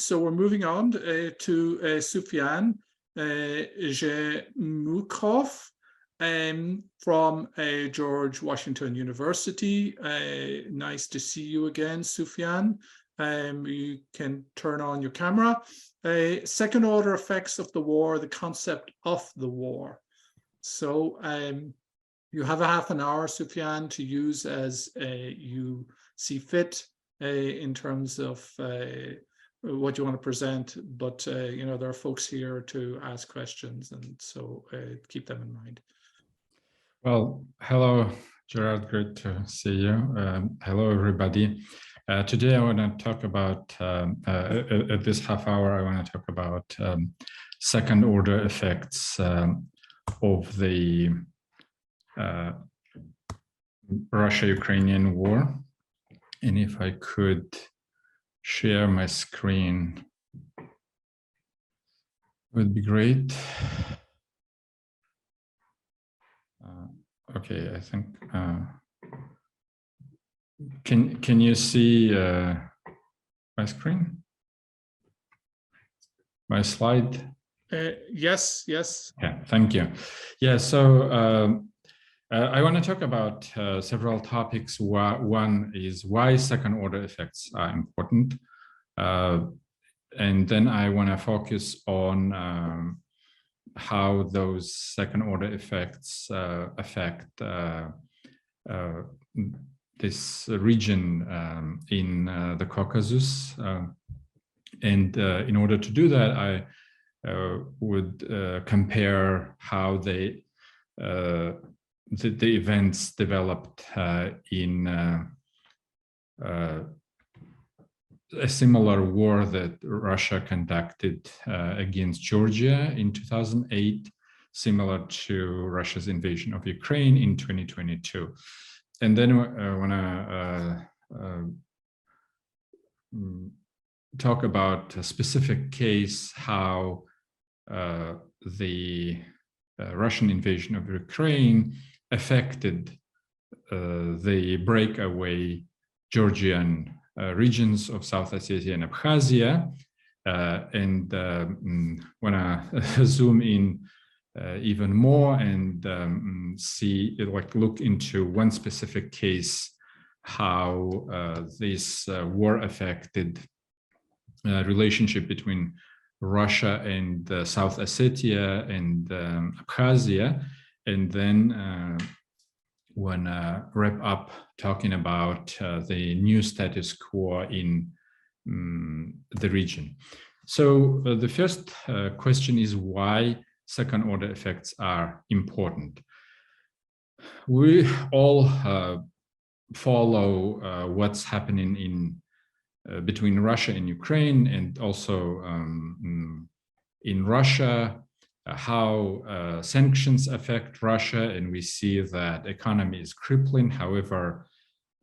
So we're moving on to Sufian Zhemukhov from George Washington University. Nice to see you again, Sufian. You can turn on your camera. Second order effects of the war, the concept of the war. So you have a half an hour, Sufian, to use as you see fit in terms of what you want to present, but you know, there are folks here to ask questions, and so keep them in mind. Well, hello, Gerard, great to see you. Hello, everybody. Today I want to talk about, at this half hour, I want to talk about second order effects of the Russia-Ukrainian war. And if I could share my screen, would be great. Okay, I think, can you see my screen? My slide? Yes, yes. Yeah, thank you. Yeah, so I want to talk about several topics. One is why second order effects are important. And then I want to focus on how those second order effects affect this region in the Caucasus. And in order to do that, I would compare how the events developed in a similar war that Russia conducted against Georgia in 2008, similar to Russia's invasion of Ukraine in 2022. And then I want to talk about a specific case, how the Russian invasion of Ukraine affected the breakaway Georgian regions of South Ossetia and Abkhazia, and want to zoom in even more and see, look into one specific case, how this war affected relationship between Russia and South Ossetia and Abkhazia, and then want to wrap up talking about the new status quo in the region. So the first question is why second order effects are important. We all follow what's happening in between Russia and Ukraine, and also in Russia, how sanctions affect Russia, and we see that economy is crippling. However,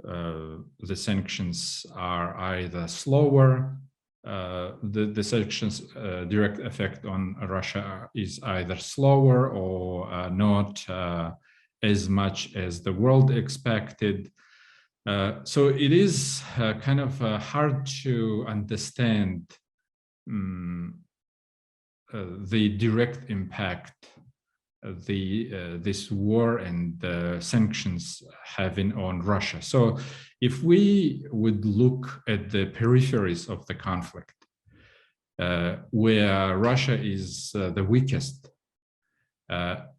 the sanctions are either slower, the sanctions direct effect on Russia is either slower or not as much as the world expected. So it is kind of hard to understand the direct impact this war and the sanctions having on Russia. So if we would look at the peripheries of the conflict, where Russia is the weakest,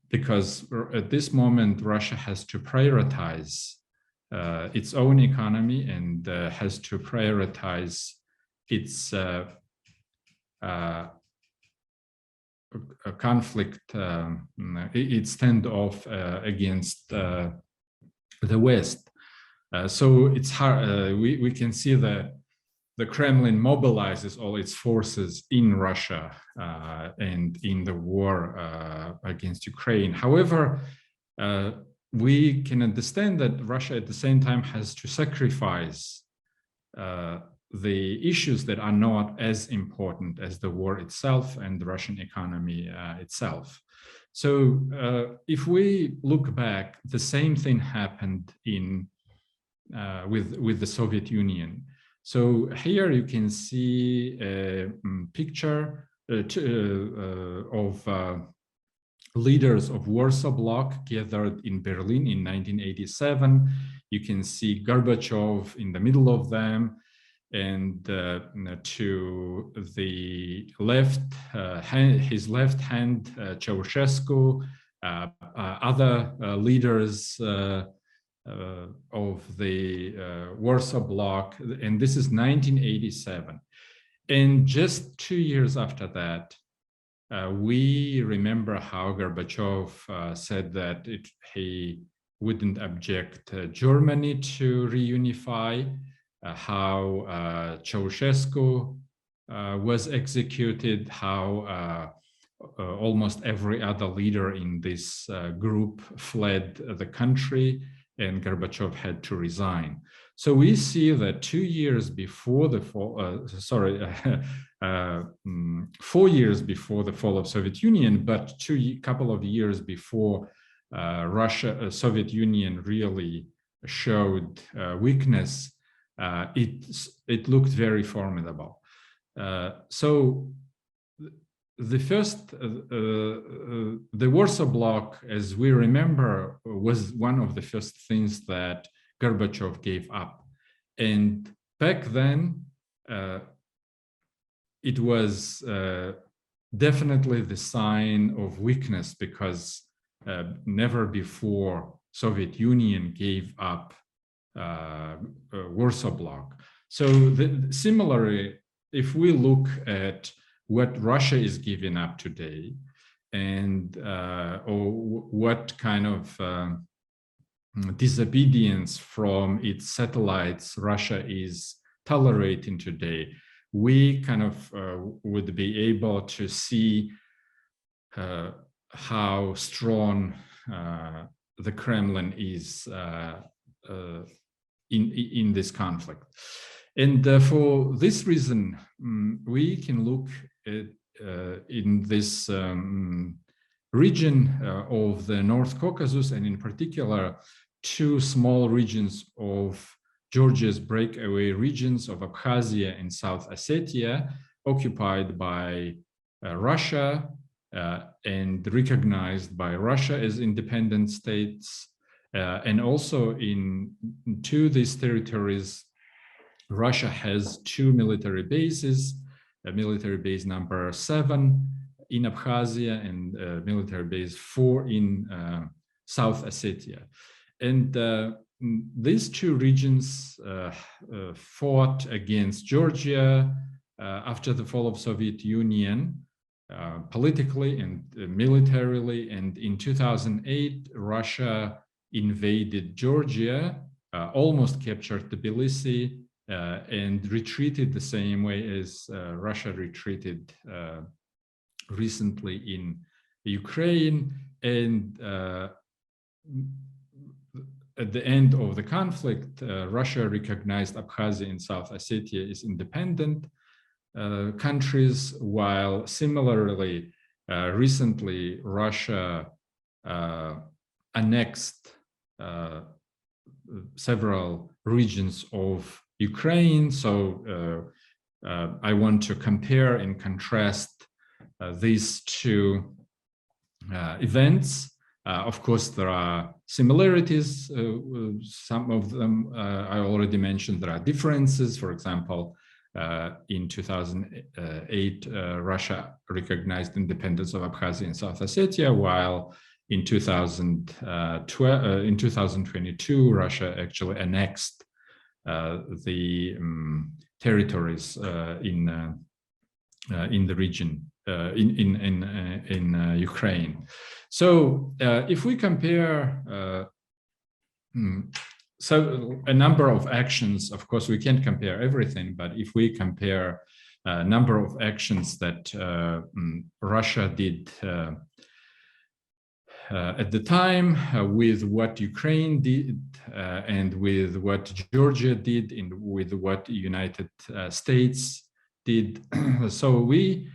because at this moment Russia has to prioritize its own economy and has to prioritize its conflict, its standoff against the West. So it's hard. We can see that the Kremlin mobilizes all its forces in Russia and in the war against Ukraine. However, we can understand that Russia at the same time has to sacrifice the issues that are not as important as the war itself and the Russian economy itself. So if we look back, the same thing happened in with the Soviet Union. So here you can see a picture of leaders of Warsaw Bloc gathered in Berlin in 1987. You can see Gorbachev in the middle of them, and to the left, his left hand, Ceausescu, other leaders of the Warsaw Bloc, and this is 1987. And just 2 years after that, we remember how Gorbachev said that he wouldn't object Germany to reunify, how Ceausescu was executed, how almost every other leader in this group fled the country, and Gorbachev had to resign. So we see that 2 years before the fall, 4 years before the fall of Soviet Union, but couple of years before Soviet Union really showed weakness, it looked very formidable. So the Warsaw Bloc, as we remember, was one of the first things that Gorbachev gave up. And back then, it was definitely the sign of weakness, because never before Soviet Union gave up Warsaw Bloc. So similarly, if we look at what Russia is giving up today, and or what kind of disobedience from its satellites Russia is tolerating today, we kind of would be able to see how strong the Kremlin is in this conflict. And for this reason, we can look at in this region of the North Caucasus, and in particular, two small regions of Georgia's breakaway regions of Abkhazia and South Ossetia, occupied by Russia and recognized by Russia as independent states. And also to these territories, Russia has two military bases, military base number 7 in Abkhazia and military base 4 in South Ossetia. And these two regions fought against Georgia after the fall of Soviet Union, politically and militarily. And in 2008, Russia invaded Georgia, almost captured Tbilisi, and retreated the same way as Russia retreated recently in Ukraine. And at the end of the conflict, Russia recognized Abkhazia and South Ossetia as independent countries, while similarly, recently, Russia annexed several regions of Ukraine. So I want to compare and contrast these two events. Of course, there are similarities. Some of them I already mentioned. There are differences. For example, in 2008, Russia recognized independence of Abkhazia and South Ossetia, while in 2022, Russia actually annexed the territories in the region in Ukraine. So if we compare, so a number of actions, of course, we can't compare everything, but if we compare a number of actions that Russia did at the time with what Ukraine did and with what Georgia did and with what United States did. So we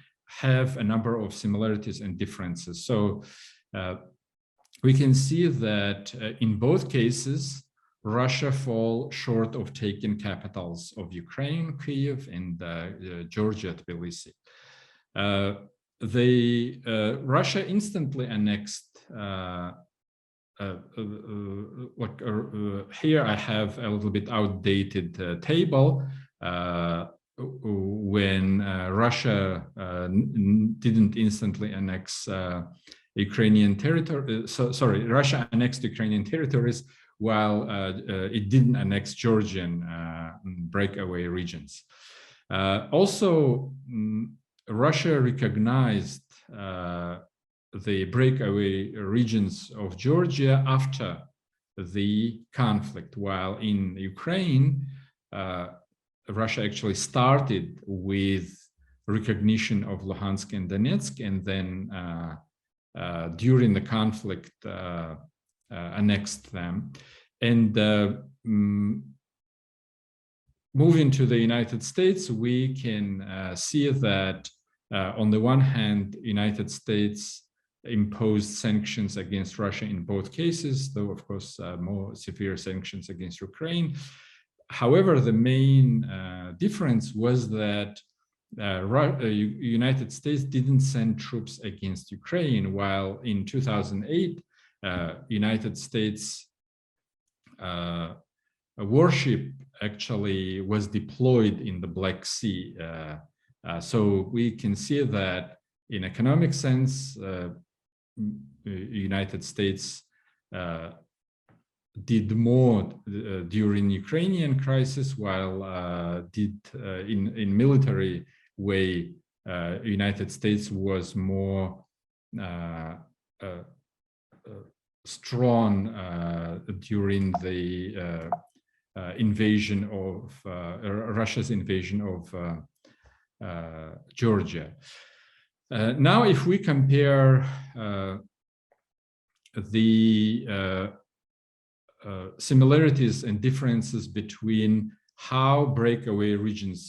have a number of similarities and differences. So we can see that in both cases, Russia fall short of taking capitals of Ukraine, Kyiv, and Georgia, Tbilisi. Russia instantly annexed. Here I have a little bit outdated table when Russia didn't instantly annex Ukrainian territory. Russia annexed Ukrainian territories while it didn't annex Georgian breakaway regions. Also, Russia recognized the breakaway regions of Georgia after the conflict, while in Ukraine, Russia actually started with recognition of Luhansk and Donetsk, and then during the conflict annexed them. And moving to the United States, we can see that on the one hand, United States imposed sanctions against Russia in both cases, though of course more severe sanctions against Ukraine. However, the main difference was that United States didn't send troops against Ukraine, while in 2008, United States warship actually was deployed in the Black Sea. So we can see that in economic sense, United States did more during Ukrainian crisis, while in military way, United States was more strong during the invasion of Russia's invasion of Georgia. Now, if we compare the similarities and differences between how breakaway regions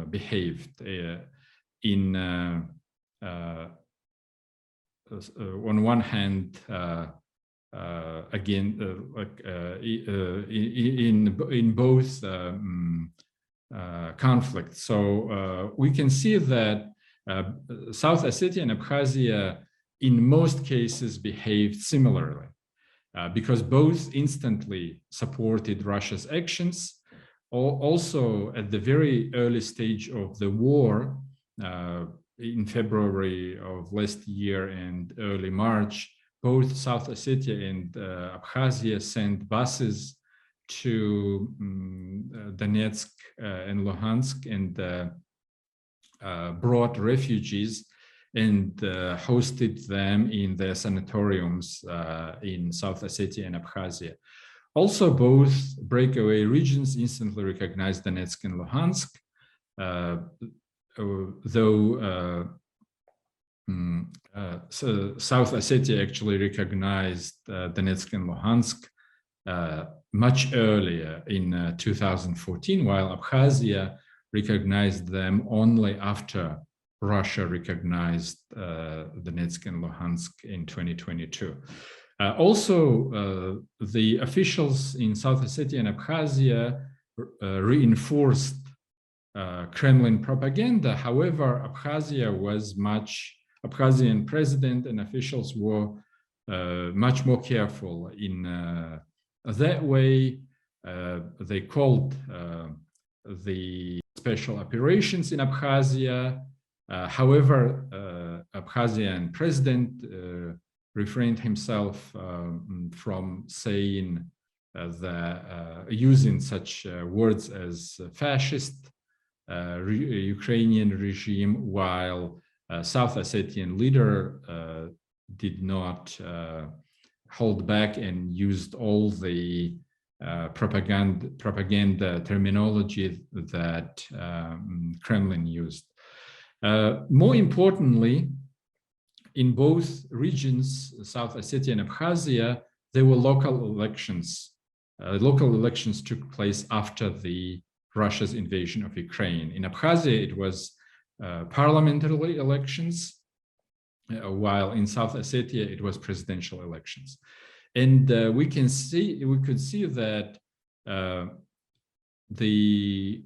behaved on one hand, again, in both conflicts. So we can see that South Ossetia and Abkhazia in most cases behaved similarly, because both instantly supported Russia's actions. Also, at the very early stage of the war, in February of last year and early March, both South Ossetia and Abkhazia sent buses to Donetsk and Luhansk and brought refugees and hosted them in their sanatoriums in South Ossetia and Abkhazia. Also, both breakaway regions instantly recognized Donetsk and Luhansk, though South Ossetia actually recognized Donetsk and Luhansk much earlier in 2014, while Abkhazia recognized them only after Russia recognized Donetsk and Luhansk in 2022. Also, the officials in South Ossetia and Abkhazia reinforced Kremlin propaganda. However, Abkhazian president and officials were much more careful in that way. They called the special operations in Abkhazia. However, Abkhazian president refrained himself from saying using such words as fascist Ukrainian regime, while South Ossetian leader did not hold back and used all the propaganda terminology that Kremlin used. More importantly, in both regions, South Ossetia and Abkhazia, there were local elections. Local elections took place after the Russia's invasion of Ukraine. In Abkhazia, it was parliamentary elections, while in South Ossetia, it was presidential elections. And we could see that the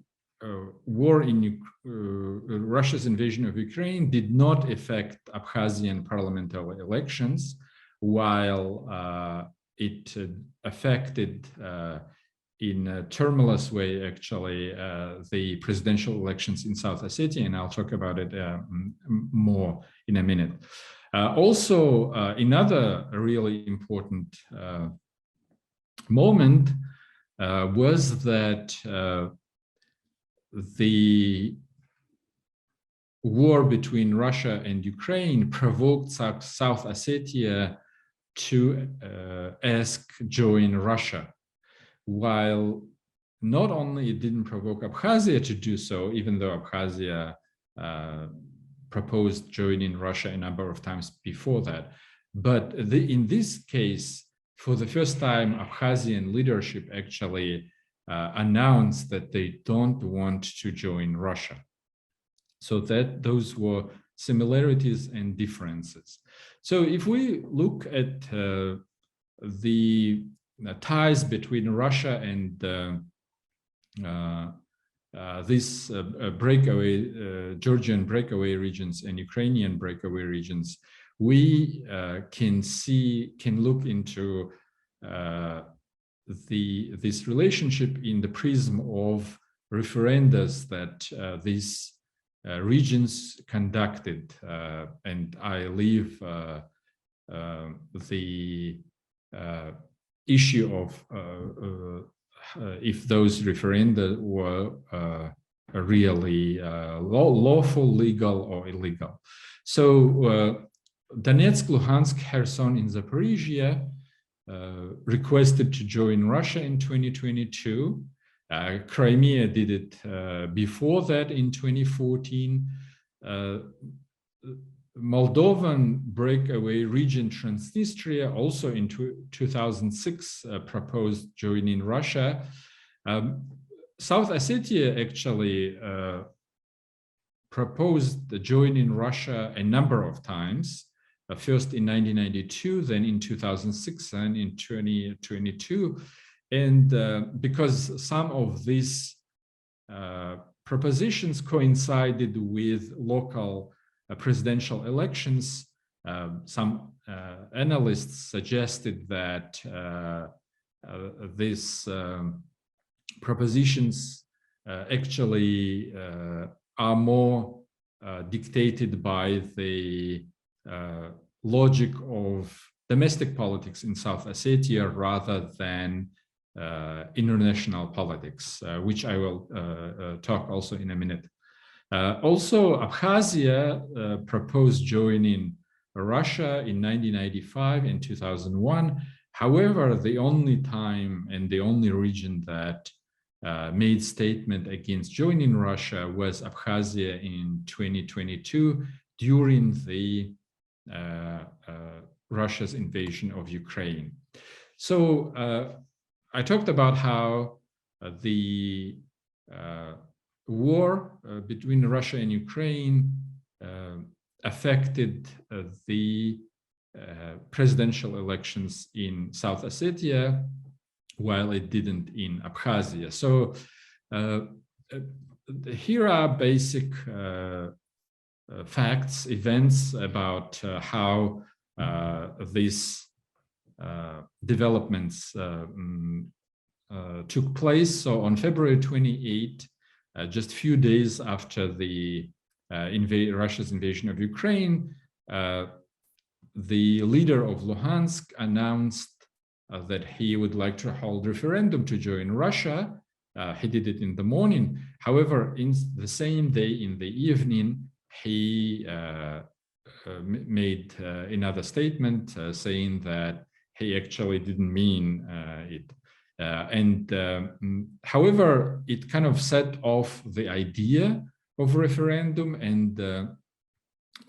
war in Russia's invasion of Ukraine did not affect Abkhazian parliamentary elections, while it affected in a tumultuous way, actually, the presidential elections in South Ossetia, and I'll talk about it more in a minute. Also, another really important moment was that the war between Russia and Ukraine provoked South Ossetia to ask join Russia, while not only it didn't provoke Abkhazia to do so, even though Abkhazia proposed joining Russia a number of times before that, but in this case, for the first time, Abkhazian leadership actually announced that they don't want to join Russia. So that those were similarities and differences. So if we look at the ties between Russia and these breakaway Georgian breakaway regions and Ukrainian breakaway regions, we can look into this relationship in the prism of referendums that these regions conducted, and I leave the issue of if those referenda were really lawful, legal, or illegal. So Donetsk, Luhansk, Kherson, and Zaporizhia requested to join Russia in 2022. Crimea did it before that in 2014. Moldovan breakaway region Transnistria also in 2006 proposed joining Russia. South Ossetia actually proposed joining Russia a number of times, first in 1992, then in 2006, and in 2022. And because some of these propositions coincided with local presidential elections, some analysts suggested that these propositions actually are more dictated by the logic of domestic politics in South Ossetia rather than international politics, which I will talk also in a minute. Also, Abkhazia proposed joining Russia in 1995 and 2001. However, the only time and the only region that made statement against joining Russia was Abkhazia in 2022 during the Russia's invasion of Ukraine. So I talked about how the war between Russia and Ukraine affected the presidential elections in South Ossetia, while it didn't in Abkhazia. So here are basic facts, events about how these developments took place. So on February 28, just a few days after the Russia's invasion of Ukraine, the leader of Luhansk announced that he would like to hold referendum to join Russia. He did it in the morning. However, in the same day in the evening, he made another statement saying that he actually didn't mean it. However, it kind of set off the idea of referendum, and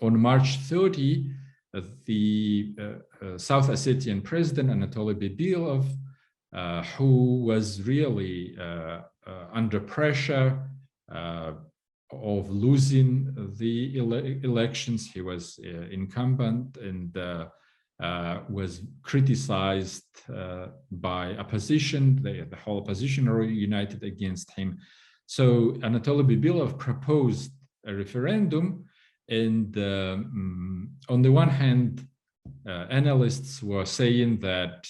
on March 30, the South Ossetian president Anatoly Bedilov, who was really under pressure of losing the elections, he was incumbent, and was criticized by opposition. The whole opposition were united against him. So Anatoly Bibilov proposed a referendum, and on the one hand, analysts were saying that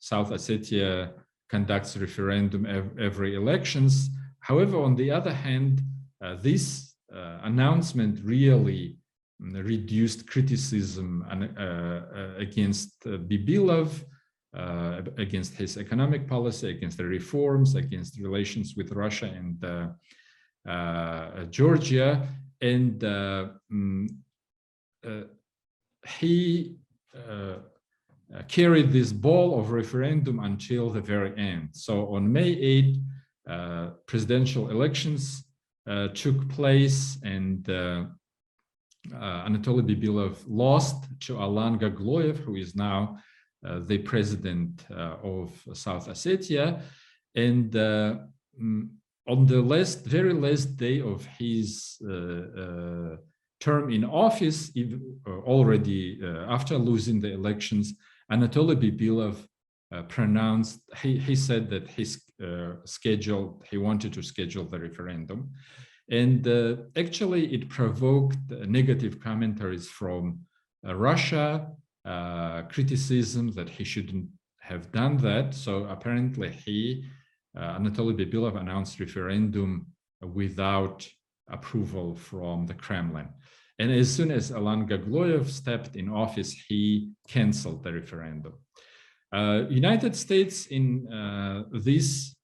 South Ossetia conducts referendum every elections. However, on the other hand, this announcement really reduced criticism against Bibilov, against his economic policy, against the reforms, against relations with Russia and Georgia, and he carried this ball of referendum until the very end. So on May 8, presidential elections took place, and Anatoly Bibilov lost to Alan Gagloyev, who is now the president of South Ossetia. And on the very last day of his term in office, already after losing the elections, Anatoly Bibilov pronounced, he said that he wanted to schedule the referendum. And actually it provoked negative commentaries from Russia, criticism that he shouldn't have done that. So apparently Anatoly Bibilov announced referendum without approval from the Kremlin. And as soon as Alan Gagloyev stepped in office, he canceled the referendum. United States in this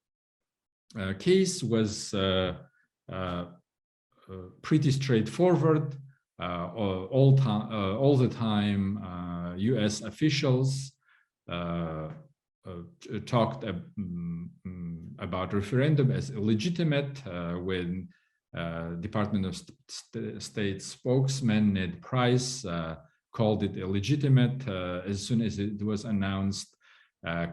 case was pretty straightforward. All the time, U.S. officials talked about referendum as illegitimate when Department of State spokesman Ned Price called it illegitimate. As soon as it was announced,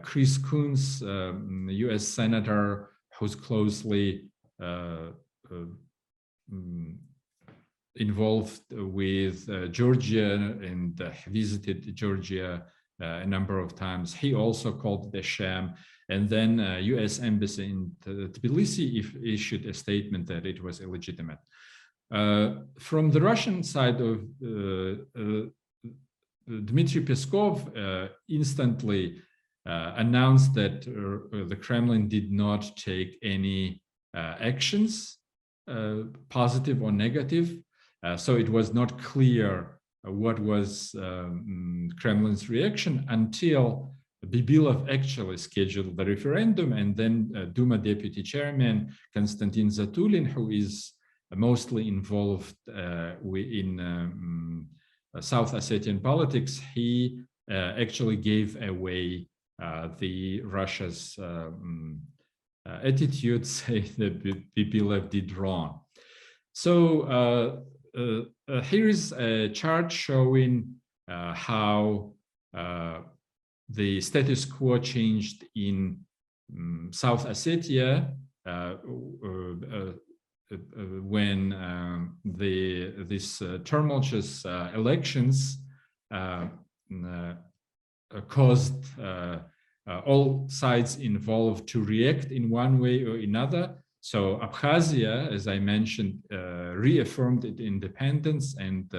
Chris Coons, U.S. senator, who's closely involved with Georgia and visited Georgia a number of times, he also called it a sham. And then U.S. Embassy in Tbilisi issued a statement that it was illegitimate. From the Russian side of Dmitry Peskov instantly announced that the Kremlin did not take any actions, positive or negative. So it was not clear what was Kremlin's reaction until Bibilov actually scheduled the referendum, and then Duma deputy chairman Konstantin Zatulin, who is mostly involved in South Ossetian politics, he actually gave away the Russia's attitude, saying that Bibilov did wrong. So here is a chart showing how the status quo changed in South Ossetia when this tumultuous elections caused all sides involved to react in one way or another. So Abkhazia, as I mentioned, reaffirmed its independence and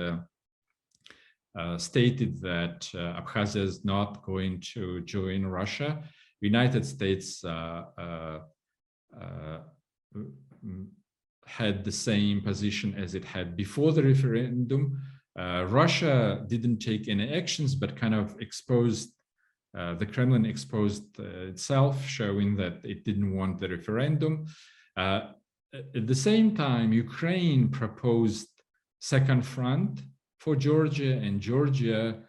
stated that Abkhazia is not going to join Russia. United States had the same position as it had before the referendum. Russia didn't take any actions, but kind of exposed, the Kremlin exposed itself, showing that it didn't want the referendum. At the same time, Ukraine proposed second front for Georgia, and Georgia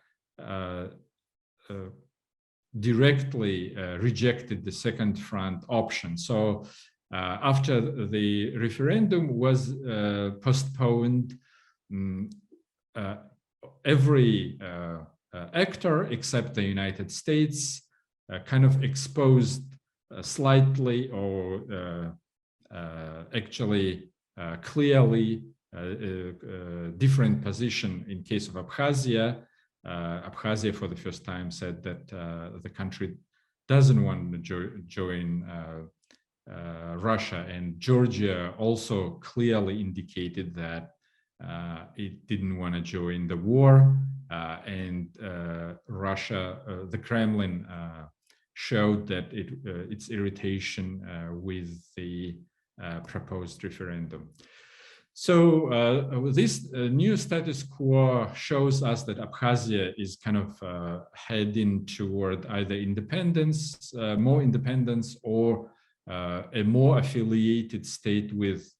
directly rejected the second front option. So after the referendum was postponed, every actor except the United States kind of exposed slightly or actually clearly different position in case of Abkhazia. Abkhazia, for the first time, said that the country doesn't want to join Russia, and Georgia also clearly indicated that it didn't want to join the war, and Russia, the Kremlin, showed that its irritation with the proposed referendum. So this new status quo shows us that Abkhazia is kind of heading toward either independence, more independence, or a more affiliated state with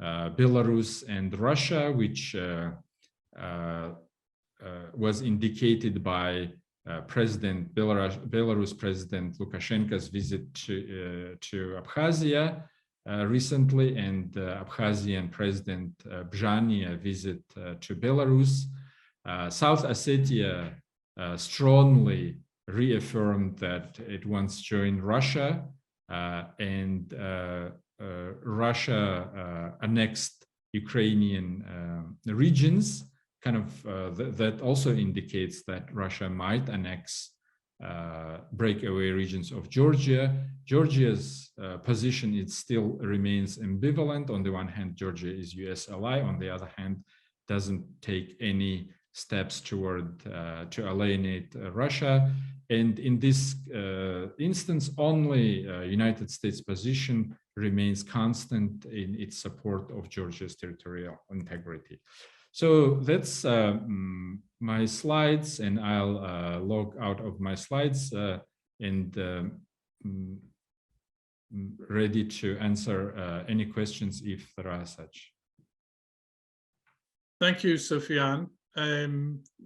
Belarus and Russia, which was indicated by Belarus President Lukashenko's visit to Abkhazia recently, and Abkhazian President Bzhania visit to Belarus. South Ossetia strongly reaffirmed that it wants to join Russia, and Russia annexed Ukrainian regions. Kind of that also indicates that Russia might annex breakaway regions of Georgia. Georgia's position, it still remains ambivalent. On the one hand, Georgia is US ally. On the other hand, doesn't take any steps toward to alienate Russia. And in this instance, only United States position remains constant in its support of Georgia's territorial integrity. So that's my slides, and I'll log out of my slides and ready to answer any questions if there are such. Thank you, Sufian.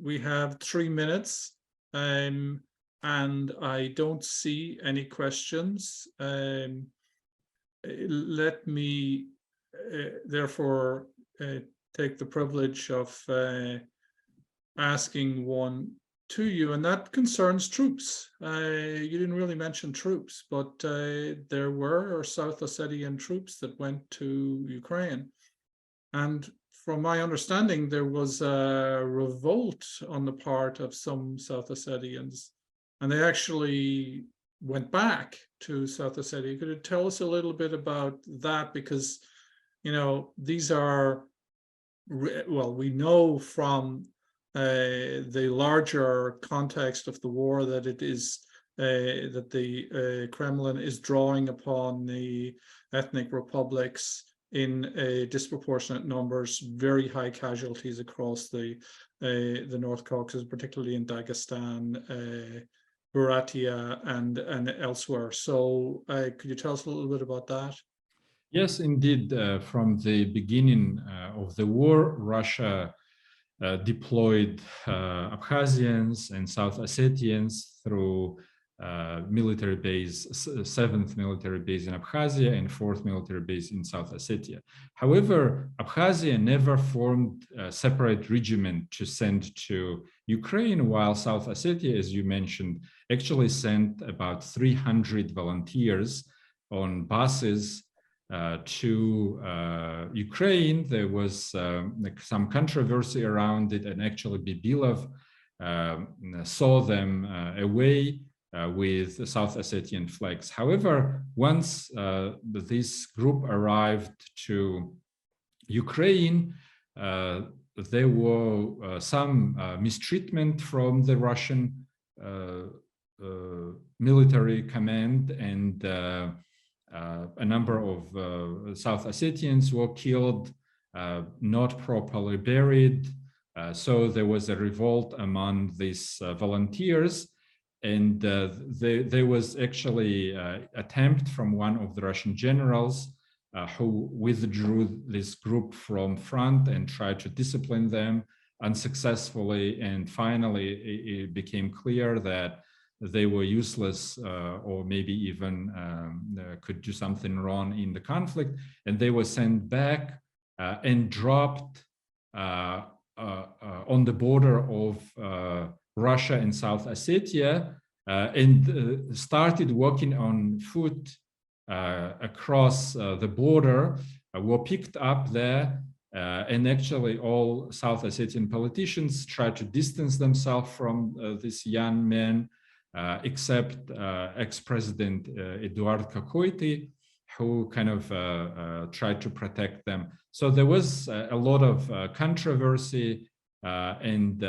We have 3 minutes, and I don't see any questions. Let me therefore take the privilege of asking one to you, and that concerns troops. You didn't really mention troops, but there were South Ossetian troops that went to Ukraine. And from my understanding, there was a revolt on the part of some South Ossetians, and they actually went back to South Ossetia. Could you tell us a little bit about that? Because, you know, these are, well, we know from the larger context of the war that it is that the Kremlin is drawing upon the ethnic republics in disproportionate numbers, very high casualties across the North Caucasus, particularly in Dagestan, Buryatia, and elsewhere. So could you tell us a little bit about that? Yes, indeed. From the beginning of the war, Russia deployed Abkhazians and South Ossetians through military base, 7th military base in Abkhazia and 4th military base in South Ossetia. However, Abkhazia never formed a separate regiment to send to Ukraine, while South Ossetia, as you mentioned, actually sent about 300 volunteers on buses to Ukraine. There was some controversy around it, and actually Bibilov saw them away with the South Ossetian flags. However, once this group arrived to Ukraine, there were some mistreatment from the Russian military command, and a number of South Ossetians were killed, not properly buried. So there was a revolt among these volunteers, and there was actually an attempt from one of the Russian generals who withdrew this group from front and tried to discipline them unsuccessfully. And finally, it became clear that they were useless, or maybe even could do something wrong in the conflict, and they were sent back and dropped on the border of Russia and South Ossetia, and started walking on foot across the border, were picked up there And actually, all South Ossetian politicians tried to distance themselves from this young man, except ex-president Eduard Kakoity, who kind of tried to protect them. So there was a lot of controversy, and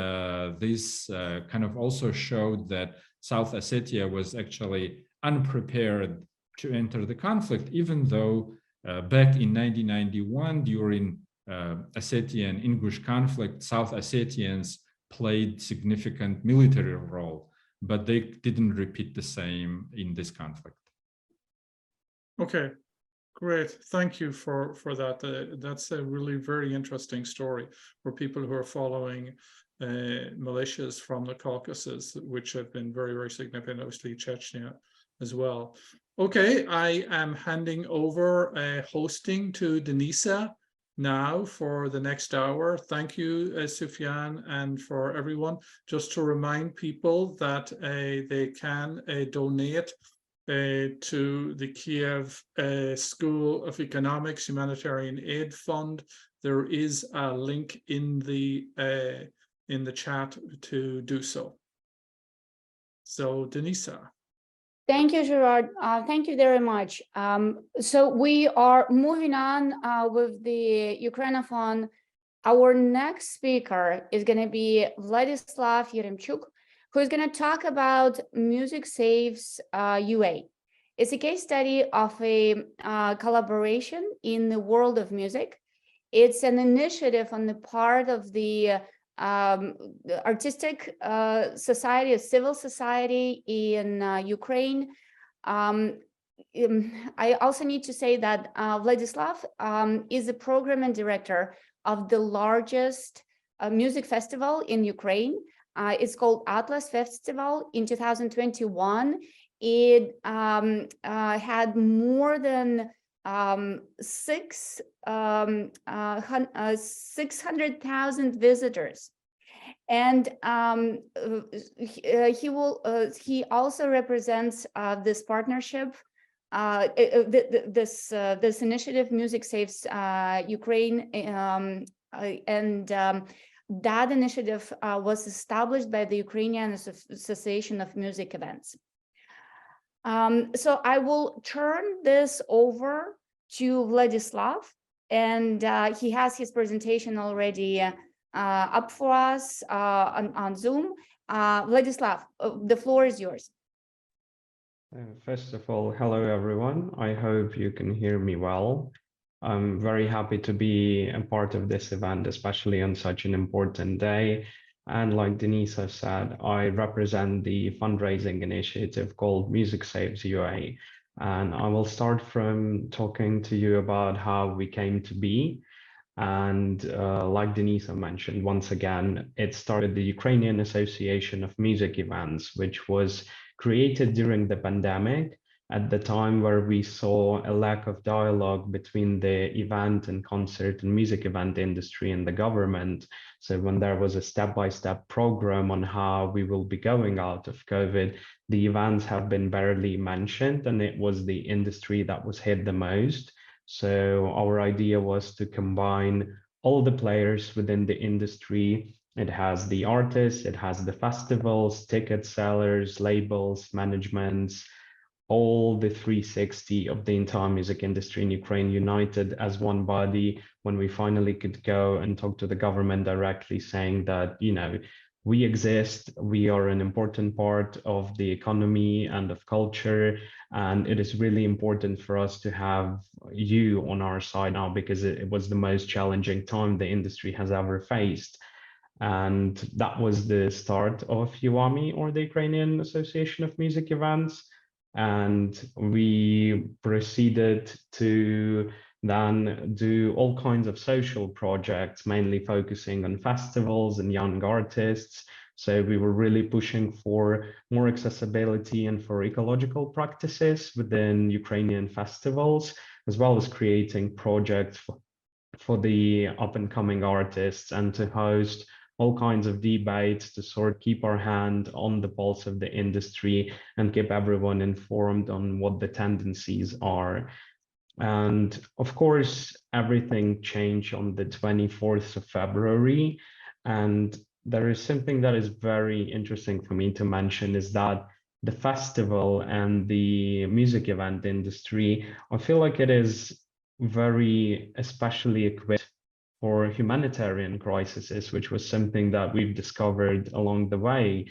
this kind of also showed that South Ossetia was actually unprepared to enter the conflict, even though back in 1991, during Ossetian-Ingush conflict, South Ossetians played significant military role, but they didn't repeat the same in this conflict. Okay, great. Thank you for that. That's a really very interesting story for people who are following militias from the Caucasus, which have been very, very significant, obviously Chechnya as well. Okay, I am handing over hosting to Denisa now for the next hour. Thank you, Sufian, and for everyone. Just to remind people that they can donate to the Kiev School of Economics Humanitarian Aid Fund. There is a link in the chat to do so. So, Denisa. Thank you, Gerard. Thank you very much. So we are moving on with the Ukrainathon. Our next speaker is going to be Vladislav Yaremchuk, who is going to talk about Music Saves UA. It's a case study of a collaboration in the world of music. It's an initiative on the part of the artistic society, a civil society in Ukraine. I also need to say that Vladislav is the program and director of the largest music festival in Ukraine. It's called Atlas Festival. In 2021, it had more than 600,000 visitors, and he also represents this partnership, this initiative, Music Saves Ukraine, and that initiative was established by the Ukrainian Association of Music Events. So I will turn this over to Vladislav, and he has his presentation already up for us on Zoom. Vladislav, the floor is yours. First of all, hello everyone. I hope you can hear me well. I'm very happy to be a part of this event, especially on such an important day. And like Denisa said, I represent the fundraising initiative called Music Saves UA. And I will start from talking to you about how we came to be. And like Denisa mentioned, once again, it started the Ukrainian Association of Music Events, which was created during the pandemic, at the time where we saw a lack of dialogue between the event and concert and music event industry and the government. So when there was a step-by-step program on how we will be going out of COVID, the events have been barely mentioned, and it was the industry that was hit the most. So our idea was to combine all the players within the industry. It has the artists, it has the festivals, ticket sellers, labels, managements, all the 360 of the entire music industry in Ukraine united as one body when we finally could go and talk to the government directly, saying that, you know, we exist, we are an important part of the economy and of culture, and it is really important for us to have you on our side now, because it was the most challenging time the industry has ever faced. And that was the start of UAMI, or the Ukrainian Association of Music Events. And we proceeded to then do all kinds of social projects, mainly focusing on festivals and young artists. So we were really pushing for more accessibility and for ecological practices within Ukrainian festivals, as well as creating projects for the up-and-coming artists, and to host all kinds of debates to sort of keep our hand on the pulse of the industry and keep everyone informed on what the tendencies are. And of course, everything changed on the 24th of February. And there is something that is very interesting for me to mention is that the festival and the music event industry, I feel like it is very especially equipped for humanitarian crises, which was something that we've discovered along the way.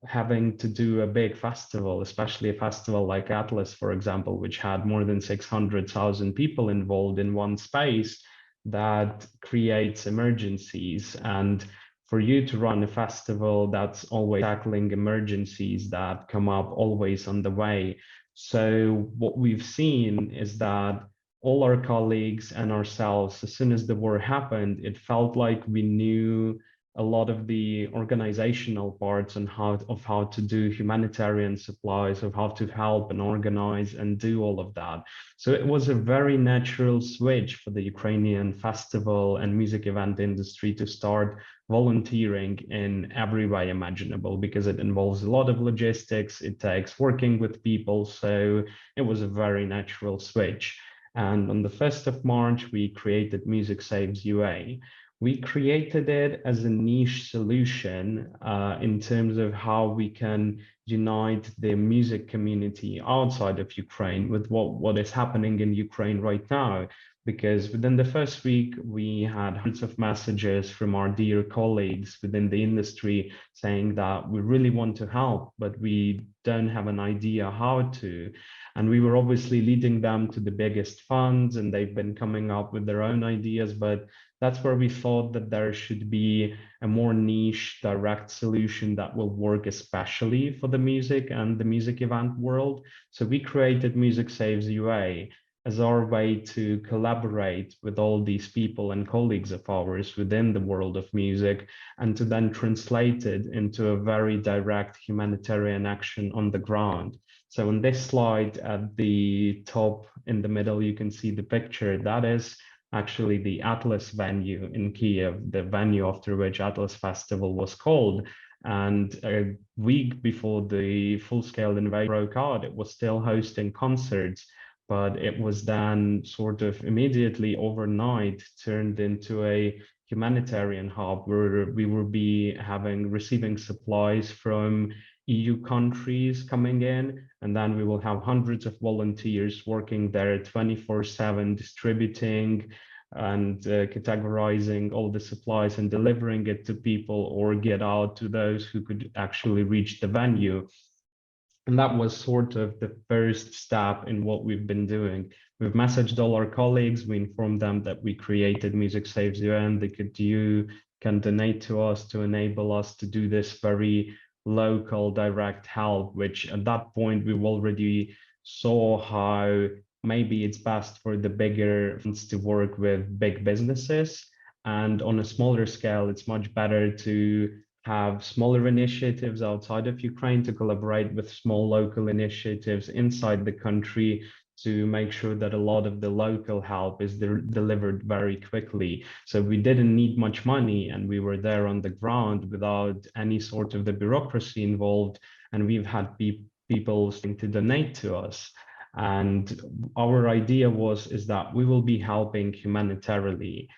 Having to do a big festival, especially a festival like Atlas, for example, which had more than 600,000 people involved in one space, that creates emergencies. And for you to run a festival that's always tackling emergencies that come up always on the way. So what we've seen is that all our colleagues and ourselves, as soon as the war happened, it felt like we knew a lot of the organizational parts on how to do humanitarian supplies, of how to help and organize and do all of that. So it was a very natural switch for the Ukrainian festival and music event industry to start volunteering in every way imaginable, because it involves a lot of logistics, it takes working with people. So it was a very natural switch. And on the 1st of March, we created Music Saves UA. We created it as a niche solution in terms of how we can unite the music community outside of Ukraine with what is happening in Ukraine right now. Because within the first week, we had hundreds of messages from our dear colleagues within the industry saying that we really want to help, but we don't have an idea how to. And we were obviously leading them to the biggest funds, and they've been coming up with their own ideas, but that's where we thought that there should be a more niche, direct solution that will work especially for the music and the music event world. So we created Music Saves UA as our way to collaborate with all these people and colleagues of ours within the world of music, and to then translate it into a very direct humanitarian action on the ground. So on this slide at the top in the middle, you can see the picture. That is actually the Atlas venue in Kiev, the venue after which Atlas Festival was called. And a week before the full-scale invasion broke out, it was still hosting concerts, but it was then sort of immediately overnight turned into a humanitarian hub where we will be receiving supplies from EU countries coming in, and then we will have hundreds of volunteers working there 24/7, distributing and categorizing all the supplies and delivering it to people, or get out to those who could actually reach the venue. And that was sort of the first step in what we've been doing. We've messaged all our colleagues, we informed them that we created Music Saves UN, can donate to us to enable us to do this very local direct help, which at that point we've already saw how maybe it's best for the bigger funds to work with big businesses, and on a smaller scale it's much better to have smaller initiatives outside of Ukraine to collaborate with small local initiatives inside the country to make sure that a lot of the local help is delivered very quickly. So we didn't need much money, and we were there on the ground without any sort of the bureaucracy involved, and we've had people starting to donate to us. And our idea is that we will be helping humanitarily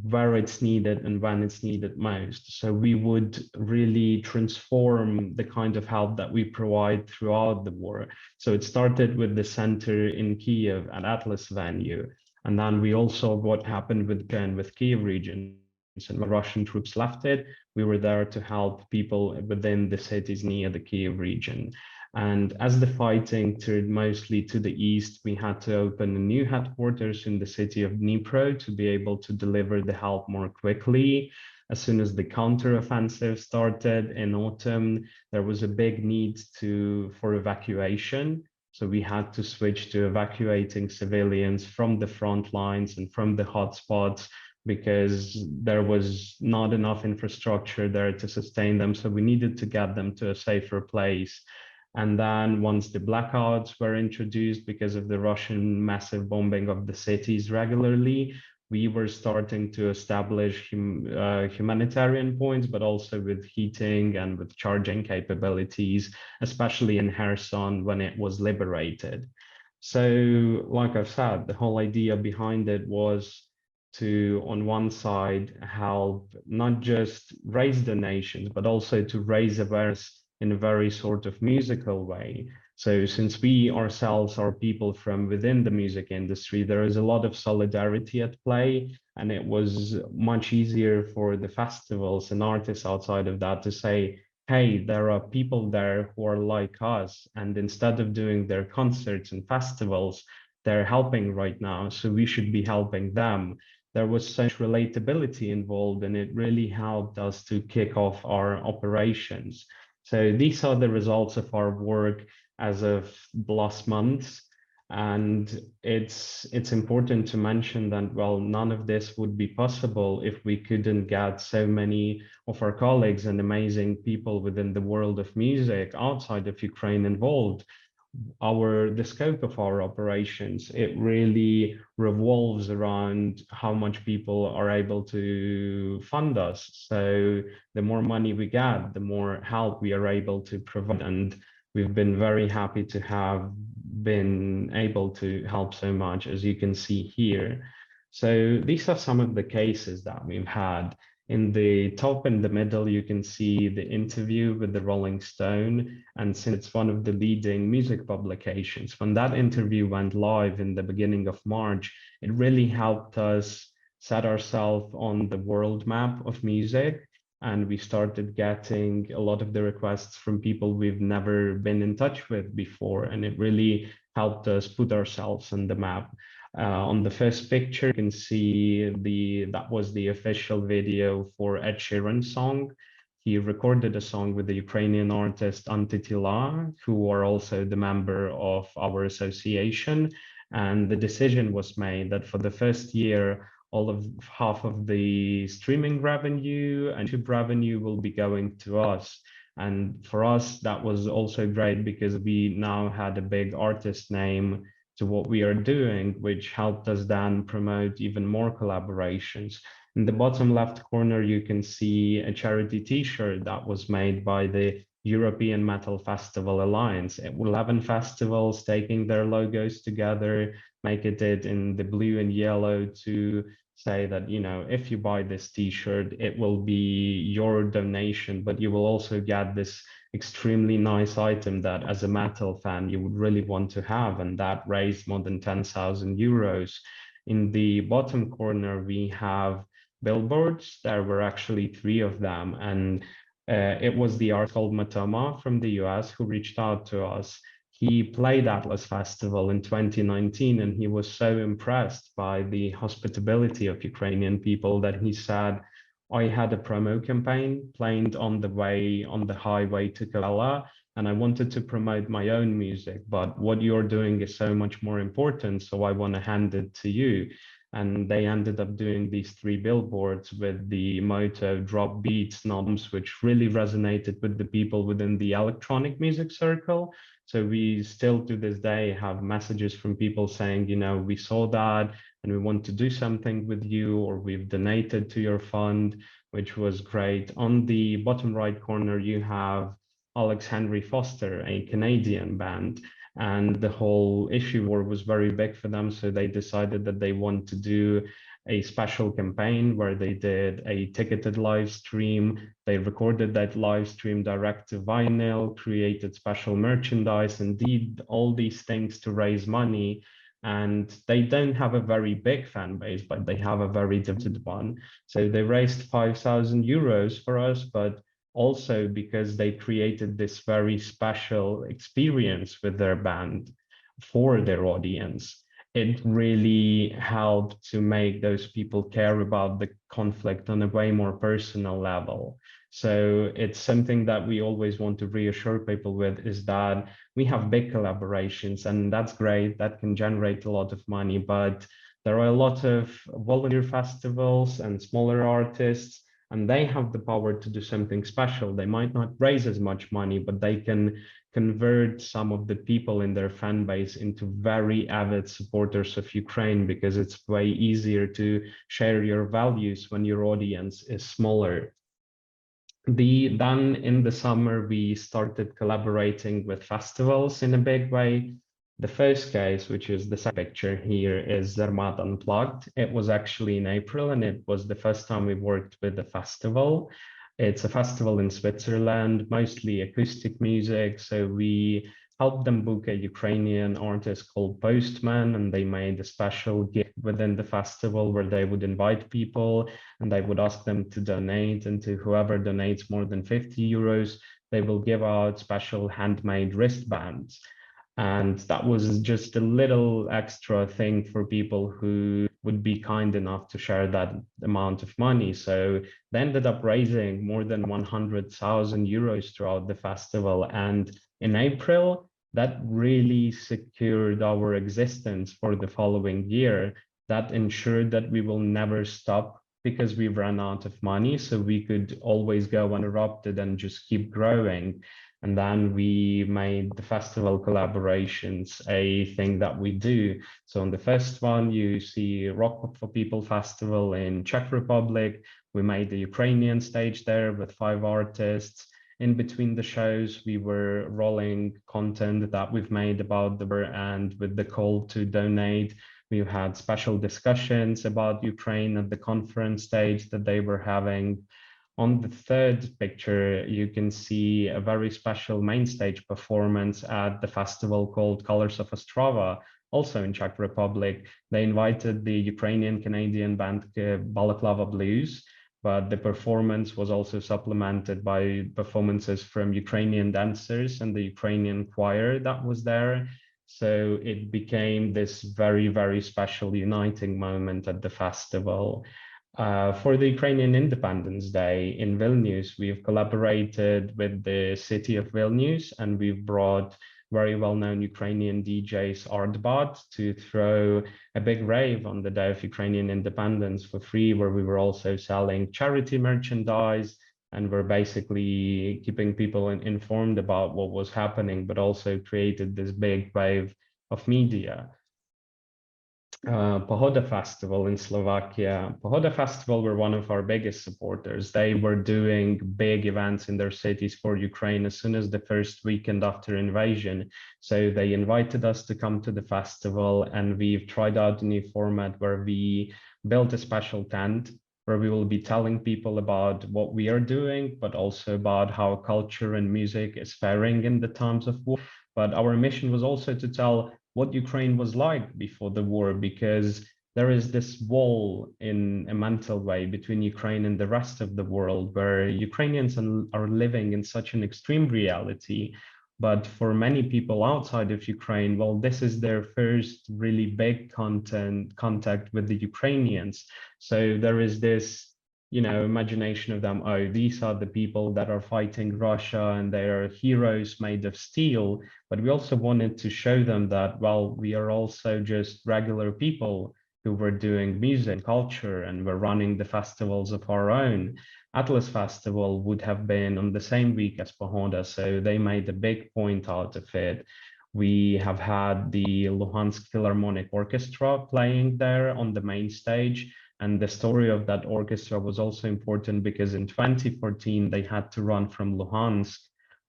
where it's needed and when it's needed most. So we would really transform the kind of help that we provide throughout the war. So it started with the center in Kiev at Atlas venue. And then we also what happened with Kiev region. And when Russian troops left it, we were there to help people within the cities near the Kiev region. And as the fighting turned mostly to the east, we had to open a new headquarters in the city of Dnipro to be able to deliver the help more quickly. As soon as the counteroffensive started in autumn, there was a big need for evacuation. So we had to switch to evacuating civilians from the front lines and from the hotspots, because there was not enough infrastructure there to sustain them. So we needed to get them to a safer place. And then once the blackouts were introduced because of the Russian massive bombing of the cities regularly, we were starting to establish humanitarian points, but also with heating and with charging capabilities, especially in Kherson when it was liberated. So, like I've said, the whole idea behind it was to, on one side, help not just raise donations, but also to raise awareness in a very sort of musical way. So since we ourselves are people from within the music industry, there is a lot of solidarity at play, and it was much easier for the festivals and artists outside of that to say, hey, there are people there who are like us, and instead of doing their concerts and festivals, they're helping right now, so we should be helping them. There was such relatability involved, and it really helped us to kick off our operations. So these are the results of our work as of the last months. And it's important to mention that, well, none of this would be possible if we couldn't get so many of our colleagues and amazing people within the world of music outside of Ukraine involved. The scope of our operations, it really revolves around how much people are able to fund us. So the more money we get, the more help we are able to provide. And we've been very happy to have been able to help so much, as you can see here. So these are some of the cases that we've had. In the top in the middle, you can see the interview with the Rolling Stone. And since it's one of the leading music publications, when that interview went live in the beginning of March, it really helped us set ourselves on the world map of music. And we started getting a lot of the requests from people we've never been in touch with before. And it really helped us put ourselves on the map. On the first picture, you can see that was the official video for Ed Sheeran's song. He recorded a song with the Ukrainian artist Antitila, who are also the member of our association. And the decision was made that for the first year, half of the streaming revenue and YouTube revenue will be going to us. And for us, that was also great because we now had a big artist name to what we are doing, which helped us then promote even more collaborations. In the bottom left corner, you can see a charity t-shirt that was made by the European Metal Festival Alliance. 11 festivals taking their logos together, making it in the blue and yellow to say that, you know, if you buy this t-shirt, it will be your donation, but you will also get this extremely nice item that as a metal fan you would really want to have, and that raised more than 10,000 euros. In the bottom corner we have billboards. There were actually 3 of them, and it was the artist called Matoma from the US who reached out to us. He played Atlas Festival in 2019, and he was so impressed by the hospitality of Ukrainian people that he said, I had a promo campaign planned on the highway to Kovela, and I wanted to promote my own music, but what you're doing is so much more important, so I want to hand it to you. And they ended up doing these 3 billboards with the motto "Drop Beats, Knobs," which really resonated with the people within the electronic music circle. So we still to this day have messages from people saying, you know, we saw that and we want to do something with you, or we've donated to your fund, which was great. On the bottom right corner, you have Alex Henry Foster, a Canadian band, and the whole issue war was very big for them. So they decided that they want to do a special campaign where they did a ticketed live stream. They recorded that live stream direct to vinyl, created special merchandise, and did all these things to raise money. And they don't have a very big fan base, but they have a very devoted one. So they raised 5,000 euros for us, but also because they created this very special experience with their band for their audience. It really helped to make those people care about the conflict on a way more personal level. So it's something that we always want to reassure people with, is that we have big collaborations, and that's great, that can generate a lot of money, but there are a lot of volunteer festivals and smaller artists, and they have the power to do something special. They might not raise as much money, but they can convert some of the people in their fan base into very avid supporters of Ukraine, because it's way easier to share your values when your audience is smaller. Then in the summer, we started collaborating with festivals in a big way. The first case, which is the second picture here, is Zermatt Unplugged. It was actually in April, and it was the first time we worked with the festival. It's a festival in Switzerland, mostly acoustic music. So we helped them book a Ukrainian artist called Postman, and they made a special gift within the festival where they would invite people and they would ask them to donate. And to whoever donates more than 50 euros, they will give out special handmade wristbands. And that was just a little extra thing for people who would be kind enough to share that amount of money. So they ended up raising more than 100,000 euros throughout the festival. And in April, that really secured our existence for the following year. That ensured that we will never stop because we ran out of money. So we could always go uninterrupted and just keep growing. And then we made the festival collaborations a thing that we do. So on the first one, you see Rock for People Festival in Czech Republic. We made the Ukrainian stage there with 5 artists. In between the shows, we were rolling content that we've made about the war, and with the call to donate, we had special discussions about Ukraine at the conference stage that they were having. On the third picture, you can see a very special main stage performance at the festival called Colors of Ostrava, also in Czech Republic. They invited the Ukrainian-Canadian band Balaclava Blues, but the performance was also supplemented by performances from Ukrainian dancers and the Ukrainian choir that was there. So it became this very, very special uniting moment at the festival. For the Ukrainian Independence Day in Vilnius, we've collaborated with the city of Vilnius, and we've brought very well-known Ukrainian DJs Artbot to throw a big rave on the day of Ukrainian independence for free, where we were also selling charity merchandise, and we're basically keeping people informed about what was happening, but also created this big wave of media. Pohoda Festival in Slovakia. Pohoda Festival were one of our biggest supporters. They were doing big events in their cities for Ukraine as soon as the first weekend after invasion. So they invited us to come to the festival, and we've tried out a new format where we built a special tent where we will be telling people about what we are doing, but also about how culture and music is faring in the times of war. But our mission was also to tell what Ukraine was like before the war, because there is this wall in a mental way between Ukraine and the rest of the world, where Ukrainians are living in such an extreme reality. But for many people outside of Ukraine, well, this is their first really big contact with the Ukrainians. So there is this, imagination of them, oh, these are the people that are fighting Russia and they are heroes made of steel. But we also wanted to show them that, well, we are also just regular people who were doing music and culture, and we're running the festivals of our own. Atlas Festival would have been on the same week as Pohoda, so they made a big point out of it. We have had the Luhansk Philharmonic Orchestra playing there on the main stage. And the story of that orchestra was also important because in 2014, they had to run from Luhansk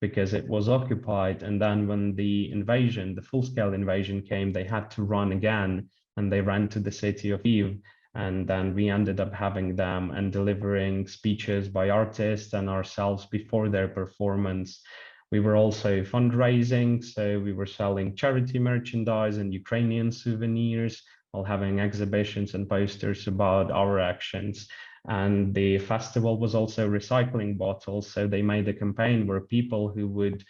because it was occupied. And then when the invasion, the full-scale invasion came, they had to run again, and they ran to the city of Kyiv. And then we ended up having them and delivering speeches by artists and ourselves before their performance. We were also fundraising, so we were selling charity merchandise and Ukrainian souvenirs, while having exhibitions and posters about our actions. And the festival was also recycling bottles. So they made a campaign where people who would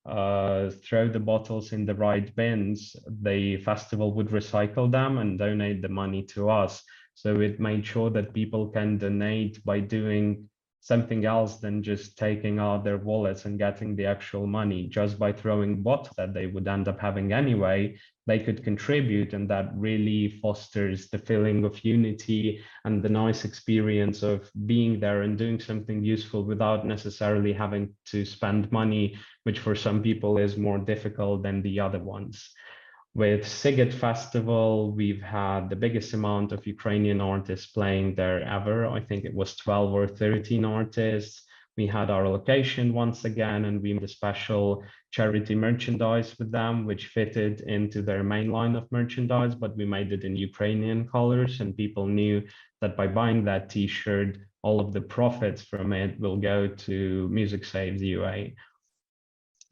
throw the bottles in the right bins, the festival would recycle them and donate the money to us. So it made sure that people can donate by doing something else than just taking out their wallets and getting the actual money. Just by throwing bottles that they would end up having anyway, they could contribute, and that really fosters the feeling of unity and the nice experience of being there and doing something useful without necessarily having to spend money, which for some people is more difficult than the other ones. With Siget Festival, we've had the biggest amount of Ukrainian artists playing there ever. I think it was 12 or 13 artists. We had our location once again, and we made a special charity merchandise with them, which fitted into their main line of merchandise, but we made it in Ukrainian colors, and people knew that by buying that t-shirt, all of the profits from it will go to Music Saves UA.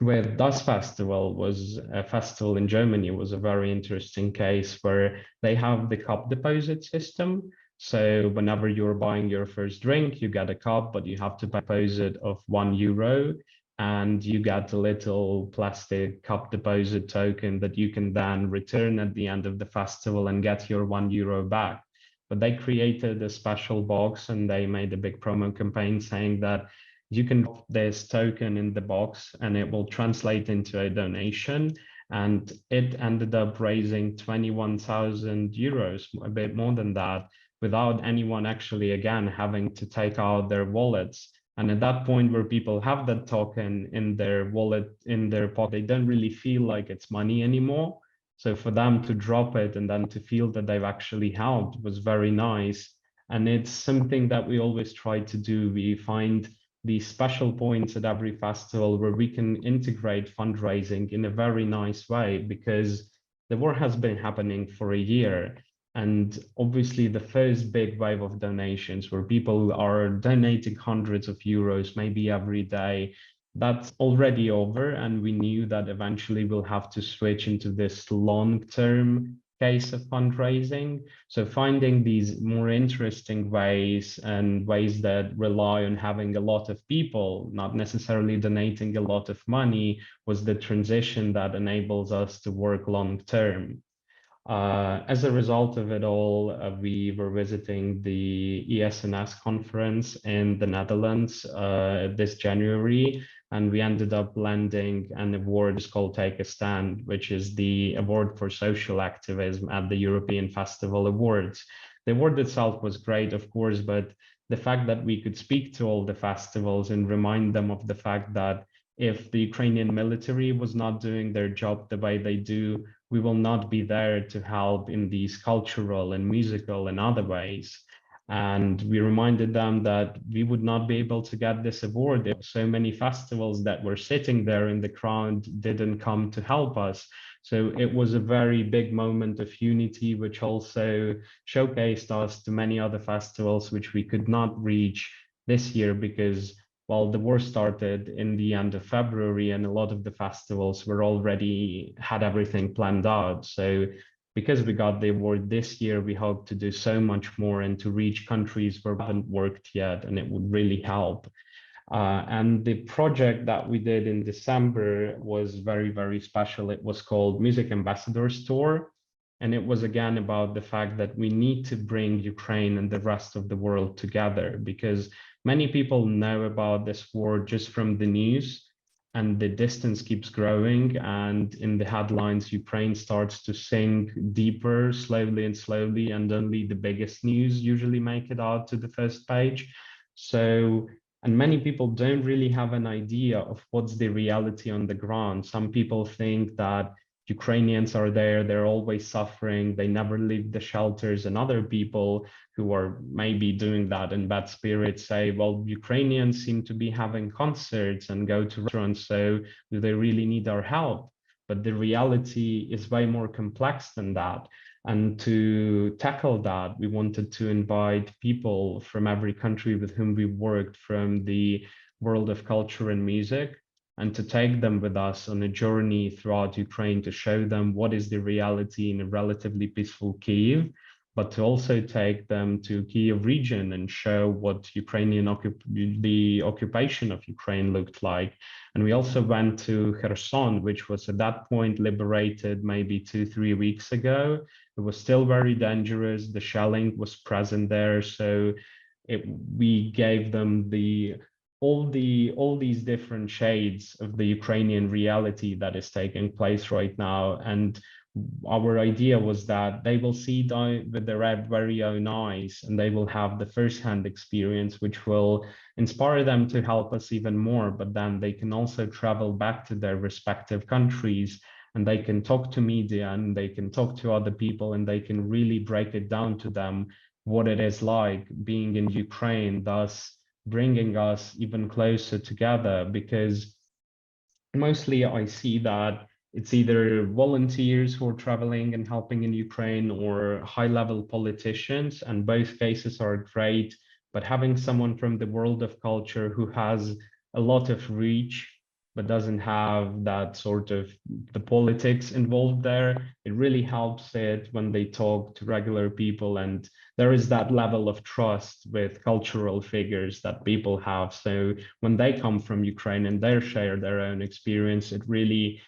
With Das Festival was a festival in Germany, was a very interesting case where they have the cup deposit system. So whenever you're buying your first drink, you get a cup, but you have to deposit of €1, and you get a little plastic cup deposit token that you can then return at the end of the festival and get your €1 back. But they created a special box, and they made a big promo campaign saying that you can put this token in the box and it will translate into a donation. And it ended up raising €21,000, a bit more than that, without anyone actually, again, having to take out their wallets. And at that point where people have that token in their wallet, in their pocket, they don't really feel like it's money anymore. So for them to drop it and then to feel that they've actually helped was very nice. And it's something that we always try to do. We find these special points at every festival where we can integrate fundraising in a very nice way, because the war has been happening for a year. And obviously the first big wave of donations where people are donating hundreds of euros, maybe every day, that's already over. And we knew that eventually we'll have to switch into this long-term case of fundraising. So finding these more interesting ways and ways that rely on having a lot of people, not necessarily donating a lot of money, was the transition that enables us to work long term. As a result of it all, we were visiting the ESNS conference in the Netherlands this January, and we ended up landing an award called Take a Stand, which is the award for social activism at the European Festival Awards. The award itself was great, of course, but the fact that we could speak to all the festivals and remind them of the fact that if the Ukrainian military was not doing their job the way they do, we will not be there to help in these cultural and musical and other ways. And we reminded them that we would not be able to get this award if so many festivals that were sitting there in the crowd didn't come to help us. So it was a very big moment of unity, which also showcased us to many other festivals, which we could not reach this year because, well, the war started in the end of February and a lot of the festivals were already had everything planned out. So because we got the award this year, we hope to do so much more and to reach countries where we haven't worked yet, and it would really help. And the project that we did in December was very, very special. It was called Music Ambassadors Tour. And it was again about the fact that we need to bring Ukraine and the rest of the world together, because many people know about this war just from the news, and the distance keeps growing. And in the headlines, Ukraine starts to sink deeper slowly and slowly, and only the biggest news usually make it out to the first page. So, and many people don't really have an idea of what's the reality on the ground. Some people think that Ukrainians are there, they're always suffering, they never leave the shelters, and other people who are maybe doing that in bad spirits say, well, Ukrainians seem to be having concerts and go to restaurants, so do they really need our help? But the reality is way more complex than that. And to tackle that, we wanted to invite people from every country with whom we worked from the world of culture and music, and to take them with us on a journey throughout Ukraine to show them what is the reality in a relatively peaceful Kyiv, but to also take them to Kyiv region and show what the occupation of Ukraine looked like. And we also went to Kherson, which was at that point liberated maybe 2-3 weeks ago. It was still very dangerous. The shelling was present there. So we gave them all these different shades of the Ukrainian reality that is taking place right now. And our idea was that they will see with their very own eyes, and they will have the firsthand experience, which will inspire them to help us even more. But then they can also travel back to their respective countries, and they can talk to media, and they can talk to other people, and they can really break it down to them what it is like being in Ukraine, thus bringing us even closer together, because mostly I see that it's either volunteers who are traveling and helping in Ukraine or high-level politicians, and both cases are great. But having someone from the world of culture who has a lot of reach, but doesn't have that sort of the politics involved there, it really helps it when they talk to regular people, and there is that level of trust with cultural figures that people have. So when they come from Ukraine and they share their own experience, it really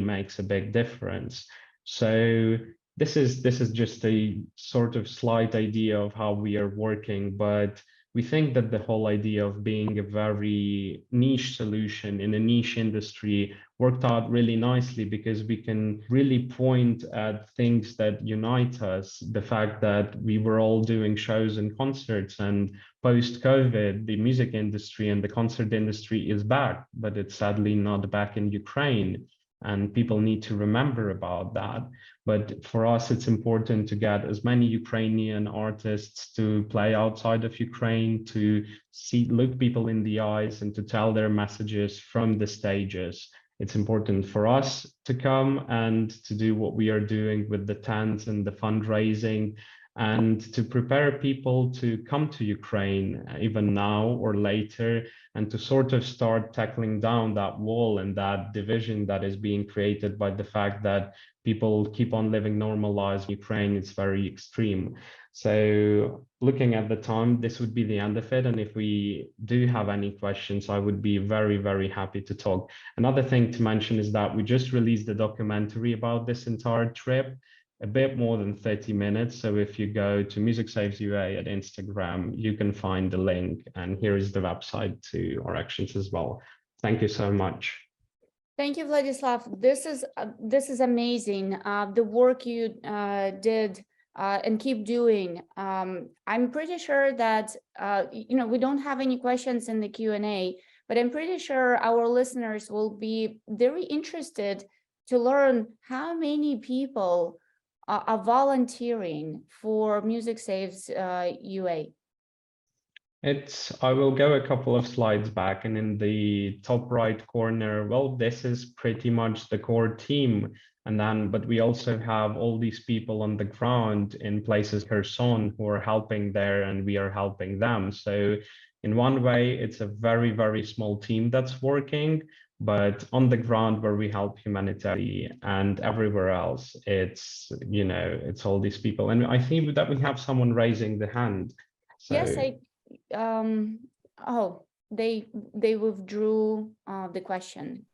makes a big difference. So this is just a sort of slight idea of how we are working, but we think that the whole idea of being a very niche solution in a niche industry worked out really nicely, because we can really point at things that unite us. The fact that we were all doing shows and concerts, and post-COVID, the music industry and the concert industry is back, but it's sadly not back in Ukraine. And people need to remember about that. But for us, it's important to get as many Ukrainian artists to play outside of Ukraine, to look people in the eyes and to tell their messages from the stages. It's important for us to come and to do what we are doing with the tents and the fundraising, and to prepare people to come to Ukraine even now or later, and to sort of start tackling down that wall and that division that is being created by the fact that people keep on living normal lives in Ukraine. It's very extreme. So looking at the time, this would be the end of it. And if we do have any questions, I would be very, very happy to talk. Another thing to mention is that we just released a documentary about this entire trip, a bit more than 30 minutes. So if you go to Music Saves UA at Instagram, you can find the link. And here is the website to our actions as well. Thank you so much. Thank you, Vladislav. This is amazing. The work you did and keep doing. I'm pretty sure that we don't have any questions in the Q&A, but I'm pretty sure our listeners will be very interested to learn how many people are volunteering for Music Saves UA. I will go a couple of slides back, and in the top right corner, well, this is pretty much the core team. But we also have all these people on the ground in places, Kherson, who are helping there, and we are helping them. So in one way, it's a very, very small team that's working, but on the ground where we help humanitarian and everywhere else, it's all these people. And I think that we have someone raising the hand. So, yes, they withdrew the question.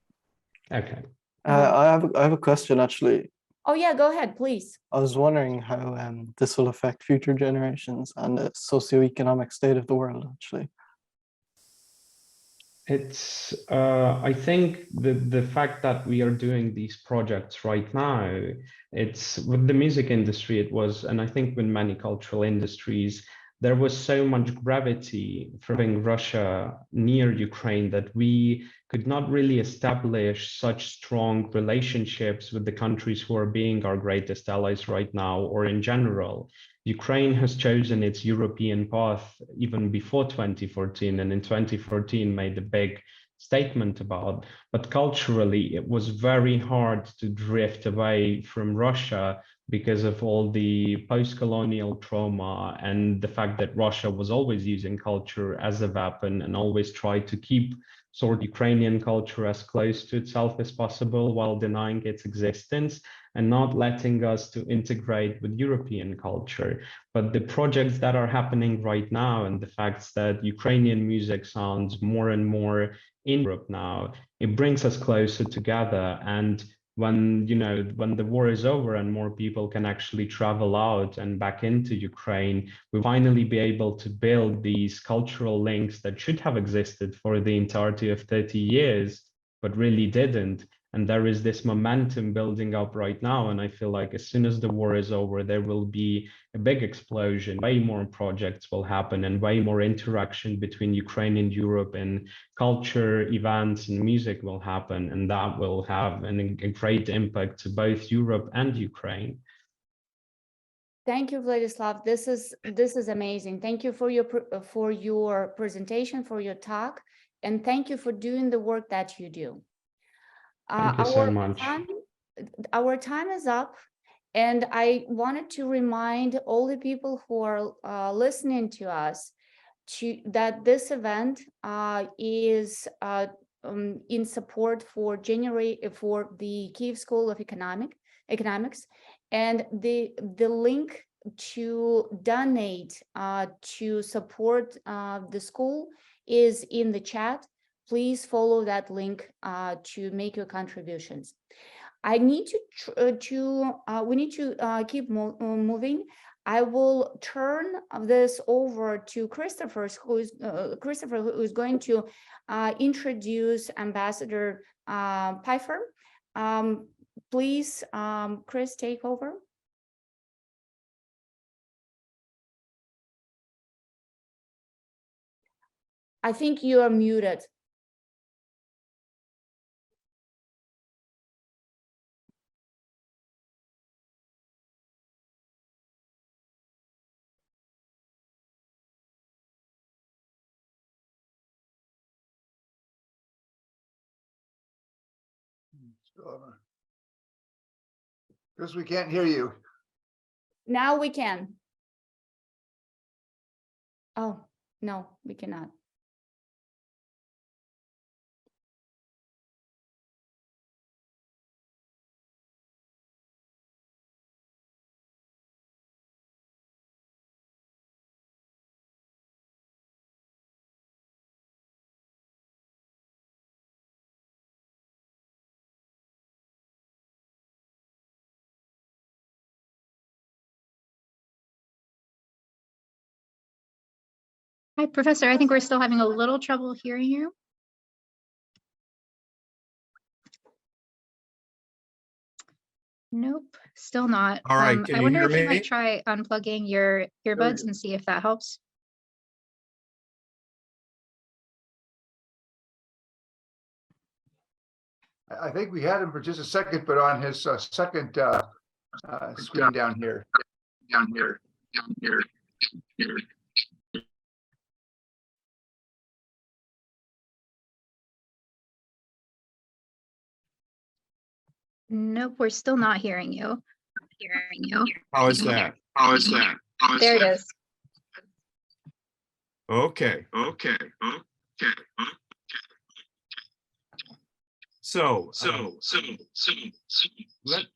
Okay. I have a question, actually. Oh yeah, go ahead, please. I was wondering how this will affect future generations and the socioeconomic state of the world, actually. It's I think the fact that we are doing these projects right now, it's with the music industry, it was, and I think with many cultural industries, there was so much gravity from having Russia near Ukraine that we could not really establish such strong relationships with the countries who are being our greatest allies right now, or in general. Ukraine has chosen its European path even before 2014, and in 2014 made a big statement about, but culturally it was very hard to drift away from Russia because of all the post-colonial trauma and the fact that Russia was always using culture as a weapon and always tried to keep sort of Ukrainian culture as close to itself as possible while denying its existence and not letting us to integrate with European culture. But the projects that are happening right now and the fact that Ukrainian music sounds more and more in Europe now, it brings us closer together. And when the war is over and more people can actually travel out and back into Ukraine, we'll finally be able to build these cultural links that should have existed for the entirety of 30 years, but really didn't. And there is this momentum building up right now. And I feel like as soon as the war is over, there will be a big explosion. Way more projects will happen and way more interaction between Ukraine and Europe, and culture, events, and music will happen. And that will have a great impact to both Europe and Ukraine. Thank you, Vladislav. This is amazing. Thank you for your presentation, for your talk, and thank you for doing the work that you do. Thank you so much. Our time is up, and I wanted to remind all the people who are listening to us that this event is in support for the Kyiv School of Economics, and the link to donate to support the school is in the chat. Please follow that link to make your contributions. I need we need to keep moving. I will turn this over to Christopher, who is going to introduce Ambassador Pifer. Please, Chris, take over. I think you are muted. Chris, we can't hear you. Now we can. Oh, no, we cannot. Hi, Professor. I think we're still having a little trouble hearing you. Nope, still not. All right, can I you wonder hear if you me? might try unplugging your earbuds and see if that helps. I think we had him for just a second, but on his second screen down here. Nope, we're still not hearing you. How is that? There it is. Okay. So let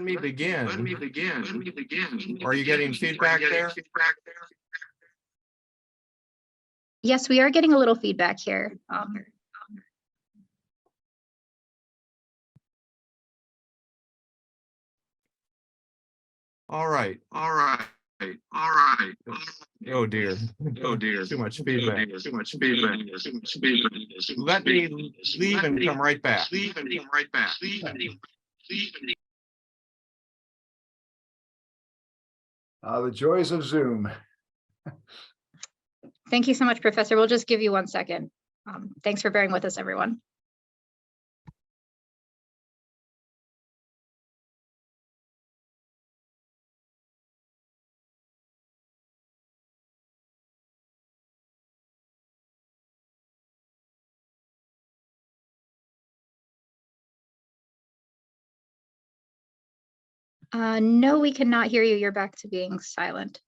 me begin. Are you getting feedback there? Yes, we are getting a little feedback here. All right. Oh dear. Too much feedback. Let me leave and come right back. The joys of Zoom. Thank you so much, Professor. We'll just give you 1 second. Thanks for bearing with us, everyone. No, we cannot hear you. You're back to being silent.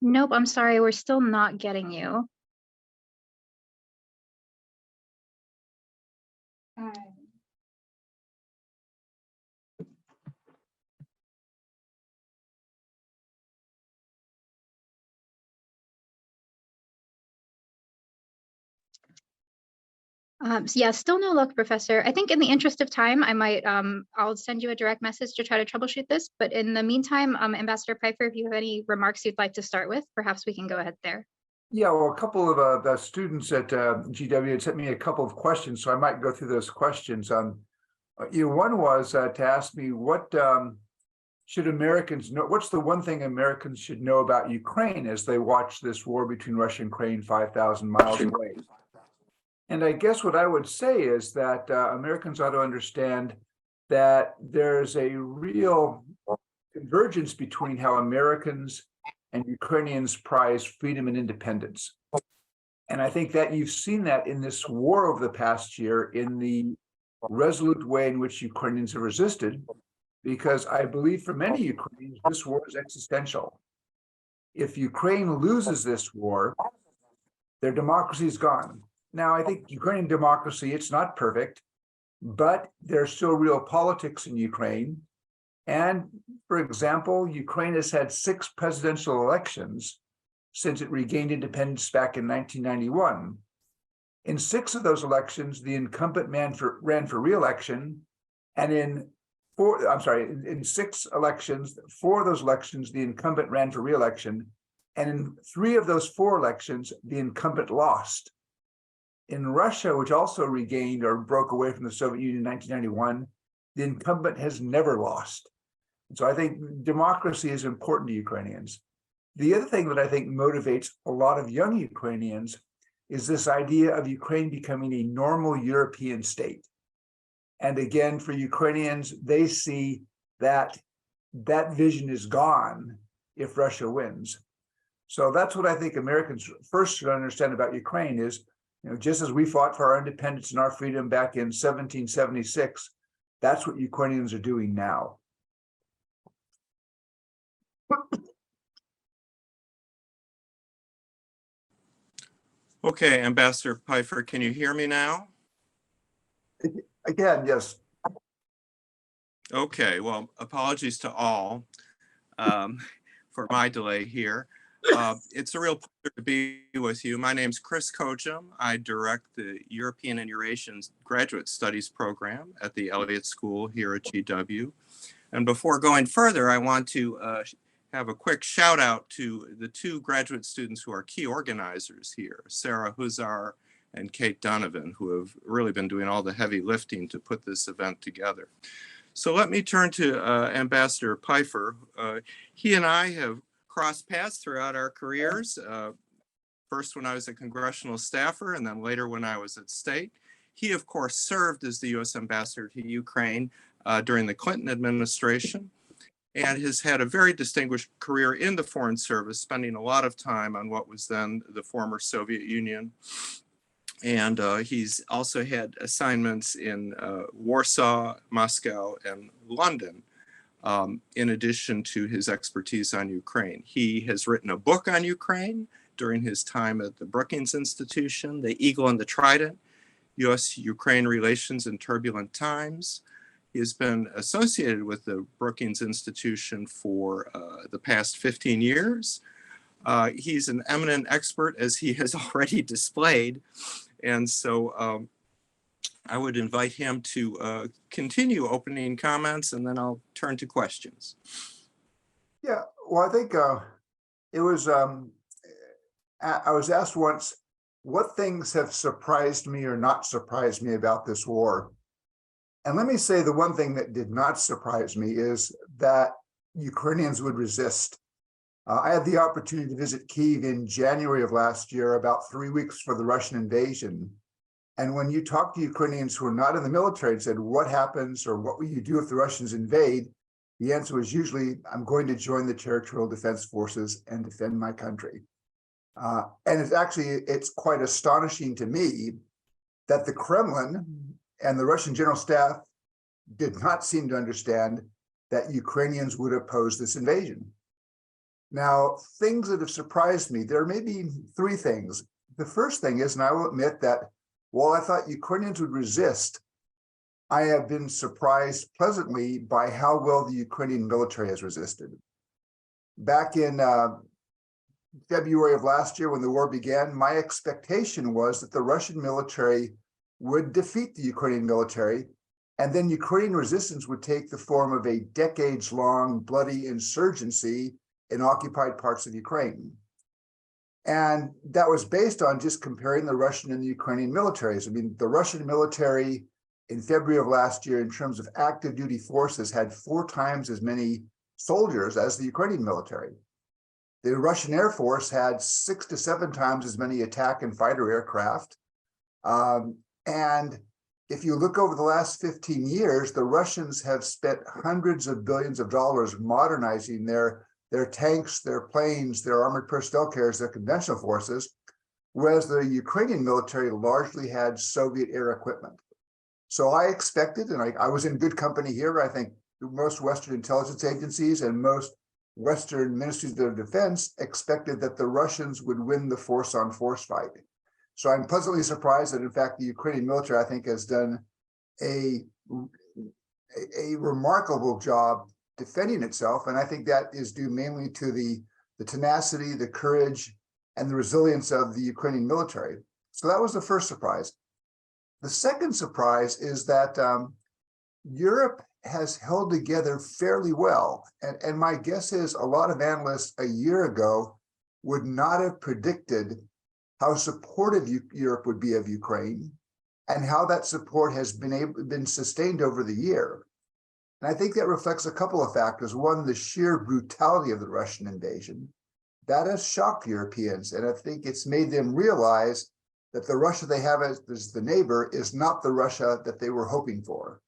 Nope, I'm sorry, we're still not getting you. Yeah, still no luck, Professor. I think in the interest of time, I might, I'll send you a direct message to try to troubleshoot this. But in the meantime, Ambassador Pifer, if you have any remarks you'd like to start with, perhaps we can go ahead there. Yeah, well, a couple of the students at GW had sent me a couple of questions, so I might go through those questions. One was to ask me what should Americans know? What's the one thing Americans should know about Ukraine as they watch this war between Russia and Ukraine 5,000 miles away? And I guess what I would say is that Americans ought to understand that there's a real convergence between how Americans and Ukrainians prize freedom and independence. And I think that you've seen that in this war over the past year in the resolute way in which Ukrainians have resisted, because I believe for many Ukrainians, this war is existential. If Ukraine loses this war, their democracy is gone. Now, I think Ukrainian democracy, it's not perfect, but there's still real politics in Ukraine. And for example, Ukraine has had 6 presidential elections since it regained independence back in 1991. In 6 of those elections, the incumbent ran for re-election, and in 6 elections, 4 of those elections, the incumbent ran for re-election, and in 3 of those 4 elections, the incumbent lost. In Russia, which also regained or broke away from the Soviet Union in 1991, the incumbent has never lost. So I think democracy is important to Ukrainians. The other thing that I think motivates a lot of young Ukrainians is this idea of Ukraine becoming a normal European state. And again, for Ukrainians, they see that that vision is gone if Russia wins. So that's what I think Americans first should understand about Ukraine is, just as we fought for our independence and our freedom back in 1776, that's what Ukrainians are doing now. Okay, Ambassador Pifer, can you hear me now? Again, yes. Okay, well, apologies to all for my delay here. It's a real pleasure to be with you. My name's Chris Kojum. I direct the European and Eurasian Graduate Studies program at the Elliott School here at GW. And before going further, I want to have a quick shout out to the 2 graduate students who are key organizers here, Sarah Huzar and Kate Donovan, who have really been doing all the heavy lifting to put this event together. So let me turn to Ambassador Pifer. He and I have crossed paths throughout our careers, first when I was a congressional staffer and then later when I was at state. He, of course, served as the U.S. ambassador to Ukraine during the Clinton administration and has had a very distinguished career in the Foreign Service, spending a lot of time on what was then the former Soviet Union. And he's also had assignments in Warsaw, Moscow, and London, in addition to his expertise on Ukraine. He has written a book on Ukraine during his time at the Brookings Institution, The Eagle and the Trident, U.S.-Ukraine Relations in Turbulent Times. He has been associated with the Brookings Institution for the past 15 years. He's an eminent expert, as he has already displayed. And so I would invite him to continue opening comments, and then I'll turn to questions. Yeah, well, I think it was, I was asked once, what things have surprised me or not surprised me about this war? And let me say the one thing that did not surprise me is that Ukrainians would resist. I had the opportunity to visit Kyiv in January of last year, about 3 weeks for the Russian invasion. And when you talk to Ukrainians who are not in the military and said, what happens or what will you do if the Russians invade? The answer was usually, I'm going to join the territorial defense forces and defend my country. And it's quite astonishing to me that the Kremlin and the Russian general staff did not seem to understand that Ukrainians would oppose this invasion. Now, things that have surprised me, there may be three things. The first thing is, and I will admit that while I thought Ukrainians would resist, I have been surprised pleasantly by how well the Ukrainian military has resisted. Back in February of last year, when the war began, my expectation was that the Russian military would defeat the Ukrainian military, and then Ukrainian resistance would take the form of a decades-long bloody insurgency in occupied parts of Ukraine. And that was based on just comparing the Russian and the Ukrainian militaries. I mean, the Russian military in February of last year, in terms of active duty forces, had 4 times as many soldiers as the Ukrainian military. The Russian Air Force had 6 to 7 times as many attack and fighter aircraft. And if you look over the last 15 years, the Russians have spent hundreds of billions of dollars modernizing their tanks, their planes, their armored personnel carriers, their conventional forces, whereas the Ukrainian military largely had Soviet era equipment. So I expected, and I was in good company here, I think most Western intelligence agencies and most Western ministries of defense expected that the Russians would win the force-on-force fight. So I'm pleasantly surprised that, in fact, the Ukrainian military, I think, has done a remarkable job defending itself. And I think that is due mainly to the tenacity, the courage, and the resilience of the Ukrainian military. So that was the first surprise. The second surprise is that Europe has held together fairly well. And my guess is a lot of analysts a year ago would not have predicted how supportive Europe would be of Ukraine and how that support has been sustained over the year. And I think that reflects a couple of factors. One, the sheer brutality of the Russian invasion. That has shocked Europeans, and I think it's made them realize that the Russia they have as the neighbor is not the Russia that they were hoping for.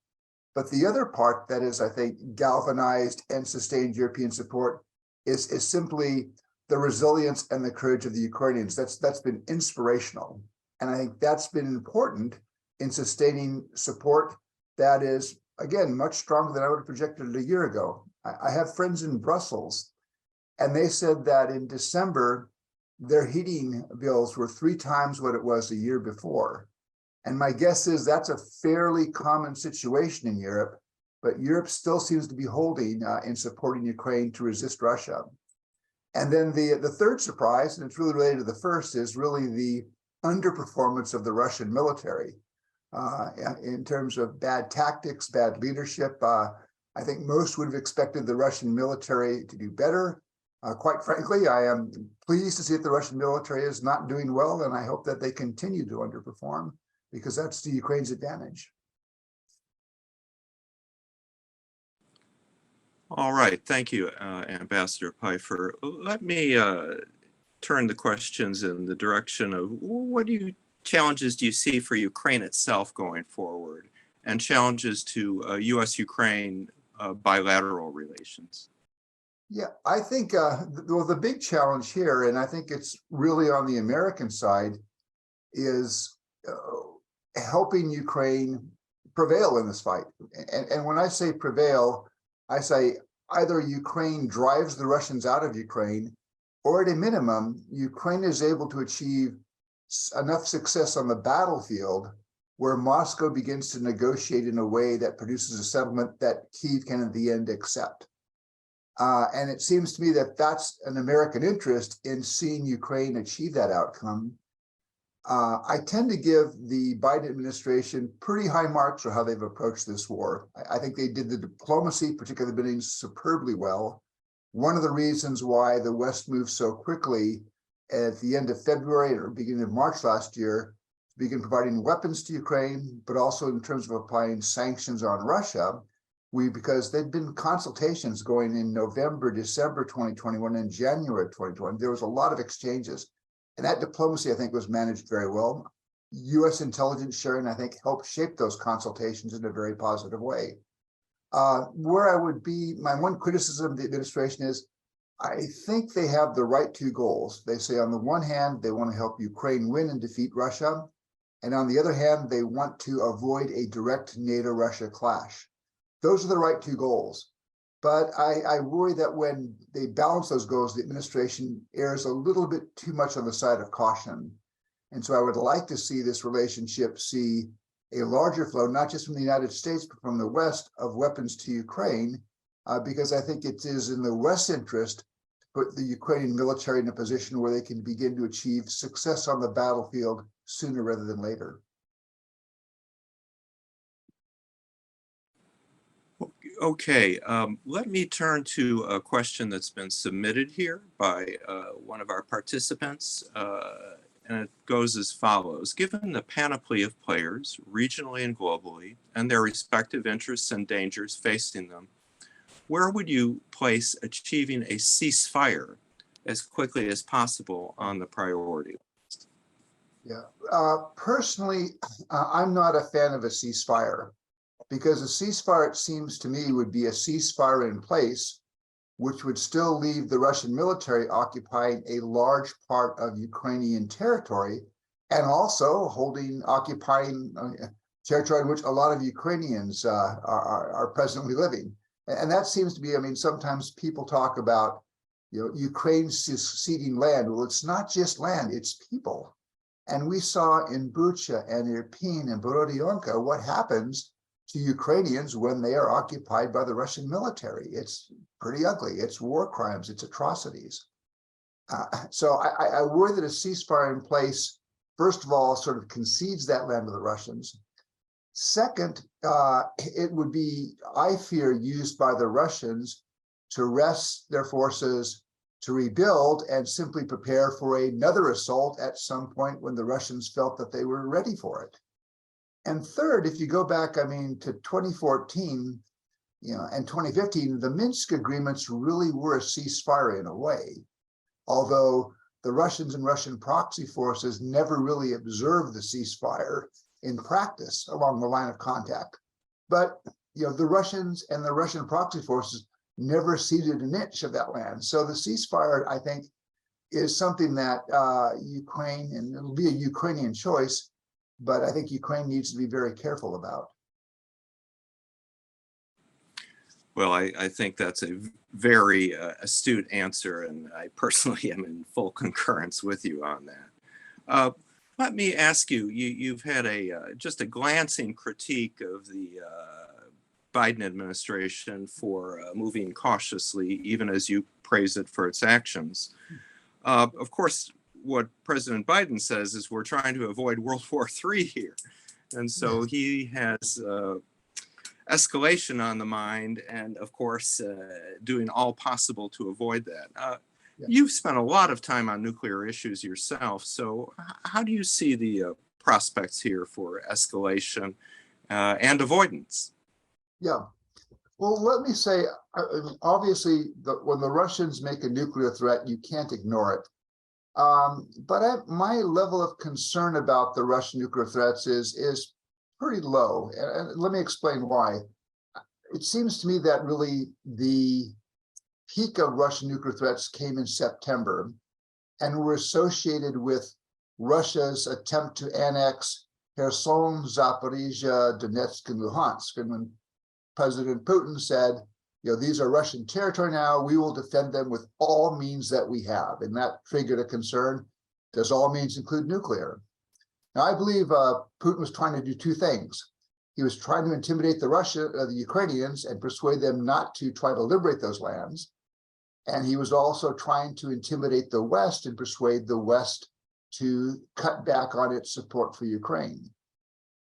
But the other part that is, I think, galvanized and sustained European support is simply the resilience and the courage of the Ukrainians. That's been inspirational. And I think that's been important in sustaining support that is, again, much stronger than I would have projected a year ago. I have friends in Brussels, and they said that in December, their heating bills were 3 times what it was a year before. And my guess is that's a fairly common situation in Europe, but Europe still seems to be holding in supporting Ukraine to resist Russia. And then the third surprise, and it's really related to the first, is really the underperformance of the Russian military in terms of bad tactics, bad leadership. I think most would have expected the Russian military to do better. Quite frankly, I am pleased to see that the Russian military is not doing well, and I hope that they continue to underperform, because that's to Ukraine's advantage. All right, thank you, Ambassador Pifer. Let me turn the questions in the direction of what challenges do you see for Ukraine itself going forward, and challenges to U.S.-Ukraine bilateral relations? Yeah, I think the big challenge here, and I think it's really on the American side, is helping Ukraine prevail in this fight. And when I say prevail, I say either Ukraine drives the Russians out of Ukraine, or at a minimum, Ukraine is able to achieve enough success on the battlefield where Moscow begins to negotiate in a way that produces a settlement that Kyiv can, in the end, accept. And it seems to me that that's an American interest in seeing Ukraine achieve that outcome. I tend to give the Biden administration pretty high marks for how they've approached this war. I think they did the diplomacy, particularly the beginning, superbly well. One of the reasons why the West moved so quickly at the end of February or beginning of March last year to begin providing weapons to Ukraine, but also in terms of applying sanctions on Russia, because there'd been consultations going in November, December 2021, and January 2020. There was a lot of exchanges. And that diplomacy, I think, was managed very well. U.S. intelligence sharing, I think, helped shape those consultations in a very positive way. Where I would be, my one criticism of the administration is, I think they have the right 2 goals. They say, on the one hand, they want to help Ukraine win and defeat Russia. And on the other hand, they want to avoid a direct NATO-Russia clash. Those are the right 2 goals. But I worry that when they balance those goals, the administration errs a little bit too much on the side of caution. And so I would like to see this relationship see a larger flow, not just from the United States, but from the West, of weapons to Ukraine, because I think it is in the West's interest to put the Ukrainian military in a position where they can begin to achieve success on the battlefield sooner rather than later. Okay, let me turn to a question that's been submitted here by one of our participants, and it goes as follows. Given the panoply of players, regionally and globally, and their respective interests and dangers facing them, where would you place achieving a ceasefire as quickly as possible on the priority list? Yeah, personally, I'm not a fan of a ceasefire, because a ceasefire, it seems to me, would be a ceasefire in place, which would still leave the Russian military occupying a large part of Ukrainian territory, and also occupying territory in which a lot of Ukrainians are presently living. And that seems to be, I mean, sometimes people talk about, Ukraine ceding land. Well, it's not just land, it's people. And we saw in Bucha and Irpin and Borodyanka what happens to Ukrainians when they are occupied by the Russian military. It's pretty ugly. It's war crimes. It's atrocities. So I worry that a ceasefire in place, first of all, sort of concedes that land to the Russians. Second, it would be, I fear, used by the Russians to rest their forces, to rebuild, and simply prepare for another assault at some point when the Russians felt that they were ready for it. And third, if you go back, I mean, to 2014, and 2015, the Minsk agreements really were a ceasefire in a way, although the Russians and Russian proxy forces never really observed the ceasefire in practice along the line of contact. But, the Russians and the Russian proxy forces never ceded an inch of that land. So the ceasefire, I think, is something that Ukraine, and it'll be a Ukrainian choice, but I think Ukraine needs to be very careful about. Well, I think that's a very astute answer, and I personally am in full concurrence with you on that. Let me ask you, you've had just a glancing critique of the Biden administration for moving cautiously, even as you praise it for its actions. Of course, what President Biden says is we're trying to avoid World War III here. And so he has escalation on the mind, and of course, doing all possible to avoid that. You've spent a lot of time on nuclear issues yourself. So how do you see the prospects here for escalation and avoidance? Yeah. Well, let me say, obviously, when the Russians make a nuclear threat, you can't ignore it. But my level of concern about the Russian nuclear threats is pretty low. And let me explain why. It seems to me that really the peak of Russian nuclear threats came in September and were associated with Russia's attempt to annex Kherson, Zaporizhia, Donetsk, and Luhansk. And when President Putin said, these are Russian territory now, we will defend them with all means that we have. And that triggered a concern. Does all means include nuclear? Now, I believe Putin was trying to do two things. He was trying to intimidate the Ukrainians and persuade them not to try to liberate those lands. And he was also trying to intimidate the West and persuade the West to cut back on its support for Ukraine.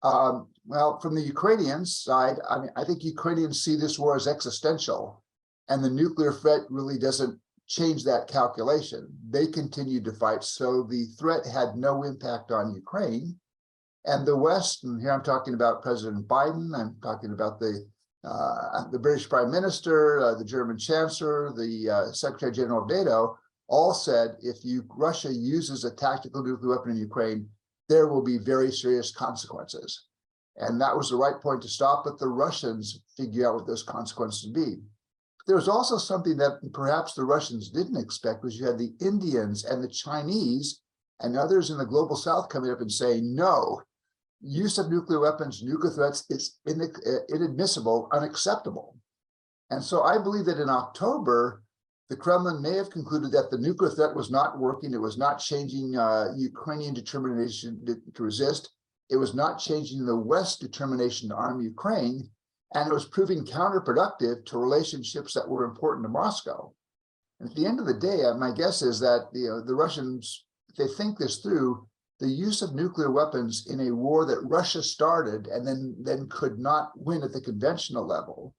Well, from the Ukrainian side, I think Ukrainians see this war as existential, and the nuclear threat really doesn't change that calculation. They continued to fight, so the threat had no impact on Ukraine. And the West, and here I'm talking about President Biden, I'm talking about the British Prime Minister, the German Chancellor, the Secretary General of NATO, all said if Russia uses a tactical nuclear weapon in Ukraine, there will be very serious consequences. And that was the right point to stop, but the Russians figure out what those consequences would be. There was also something that perhaps the Russians didn't expect, was you had the Indians and the Chinese and others in the global South coming up and saying, no, use of nuclear weapons, nuclear threats, it's inadmissible, unacceptable. And so I believe that in October, the Kremlin may have concluded that the nuclear threat was not working. It was not changing Ukrainian determination to resist. It was not changing the West's determination to arm Ukraine. And it was proving counterproductive to relationships that were important to Moscow. And at the end of the day, my guess is that the Russians, if they think this through, the use of nuclear weapons in a war that Russia started and then could not win at the conventional level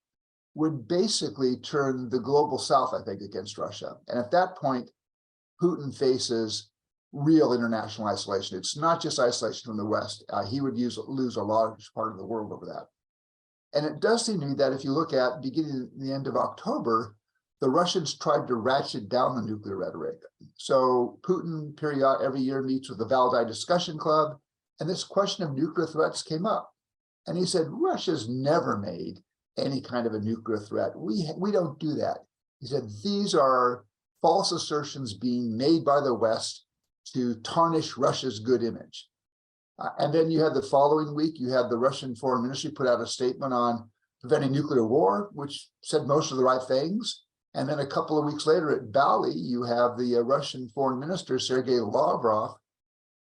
would basically turn the global South, I think, against Russia. And at that point, Putin faces real international isolation. It's not just isolation from the West. He would lose a large part of the world over that. And it does seem to me that if you look at beginning the end of October, the Russians tried to ratchet down the nuclear rhetoric. So Putin every year meets with the Valdai Discussion Club, and this question of nuclear threats came up. And he said, Russia's never made any kind of a nuclear threat. We don't do that. He said, these are false assertions being made by the West to tarnish Russia's good image. And then you had the following week, you had the Russian Foreign Ministry put out a statement on preventing nuclear war, which said most of the right things. And then a couple of weeks later at Bali, you have the Russian Foreign Minister, Sergei Lavrov,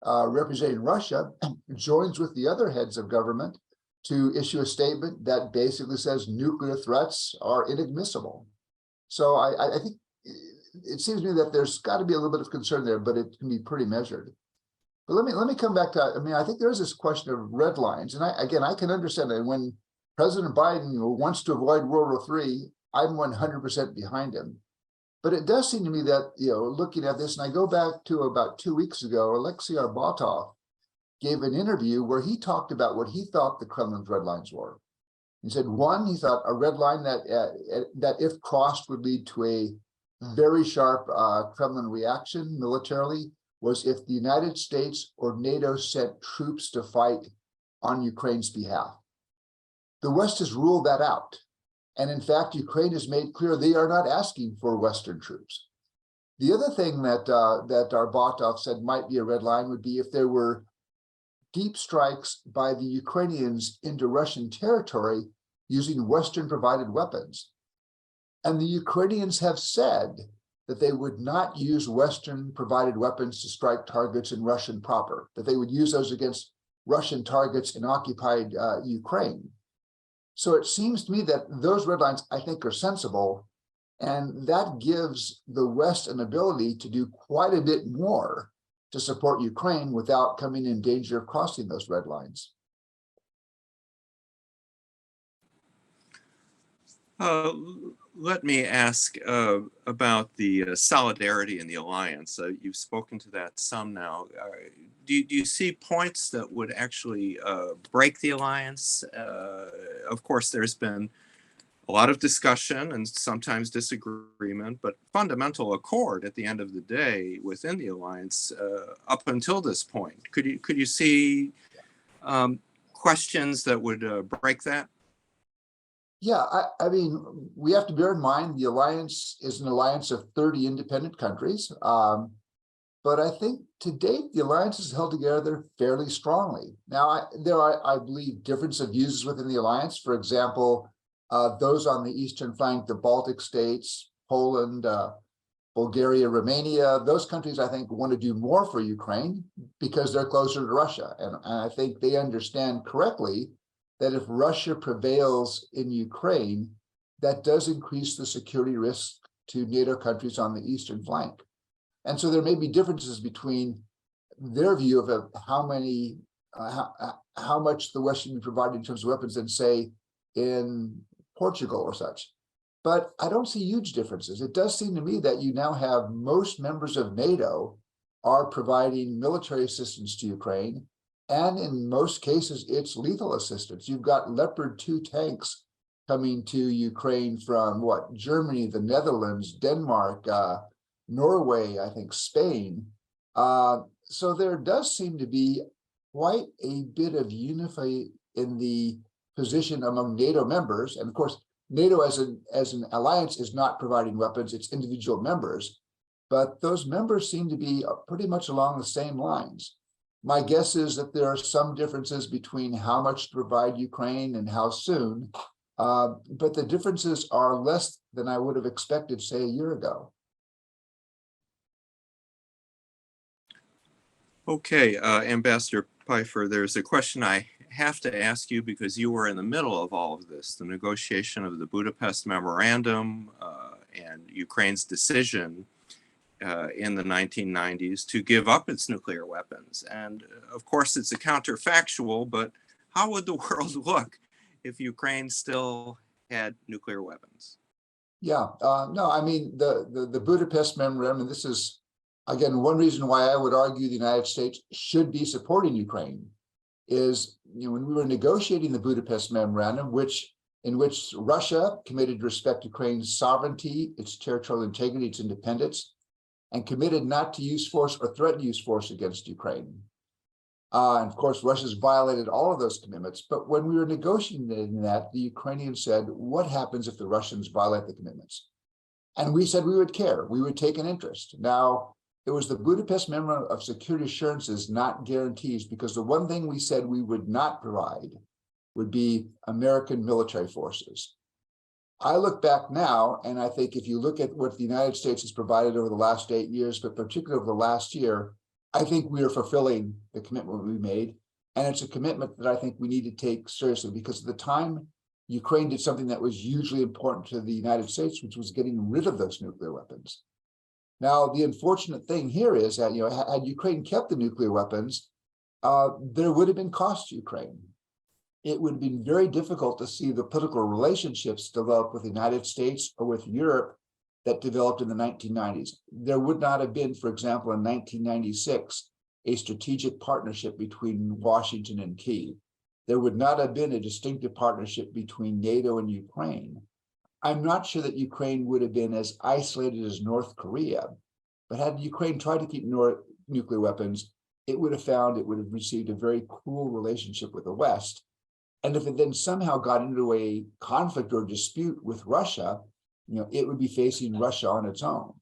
representing Russia, joins with the other heads of government to issue a statement that basically says nuclear threats are inadmissible. So I think it seems to me that there's got to be a little bit of concern there, but it can be pretty measured. But let me come back to, I think there's this question of red lines. And I can understand that when President Biden wants to avoid World War III, I'm 100% behind him. But it does seem to me that, looking at this, and I go back to about 2 weeks ago, Alexei Arbatov gave an interview where he talked about what he thought the Kremlin's red lines were. He said, one, he thought a red line that if crossed would lead to a very sharp Kremlin reaction militarily was if the United States or NATO sent troops to fight on Ukraine's behalf. The West has ruled that out. And in fact, Ukraine has made clear they are not asking for Western troops. The other thing that Arbatov said might be a red line would be if there were deep strikes by the Ukrainians into Russian territory using Western provided weapons. And the Ukrainians have said that they would not use Western provided weapons to strike targets in Russian proper, that they would use those against Russian targets in occupied Ukraine. So it seems to me that those red lines, I think, are sensible, and that gives the West an ability to do quite a bit more to support Ukraine without coming in danger of crossing those red lines. Let me ask about the solidarity in the alliance. You've spoken to that some now. Do you see points that would actually break the alliance? Of course, there's been a lot of discussion and sometimes disagreement, but fundamental accord at the end of the day within the alliance up until this point. Could you see questions that would break that? Yeah, I mean, we have to bear in mind the alliance is an alliance of 30 independent countries. But I think to date, the alliance is held together fairly strongly. Now, there are, I believe, difference of views within the alliance. For example, those on the eastern flank, the Baltic states, Poland, Bulgaria, Romania, those countries, I think, want to do more for Ukraine because they're closer to Russia. And I think they understand correctly that if Russia prevails in Ukraine, that does increase the security risk to NATO countries on the eastern flank. And so there may be differences between their view of how much the West should be provided in terms of weapons than, say, in Portugal or such. But I don't see huge differences. It does seem to me that you now have most members of NATO are providing military assistance to Ukraine. And in most cases, it's lethal assistance. You've got Leopard 2 tanks coming to Ukraine from Germany, the Netherlands, Denmark, Norway, I think Spain. So there does seem to be quite a bit of unity in the position among NATO members. And of course, NATO as an alliance is not providing weapons, it's individual members. But those members seem to be pretty much along the same lines. My guess is that there are some differences between how much to provide Ukraine and how soon, but the differences are less than I would have expected, say, a year ago. Okay, Ambassador Pifer, there's a question I have to ask you because you were in the middle of all of this, the negotiation of the Budapest Memorandum and Ukraine's decision in the 1990s to give up its nuclear weapons. And of course, it's a counterfactual, but how would the world look if Ukraine still had nuclear weapons? Yeah, no, I mean, the Budapest Memorandum, and this is, again, one reason why I would argue the United States should be supporting Ukraine is, when we were negotiating the Budapest Memorandum, in which Russia committed to respect Ukraine's sovereignty, its territorial integrity, its independence, and committed not to use force or threaten to use force against Ukraine. And of course, Russia's violated all of those commitments. But when we were negotiating that, the Ukrainians said, what happens if the Russians violate the commitments? And we said we would care, we would take an interest. Now, it was the Budapest Memorandum of Security Assurances, not guarantees, because the one thing we said we would not provide would be American military forces. I look back now, and I think if you look at what the United States has provided over the last 8 years, but particularly over the last year, I think we are fulfilling the commitment we made. And it's a commitment that I think we need to take seriously, because at the time, Ukraine did something that was hugely important to the United States, which was getting rid of those nuclear weapons. Now, the unfortunate thing here is that, had Ukraine kept the nuclear weapons, there would have been cost to Ukraine. It would have been very difficult to see the political relationships develop with the United States or with Europe that developed in the 1990s. There would not have been, for example, in 1996, a strategic partnership between Washington and Kyiv. There would not have been a distinctive partnership between NATO and Ukraine. I'm not sure that Ukraine would have been as isolated as North Korea, but had Ukraine tried to keep nuclear weapons, it would have received a very cruel relationship with the West. And if it then somehow got into a conflict or dispute with Russia, it would be facing Russia on its own.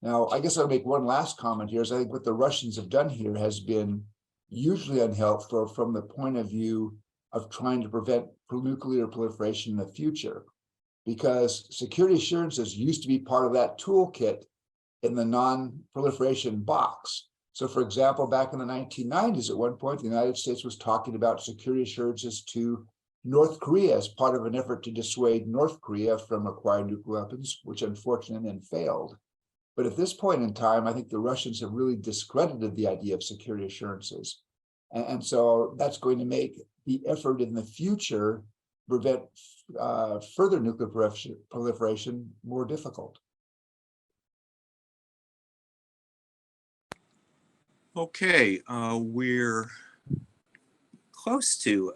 Now, I guess I'll make one last comment here, is I think what the Russians have done here has been hugely unhelpful from the point of view of trying to prevent nuclear proliferation in the future, because security assurances used to be part of that toolkit in the non-proliferation box. So, for example, back in the 1990s, at one point, the United States was talking about security assurances to North Korea as part of an effort to dissuade North Korea from acquiring nuclear weapons, which unfortunately then failed. But at this point in time, I think the Russians have really discredited the idea of security assurances. And so that's going to make the effort in the future prevent further nuclear proliferation more difficult. Okay, we're close to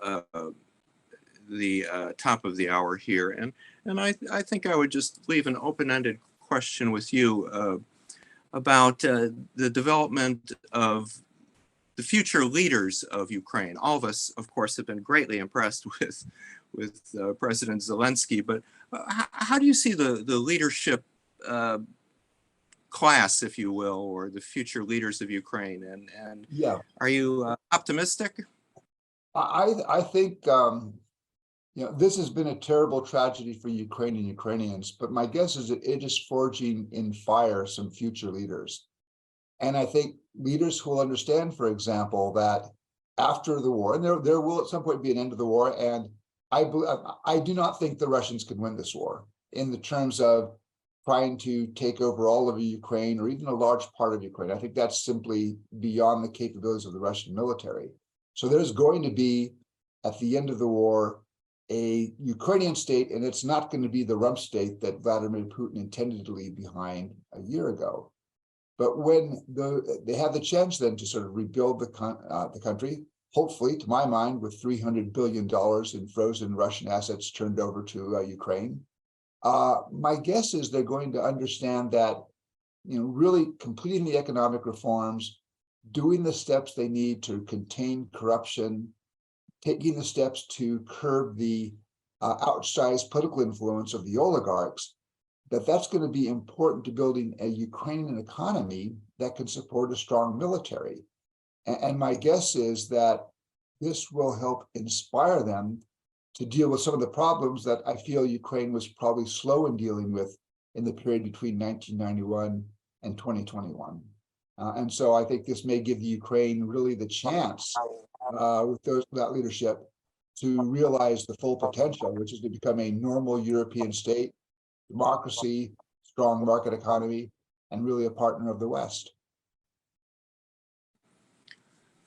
the top of the hour here, and I think I would just leave an open-ended question with you about the development of the future leaders of Ukraine. All of us, of course, have been greatly impressed with President Zelensky, but how do you see the leadership class, if you will, or the future leaders of Ukraine? And Yeah, are you optimistic? I think this has been a terrible tragedy for Ukraine and Ukrainians, but my guess is that it is forging in fire some future leaders. And I think leaders who will understand, for example, that after the war, and there will at some point be an end of the war, and I do not think the Russians can win this war in the terms of trying to take over all of Ukraine or even a large part of Ukraine. I think that's simply beyond the capabilities of the Russian military. So there's going to be, at the end of the war, a Ukrainian state, and it's not going to be the rump state that Vladimir Putin intended to leave behind a year ago. But when they have the chance then to sort of rebuild the country, hopefully, to my mind, with $300 billion in frozen Russian assets turned over to Ukraine, my guess is they're going to understand that, really completing the economic reforms, doing the steps they need to contain corruption, taking the steps to curb the outsized political influence of the oligarchs, that's going to be important to building a Ukrainian economy that can support a strong military. And my guess is that this will help inspire them to deal with some of the problems that I feel Ukraine was probably slow in dealing with in the period between 1991 and 2021. And so I think this may give the Ukraine really the chance with that leadership to realize the full potential, which is to become a normal European state, democracy, strong market economy, and really a partner of the West.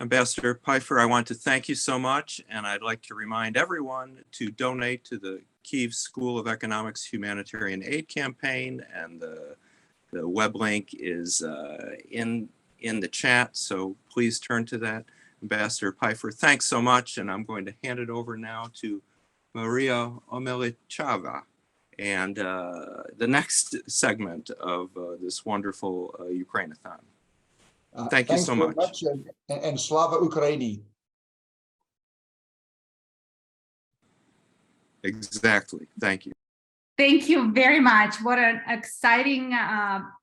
Ambassador Pifer, I want to thank you so much, and I'd like to remind everyone to donate to the Kyiv School of Economics Humanitarian Aid Campaign, and the web link is in the chat, so please turn to that. Ambassador Pifer, thanks so much, and I'm going to hand it over now to Mariya Omelicheva and the next segment of this wonderful Ukrainathon. Thank you so much. And Slava Ukraini. Exactly. Thank you. Thank you very much. What an exciting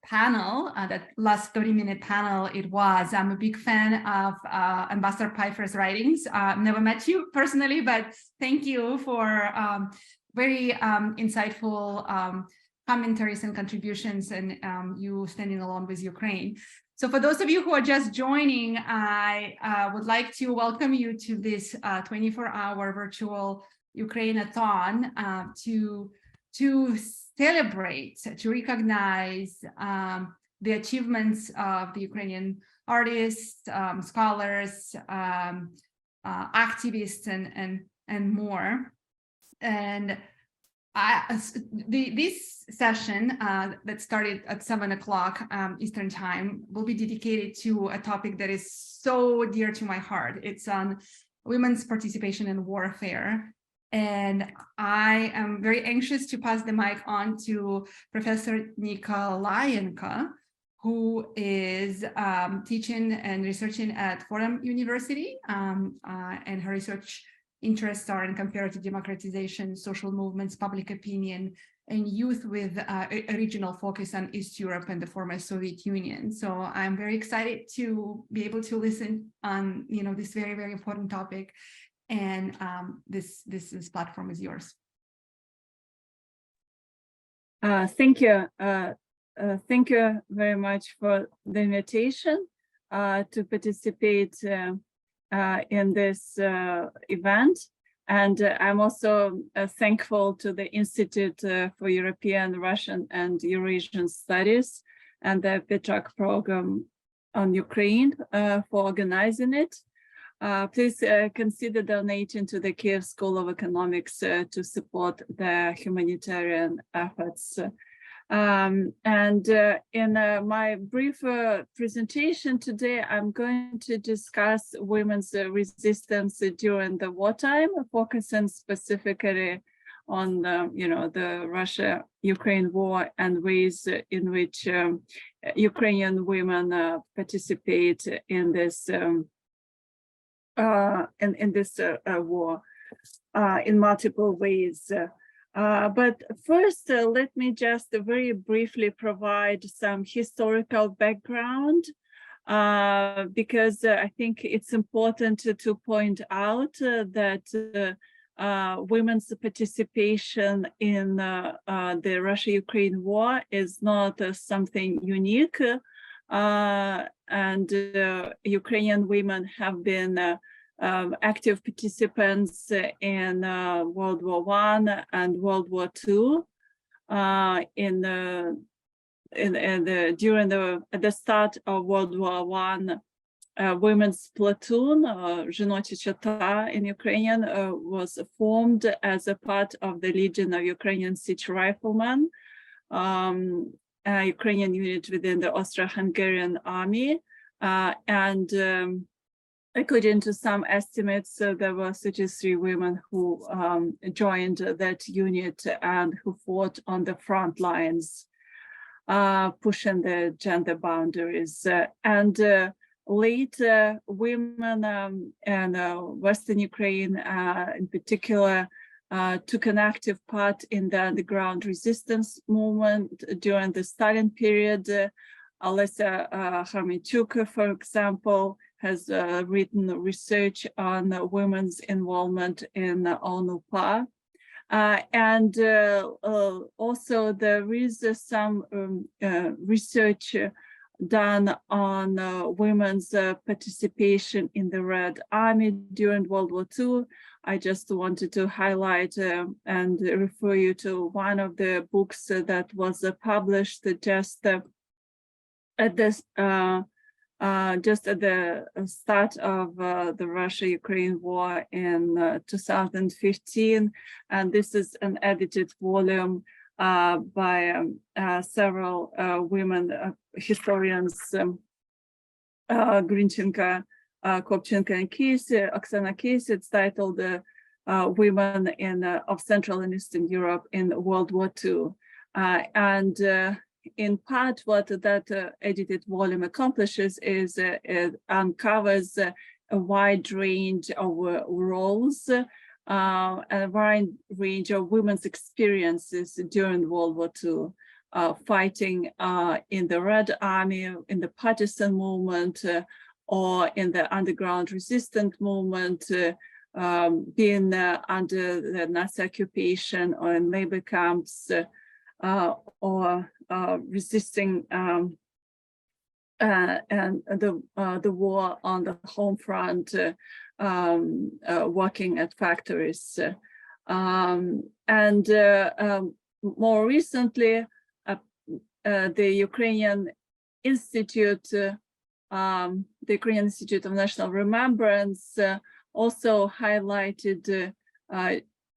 panel, that last 30-minute panel it was. I'm a big fan of Ambassador Pifer's writings. Never met you personally, but thank you for very insightful commentaries and contributions, and you standing alone with Ukraine. So for those of you who are just joining, I would like to welcome you to this 24-hour virtual Ukrainathon to celebrate, to recognize the achievements of the Ukrainian artists, scholars, activists, and more. And this session that started at 7 o'clock Eastern time will be dedicated to a topic that is so dear to my heart. It's on women's participation in warfare. And I am very anxious to pass the mic on to Professor Nikolayenko, who is teaching and researching at Fordham University, and her research interests are in comparative democratization, social movements, public opinion, and youth with a regional focus on East Europe and the former Soviet Union. So I'm very excited to be able to listen on this very, very important topic. And this platform is yours. Thank you. Thank you very much for the invitation to participate in this event. And I'm also thankful to the Institute for European, Russian, and Eurasian Studies and the Petrak program on Ukraine for organizing it. Please consider donating to the Kyiv School of Economics to support the humanitarian efforts. In my brief presentation today, I'm going to discuss women's resistance during the wartime, focusing specifically on the Russia-Ukraine war and ways in which Ukrainian women participate in this war in multiple ways. But first, let me just very briefly provide some historical background, because I think it's important to point out that women's participation in the Russia-Ukraine war is not something unique. And Ukrainian women have been active participants in World War I and World War II. At the start of World War I, women's platoon, Zhenoti Chata in Ukrainian, was formed as a part of the Legion of Ukrainian Siege Riflemen, a Ukrainian unit within the Austro-Hungarian army. According to some estimates, there were 33 women who joined that unit and who fought on the front lines, pushing the gender boundaries. Later, women in Western Ukraine, in particular, took an active part in the underground resistance movement during the Stalin period. Olena Yaremchuk, for example, has written research on women's involvement in ONU-PA. And also there is some research done on women's participation in the Red Army during World War II. I just wanted to highlight and refer you to one of the books that was published just at this just at the start of the Russia-Ukraine war in 2015, and this is an edited volume by several women historians, Grinchenko, Kopchenko, and Casey, Oksana Casey. It's titled "Women of Central and Eastern Europe in World War II," and in part, what that edited volume accomplishes is it uncovers a wide range of roles and a wide range of women's experiences during World War II, fighting in the Red Army, in the partisan movement, or in the underground resistance movement, being under the Nazi occupation or in labor camps, or resisting and the war on the home front, working at factories. And more recently, the Ukrainian Institute, the Ukrainian Institute of National Remembrance also highlighted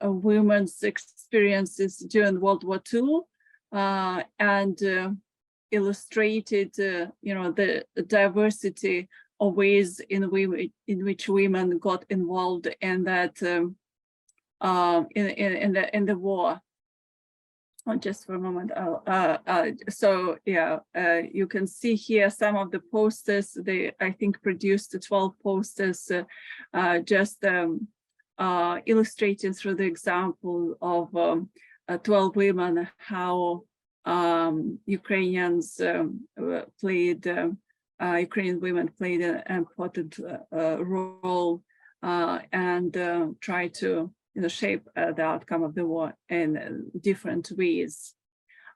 women's experiences during World War II. And illustrated, the diversity of ways in which women got involved in that in the war. Oh, just for a moment. So yeah, you can see here some of the posters. They, I think, produced 12 posters, just illustrating through the example of 12 women, how Ukrainian women played an important role and try to shape the outcome of the war in different ways.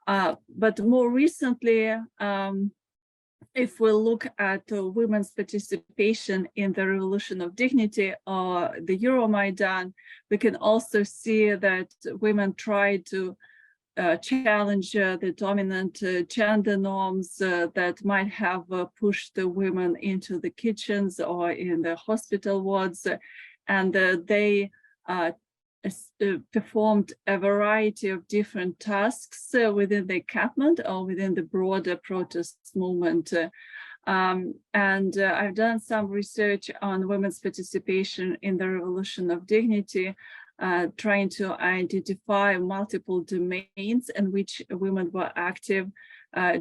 But more recently, if we look at women's participation in the Revolution of Dignity or the Euromaidan, we can also see that women tried to challenge the dominant gender norms that might have pushed the women into the kitchens or in the hospital wards, and they performed a variety of different tasks within the encampment or within the broader protest movement. And I've done some research on women's participation in the Revolution of Dignity, trying to identify multiple domains in which women were active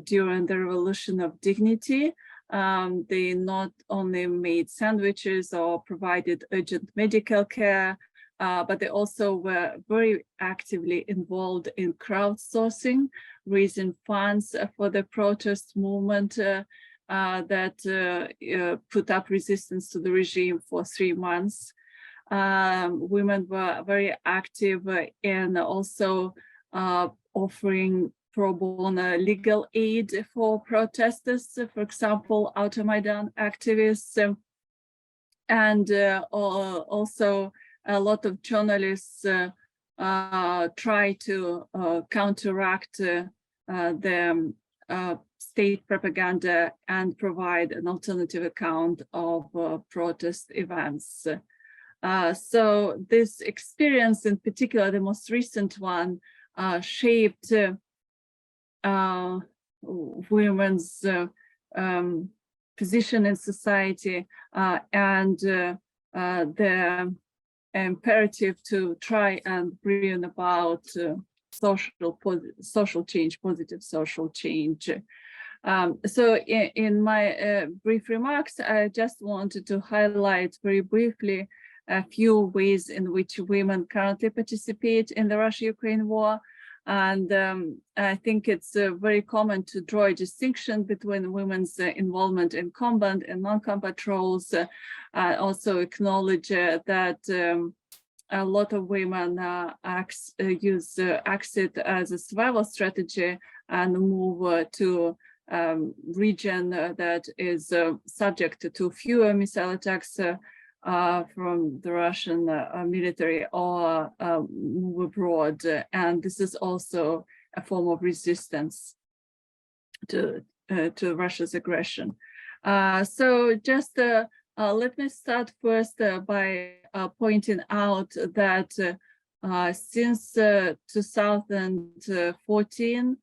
during the Revolution of Dignity. They not only made sandwiches or provided urgent medical care, but they also were very actively involved in crowdsourcing, raising funds for the protest movement that put up resistance to the regime for 3 months. Women were very active in also offering pro bono legal aid for protesters, for example, Automaidan activists, and also a lot of journalists try to counteract the state propaganda and provide an alternative account of protest events. So this experience, in particular, the most recent one, shaped women's position in society and the imperative to try and bring about social change, positive social change. So in my brief remarks, I just wanted to highlight very briefly a few ways in which women currently participate in the Russia-Ukraine war. And I think it's very common to draw a distinction between women's involvement in combat and non-combat roles. Also acknowledge that a lot of women use exit as a survival strategy and move to region that is subject to fewer missile attacks from the Russian military, or move abroad. And this is also a form of resistance to Russia's aggression. So just let me start first by pointing out that since 2014,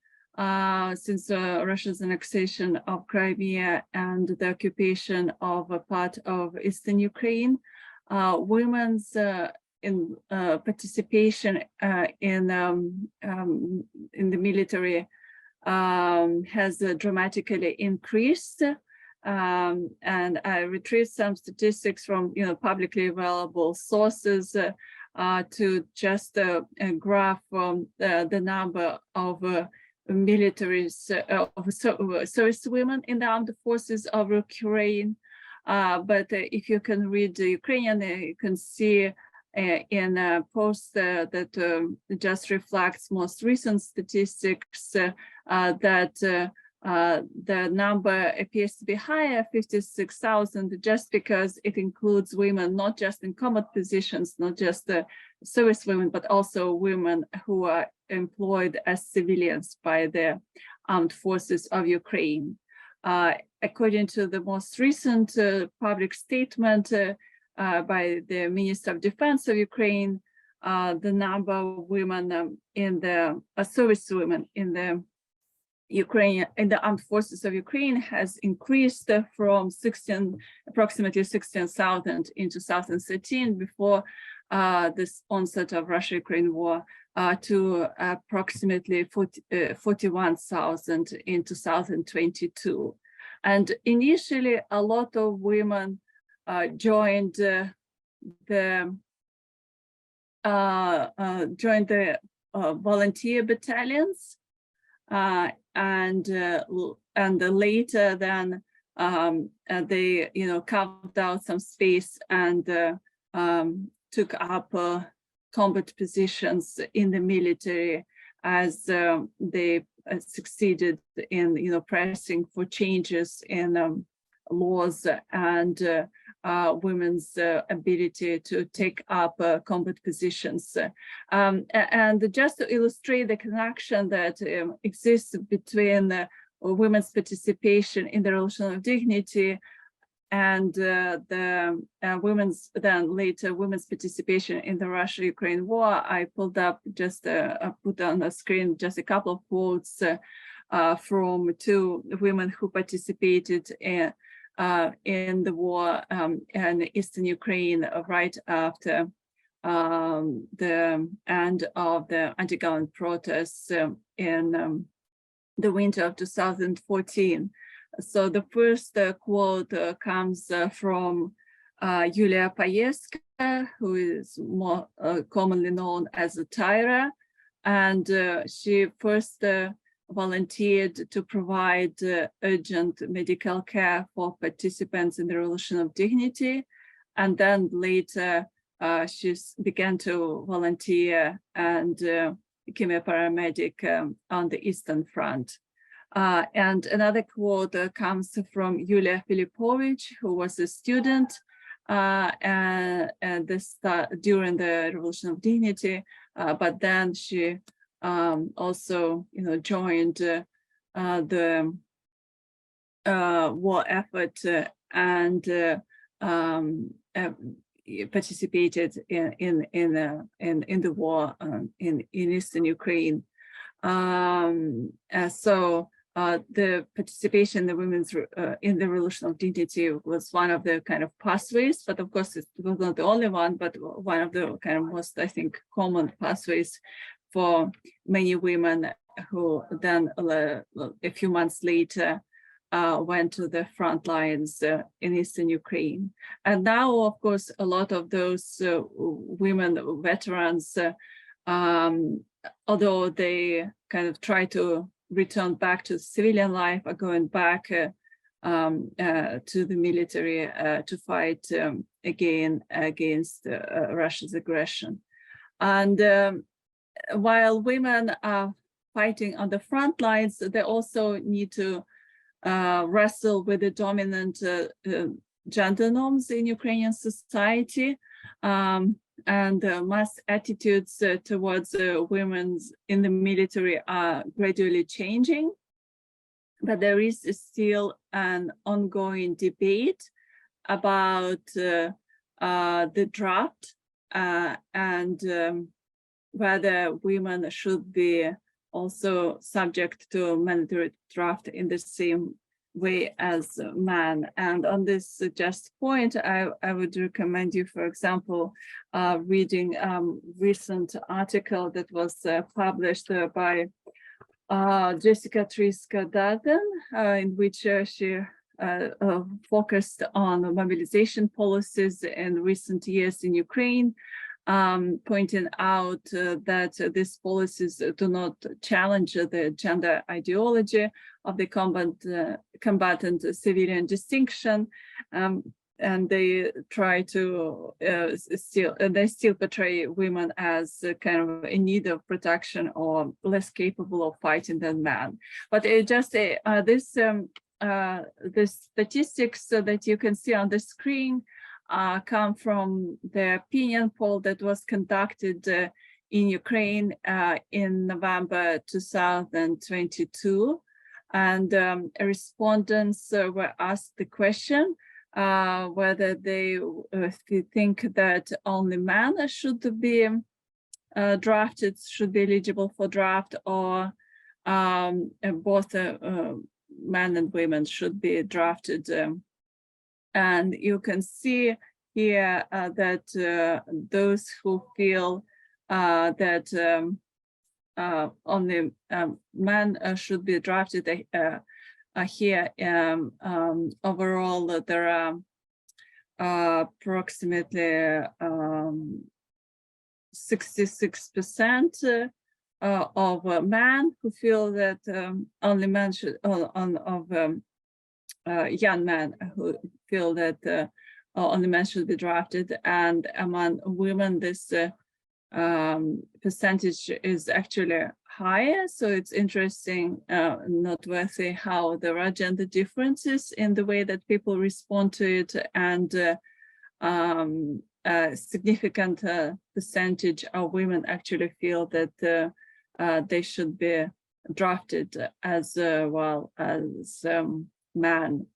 since Russia's annexation of Crimea and the occupation of a part of Eastern Ukraine, women's participation in the military has dramatically increased. And I retrieved some statistics from publicly available sources to just graph the number of militaries of service women in the armed forces of Ukraine. But if you can read the Ukrainian, you can see in a post that just reflects most recent statistics that the number appears to be higher, 56,000, just because it includes women not just in combat positions, not just service women, but also women who are employed as civilians by the armed forces of Ukraine. According to the most recent public statement by the Minister of Defense of Ukraine, the number of women in the service women in the armed forces of Ukraine has increased from approximately 16,000 in 2013 before this onset of Russia-Ukraine war to approximately 41,000 in 2022. And initially, a lot of women joined the volunteer battalions, and later then they carved out some space and took up combat positions in the military as they succeeded in pressing for changes in laws and women's ability to take up combat positions. And just to illustrate the connection that exists between women's participation in the Revolution of Dignity and the later women's participation in the Russia-Ukraine war, I pulled up just put on the screen just a couple of quotes from two women who participated in the war in Eastern Ukraine right after the end of the anti-government protests in the winter of 2014. So the first quote comes from Yulia Payeska, who is more commonly known as Tyra, and she first volunteered to provide urgent medical care for participants in the Revolution of Dignity, and then later she began to volunteer and became a paramedic on the Eastern Front. And another quote comes from Yulia Filipovich, who was a student and this during the Revolution of Dignity, but then she also, joined the war effort and participated in the war in Eastern Ukraine. So the participation in the women's in the Revolution of Dignity was one of the kind of pathways, but of course it was not the only one, but one of the kind of most, I think, common pathways for many women who then a few months later went to the front lines in Eastern Ukraine. And now, of course, a lot of those women veterans although they kind of try to return back to civilian life, are going back to the military to fight again against Russia's aggression. And while women are fighting on the front lines, they also need to wrestle with the dominant gender norms in Ukrainian society, and mass attitudes towards women in the military are gradually changing. But there is still an ongoing debate about the draft and whether women should be also subject to mandatory draft in the same way as men. And on this just point, I would recommend you, for example, reading recent article that was published by Jessica Triska-Darden, in which she focused on mobilization policies in recent years in Ukraine, pointing out that these policies do not challenge the gender ideology of the combatant civilian distinction, and they try to still portray women as kind of in need of protection or less capable of fighting than men. But the statistics that you can see on the screen come from the opinion poll that was conducted in Ukraine in November 2022. And respondents were asked the question whether they think that only men should be drafted, should be eligible for draft, or both men and women should be drafted. And you can see here that those who feel that only men should be drafted here. Overall, there are approximately 66% of men who feel that only men should, young men who feel that only men should be drafted, and among women this percentage is actually higher. So it's interesting, noteworthy how there are gender differences in the way that people respond to it, and a significant percentage of women actually feel that they should be drafted as well as men.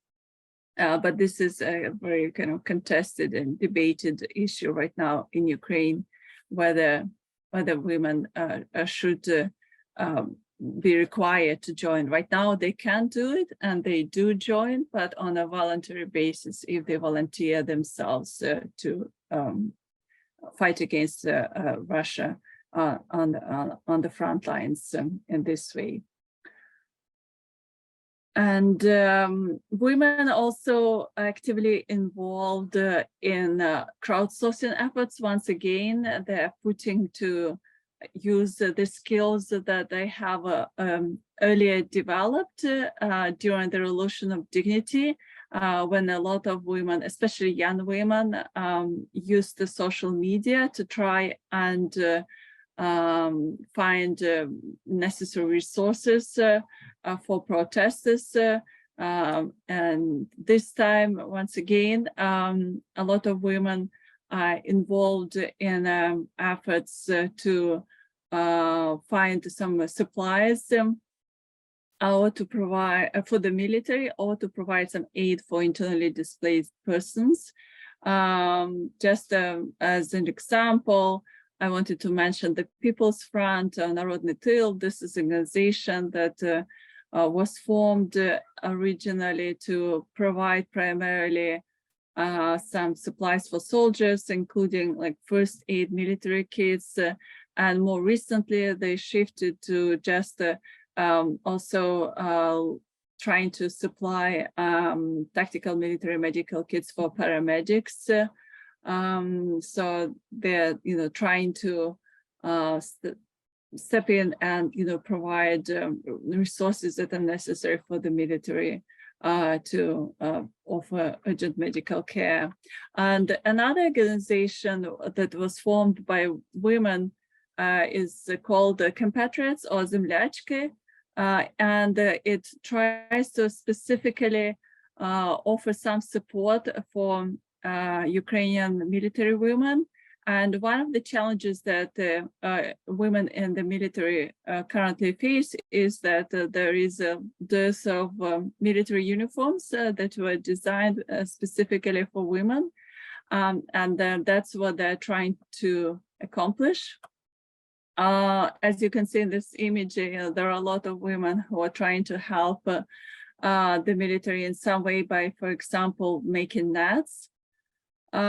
But this is a very kind of contested and debated issue right now in Ukraine, whether women should be required to join. Right now they can do it, and they do join, but on a voluntary basis if they volunteer themselves to fight against Russia on the front lines in this way. And women also actively involved in crowdsourcing efforts. Once again, they're putting to use the skills that they have earlier developed during the Revolution of Dignity, when a lot of women, especially young women, used the social media to try and find necessary resources for protesters. And this time, once again, a lot of women are involved in efforts to find some supplies or to provide for the military, or to provide some aid for internally displaced persons. Just as an example, I wanted to mention the People's Front, Narodny Tyl. This is an organization that was formed originally to provide primarily some supplies for soldiers, including like first aid military kits, and more recently they shifted to just also trying to supply tactical military medical kits for paramedics. So they're trying to step in and provide resources that are necessary for the military to offer urgent medical care. And another organization that was formed by women is called Compatriots or Zemlyachki, and it tries to specifically offer some support for Ukrainian military women. And one of the challenges that women in the military currently face is that there is a dearth of military uniforms that were designed specifically for women. And that's what they're trying to accomplish. As you can see in this image, there are a lot of women who are trying to help the military in some way by, for example, making nets. There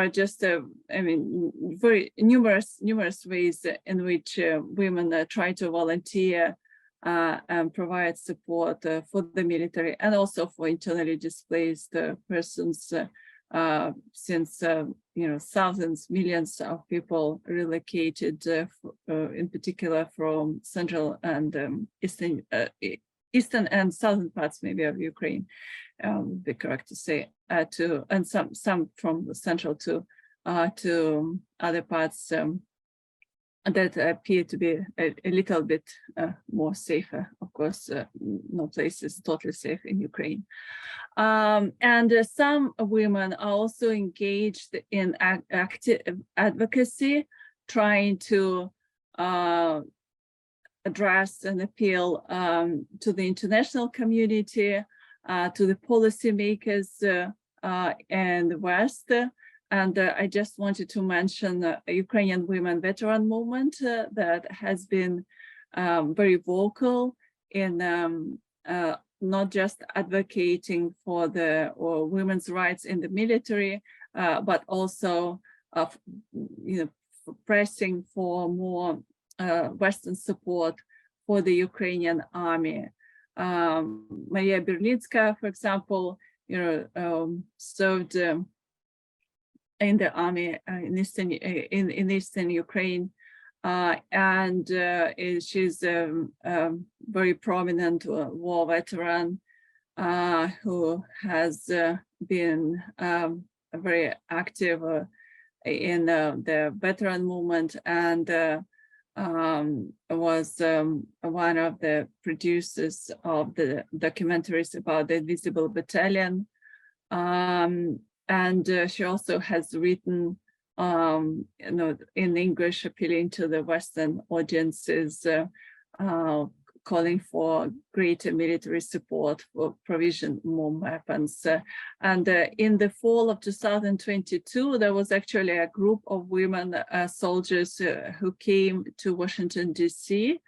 are just, very numerous ways in which women try to volunteer and provide support for the military and also for internally displaced persons, since thousands, millions of people relocated, in particular from central and eastern and southern parts, maybe, of Ukraine, would be correct to say, and some from the central to other parts that appear to be a little bit more safer. Of course, no place is totally safe in Ukraine. And some women are also engaged in active advocacy, trying to address and appeal to the international community, to the policymakers in the West. And I just wanted to mention the Ukrainian women veteran movement that has been very vocal in not just advocating for the women's rights in the military, but also pressing for more Western support for the Ukrainian army. Mariya Berlinska, for example, served in the army in eastern Ukraine, and she's a very prominent war veteran who has been very active in the veteran movement, and was one of the producers of the documentaries about the Invisible Battalion. And she also has written, in English, appealing to the Western audiences, calling for greater military support for provision more weapons. And in the fall of 2022, there was actually a group of women soldiers who came to Washington, D.C.,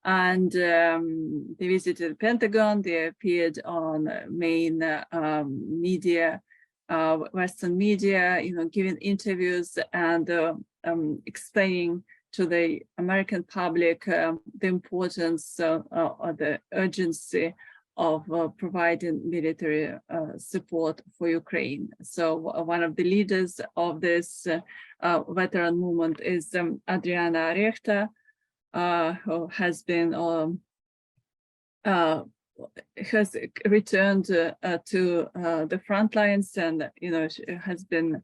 and they visited the Pentagon. They appeared on main media, Western media, giving interviews and explaining to the American public the importance or the urgency of providing military support for Ukraine. So one of the leaders of this veteran movement is Adriana Rechta, who has been has returned to the front lines, and she has been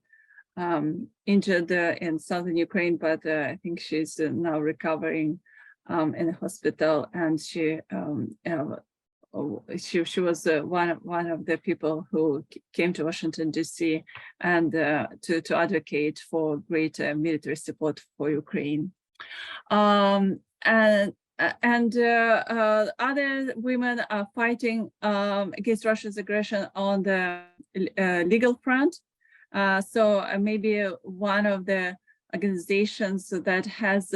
injured in southern Ukraine, but I think she's now recovering in a hospital, and she was one of the people who came to Washington, D.C. and to advocate for greater military support for Ukraine. And other women are fighting against Russia's aggression on the legal front. So maybe one of the organizations that has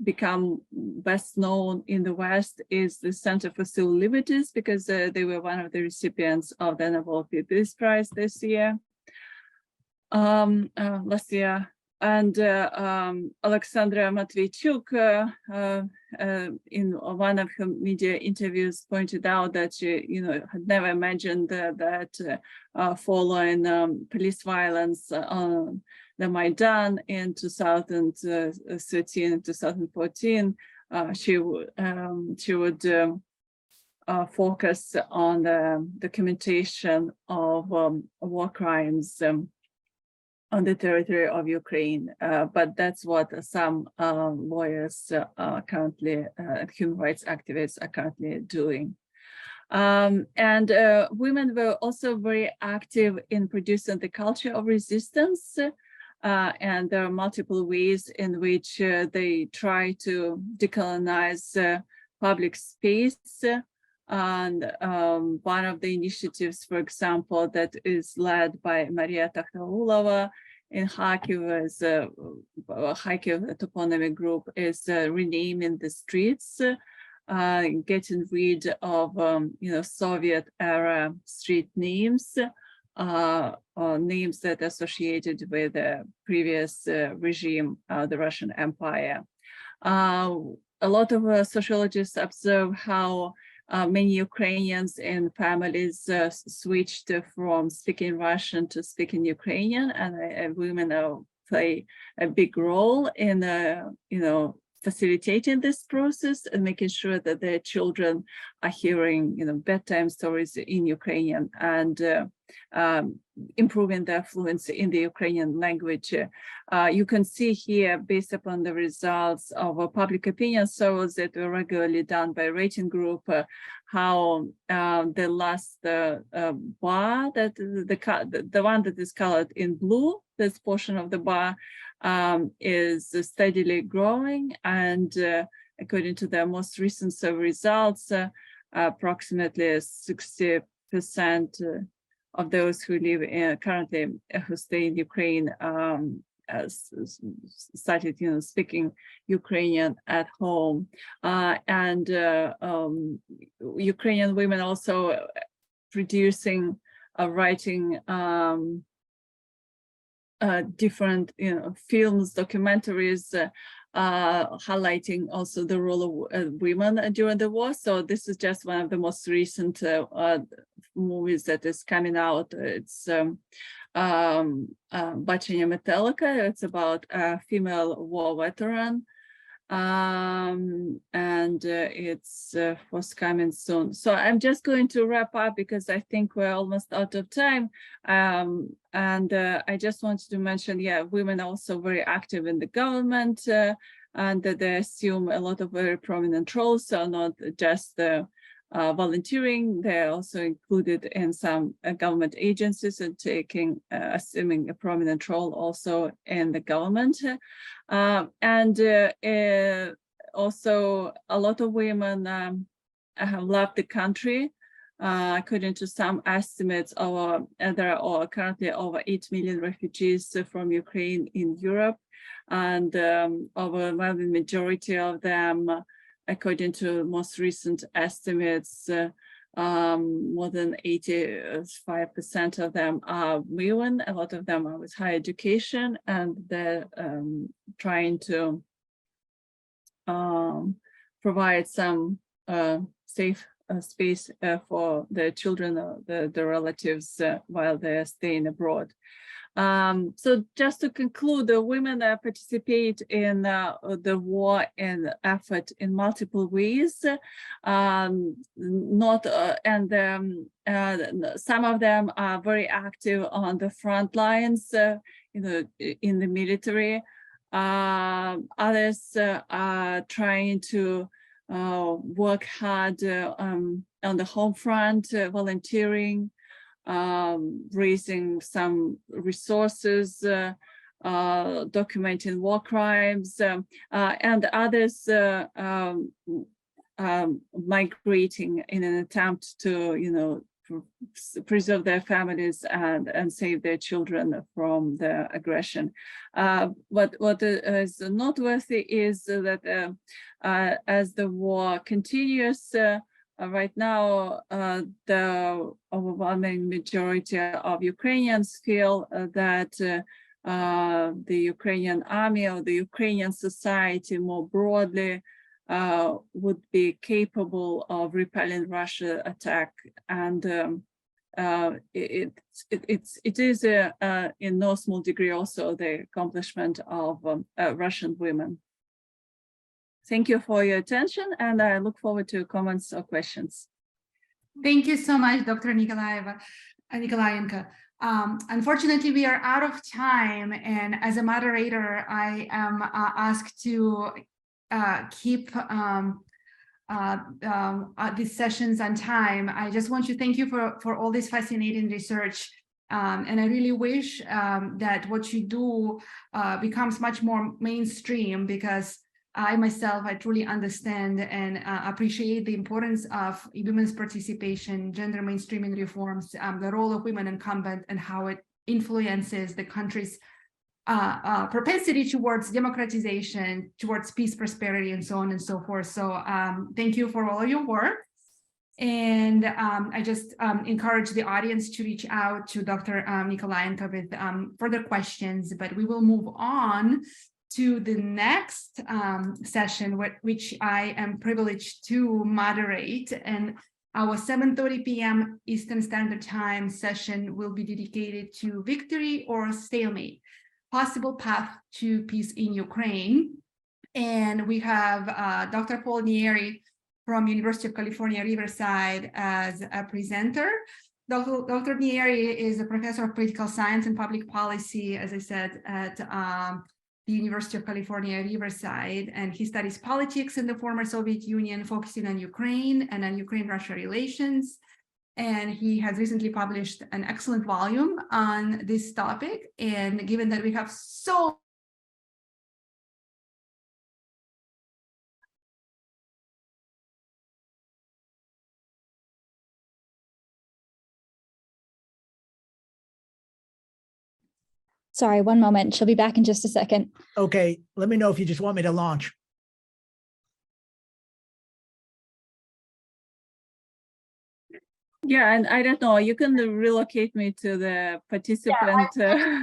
become best known in the West is the Center for Civil Liberties, because they were one of the recipients of the Nobel Peace Prize last year. And Alexandra Matveychuk, in one of her media interviews, pointed out that she, had never imagined that following police violence the Maidan in 2013 and 2014, she would focus on the documentation of war crimes on the territory of Ukraine, but that's what some lawyers currently, human rights activists are currently doing. And women were also very active in producing the culture of resistance, and there are multiple ways in which they try to decolonize public space. And one of the initiatives, for example, that is led by Mariya in Kharkiv, as Kharkiv toponymic group, is renaming the streets, getting rid of Soviet era street names, names that are associated with the previous regime, the Russian Empire. A lot of sociologists observe how many Ukrainians and families switched from speaking Russian to speaking Ukrainian, and women play a big role in, facilitating this process and making sure that their children are hearing, bedtime stories in Ukrainian and improving their fluency in the Ukrainian language. You can see here, based upon the results of a public opinion surveys that were regularly done by a rating group, how the last bar, that the one that is colored in blue, this portion of the bar, is steadily growing, and according to the most recent survey results, approximately 60% of those who live currently who stay in Ukraine started speaking Ukrainian at home, and Ukrainian women also producing writing different films, documentaries, highlighting also the role of women during the war. So this is just one of the most recent movies that is coming out. It's Bachanya Metallica. It's about a female war veteran, and it's forthcoming soon. So I'm just going to wrap up because I think we're almost out of time. And I just wanted to mention, women are also very active in the government, and that they assume a lot of very prominent roles, so not just volunteering. They're also included in some government agencies and assuming a prominent role also in the government. Also a lot of women have left the country. According to some estimates, there are currently over 8 million refugees from Ukraine in Europe, and overwhelming majority of them, according to most recent estimates, more than 85% of them are women. A lot of them are with higher education, and they're trying to provide some safe space for their children or the relatives while they're staying abroad. So just to conclude, the women participate in the war and effort in multiple ways. Some of them are very active on the front lines, in the military. Others are trying to work hard on the home front, volunteering, raising some resources, documenting war crimes, and others migrating in an attempt to, preserve their families and save their children from the aggression. What is noteworthy is that as the war continues, right now, the overwhelming majority of Ukrainians feel that the Ukrainian army or the Ukrainian society more broadly would be capable of repelling Russian attack and it is in no small degree also the accomplishment of Russian women. Thank you for your attention, and I look forward to comments or questions. Thank you so much, Dr. Nikolayenko. Unfortunately, we are out of time, and as a moderator, I am asked to keep these sessions on time. I just want to thank you for all this fascinating research. And I really wish that what you do becomes much more mainstream, because I myself, I truly understand and appreciate the importance of women's participation, gender mainstreaming reforms, the role of women in combat, and how it influences the country's propensity towards democratization, towards peace, prosperity, and so on and so forth. So thank you for all of your work. And I just encourage the audience to reach out to Dr. Nikolayenko with further questions, but we will move on to the next session, which I am privileged to moderate. And our 7:30 p.m. Eastern Standard Time session will be dedicated to victory or stalemate, possible path to peace in Ukraine. And we have Dr. Paul Nieri from University of California, Riverside as a presenter. Dr. Nieri is a professor of political science and public policy, as I said, at the University of California, Riverside, and he studies politics in the former Soviet Union, focusing on Ukraine and on Ukraine-Russia relations. And he has recently published an excellent volume on this topic. And given that we have so Sorry, one moment. She'll be back in just a second. Okay, let me know if you just want me to launch. Yeah, and I don't know, you can relocate me to the participant. Yeah,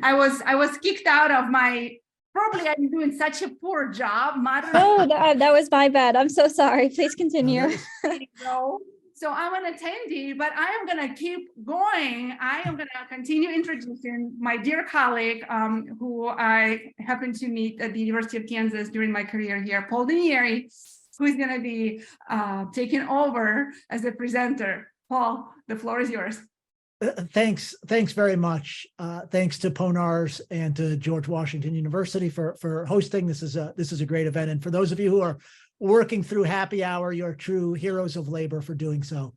I was kicked out of my, probably I'm doing such a poor job. Oh, that was my bad. I'm so sorry. Please continue. So I'm an attendee, but I am going to keep going. I am going to continue introducing my dear colleague, who I happened to meet at the University of Kansas during my career here, Paul Nieri, who is going to be taking over as a presenter. Paul, the floor is yours. Thanks very much. Thanks to Ponars and to George Washington University for hosting. This is a great event, and for those of you who are working through happy hour, you're true heroes of labor for doing so.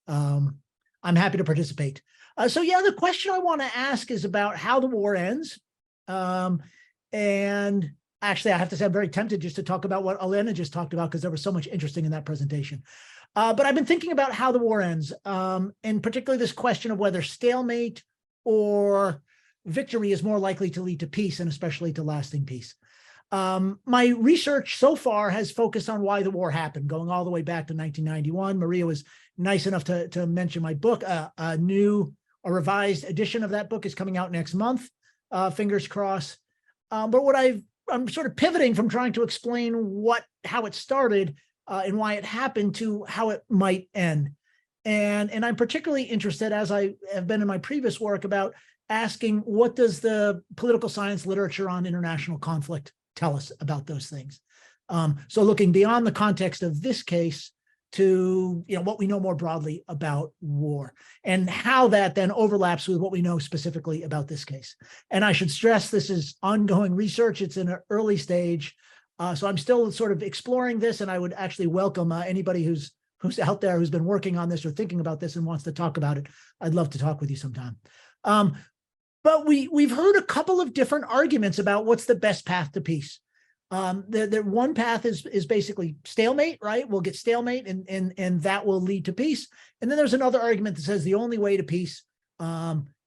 I'm happy to participate. So yeah, the question I want to ask is about how the war ends. And actually, I have to say I'm very tempted just to talk about what Olena just talked about, because there was so much interesting in that presentation. But I've been thinking about how the war ends, and particularly this question of whether stalemate or victory is more likely to lead to peace, and especially to lasting peace. My research so far has focused on why the war happened, going all the way back to 1991. Mariya was nice enough to mention my book. A revised edition of that book is coming out next month, fingers crossed. But what I'm sort of pivoting from trying to explain how it started and why it happened to how it might end. And I'm particularly interested, as I have been in my previous work, about asking what does the political science literature on international conflict tell us about those things. So looking beyond the context of this case to what we know more broadly about war, and how that then overlaps with what we know specifically about this case. And I should stress this is ongoing research. It's in an early stage. So I'm still sort of exploring this, and I would actually welcome anybody who's out there who's been working on this or thinking about this and wants to talk about it. I'd love to talk with you sometime. But we've heard a couple of different arguments about what's the best path to peace. The one path is basically stalemate, right? We'll get stalemate, and that will lead to peace. And then there's another argument that says the only way to peace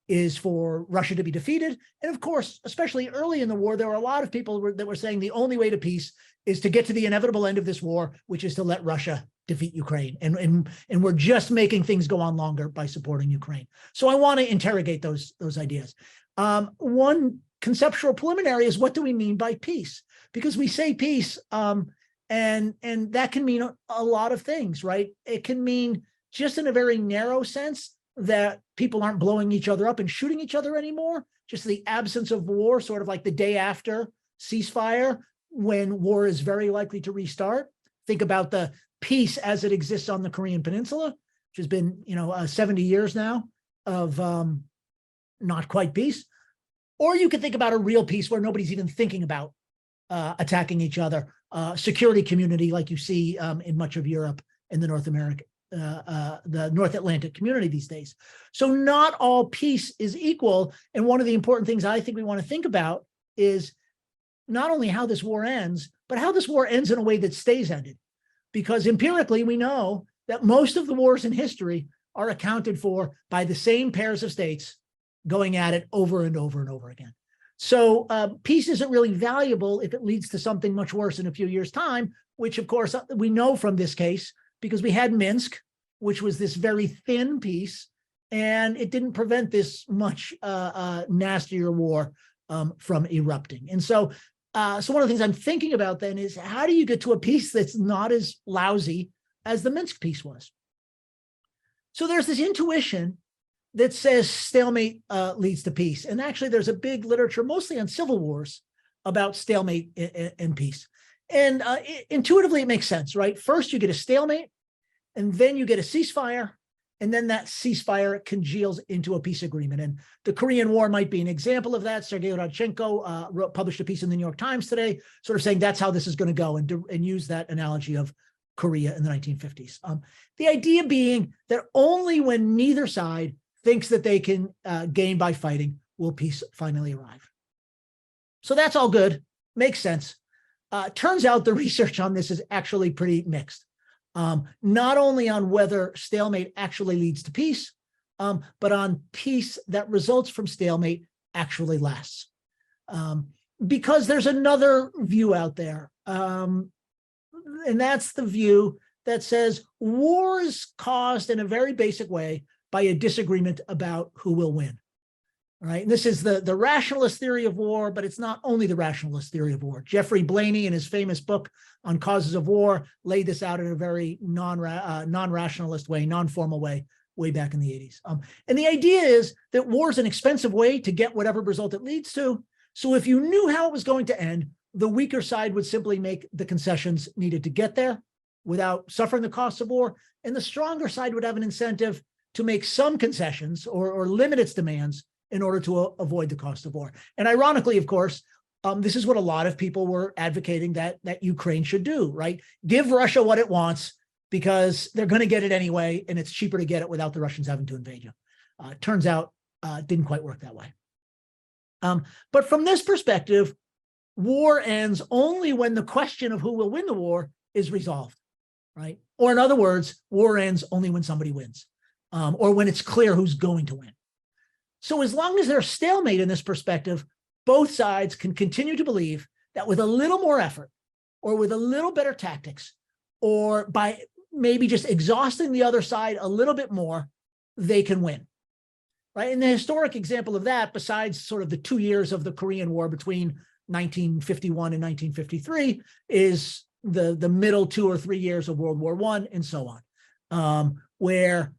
is for Russia to be defeated. And of course, especially early in the war, there were a lot of people that were saying the only way to peace is to get to the inevitable end of this war, which is to let Russia defeat Ukraine. And we're just making things go on longer by supporting Ukraine. So I want to interrogate those ideas. One conceptual preliminary is, what do we mean by peace? Because we say peace, and that can mean a lot of things, right? It can mean, just in a very narrow sense, that people aren't blowing each other up and shooting each other anymore, just the absence of war, sort of like the day after ceasefire, when war is very likely to restart. Think about the peace as it exists on the Korean Peninsula, which has been, 70 years now of not quite peace. Or you could think about a real peace where nobody's even thinking about attacking each other, security community like you see in much of Europe and the the North Atlantic community these days. So not all peace is equal. And one of the important things I think we want to think about is not only how this war ends, but how this war ends in a way that stays ended. Because empirically, we know that most of the wars in history are accounted for by the same pairs of states going at it over and over and over again. So peace isn't really valuable if it leads to something much worse in a few years' time, which of course we know from this case, because we had Minsk, which was this very thin peace, and it didn't prevent this much nastier war from erupting. And so one of the things I'm thinking about then is, how do you get to a peace that's not as lousy as the Minsk peace was? So there's this intuition that says stalemate leads to peace. And actually, there's a big literature, mostly on civil wars, about stalemate and peace. And intuitively, it makes sense, right? First, you get a stalemate, and then you get a ceasefire, and then that ceasefire congeals into a peace agreement. And the Korean War might be an example of that. Sergei Rodchenko published a piece in the New York Times today, sort of saying that's how this is going to go, and use that analogy of Korea in the 1950s. The idea being that only when neither side thinks that they can gain by fighting will peace finally arrive. So that's all good, makes sense. Turns out the research on this is actually pretty mixed. Not only on whether stalemate actually leads to peace, but on peace that results from stalemate actually lasts. Because there's another view out there, and that's the view that says war is caused in a very basic way by a disagreement about who will win. Right? And this is the rationalist theory of war, but it's not only the rationalist theory of war. Jeffrey Blaney, in his famous book on causes of war, laid this out in a very non-rationalist way, non-formal way back in the 80s. And the idea is that war is an expensive way to get whatever result it leads to. So if you knew how it was going to end, the weaker side would simply make the concessions needed to get there without suffering the costs of war. And the stronger side would have an incentive to make some concessions or limit its demands in order to avoid the cost of war. And ironically, of course, this is what a lot of people were advocating that Ukraine should do, right? Give Russia what it wants because they're going to get it anyway, and it's cheaper to get it without the Russians having to invade you. Turns out it didn't quite work that way. But from this perspective, war ends only when the question of who will win the war is resolved, right? Or in other words, war ends only when somebody wins, or when it's clear who's going to win. So as long as there's stalemate in this perspective, both sides can continue to believe that with a little more effort, or with a little better tactics, or by maybe just exhausting the other side a little bit more, they can win. Right? And the historic example of that, besides sort of the 2 years of the Korean War between 1951 and 1953, is the middle 2 or 3 years of World War I and so on, where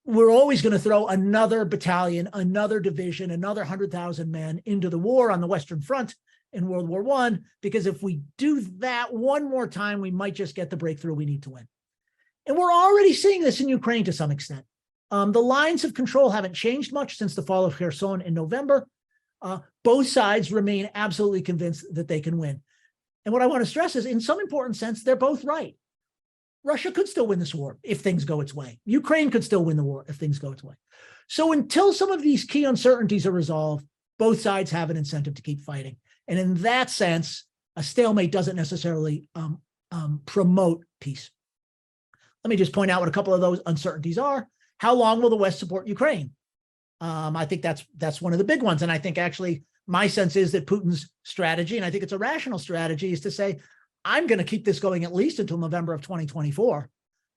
we're always going to throw another battalion, another division, another 100,000 men into the war on the Western Front in World War I, because if we do that one more time, we might just get the breakthrough we need to win. And we're already seeing this in Ukraine to some extent. The lines of control haven't changed much since the fall of Kherson in November. Both sides remain absolutely convinced that they can win. And what I want to stress is, in some important sense, they're both right. Russia could still win this war if things go its way. Ukraine could still win the war if things go its way. So until some of these key uncertainties are resolved, both sides have an incentive to keep fighting. And in that sense, a stalemate doesn't necessarily promote peace. Let me just point out what a couple of those uncertainties are. How long will the West support Ukraine? I think that's one of the big ones. And I think actually my sense is that Putin's strategy, and I think it's a rational strategy, is to say, I'm going to keep this going at least until November of 2024,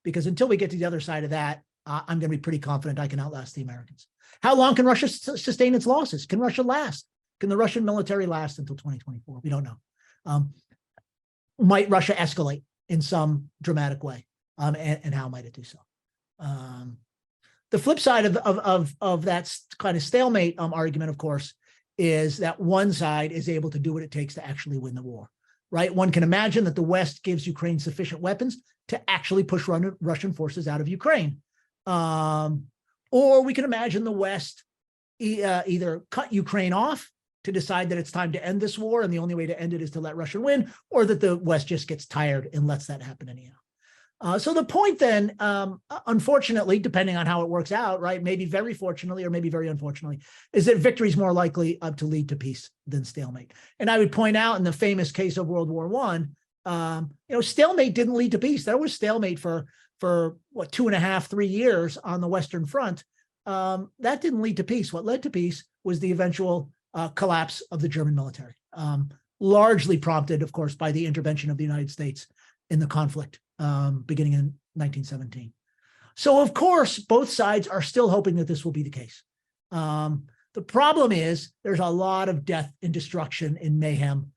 because until we get to the other side of that, I'm going to be pretty confident I can outlast the Americans. How long can Russia sustain its losses? Can Russia last? Can the Russian military last until 2024? We don't know. Might Russia escalate in some dramatic way? And how might it do so? The flip side of that kind of stalemate argument, of course, is that one side is able to do what it takes to actually win the war, right? One can imagine that the West gives Ukraine sufficient weapons to actually push Russian forces out of Ukraine. Or we can imagine the West either cut Ukraine off to decide that it's time to end this war, and the only way to end it is to let Russia win, or that the West just gets tired and lets that happen anyhow. So the point then, unfortunately, depending on how it works out, right, maybe very fortunately or maybe very unfortunately, is that victory is more likely to lead to peace than stalemate. And I would point out in the famous case of World War I, stalemate didn't lead to peace. There was stalemate for what, 2.5, 3 years on the Western Front. That didn't lead to peace. What led to peace was the eventual collapse of the German military, largely prompted, of course, by the intervention of the United States in the conflict beginning in 1917. So, of course, both sides are still hoping that this will be the case. The problem is there's a lot of death and destruction and mayhem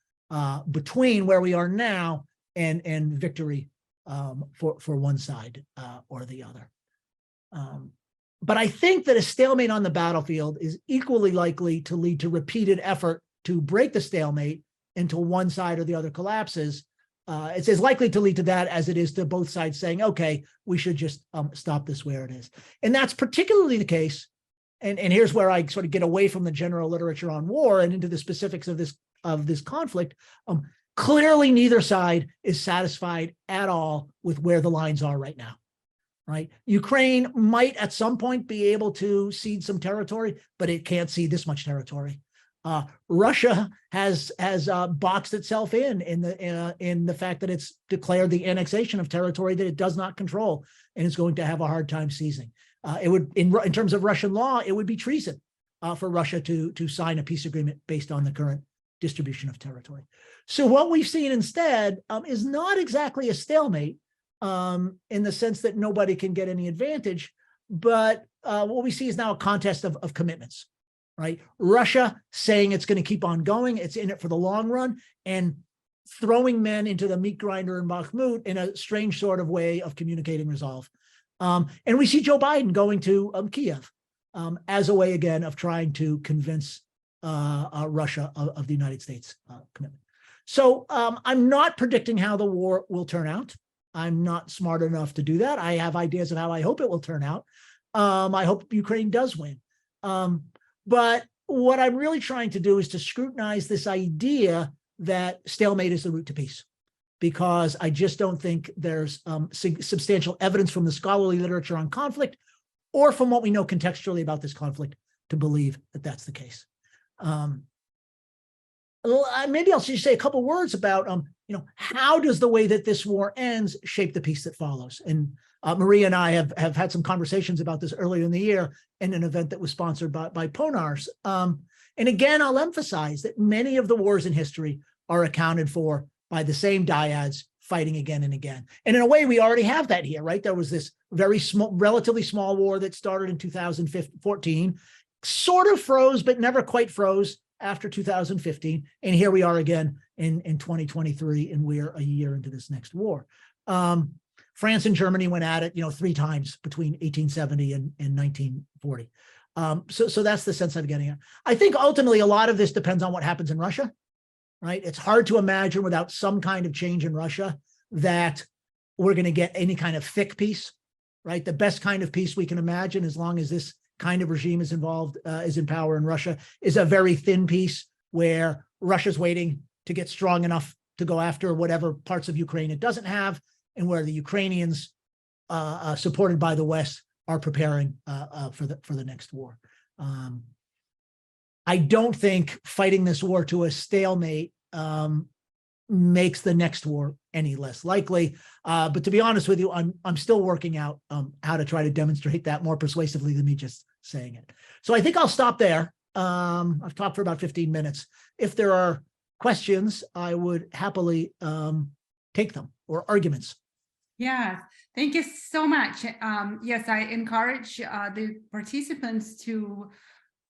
between where we are now and victory for one side or the other. But I think that a stalemate on the battlefield is equally likely to lead to repeated effort to break the stalemate until one side or the other collapses. It's as likely to lead to that as it is to both sides saying, okay, we should just stop this where it is. And that's particularly the case. And here's where I sort of get away from the general literature on war and into the specifics of this conflict. Clearly, neither side is satisfied at all with where the lines are right now. Right? Ukraine might at some point be able to cede some territory, but it can't cede this much territory. Russia has boxed itself in the fact that it's declared the annexation of territory that it does not control and is going to have a hard time seizing. It would, in terms of Russian law, it would be treason for Russia to sign a peace agreement based on the current distribution of territory. So what we've seen instead is not exactly a stalemate, in the sense that nobody can get any advantage, but what we see is now a contest of commitments, right? Russia saying it's going to keep on going, it's in it for the long run, and throwing men into the meat grinder in Bakhmut in a strange sort of way of communicating resolve. And we see Joe Biden going to Kiev as a way, again, of trying to convince Russia of the United States commitment. So I'm not predicting how the war will turn out. I'm not smart enough to do that. I have ideas of how I hope it will turn out. I hope Ukraine does win. But what I'm really trying to do is to scrutinize this idea that stalemate is the route to peace, because I just don't think there's substantial evidence from the scholarly literature on conflict or from what we know contextually about this conflict to believe that that's the case. Maybe I'll just say a couple words about how does the way that this war ends shape the peace that follows? And Mariya and I have had some conversations about this earlier in the year in an event that was sponsored by Ponars. And again, I'll emphasize that many of the wars in history are accounted for by the same dyads fighting again and again. And in a way, we already have that here, right? There was this very small, relatively small war that started in 2014, sort of froze, but never quite froze after 2015. And here we are again in 2023, and we're a year into this next war. France and Germany went at it, 3 times between 1870 and 1940. So that's the sense I'm getting at. I think ultimately a lot of this depends on what happens in Russia, right? It's hard to imagine without some kind of change in Russia that we're going to get any kind of thick peace, right? The best kind of peace we can imagine, as long as this kind of regime is involved, is in power in Russia, is a very thin peace where Russia's waiting to get strong enough to go after whatever parts of Ukraine it doesn't have, and where the Ukrainians, supported by the West, are preparing for the next war. I don't think fighting this war to a stalemate makes the next war any less likely. But to be honest with you, I'm still working out how to try to demonstrate that more persuasively than me just saying it. So I think I'll stop there. I've talked for about 15 minutes. If there are questions, I would happily take them, or arguments. Yeah, thank you so much. Yes, I encourage the participants to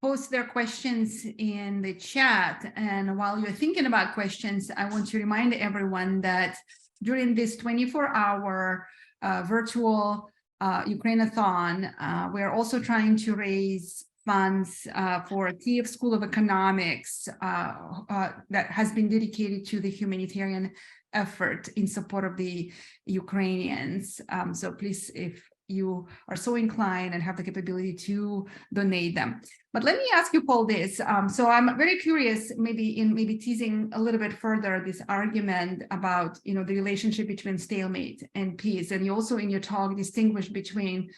post their questions in the chat. And while you're thinking about questions, I want to remind everyone that during this 24-hour virtual Ukrainathon. We're also trying to raise funds for Kiev School of Economics that has been dedicated to the humanitarian effort in support of the Ukrainians. So please, if you are so inclined and have the capability to donate them. But let me ask you, Paul, this. So I'm very curious, maybe teasing a little bit further this argument about, the relationship between stalemate and peace. And you also in your talk distinguished between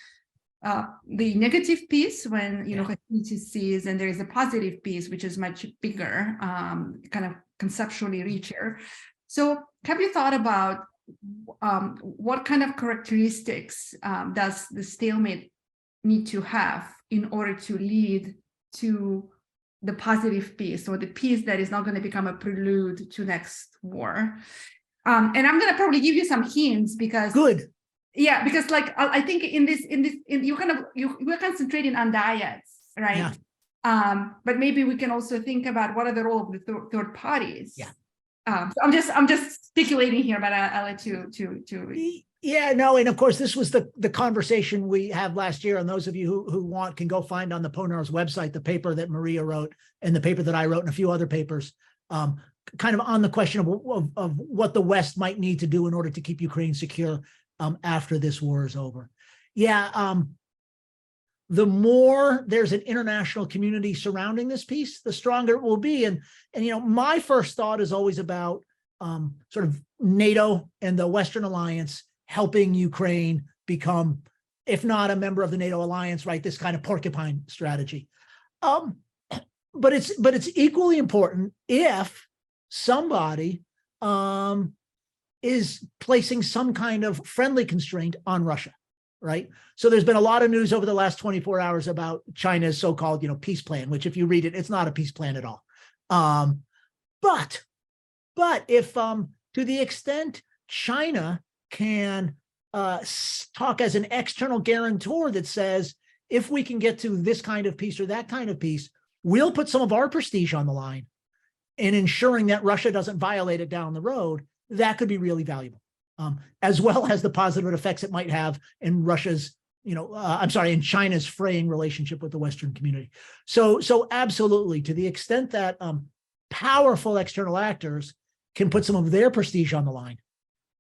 the negative piece when, hostility ceases, and there is a positive piece, which is much bigger, kind of conceptually richer. So have you thought about what kind of characteristics does the stalemate need to have in order to lead to the positive peace, or the peace that is not going to become a prelude to next war? And I'm going to probably give you some hints because yeah, because like I think in we're concentrating on diets, right? Yeah. But maybe we can also think about what are the role of the third parties. Yeah. So I'm just speculating here, but I'll let you to. Yeah, no, and of course this was the conversation we had last year, and those of you who want can go find on the PONAR's website the paper that Mariya wrote and the paper that I wrote and a few other papers, kind of on the question of what the West might need to do in order to keep Ukraine secure after this war is over. Yeah, the more there's an international community surrounding this peace, the stronger it will be. And my first thought is always about sort of NATO and the Western alliance helping Ukraine become, if not a member of the NATO alliance, right, this kind of porcupine strategy. But it's equally important if somebody is placing some kind of friendly constraint on Russia, right? So there's been a lot of news over the last 24 hours about China's so-called, peace plan, which if you read it, it's not a peace plan at all. But if to the extent China can talk as an external guarantor that says, if we can get to this kind of peace or that kind of peace, we'll put some of our prestige on the line in ensuring that Russia doesn't violate it down the road, that could be really valuable, as well as the positive effects it might have in Russia's, in China's fraying relationship with the Western community. So absolutely, to the extent that powerful external actors can put some of their prestige on the line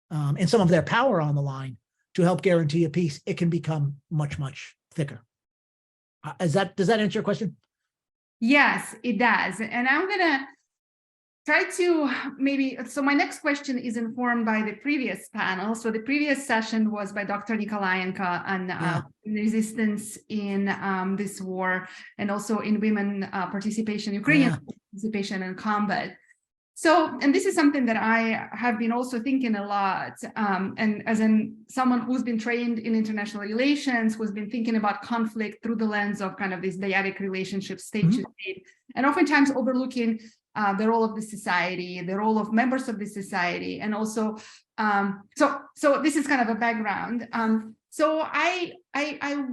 and some of their power on the line to help guarantee a peace, it can become much, much thicker. Does that answer your question? Yes, it does. And I'm going to try to so my next question is informed by the previous panel. So the previous session was by Dr. Nikolayenko on resistance in this war, and also in women participation, Ukrainian participation in combat. So, and this is something that I have been also thinking a lot, and as someone who's been trained in international relations, who's been thinking about conflict through the lens of kind of this dyadic relationship, state to state, and oftentimes overlooking the role of the society, the role of members of the society, and also, so this is kind of a background. So I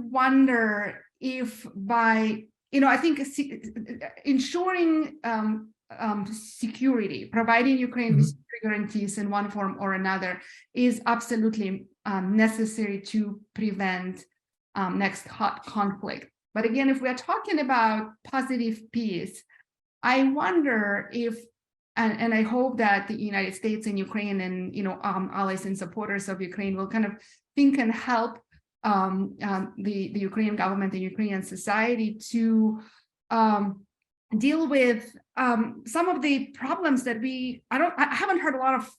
wonder if by, I think ensuring security, providing Ukraine with security guarantees in one form or another is absolutely necessary to prevent next hot conflict. But again, if we're talking about positive peace, I wonder if, and I hope that the United States and Ukraine and allies and supporters of Ukraine will kind of think and help the Ukrainian government and Ukrainian society to deal with some of the problems that I haven't heard a lot of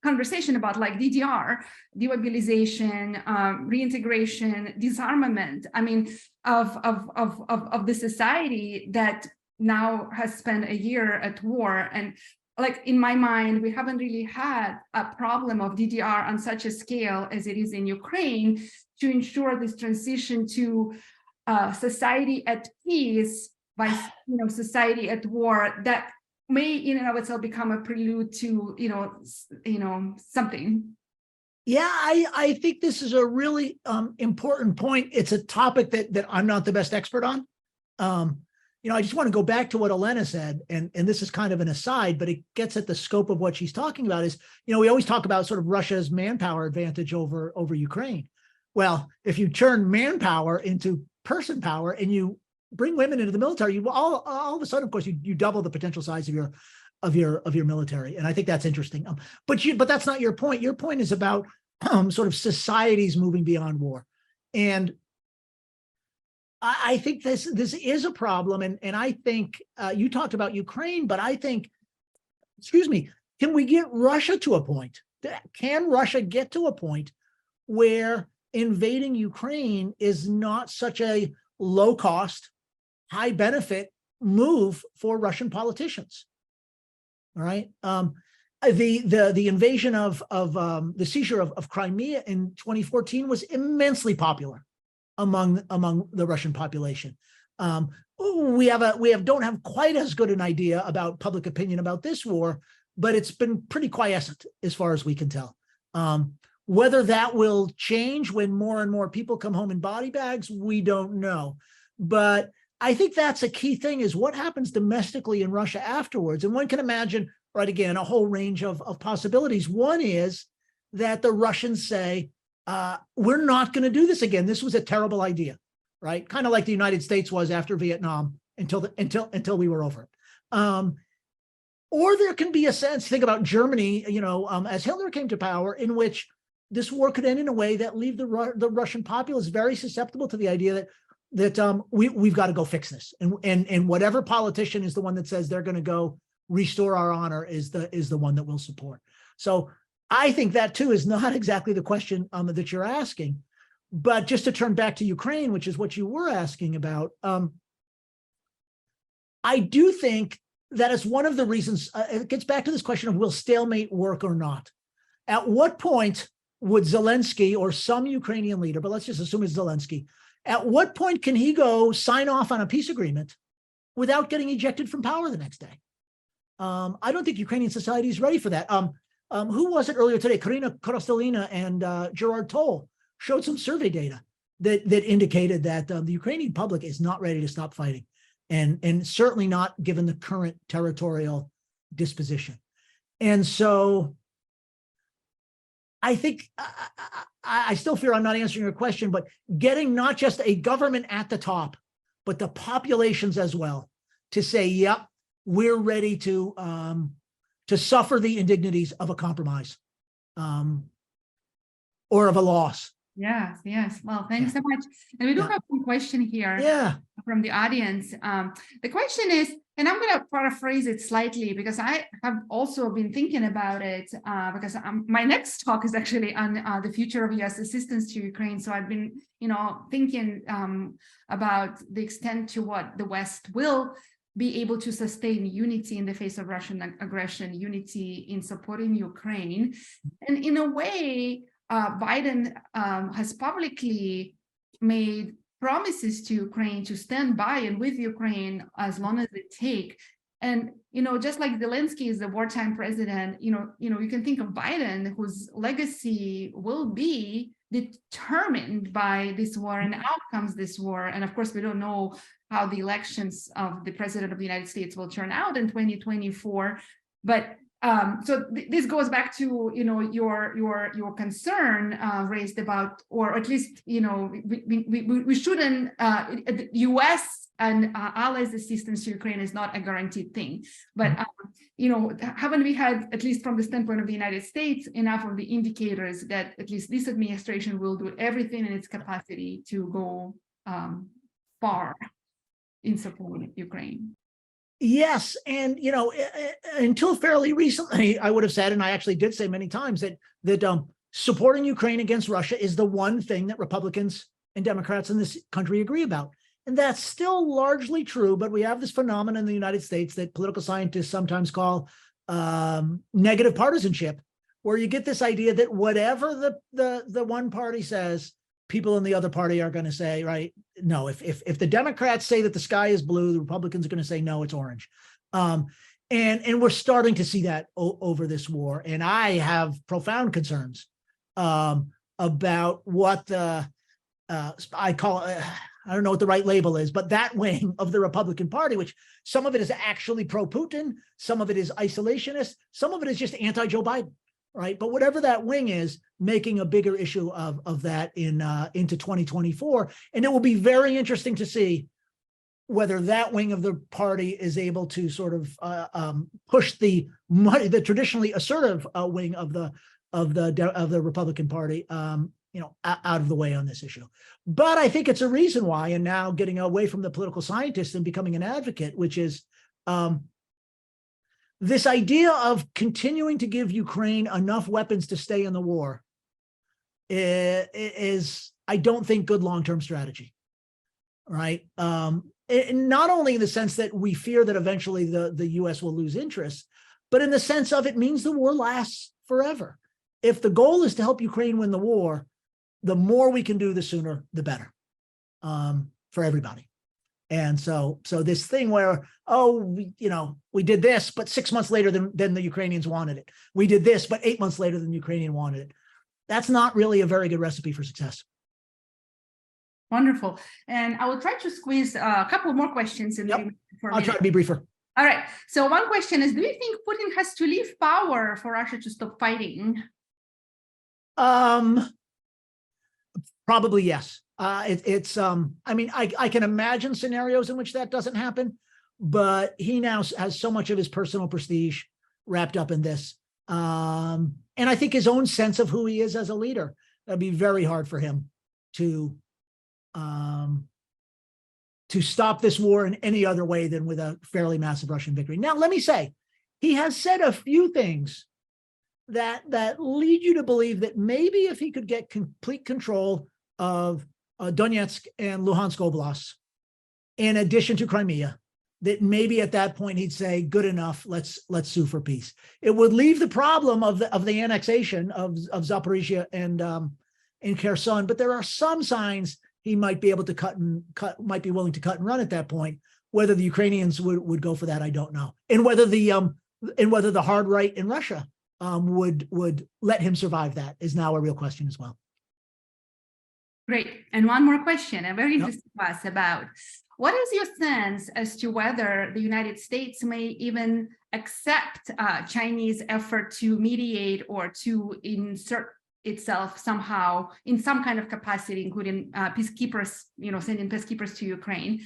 conversation about, like DDR, demobilization, reintegration, disarmament. I mean, of the society that now has spent a year at war. And like, in my mind, we haven't really had a problem of DDR on such a scale as it is in Ukraine to ensure this transition to society at peace by society at war that may in and of itself become a prelude to something. Yeah, I think this is a really important point. It's a topic that I'm not the best expert on. I just want to go back to what Olena said, and this is kind of an aside, but it gets at the scope of what she's talking about. Is we always talk about sort of Russia's manpower advantage over Ukraine. well, if you turn manpower into person power and you bring women into the military, you all of a sudden, of course, you double the potential size of your military. And I think that's interesting. But that's not your point. Your point is about sort of societies moving beyond war. And I think this is a problem. And I think you talked about Ukraine, but I think, excuse me, can we get Russia to a point? Can Russia get to a point where invading Ukraine is not such a low cost, high benefit move for Russian politicians? All right. The invasion of the seizure of Crimea in 2014 was immensely popular among the Russian population. We don't have quite as good an idea about public opinion about this war, but it's been pretty quiescent as far as we can tell. Whether that will change when more and more people come home in body bags, we don't know. But I think that's a key thing, is what happens domestically in Russia afterwards. And one can imagine, right, again, a whole range of possibilities. One is that the Russians say, we're not going to do this again. This was a terrible idea, right? Kind of like the United States was after Vietnam until we were over it. Or there can be a sense, think about Germany, as Hitler came to power, in which this war could end in a way that leave the Russian populace very susceptible to the idea that we've got to go fix this, and whatever politician is the one that says they're going to go restore our honor is the one that we'll support. So I think that too is not exactly the question that you're asking, but just to turn back to Ukraine, which is what you were asking about, I do think that is one of the reasons. It gets back to this question of, will stalemate work or not? At what point would Zelensky or some Ukrainian leader, but let's just assume it's Zelensky, at what point can he go sign off on a peace agreement without getting ejected from power the next day? I don't think Ukrainian society is ready for that. Who was it earlier today? Karina Korostelina and Gerard Toll showed some survey data that indicated that the Ukrainian public is not ready to stop fighting, and certainly not given the current territorial disposition. And so I think I still fear I'm not answering your question, but getting not just a government at the top, but the populations as well to say, yep, we're ready to suffer the indignities of a compromise or of a loss. Yes. Well, thanks so much. And we do have one question here from the audience. The question is, and I'm going to paraphrase it slightly because I have also been thinking about it because my next talk is actually on the future of U.S. assistance to Ukraine. So I've been, thinking about the extent to what the West will be able to sustain unity in the face of Russian aggression, unity in supporting Ukraine. And in a way, Biden has publicly made promises to Ukraine to stand by and with Ukraine as long as it takes. And, just like Zelensky is the wartime president, you can think of Biden, whose legacy will be determined by this war and outcomes this war. And of course, we don't know how the elections of the president of the United States will turn out in 2024. But so this goes back to your concern raised about, or at least we shouldn't. The U.S. and allies' assistance to Ukraine is not a guaranteed thing, but haven't we had, at least from the standpoint of the United States, enough of the indicators that at least this administration will do everything in its capacity to go far in supporting Ukraine? Yes. And, until fairly recently, I would have said, and I actually did say many times, that supporting Ukraine against Russia is the one thing that Republicans and Democrats in this country agree about. And that's still largely true, but we have this phenomenon in the United States that political scientists sometimes call negative partisanship, where you get this idea that whatever the one party says, people in the other party are going to say, right, no, if the Democrats say that the sky is blue, the Republicans are going to say, no, it's orange. And we're starting to see that over this war. And I have profound concerns about what I call, I don't know what the right label is, but that wing of the Republican Party, which some of it is actually pro-Putin, some of it is isolationist, some of it is just anti-Joe Biden. right? But whatever that wing is, making a bigger issue of that into 2024. And it will be very interesting to see whether that wing of the party is able to sort of push the traditionally assertive wing of the Republican Party, out of the way on this issue. But I think it's a reason why, and now getting away from the political scientist and becoming an advocate, which is this idea of continuing to give Ukraine enough weapons to stay in the war is I don't think, good long-term strategy, right? Not only in the sense that we fear that eventually the US will lose interest, but in the sense of it means the war lasts forever. If the goal is to help Ukraine win the war, the more we can do, the sooner, the better, for everybody. And so this thing where, we did this, but 6 months later than the Ukrainians wanted it. We did this, but 8 months later than the Ukrainian wanted it. That's not really a very good recipe for success. Wonderful. And I will try to squeeze a couple more questions in. Yep. I'll try to be briefer. All right. So one question is, do you think Putin has to leave power for Russia to stop fighting? Probably yes. I can imagine scenarios in which that doesn't happen, but he now has so much of his personal prestige wrapped up in this. And I think his own sense of who he is as a leader, that'd be very hard for him to stop this war in any other way than with a fairly massive Russian victory. Now, let me say, he has said a few things that lead you to believe that maybe if he could get complete control of Donetsk and Luhansk oblasts, in addition to Crimea, that maybe at that point he'd say, good enough, let's sue for peace. It would leave the problem of the annexation of Zaporizhia and Kherson, but there are some signs he might be able to might be willing to cut and run at that point. Whether the Ukrainians would go for that, I don't know. And whether the hard right in Russia would let him survive that is now a real question as well. Great. And one more question, I'm very interested to ask about, what is your sense as to whether the United States may even accept Chinese effort to mediate or to insert itself somehow in some kind of capacity, including peacekeepers, sending peacekeepers to Ukraine,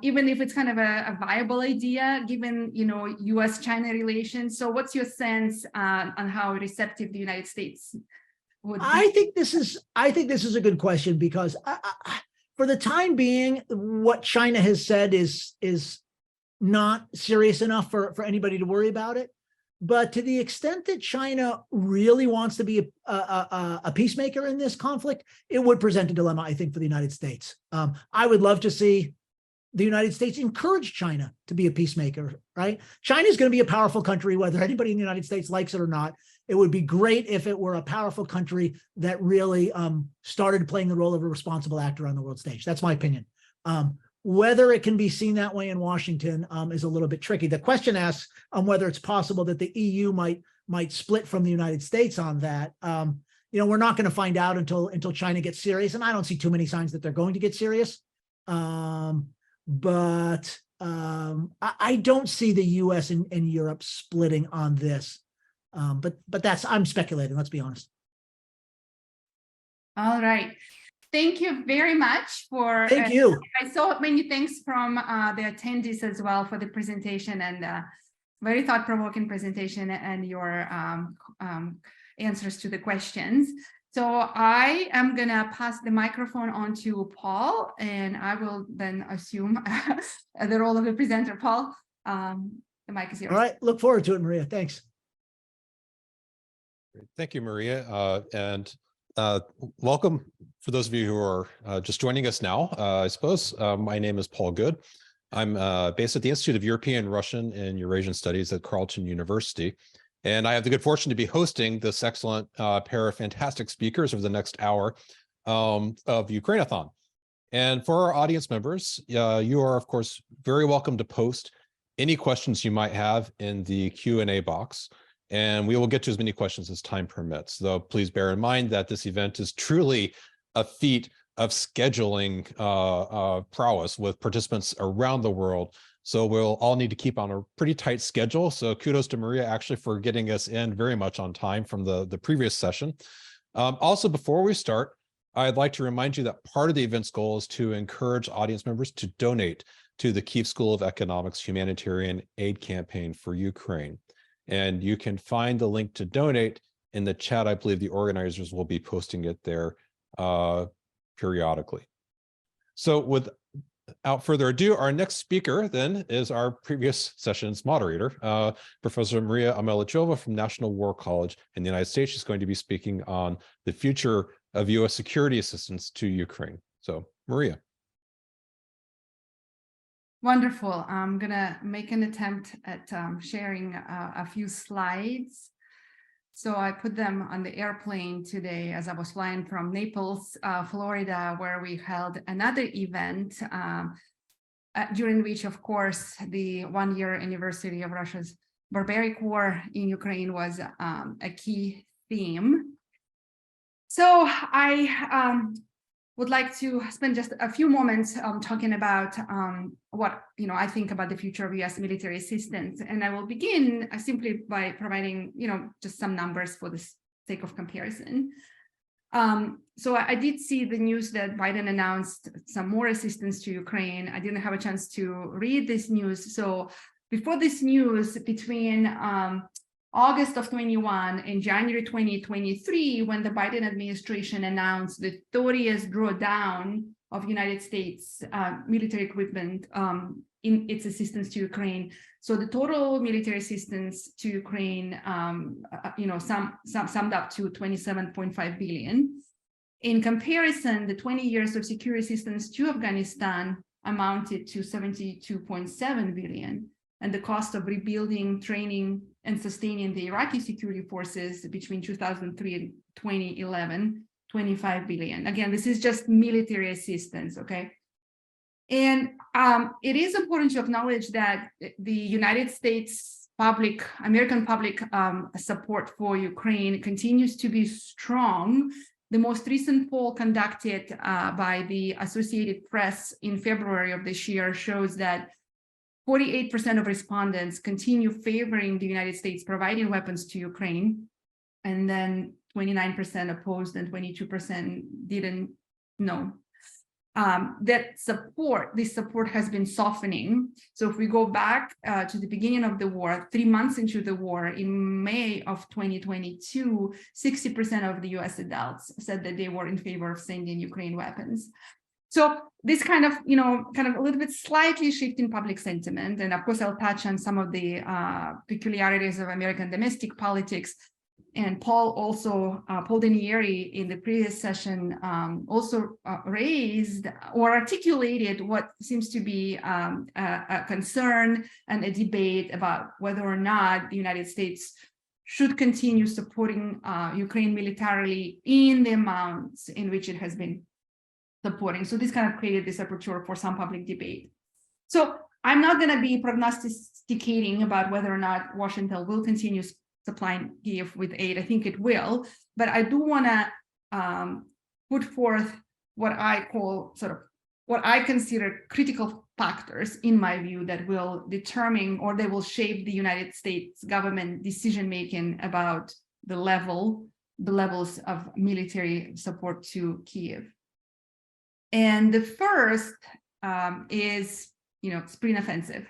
even if it's kind of a viable idea, given, US-China relations. So what's your sense on how receptive the United States would be? I think this is a good question, because for the time being, what China has said is not serious enough for anybody to worry about it. But to the extent that China really wants to be a peacemaker in this conflict, it would present a dilemma, I think, for the United States. I would love to see the United States encourage China to be a peacemaker, right? China is going to be a powerful country, whether anybody in the United States likes it or not. It would be great if it were a powerful country that really started playing the role of a responsible actor on the world stage. That's my opinion. Whether it can be seen that way in Washington is a little bit tricky. The question asks whether it's possible that the EU might split from the United States on that. We're not going to find out until China gets serious, and I don't see too many signs that they're going to get serious. But I don't see the US and Europe splitting on this. But I'm speculating, let's be honest. All right. Thank you very much for. Thank you. I saw many thanks from the attendees as well for the presentation, and very thought-provoking presentation and your answers to the questions. So I am going to pass the microphone on to Paul, and I will then assume the role of the presenter. Paul, the mic is yours. All right. Look forward to it, Mariya. Thanks. Thank you, Mariya. And welcome for those of you who are just joining us now, I suppose. My name is Paul Good. I'm based at the Institute of European, Russian, and Eurasian Studies at Carleton University. And I have the good fortune to be hosting this excellent pair of fantastic speakers over the next hour of Ukrainathon. And for our audience members, you are, of course, very welcome to post any questions you might have in the Q&A box. And we will get to as many questions as time permits, though please bear in mind that this event is truly a feat of scheduling prowess with participants around the world. So we'll all need to keep on a pretty tight schedule. So kudos to Mariya actually for getting us in very much on time from the previous session. Also, before we start, I'd like to remind you that part of the event's goal is to encourage audience members to donate to the Kyiv School of Economics humanitarian aid campaign for Ukraine. And you can find the link to donate in the chat. I believe the organizers will be posting it there periodically. So without further ado, our next speaker then is our previous session's moderator, Professor Mariya Omelicheva from National War College in the United States. She's going to be speaking on the future of U.S. security assistance to Ukraine. So, Mariya. Wonderful. I'm going to make an attempt at sharing a few slides. So I put them on the airplane today as I was flying from Naples, Florida, where we held another event during which, of course, the one-year anniversary of Russia's barbaric war in Ukraine was a key theme. So I would like to spend just a few moments talking about what I think about the future of U.S. military assistance, and I will begin simply by providing just some numbers for the sake of comparison. So I did see the news that Biden announced some more assistance to Ukraine. I didn't have a chance to read this news. So before this news, between August of 21 and January 2023, when the Biden administration announced the 30th drawdown of United States military equipment in its assistance to Ukraine. So the total military assistance to Ukraine, summed up to 27.5 billion. In comparison, the 20 years of security assistance to Afghanistan amounted to 72.7 billion. And the cost of rebuilding, training, and sustaining the Iraqi security forces between 2003 and 2011, 25 billion. Again, this is just military assistance, okay? And it is important to acknowledge that the United States American public support for Ukraine continues to be strong. The most recent poll conducted by the Associated Press in February of this year shows that 48% of respondents continue favoring the United States providing weapons to Ukraine, and then 29% opposed and 22% didn't know. This support has been softening. So if we go back to the beginning of the war, 3 months into the war, in May of 2022, 60% of the US adults said that they were in favor of sending Ukraine weapons. So this kind of a little bit slightly shift in public sentiment. And of course, I'll touch on some of the peculiarities of American domestic politics. And Paul Danieri in the previous session also raised or articulated what seems to be a concern and a debate about whether or not the United States should continue supporting Ukraine militarily in the amounts in which it has been supporting. So this kind of created this aperture for some public debate. So I'm not going to be prognosticating about whether or not Washington will continue supplying Kyiv with aid. I think it will, but I do want to put forth what I call what I consider critical factors in my view that will determine or they will shape the United States government decision-making about the levels of military support to Kyiv. And the first is, spring offensive.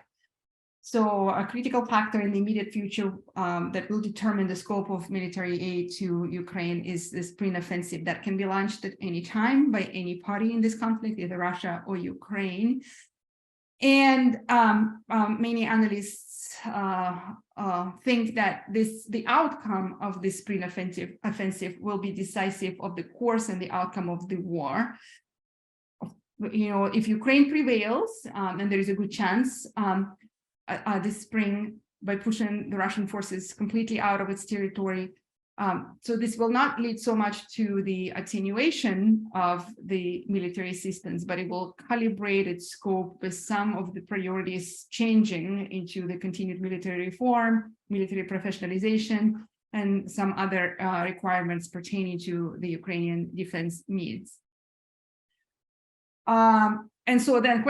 So a critical factor in the immediate future that will determine the scope of military aid to Ukraine is the spring offensive that can be launched at any time by any party in this conflict, either Russia or Ukraine. And many analysts think that the outcome of this spring offensive will be decisive of the course and the outcome of the war. If Ukraine prevails, and there is a good chance this spring by pushing the Russian forces completely out of its territory. So this will not lead so much to the attenuation of the military assistance, but it will calibrate its scope with some of the priorities changing into the continued military reform, military professionalization, and some other requirements pertaining to the Ukrainian defense needs. And so then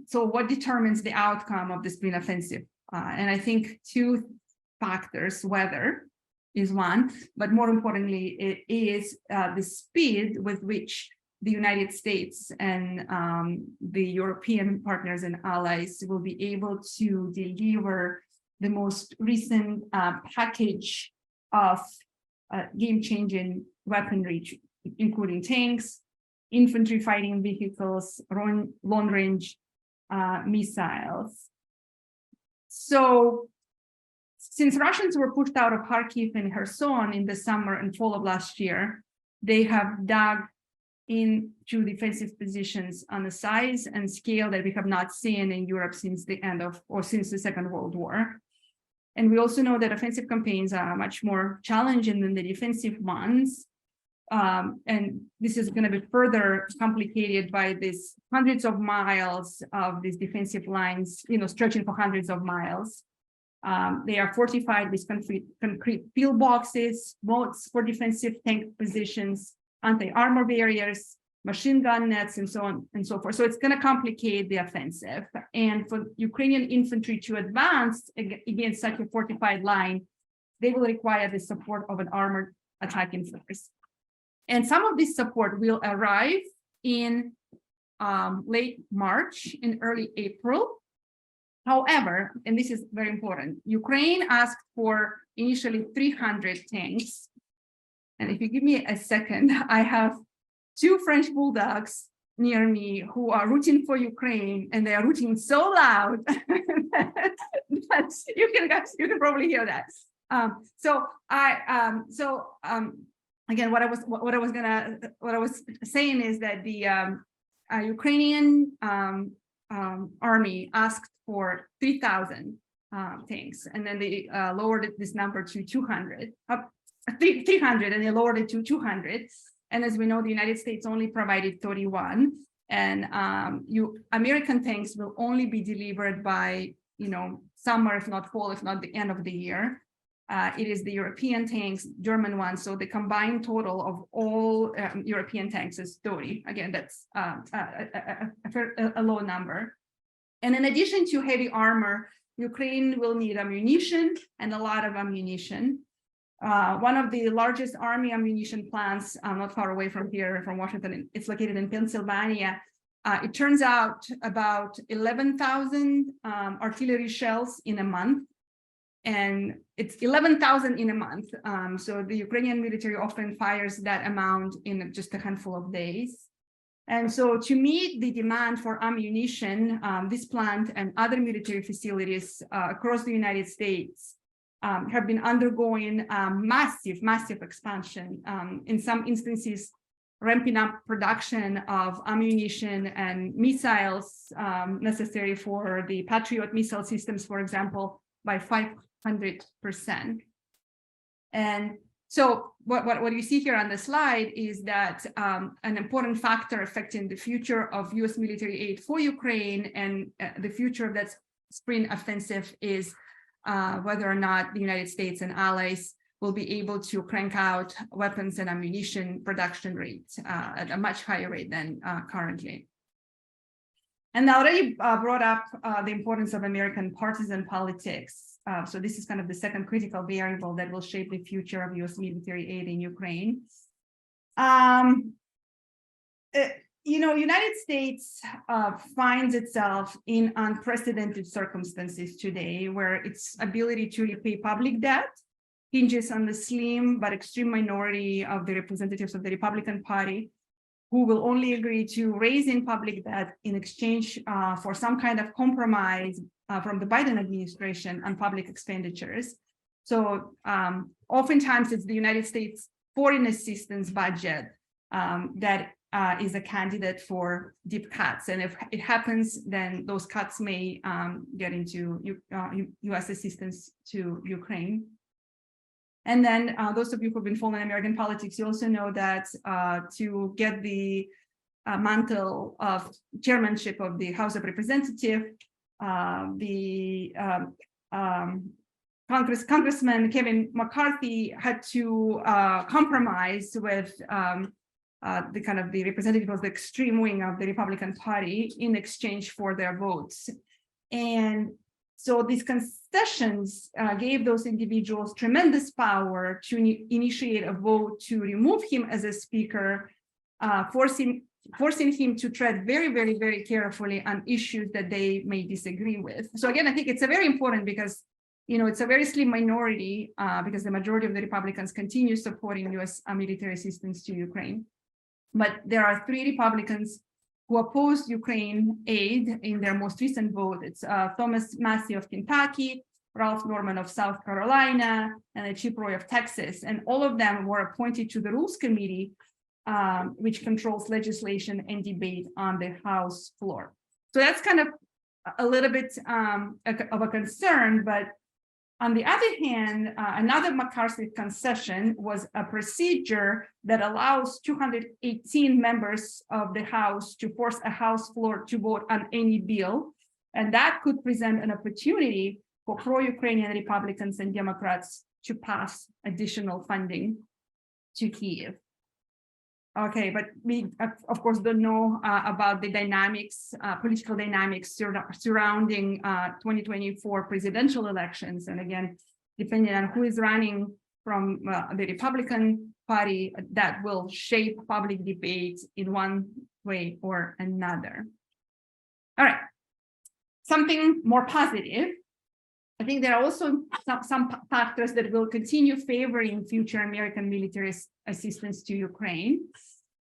so what determines the outcome of the spring offensive? And I think two factors, weather is one, but more importantly, it is the speed with which the United States and the European partners and allies will be able to deliver the most recent package of game-changing weaponry, including tanks, infantry fighting vehicles, long-range missiles. So since Russians were pushed out of Kharkiv and Kherson in the summer and fall of last year, they have dug into defensive positions on a size and scale that we have not seen in Europe since the end of, or since the Second World War. And we also know that offensive campaigns are much more challenging than the defensive ones. And this is going to be further complicated by these hundreds of miles of these defensive lines, stretching for hundreds of miles. They are fortified with concrete pillboxes, moats for defensive tank positions, anti-armor barriers, machine gun nets, and so on and so forth. So it's going to complicate the offensive. And for Ukrainian infantry to advance against such a fortified line, they will require the support of an armored attacking force. And some of this support will arrive in late March and early April. However, and this is very important, Ukraine asked for initially 300 tanks. And if you give me a second, I have 2 French bulldogs near me who are rooting for Ukraine, and they are rooting so loud that you can probably hear that. Again, what I was saying is that the Ukrainian army asked for 3,000 tanks, and then they lowered this number to 200, 300, and they lowered it to 200. And as we know, the United States only provided 31, and American tanks will only be delivered by summer, if not fall, if not the end of the year. It is the European tanks, German ones. So the combined total of all European tanks is 30. Again, that's a low number. And in addition to heavy armor, Ukraine will need ammunition, and a lot of ammunition. One of the largest army ammunition plants, not far away from here, from Washington, it's located in Pennsylvania. It turns out about 11,000 artillery shells in a month. And it's 11,000 in a month. So the Ukrainian military often fires that amount in just a handful of days. And so to meet the demand for ammunition, this plant and other military facilities across the United States have been undergoing massive expansion. In some instances, ramping up production of ammunition and missiles necessary for the Patriot missile systems, for example, by 500%. And so what you see here on the slide is that an important factor affecting the future of US military aid for Ukraine and the future of that spring offensive is whether or not the United States and allies will be able to crank out weapons and ammunition production rates at a much higher rate than currently. And I already brought up the importance of American partisan politics. So this is kind of the second critical variable that will shape the future of US military aid in Ukraine. United States finds itself in unprecedented circumstances today, where its ability to repay public debt hinges on the slim but extreme minority of the representatives of the Republican Party, who will only agree to raising public debt in exchange for some kind of compromise from the Biden administration on public expenditures. So oftentimes it's the United States foreign assistance budget that is a candidate for deep cuts. And if it happens, then those cuts may get into US assistance to Ukraine. And then those of you who've been following American politics, you also know that to get the mantle of chairmanship of the House of Representatives, Congressman Kevin McCarthy had to compromise with the kind of the representative of the extreme wing of the Republican Party in exchange for their votes. And so these concessions gave those individuals tremendous power to initiate a vote to remove him as a speaker, forcing him to tread very, very, very carefully on issues that they may disagree with. So again, I think it's a very important because, you know, it's a very slim minority because the majority of the Republicans continue supporting US military assistance to Ukraine. But there are 3 Republicans who opposed Ukraine aid in their most recent vote. It's Thomas Massie of Kentucky, Ralph Norman of South Carolina, and Chip Roy of Texas. And all of them were appointed to the Rules Committee, which controls legislation and debate on the House floor. So that's kind of a little bit of a concern, but on the other hand, another McCarthy concession was a procedure that allows 218 members of the House to force a House floor to vote on any bill. And that could present an opportunity for pro-Ukrainian Republicans and Democrats to pass additional funding to Kyiv. Okay, but we, of course, don't know about the dynamics, political dynamics surrounding 2024 presidential elections. And again, depending on who is running from the Republican Party, that will shape public debate in one way or another. All right, something more positive. I think there are also some factors that will continue favoring future American military assistance to Ukraine.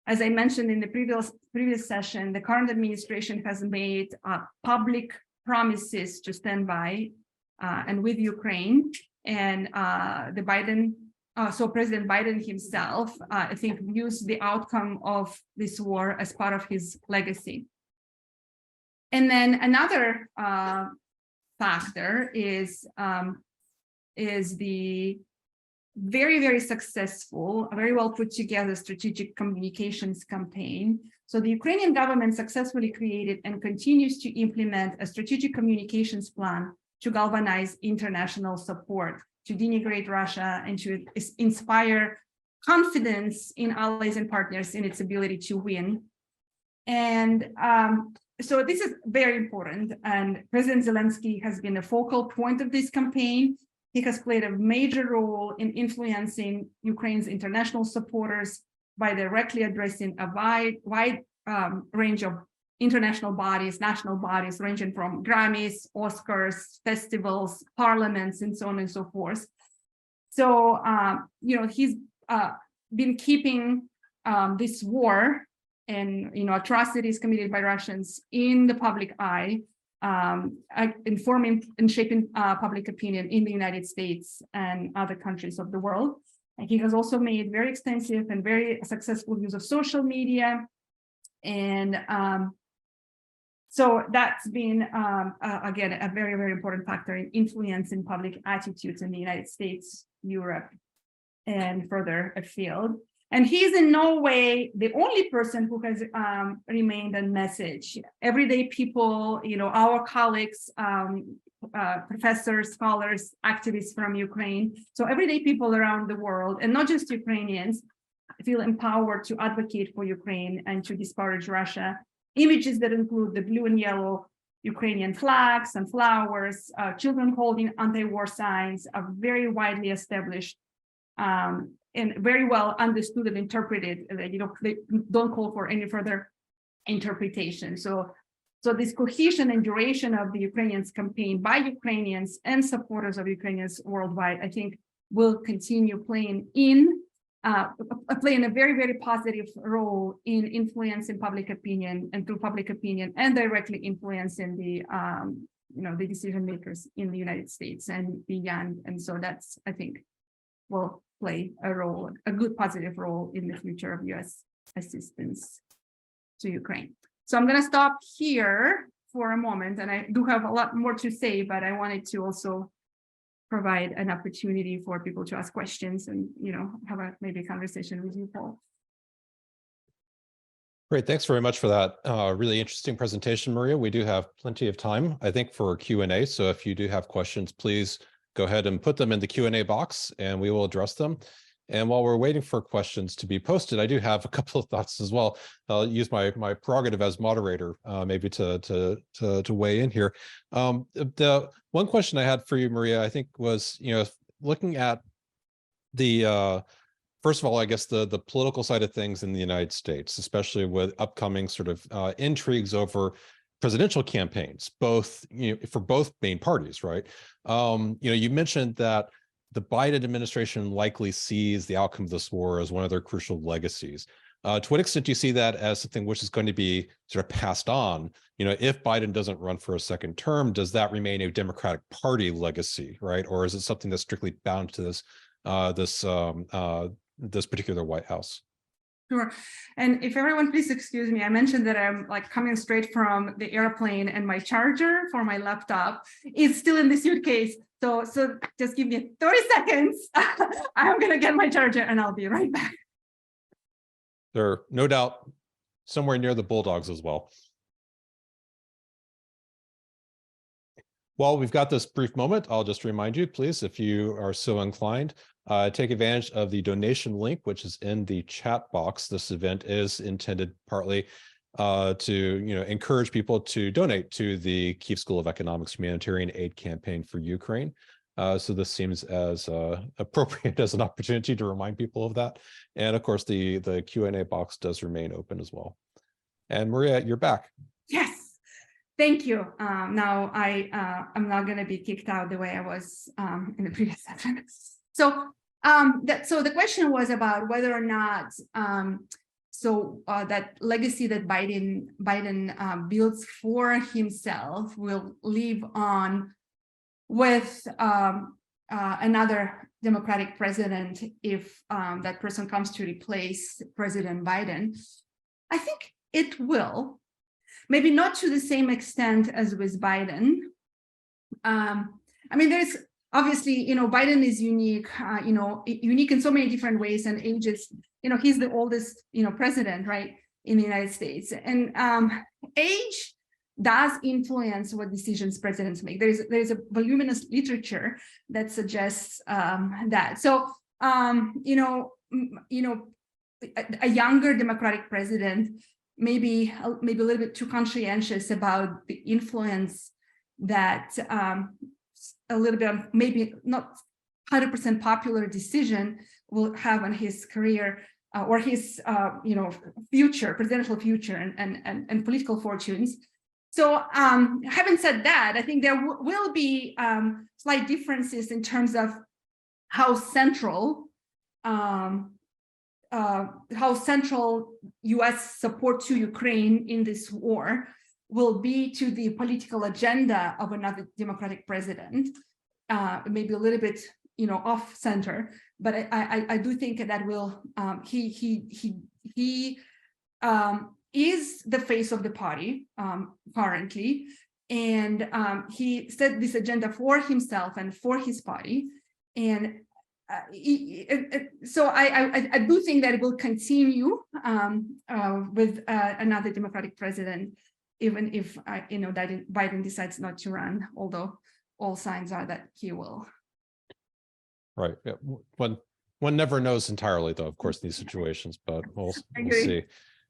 As I mentioned in the previous session, the current administration has made public promises to stand by and with Ukraine. And so President Biden himself, I think, views the outcome of this war as part of his legacy. And then another factor is the very, very successful, very well put together strategic communications campaign. So the Ukrainian government successfully created and continues to implement a strategic communications plan to galvanize international support, to denigrate Russia, and to inspire confidence in allies and partners in its ability to win. And so this is very important, and President Zelensky has been a focal point of this campaign. He has played a major role in influencing Ukraine's international supporters by directly addressing a wide range of international bodies, national bodies, ranging from Grammys, Oscars, festivals, parliaments, and so on and so forth. So, you know, he's been keeping this war and, you know, atrocities committed by Russians in the public eye, informing and shaping public opinion in the United States and other countries of the world. And he has also made very extensive and very successful use of social media. And so that's been, again, a very, very important factor in influencing public attitudes in the United States, Europe, and further afield. And he's in no way the only person who has remained unmessaged. Everyday people, you know, our colleagues, professors, scholars, activists from Ukraine. So everyday people around the world, and not just Ukrainians, feel empowered to advocate for Ukraine and to disparage Russia. Images that include the blue and yellow Ukrainian flags and flowers, children holding anti-war signs are very widely established and very well understood and interpreted. You know, they don't call for any further interpretation. So this cohesion and duration of the Ukrainians campaign by Ukrainians and supporters of Ukrainians worldwide, I think, will continue playing a very, very positive role in influencing public opinion and through public opinion and directly influencing the, you know, the decision makers in the United States and beyond. And so that's, I think, will play a role, a good positive role in the future of US assistance to Ukraine. So I'm going to stop here for a moment, and I do have a lot more to say, but I wanted to also provide an opportunity for people to ask questions and, you know, have maybe a conversation with you, Paul. Great, thanks very much for that really interesting presentation, Mariya. We do have plenty of time, I think, for Q&A. So if you do have questions, please go ahead and put them in the Q&A box and we will address them. And while we're waiting for questions to be posted, I do have a couple of thoughts as well. I'll use my prerogative as moderator, maybe to weigh in here. The one question I had for you, Mariya, I think was, looking at the first of all, I guess the political side of things in the United States, especially with upcoming sort of intrigues over presidential campaigns, both for both main parties, right? You mentioned that the Biden administration likely sees the outcome of this war as one of their crucial legacies. To what extent do you see that as something which is going to be sort of passed on? If Biden doesn't run for a second term, does that remain a Democratic Party legacy, right? Or is it something that's strictly bound to this particular White House? Sure. And if everyone please excuse me, I mentioned that I'm like coming straight from the airplane and my charger for my laptop is still in the suitcase. So just give me 30 seconds. I'm going to get my charger and I'll be right back. They're no doubt somewhere near the Bulldogs as well. While we've got this brief moment, I'll just remind you, please, if you are so inclined, take advantage of the donation link, which is in the chat box. This event is intended partly to encourage people to donate to the Kyiv School of Economics humanitarian aid campaign for Ukraine. So this seems as appropriate as an opportunity to remind people of that. And of course, the Q&A box does remain open as well. And Mariya, you're back. Yes. Thank you. Now I'm not going to be kicked out the way I was in the previous session. So the question was about whether or not that legacy that Biden builds for himself will live on with another Democratic president if that person comes to replace President Biden. I think it will. Maybe not to the same extent as with Biden. I mean, there's obviously, Biden is unique, unique in so many different ways and ages. He's the oldest, president, right, in the United States. And age does influence what decisions presidents make. There's a voluminous literature that suggests that. So, a younger Democratic president maybe a little bit too conscientious about the influence that a little bit of maybe not 100% popular decision will have on his career or his presidential future and political fortunes. So having said that, I think there will be slight differences in terms of how central U.S. support to Ukraine in this war will be to the political agenda of another Democratic president, maybe a little bit, off center. But I do think that will he is the face of the party currently, and he set this agenda for himself and for his party, and. So I do think that it will continue with another Democratic president, even if Biden decides not to run, although all signs are that he will. Right. Yeah. One never knows entirely, though, of course, in these situations, but we'll see.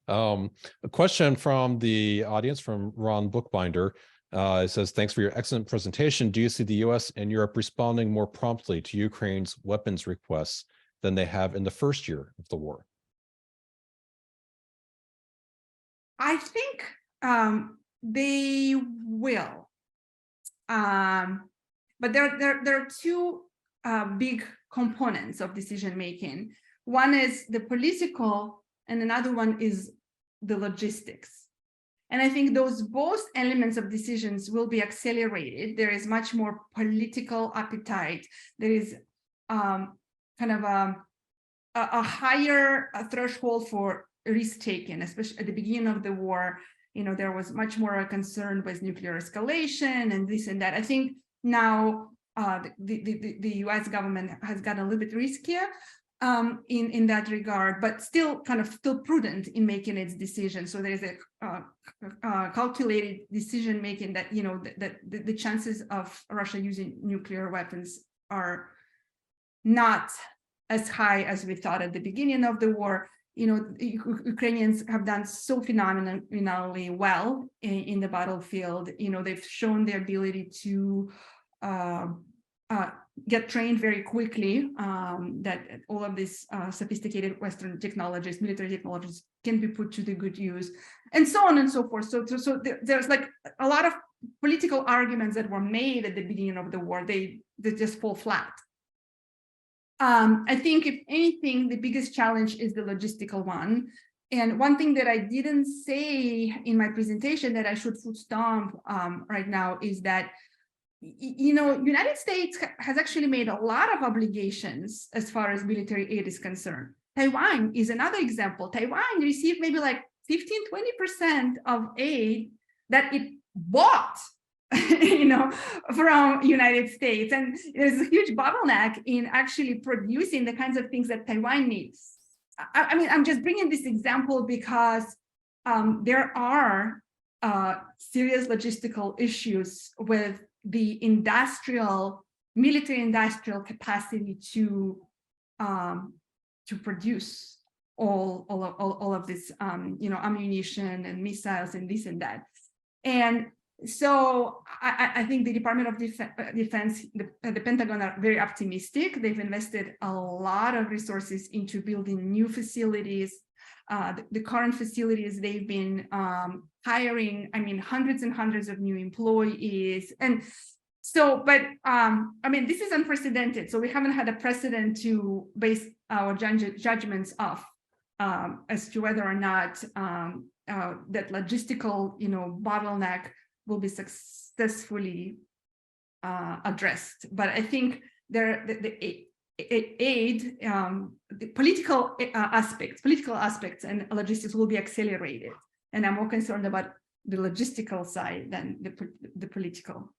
A question from the audience from Ron Bookbinder. It says, thanks for your excellent presentation. Do you see the US and Europe responding more promptly to Ukraine's weapons requests than they have in the first year of the war? I think they will. But there are two big components of decision making. One is the political, and another one is the logistics. And I think those both elements of decisions will be accelerated. There is much more political appetite. There is kind of a higher threshold for risk taking, especially at the beginning of the war. There was much more a concern with nuclear escalation and this and that. I think now the US government has gotten a little bit riskier in that regard, but still prudent in making its decision. So there's a calculated decision making that that the chances of Russia using nuclear weapons are not as high as we thought at the beginning of the war. Ukrainians have done so phenomenally well in the battlefield. They've shown their ability to get trained very quickly, that all of these sophisticated Western technologies, military technologies, can be put to the good use, and so on and so forth. So there's like a lot of political arguments that were made at the beginning of the war. They just fall flat. I think, if anything, the biggest challenge is the logistical one. And one thing that I didn't say in my presentation that I should foot stomp right now is that, United States has actually made a lot of obligations as far as military aid is concerned. Taiwan is another example. Taiwan received maybe like 15-20% of aid that it bought from United States. And there's a huge bottleneck in actually producing the kinds of things that Taiwan needs. I mean, I'm just bringing this example because there are serious logistical issues with the military industrial capacity to produce all of this, ammunition and missiles and this and that. And so I think the Department of Defense, the Pentagon, are very optimistic. They've invested a lot of resources into building new facilities. The current facilities, they've been hiring, hundreds and hundreds of new employees. And so, but this is unprecedented. So we haven't had a precedent to base our judgments off as to whether or not that logistical, bottleneck will be successfully addressed. But I think the aid, the political aspects and logistics will be accelerated. And I'm more concerned about the logistical side than the political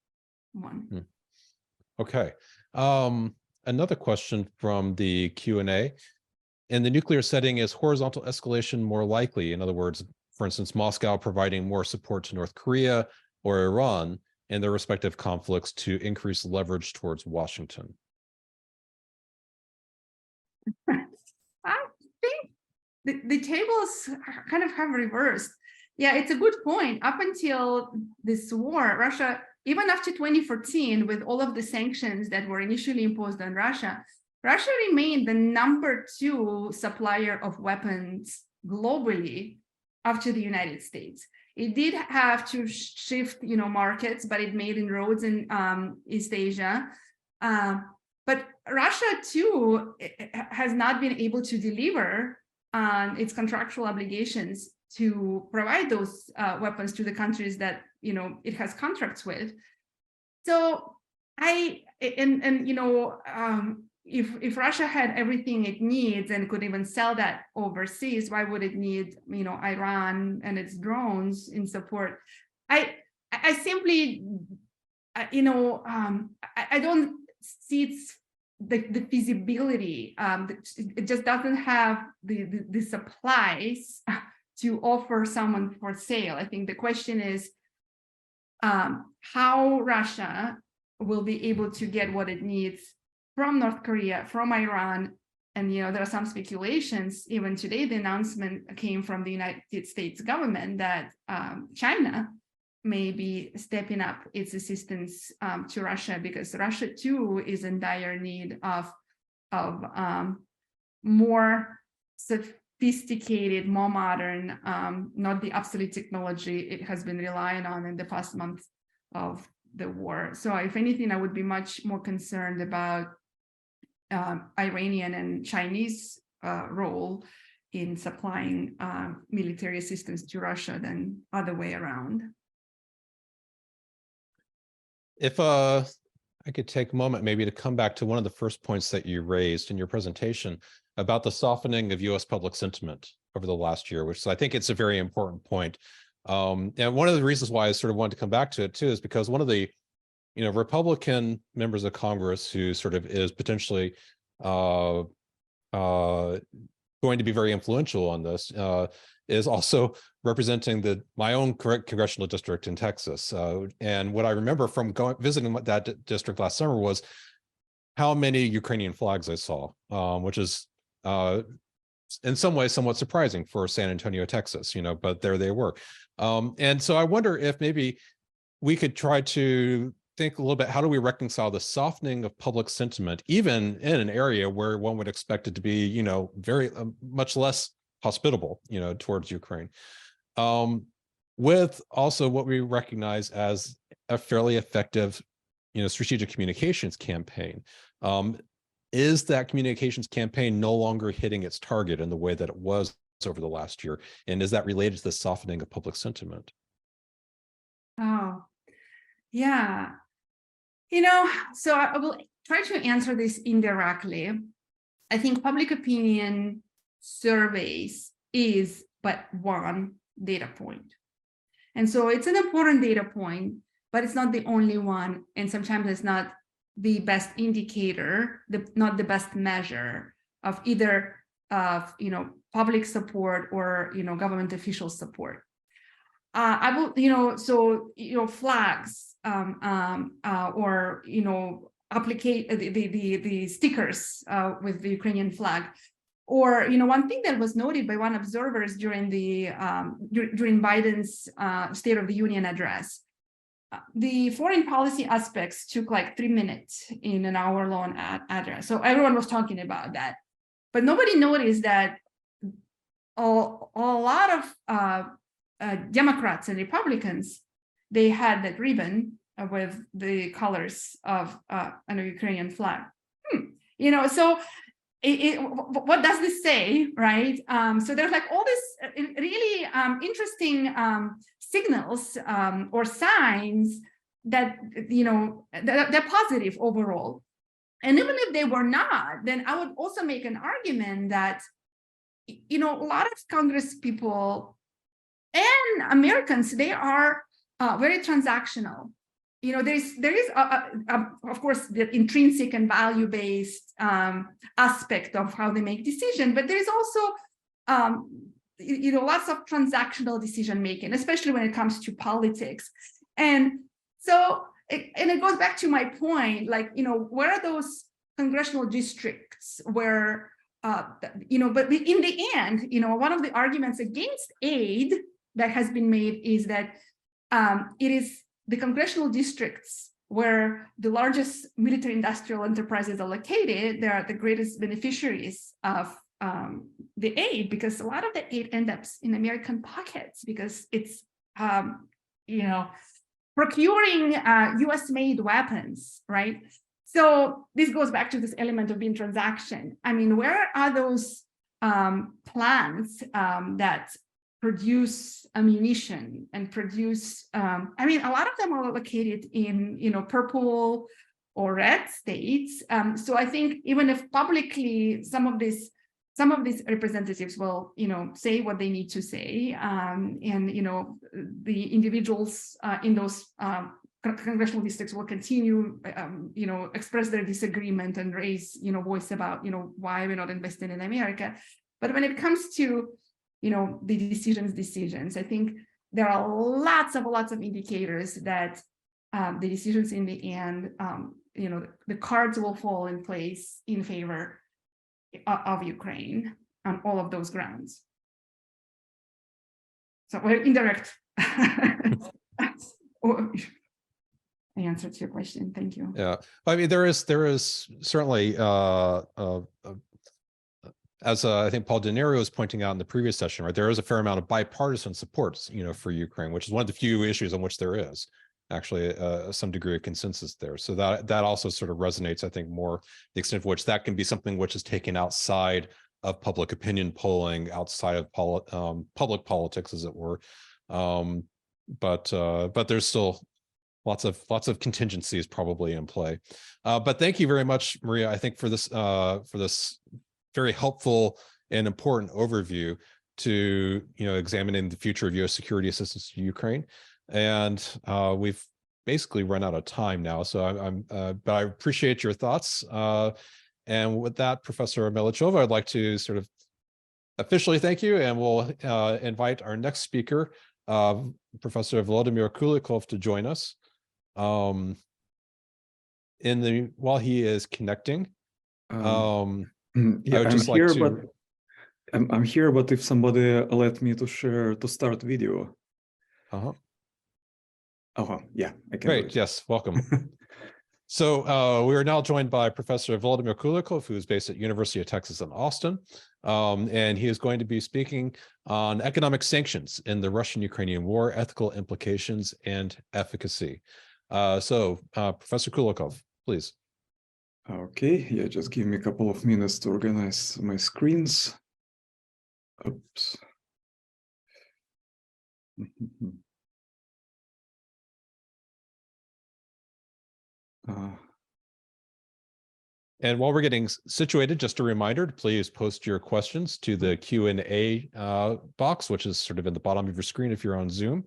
one. Okay. Another question from the Q&A. In the nuclear setting, is horizontal escalation more likely? In other words, for instance, Moscow providing more support to North Korea or Iran in their respective conflicts to increase leverage towards Washington? I think the tables kind of have reversed. Yeah, it's a good point. Up until this war, Russia, even after 2014, with all of the sanctions that were initially imposed on Russia remained the #2 supplier of weapons globally after the United States. It did have to shift, markets, but it made inroads in East Asia. But Russia, too, has not been able to deliver on its contractual obligations to provide those weapons to the countries that, it has contracts with. So if Russia had everything it needs and could even sell that overseas, why would it need, Iran and its drones in support? I simply, I don't see the feasibility. It just doesn't have the supplies to offer someone for sale. I think the question is how Russia will be able to get what it needs from North Korea, from Iran. And, there are some speculations. Even today, the announcement came from the United States government that China may be stepping up its assistance to Russia, because Russia, too, is in dire need of more sophisticated, more modern, not the obsolete technology it has been relying on in the past month of the war. So if anything, I would be much more concerned about Iranian and Chinese role in supplying military assistance to Russia than other way around. If I could take a moment maybe to come back to one of the first points that you raised in your presentation about the softening of US public sentiment over the last year, which I think it's a very important point. And one of the reasons why I sort of wanted to come back to it too is because one of the Republican members of Congress who sort of is potentially going to be very influential on this is also representing my own congressional district in Texas. And what I remember from visiting that district last summer was how many Ukrainian flags I saw, which is in some ways somewhat surprising for San Antonio, Texas, but there they were. And so I wonder if maybe we could try to think a little bit, how do we reconcile the softening of public sentiment, even in an area where one would expect it to be, very much less hospitable, towards Ukraine, with also what we recognize as a fairly effective, strategic communications campaign. Is that communications campaign no longer hitting its target in the way that it was over the last year? And is that related to the softening of public sentiment? Oh, yeah. So I will try to answer this indirectly. I think public opinion surveys is but one data point. And so it's an important data point, but it's not the only one. And sometimes it's not the best indicator, not the best measure of either public support or government official support. I will, flags or the stickers with the Ukrainian flag, or one thing that was noted by one observers during during Biden's State of the Union address. The foreign policy aspects took like 3 minutes in an hour-long address. So everyone was talking about that, but nobody noticed that a lot of Democrats and Republicans, they had that ribbon with the colors of an Ukrainian flag. So what does this say, right? So there's like all this really interesting signals or signs that they're positive overall. And even if they were not, then I would also make an argument that a lot of Congress people and Americans, they are very transactional. There is of course the intrinsic and value-based aspect of how they make decisions, but there is also lots of transactional decision making, especially when it comes to politics. And so it goes back to my point, like where are those congressional districts where but in the end, one of the arguments against aid that has been made is that it is the congressional districts where the largest military industrial enterprises are located. They are the greatest beneficiaries of the aid, because a lot of the aid ends up in American pockets, because it's procuring US-made weapons, right? So this goes back to this element of being transaction. I mean, where are those plants that produce ammunition and produce, a lot of them are located in purple or red states. So I think even if publicly some of these representatives will, say what they need to say, and the individuals in those congressional districts will continue, express their disagreement and raise, voice about, why we're not investing in America. But when it comes to the decisions, I think there are lots of indicators that the decisions in the end, the cards will fall in place in favor of Ukraine on all of those grounds. So indirect answer to your question. Thank you. Yeah, I mean, there is certainly as I think Paul Deniro was pointing out in the previous session, right, there is a fair amount of bipartisan support, for Ukraine, which is one of the few issues on which there is actually some degree of consensus there. So that also sort of resonates, I think, more the extent of which that can be something which is taken outside of public opinion polling, outside of public politics, as it were. But there's still lots of contingencies probably in play. But thank you very much, Mariya, I think, for this very helpful and important overview to examining the future of U.S. security assistance to Ukraine. And we've basically run out of time now, so but I appreciate your thoughts. And with that, Professor Omelicheva, I'd like to sort of officially thank you, and we'll invite our next speaker, Professor Volodymyr Kulikov, to join us. while he is connecting, Yeah, I would I'm just like here, to. but I'm here. But if somebody let me to start video. Uh-huh. Oh, yeah, I can. Great. Do it. Yes. Welcome. So we are now joined by Professor Volodymyr Kulikov, who is based at University of Texas in Austin. And he is going to be speaking on economic sanctions in the Russian-Ukrainian war, ethical implications, and efficacy. Professor Kulikov, please. Okay, yeah, just give me a couple of minutes to organize my screens. Oops. And while we're getting situated, just a reminder to please post your questions to the Q&A box, which is sort of in the bottom of your screen if you're on Zoom.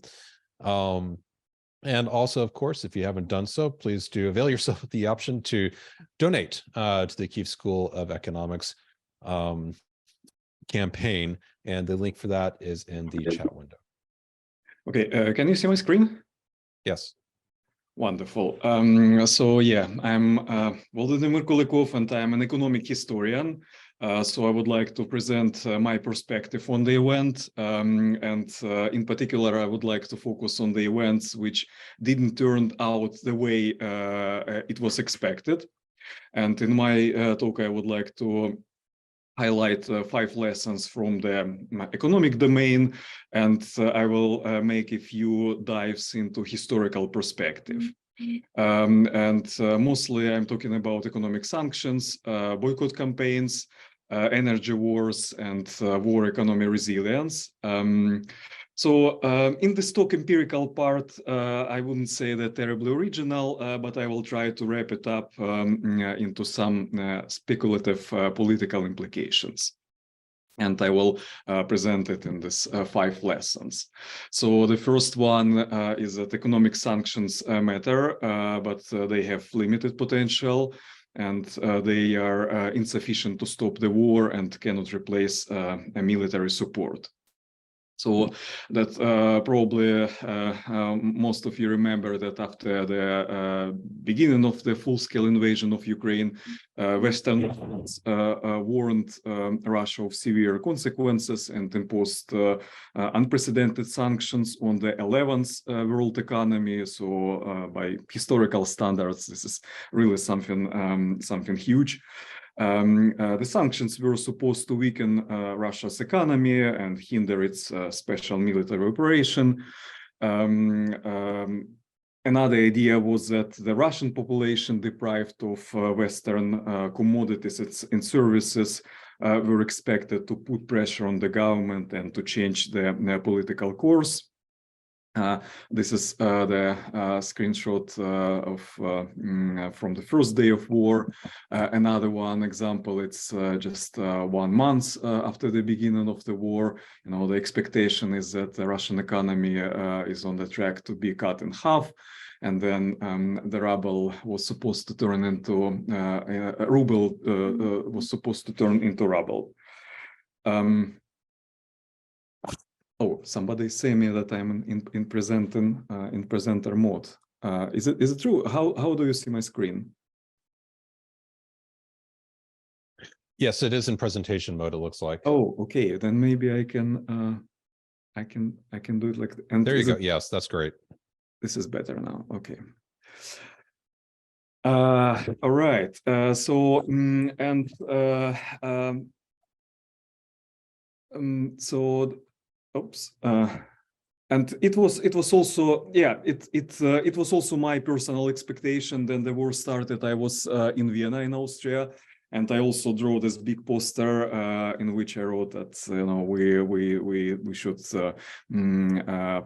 And also, of course, if you haven't done so, please do avail yourself of the option to donate to the Kyiv School of Economics campaign. And the link for that is in the chat window. Okay, can you see my screen? Yes. Wonderful. So yeah, I'm Volodymyr Kulikov, and I'm an economic historian. So I would like to present my perspective on the event, and in particular, I would like to focus on the events which didn't turn out the way it was expected. And in my talk, I would like to highlight 5 lessons from the economic domain, and I will make a few dives into historical perspective. Mostly I'm talking about economic sanctions, boycott campaigns, energy wars, and war economy resilience. In this talk empirical part, I wouldn't say that terribly original, but I will try to wrap it up into some speculative political implications. And I will present it in this 5 lessons. So the first one is that economic sanctions matter, but they have limited potential, and they are insufficient to stop the war and cannot replace a military support. So that probably most of you remember that after the beginning of the full-scale invasion of Ukraine, Western nations warned Russia of severe consequences and imposed unprecedented sanctions on the 11th world economy. So by historical standards, this is really something huge. The sanctions were supposed to weaken Russia's economy and hinder its special military operation. Another idea was that the Russian population, deprived of Western commodities and services, were expected to put pressure on the government and to change their political course. This is the screenshot from the first day of war. Another one example, it's just 1 month after the beginning of the war. You know, the expectation is that the Russian economy is on the track to be cut in half. And then the ruble was supposed to turn into ruble. Oh, somebody say me that I'm in presenter mode. Is it true? How do you see my screen? Yes, it is in presentation mode, it looks like. Oh, okay. Then maybe I can do it like. And there you go. Yes, that's great. This is better now. Okay. All right. Oops. And it was also, yeah, it was also my personal expectation. Then the war started. I was in Vienna in Austria, and I also drew this big poster in which I wrote that we should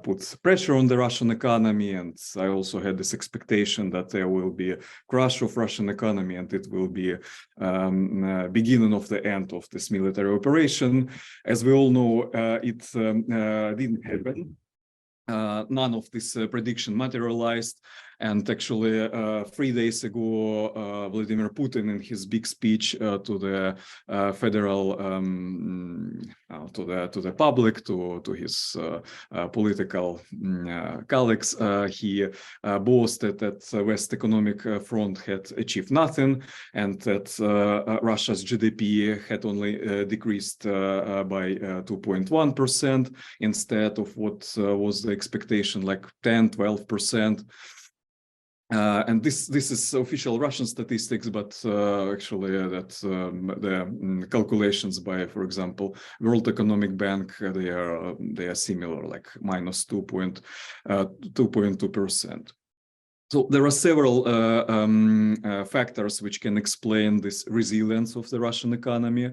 put pressure on the Russian economy, and I also had this expectation that there will be a crash of Russian economy, and it will be beginning of the end of this military operation. As we all know, it didn't happen. None of this prediction materialized. And actually, 3 days ago, Vladimir Putin, in his big speech to the federal to the public, to his political colleagues. He boasted that the West Economic Front had achieved nothing, and that Russia's GDP had only decreased by 2.1% instead of what was the expectation, like 10-12%. And this is official Russian statistics, but actually the calculations by, for example, World Economic Bank, they are similar, like minus 2.2%. So there are several factors which can explain this resilience of the Russian economy.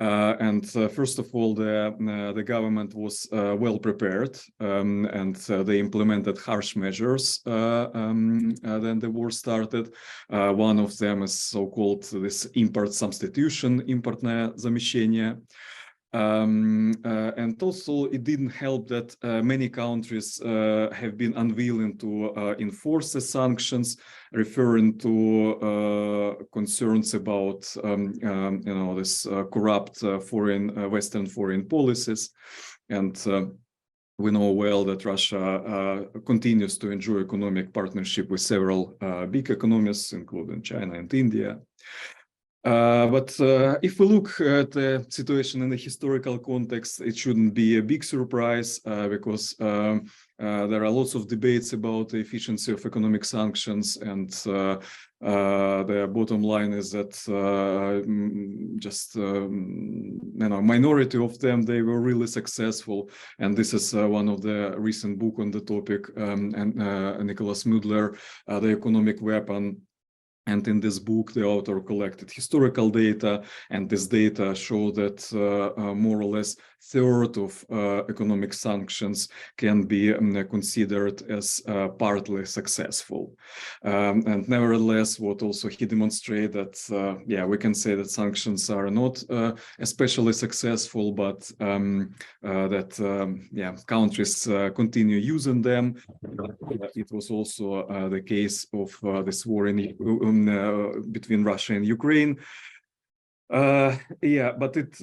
And first of all, the government was well prepared, and they implemented harsh measures then the war started. One of them is so-called this import substitution, importное замещение. And also it didn't help that many countries have been unwilling to enforce the sanctions, referring to concerns about this corrupt Western foreign policies. And we know well that Russia continues to enjoy economic partnership with several big economies, including China and India. But if we look at the situation in the historical context, it shouldn't be a big surprise because there are lots of debates about the efficiency of economic sanctions, and the bottom line is that minority of them, they were really successful. And this is one of the recent book on the topic, and Nicholas Mudler, The Economic Weapon. And in this book, the author collected historical data, and this data show that more or less third of economic sanctions can be considered as partly successful. And nevertheless, what also he demonstrated that, we can say that sanctions are not especially successful, but that countries continue using them. It was also the case of this war between Russia and Ukraine. But it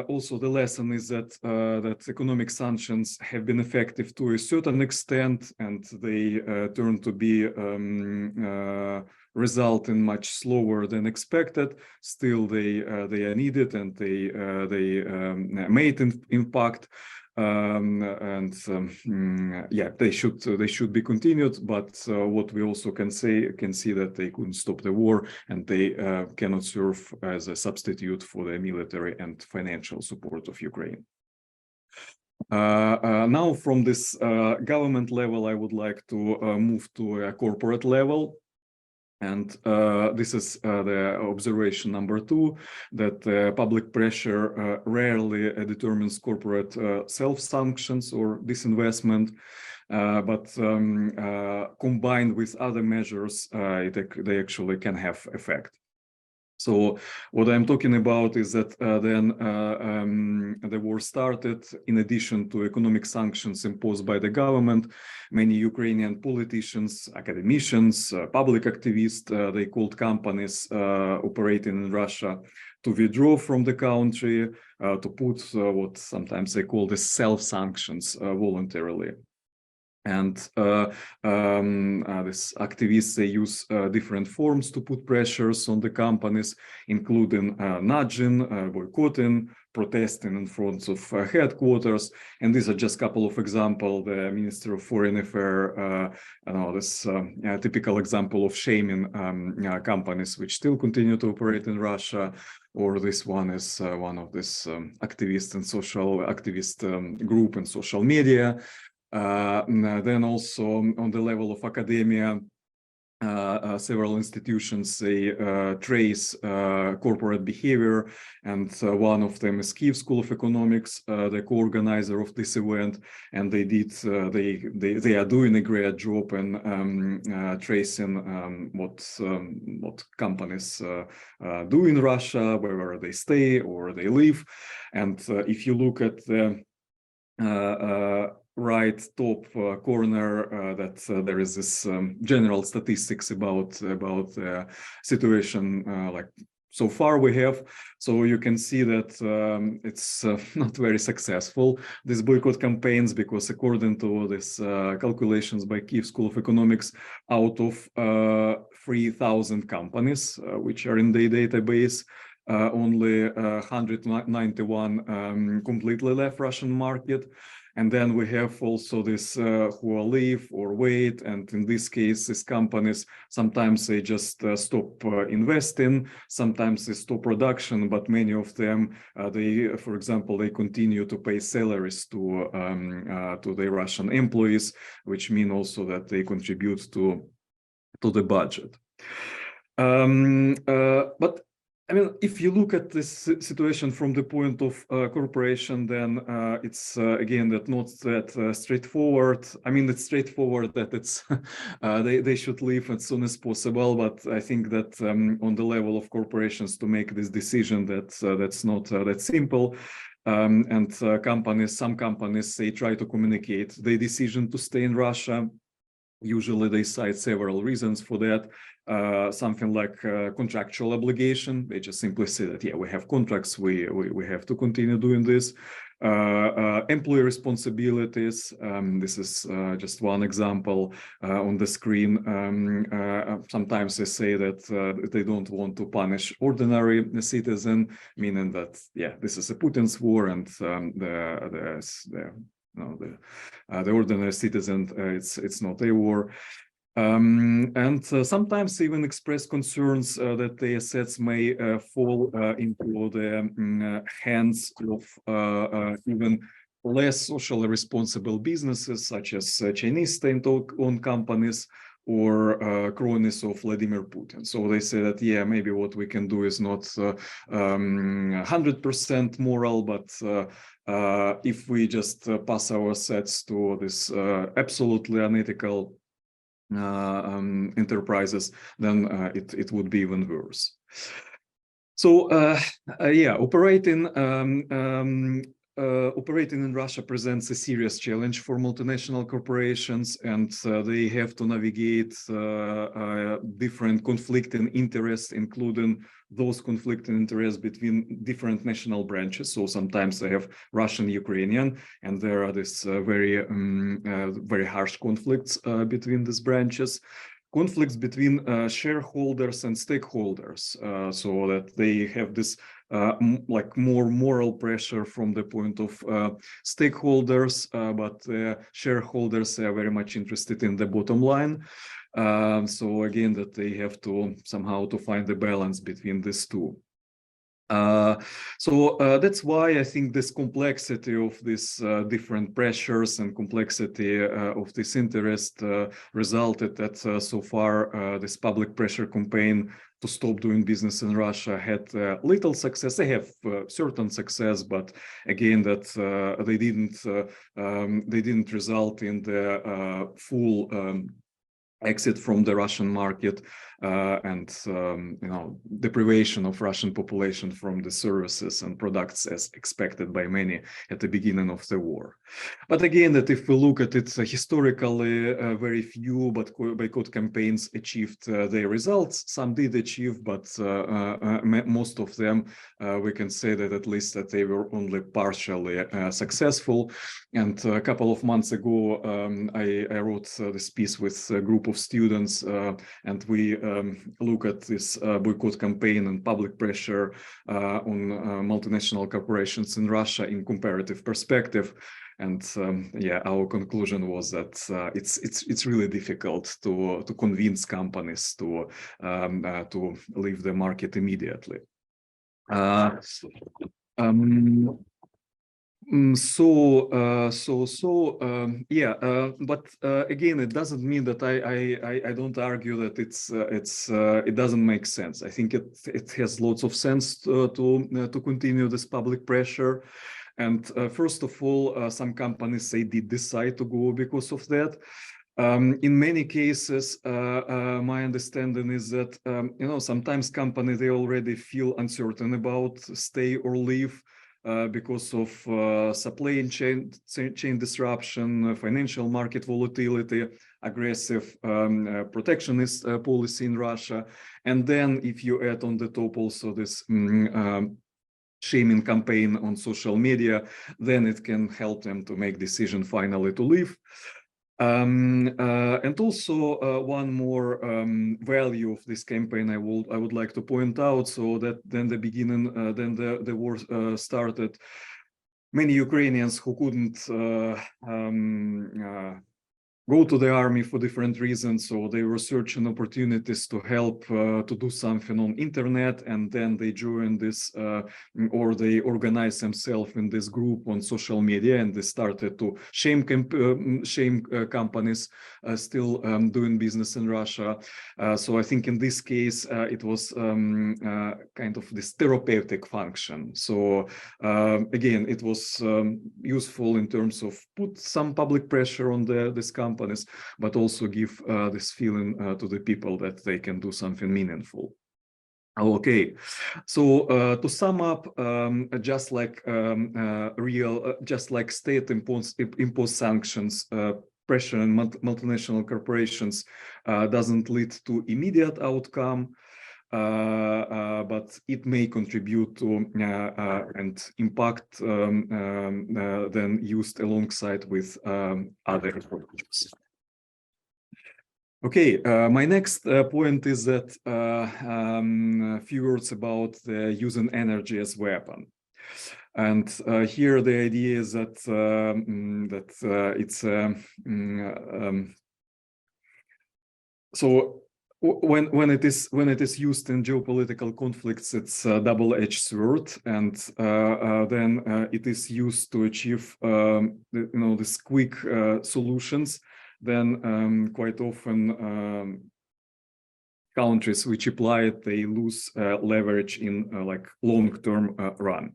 also the lesson is that that economic sanctions have been effective to a certain extent, and they turn to be result in much slower than expected. Still, they are needed, and they made an impact. They should be continued, but what we also can see that they couldn't stop the war, and they cannot serve as a substitute for the military and financial support of Ukraine. Now, from this government level, I would like to move to a corporate level. And this is the observation number 2, that public pressure rarely determines corporate self-sanctions or disinvestment, but combined with other measures, they actually can have effect. So what I'm talking about is that then the war started. In addition to economic sanctions imposed by the government, many Ukrainian politicians, academicians, public activists, they called companies operating in Russia to withdraw from the country, to put what sometimes they call the self-sanctions voluntarily. And these activists, they use different forms to put pressures on the companies, including nudging, boycotting, protesting in front of headquarters. And these are just a couple of examples. The Minister of Foreign Affairs, this typical example of shaming companies which still continue to operate in Russia. Or this one is one of this activist and social activist group in social media. Then also on the level of academia, several institutions, they trace corporate behavior, and one of them is Kyiv School of Economics, the co-organizer of this event, and they are doing a great job in tracing what companies do in Russia, wherever they stay or they live. And if you look at the right top corner, that there is this general statistics about the situation, like so far we have. So you can see that it's not very successful, these boycott campaigns, because according to this calculations by Kyiv School of Economics, out of 3,000 companies which are in the database, only 191 completely left Russian market. And then we have also this who are leave or wait, and in this case, these companies, sometimes they just stop investing, sometimes they stop production, but many of them, they, for example, they continue to pay salaries to the Russian employees, which mean also that they contribute to the budget. But I mean, if you look at this situation from the point of corporation, then it's again that not that straightforward. I mean, it's straightforward that it's they should leave as soon as possible. But I think that on the level of corporations to make this decision, that's not that simple. And companies, some companies, they try to communicate their decision to stay in Russia. Usually they cite several reasons for that. Something like contractual obligation. They just simply say that, yeah, we have contracts, we have to continue doing this. Employee responsibilities. This is just one example on the screen. Sometimes they say that they don't want to punish ordinary citizen, meaning that, yeah, this is a Putin's war, and the ordinary citizen, it's not a war. And sometimes even express concerns that the assets may fall into the hands of even less socially responsible businesses, such as Chinese state-owned companies or cronies of Vladimir Putin. So they say that, yeah, maybe what we can do is not 100% moral, but if we just pass our assets to this absolutely unethical enterprises, then it would be even worse. So yeah, operating in Russia presents a serious challenge for multinational corporations, and they have to navigate different conflicting interests, including those conflicting interests between different national branches. So sometimes they have Russian-Ukrainian, and there are this very harsh conflicts between these branches. Conflicts between shareholders and stakeholders, so that they have this like more moral pressure from the point of stakeholders, but shareholders are very much interested in the bottom line. So again, that they have to somehow to find the balance between these two. So that's why I think this complexity of these different pressures and complexity of this interest resulted that so far this public pressure campaign to stop doing business in Russia had little success. They have certain success, but again, that they didn't result in the full exit from the Russian market and deprivation of Russian population from the services and products as expected by many at the beginning of the war. But again, that if we look at it historically, very few but boycott campaigns achieved their results. Some did achieve, but most of them, we can say that at least that they were only partially successful. And a couple of months ago, I wrote this piece with a group of students, and we look at this boycott campaign and public pressure on multinational corporations in Russia in comparative perspective. And yeah, our conclusion was that it's really difficult to convince companies to leave the market immediately. Yeah, but again, it doesn't mean that I don't argue that it doesn't make sense. I think it has lots of sense to continue this public pressure. And first of all, some companies, they did decide to go because of that. In many cases, my understanding is that sometimes companies, they already feel uncertain about stay or leave. because of supply chain disruption, financial market volatility, aggressive protectionist policy in Russia. And then if you add on the top also this shaming campaign on social media, then it can help them to make decision finally to leave. And also one more value of this campaign I would like to point out. So that then the beginning, then the war started. Many Ukrainians who couldn't go to the army for different reasons, so they were searching opportunities to help to do something on internet, and then they joined this or they organized themselves in this group on social media, and they started to shame companies still doing business in Russia. So I think in this case it was kind of this therapeutic function. So again, it was useful in terms of put some public pressure on this companies, but also give this feeling to the people that they can do something meaningful. Okay, so to sum up, just like just like state-imposed sanctions, pressure on multinational corporations doesn't lead to immediate outcome. But it may contribute to and impact then used alongside with other approaches. Okay, my next point is that a few words about using energy as weapon. And here the idea is that it's so when it is used in geopolitical conflicts, it's a double-edged sword, and then it is used to achieve these quick solutions. Then quite often countries which apply it, they lose leverage in like long-term run.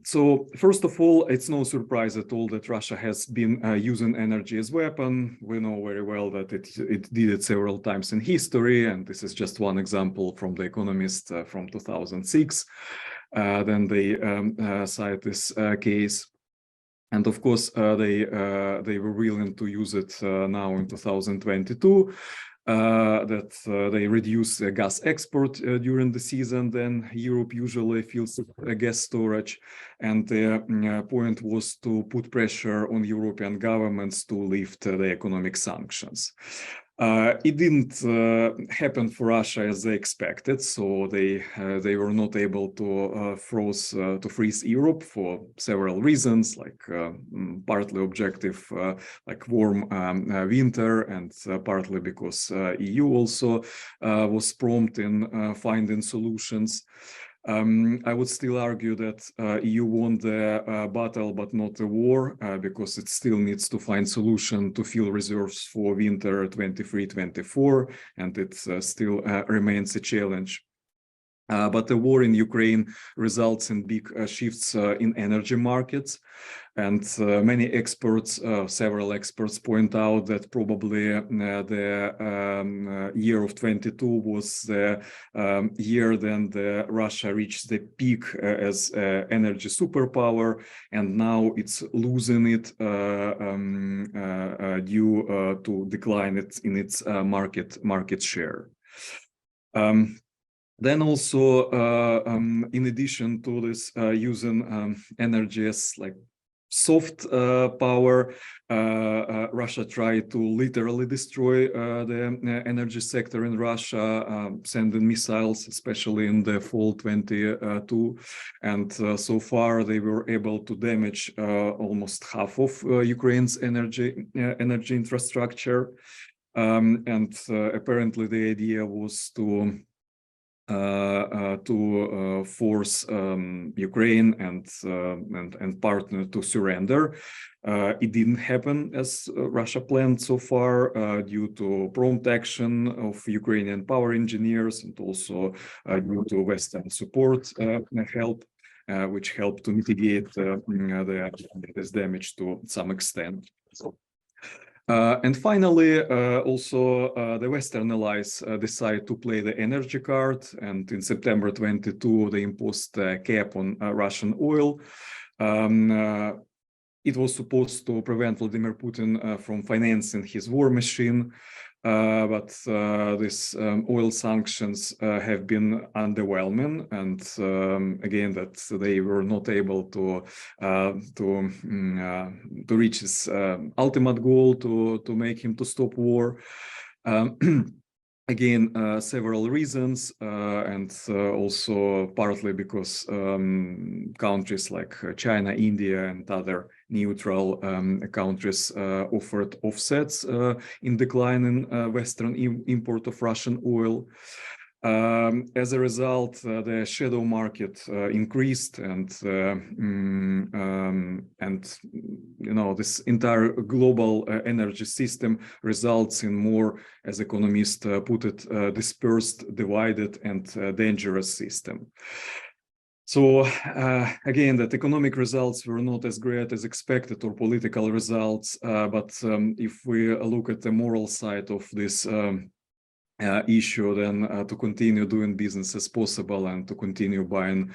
So first of all, it's no surprise at all that Russia has been using energy as weapon. We know very well that it did it several times in history, and this is just one example from The Economist from 2006. Then they cite this case. And of course, they were willing to use it now in 2022. That they reduce gas export during the season, then Europe usually fills gas storage, and the point was to put pressure on European governments to lift the economic sanctions. It didn't happen for Russia as they expected, so they were not able to freeze Europe for several reasons, like partly objective, like warm winter, and partly because EU also was prompt in finding solutions. I would still argue that EU won the battle, but not the war, because it still needs to find solution to fill reserves for winter 23-24, and it still remains a challenge. But the war in Ukraine results in big shifts in energy markets. And many experts, several experts point out that probably the year of 22 was the year then Russia reached the peak as energy superpower, and now it's losing it due to decline in its market share. Then also, in addition to this using energy as like soft power, Russia tried to literally destroy the energy sector in Russia, sending missiles, especially in the fall 22. And so far, they were able to damage almost half of Ukraine's energy infrastructure. And apparently, the idea was to force Ukraine and partner to surrender. It didn't happen as Russia planned so far due to prompt action of Ukrainian power engineers, and also due to Western support help, which helped to mitigate this damage to some extent. So, And finally, also the Western allies decide to play the energy card, and in September 22, they imposed a cap on Russian oil. It was supposed to prevent Vladimir Putin from financing his war machine, but these oil sanctions have been underwhelming, and again, that they were not able to reach his ultimate goal to make him to stop war. Again, several reasons, and also partly because countries like China, India, and other neutral countries offered offsets in declining Western import of Russian oil. As a result, the shadow market increased, and you know, this entire global energy system results in more, as economists put it, dispersed, divided, and dangerous system. So again, that economic results were not as great as expected, or political results, but if we look at the moral side of this issue, then to continue doing business as possible and to continue buying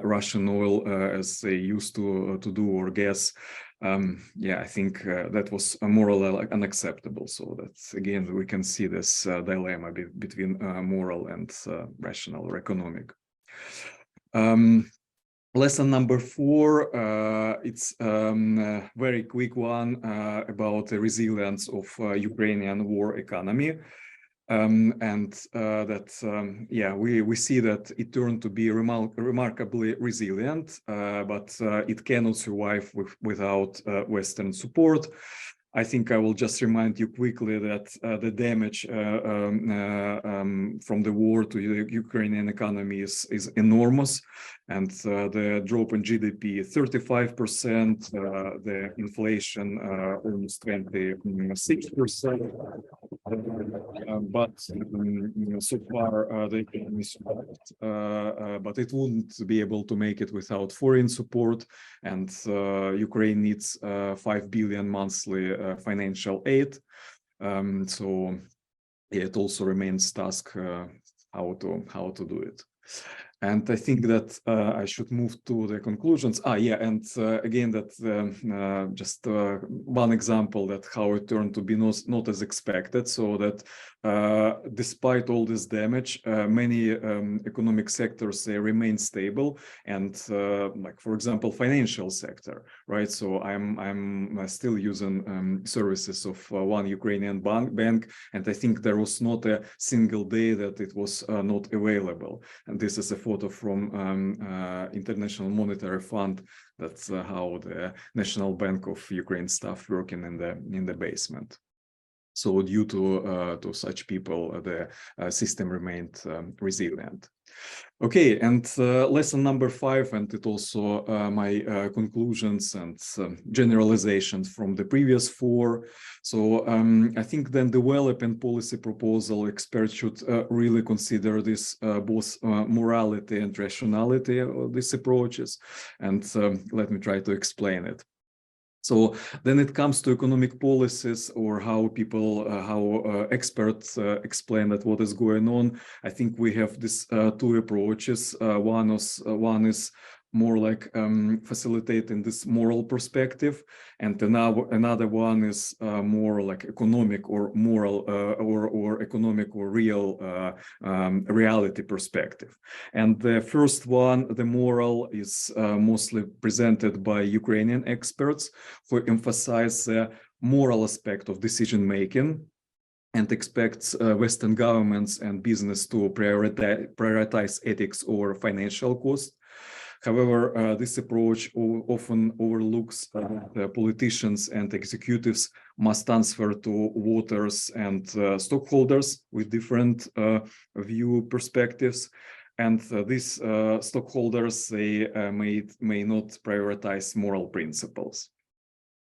Russian oil as they used to do, or gas, yeah, I think that was morally unacceptable. So that's, again, we can see this dilemma between moral and rational or economic. Lesson number 4, it's a very quick one about the resilience of Ukrainian war economy. Yeah, we see that it turned to be remarkably resilient, but it cannot survive without Western support. I think I will just remind you quickly that the damage from the war to the Ukrainian economy is enormous, and the drop in GDP 35%, the inflation almost 26%. But so far the economy survived, but it wouldn't be able to make it without foreign support, and Ukraine needs 5 billion monthly financial aid. So yeah, it also remains task how to do it. And I think that I should move to the conclusions. Yeah, and again, that just one example that how it turned to be not as expected. So that despite all this damage, many economic sectors, they remain stable, and like, for example, financial sector, right? So I'm still using services of one Ukrainian bank, and I think there was not a single day that it was not available. And this is a photo from International Monetary Fund. That's how the National Bank of Ukraine staff working in the basement. So due to such people, the system remained resilient. Okay, and lesson number 5, and it also my conclusions and generalizations from the previous 4. So I think then developing policy proposal, experts should really consider this both morality and rationality of these approaches. And let me try to explain it. So then it comes to economic policies, or how people, experts explain that what is going on. I think we have these 2 approaches. One is more like facilitating this moral perspective, and another one is more like economic or moral or economic or real reality perspective. And the first one, the moral, is mostly presented by Ukrainian experts who emphasize the moral aspect of decision making and expects Western governments and business to prioritize ethics over financial cost. However, this approach often overlooks the politicians and executives must transfer to voters and stockholders with different view perspectives. And these stockholders, they may not prioritize moral principles.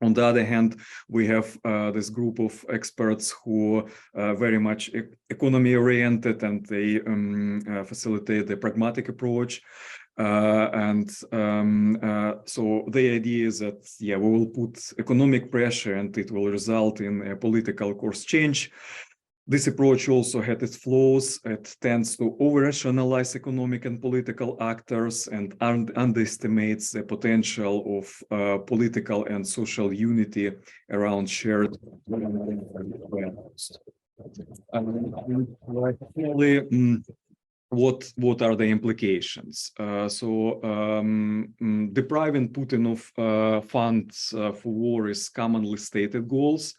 On the other hand, we have this group of experts who are very much economy oriented, and they facilitate the pragmatic approach. So the idea is that, yeah, we will put economic pressure and it will result in a political course change. This approach also had its flaws. It tends to over-rationalize economic and political actors and underestimates the potential of political and social unity around shared values. What are the implications? Depriving Putin of funds for war is commonly stated goals.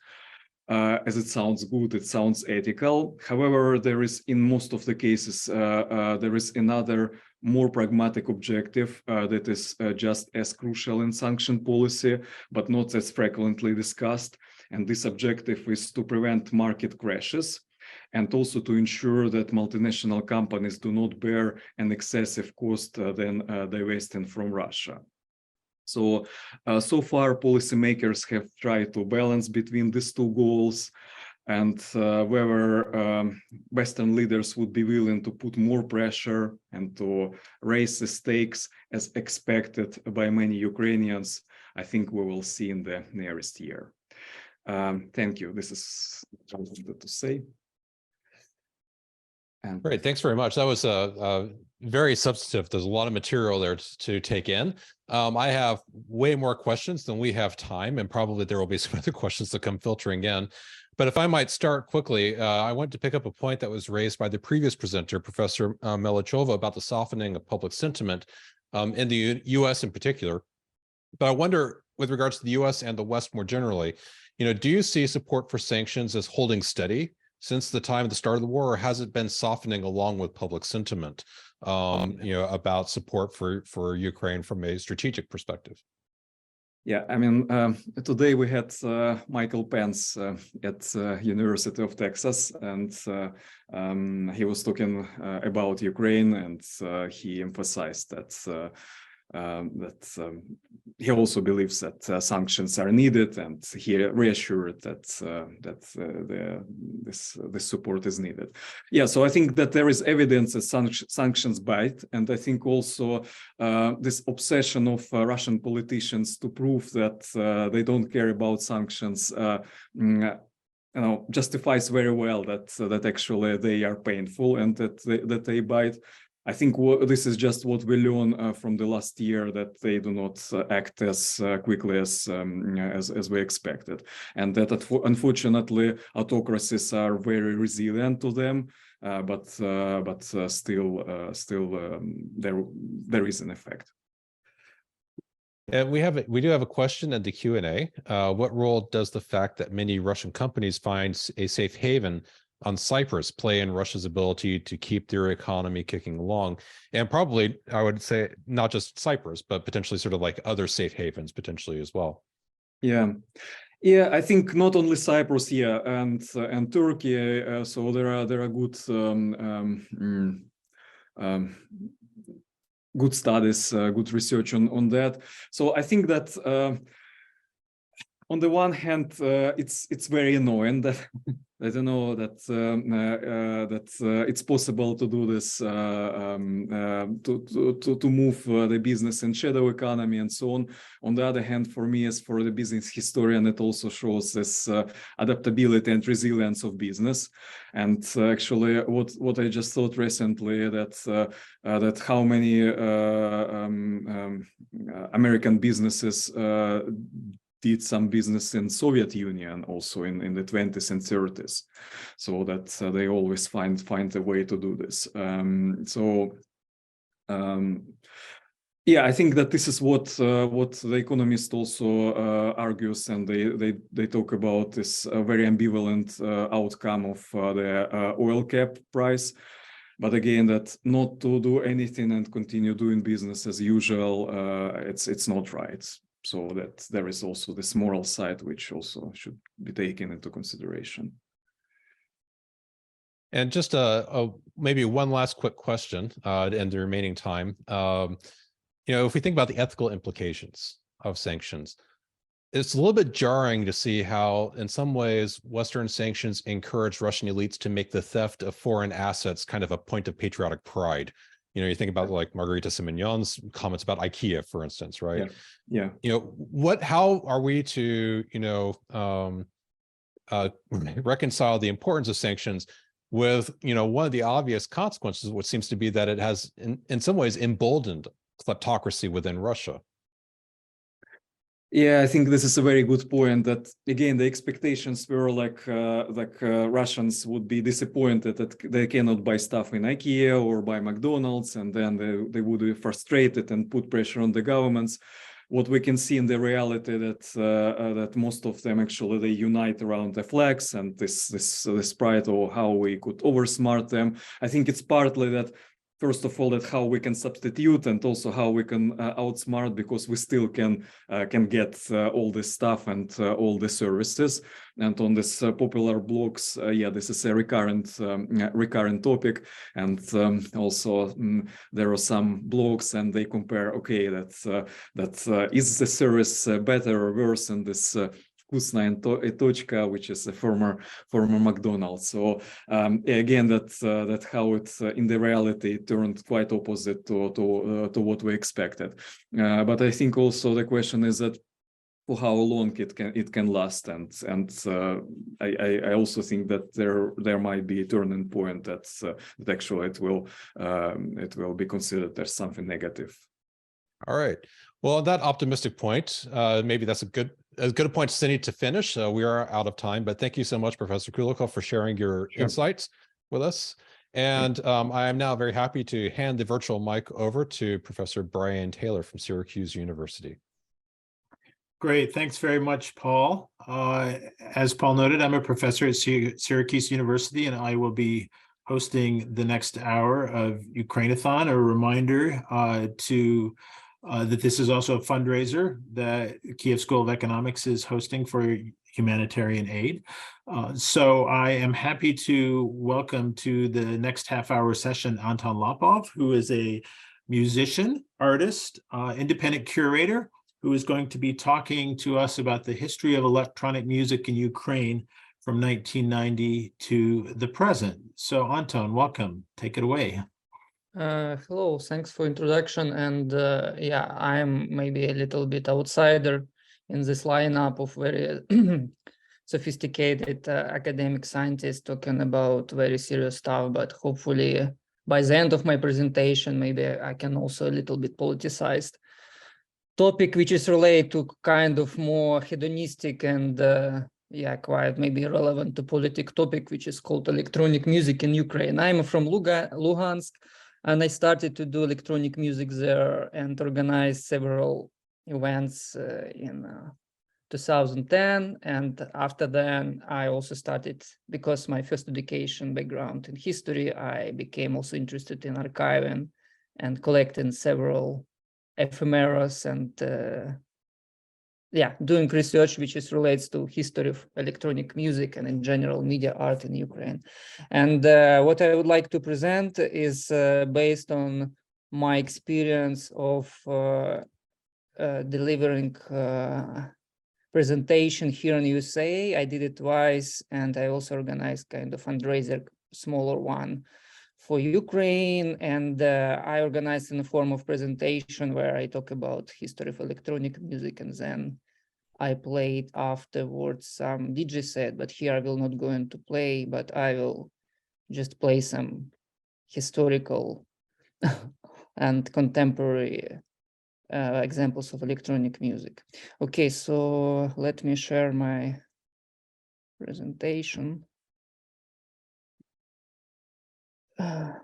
As it sounds good, it sounds ethical. However, there is, in most of the cases, there is another more pragmatic objective that is just as crucial in sanction policy, but not as frequently discussed. And this objective is to prevent market crashes and also to ensure that multinational companies do not bear an excessive cost than divesting from Russia. So far, policymakers have tried to balance between these two goals, and whether Western leaders would be willing to put more pressure and to raise the stakes as expected by many Ukrainians, I think we will see in the nearest year. Thank you. This is what I wanted to say. Great, thanks very much. That was very substantive. There's a lot of material there to take in. I have way more questions than we have time, and probably there will be some other questions that come filtering in. But if I might start quickly, I want to pick up a point that was raised by the previous presenter, Professor Omelicheva, about the softening of public sentiment in the U.S. in particular. But I wonder, with regards to the U.S. and the West more generally, do you see support for sanctions as holding steady since the time of the start of the war, or has it been softening along with public sentiment, about support for Ukraine from a strategic perspective? Yeah, I mean, today we had Michael Pence at University of Texas, and he was talking about Ukraine, and he emphasized that he also believes that sanctions are needed, and he reassured that this support is needed. Yeah, so I think that there is evidence that sanctions bite, and I think also this obsession of Russian politicians to prove that they don't care about sanctions justifies very well that actually they are painful and that they bite. I think this is just what we learn from the last year, that they do not act as quickly as we expected, and that unfortunately autocracies are very resilient to them, but still there is an effect. And we do have a question in the Q&A. What role does the fact that many Russian companies find a safe haven on Cyprus play in Russia's ability to keep their economy kicking along? And probably, I would say, not just Cyprus, but potentially sort of like other safe havens potentially as well. Yeah, I think not only Cyprus, and Turkey. So there are good good studies, good research on that. So I think that on the one hand, it's very annoying that I don't know that it's possible to do this, to move the business and shadow economy and so on. On the other hand, for me, as for the business historian, it also shows this adaptability and resilience of business. And actually, what I just thought recently, that how many American businesses did some business in Soviet Union also in the 20s and 30s, so that they always find a way to do this. Yeah, I think that this is what the Economist also argues, and they talk about this very ambivalent outcome of the oil cap price. But again, that not to do anything and continue doing business as usual, it's not right. So that there is also this moral side, which also should be taken into consideration. And just maybe one last quick question in the remaining time. If we think about the ethical implications of sanctions, it's a little bit jarring to see how, in some ways, Western sanctions encourage Russian elites to make the theft of foreign assets kind of a point of patriotic pride. You know, you think about like Margarita Simonyan's comments about IKEA, for instance, right? Yeah. You know, how are we to, you know, reconcile the importance of sanctions with, you know, one of the obvious consequences, what seems to be that it has in some ways emboldened kleptocracy within Russia? Yeah, I think this is a very good point. That again, the expectations were like Russians would be disappointed that they cannot buy stuff in IKEA or buy McDonald's, and then they would be frustrated and put pressure on the governments. What we can see in the reality that most of them actually they unite around the flags and this pride of how we could oversmart them. I think it's partly that. First of all, that how we can substitute and also how we can outsmart, because we still can get all this stuff and all the services. And on this popular blogs, yeah, this is a recurrent topic. And also there are some blogs and they compare, okay, that is the service better or worse in this Вкусная and Точка, which is a former McDonald's. So again, that how it in the reality turned quite opposite to what we expected. But I think also the question is that for how long it can last, and I also think that there might be a turning point that actually it will be considered as something negative. All right. Well, on that optimistic point, maybe that's as good a point as any to finish. We are out of time, but thank you so much, Professor Kulikov, for sharing your insights with us. And I am now very happy to hand the virtual mic over to Professor Brian Taylor from Syracuse University. Great. Thanks very much, Paul. As Paul noted, I'm a professor at Syracuse University, and I will be hosting the next hour of Ukrainathon. A reminder that this is also a fundraiser that Kiev School of Economics is hosting for humanitarian aid. So I am happy to welcome to the next half-hour session Anton Lapov, who is a musician, artist, independent curator, who is going to be talking to us about the history of electronic music in Ukraine from 1990 to the present. So Anton, welcome. Take it away. Hello, thanks for introduction. And yeah, I'm maybe a little bit outsider in this lineup of very sophisticated academic scientists talking about very serious stuff, but hopefully by the end of my presentation, maybe I can also a little bit politicized topic, which is related to kind of more hedonistic and yeah, quite maybe relevant to politic topic, which is called electronic music in Ukraine. I'm from Luhansk, and I started to do electronic music there and organized several events in 2010. And after then, I also started, because my first education background in history, I became also interested in archiving and collecting several ephemeras and yeah, doing research which is relates to history of electronic music and in general media art in Ukraine. And what I would like to present is based on my experience of delivering presentation here in USA. I did it twice, and I also organized kind of fundraiser, smaller one for Ukraine, and I organized in the form of presentation where I talk about history of electronic music, and then I played afterwards some DJ set, but here I will not go into play, but I will just play some historical and contemporary examples of electronic music. Okay, so let me share my presentation. I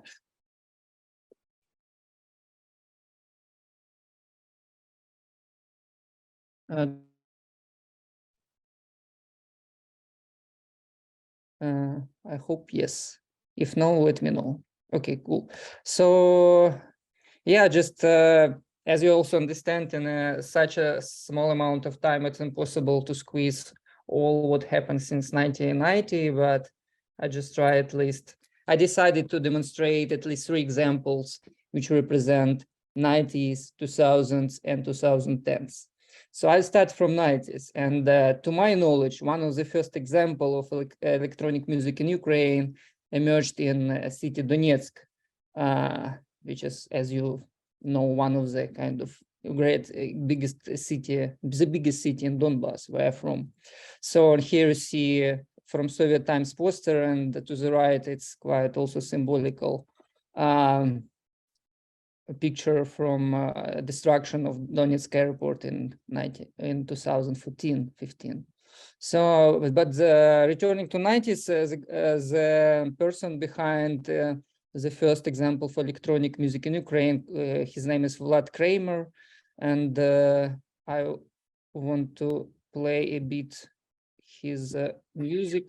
hope yes. If no, let me know. Okay, cool. So yeah, just as you also understand, in such a small amount of time, it's impossible to squeeze all what happened since 1990, but I just try at least. I decided to demonstrate at least 3 examples which represent 90s, 2000s, and 2010s. So I'll start from 90s, and to my knowledge, one of the first examples of electronic music in Ukraine emerged in city Donetsk which is, as you know, one of the kind of biggest city, the biggest city in Donbass, where I'm from. So here you see from Soviet times poster, and to the right, it's quite also symbolical a picture from destruction of Donetsk airport in 2014-15. So, but returning to 90s, the person behind the first example for electronic music in Ukraine, his name is Vlad Kramer, and I want to play a bit his music.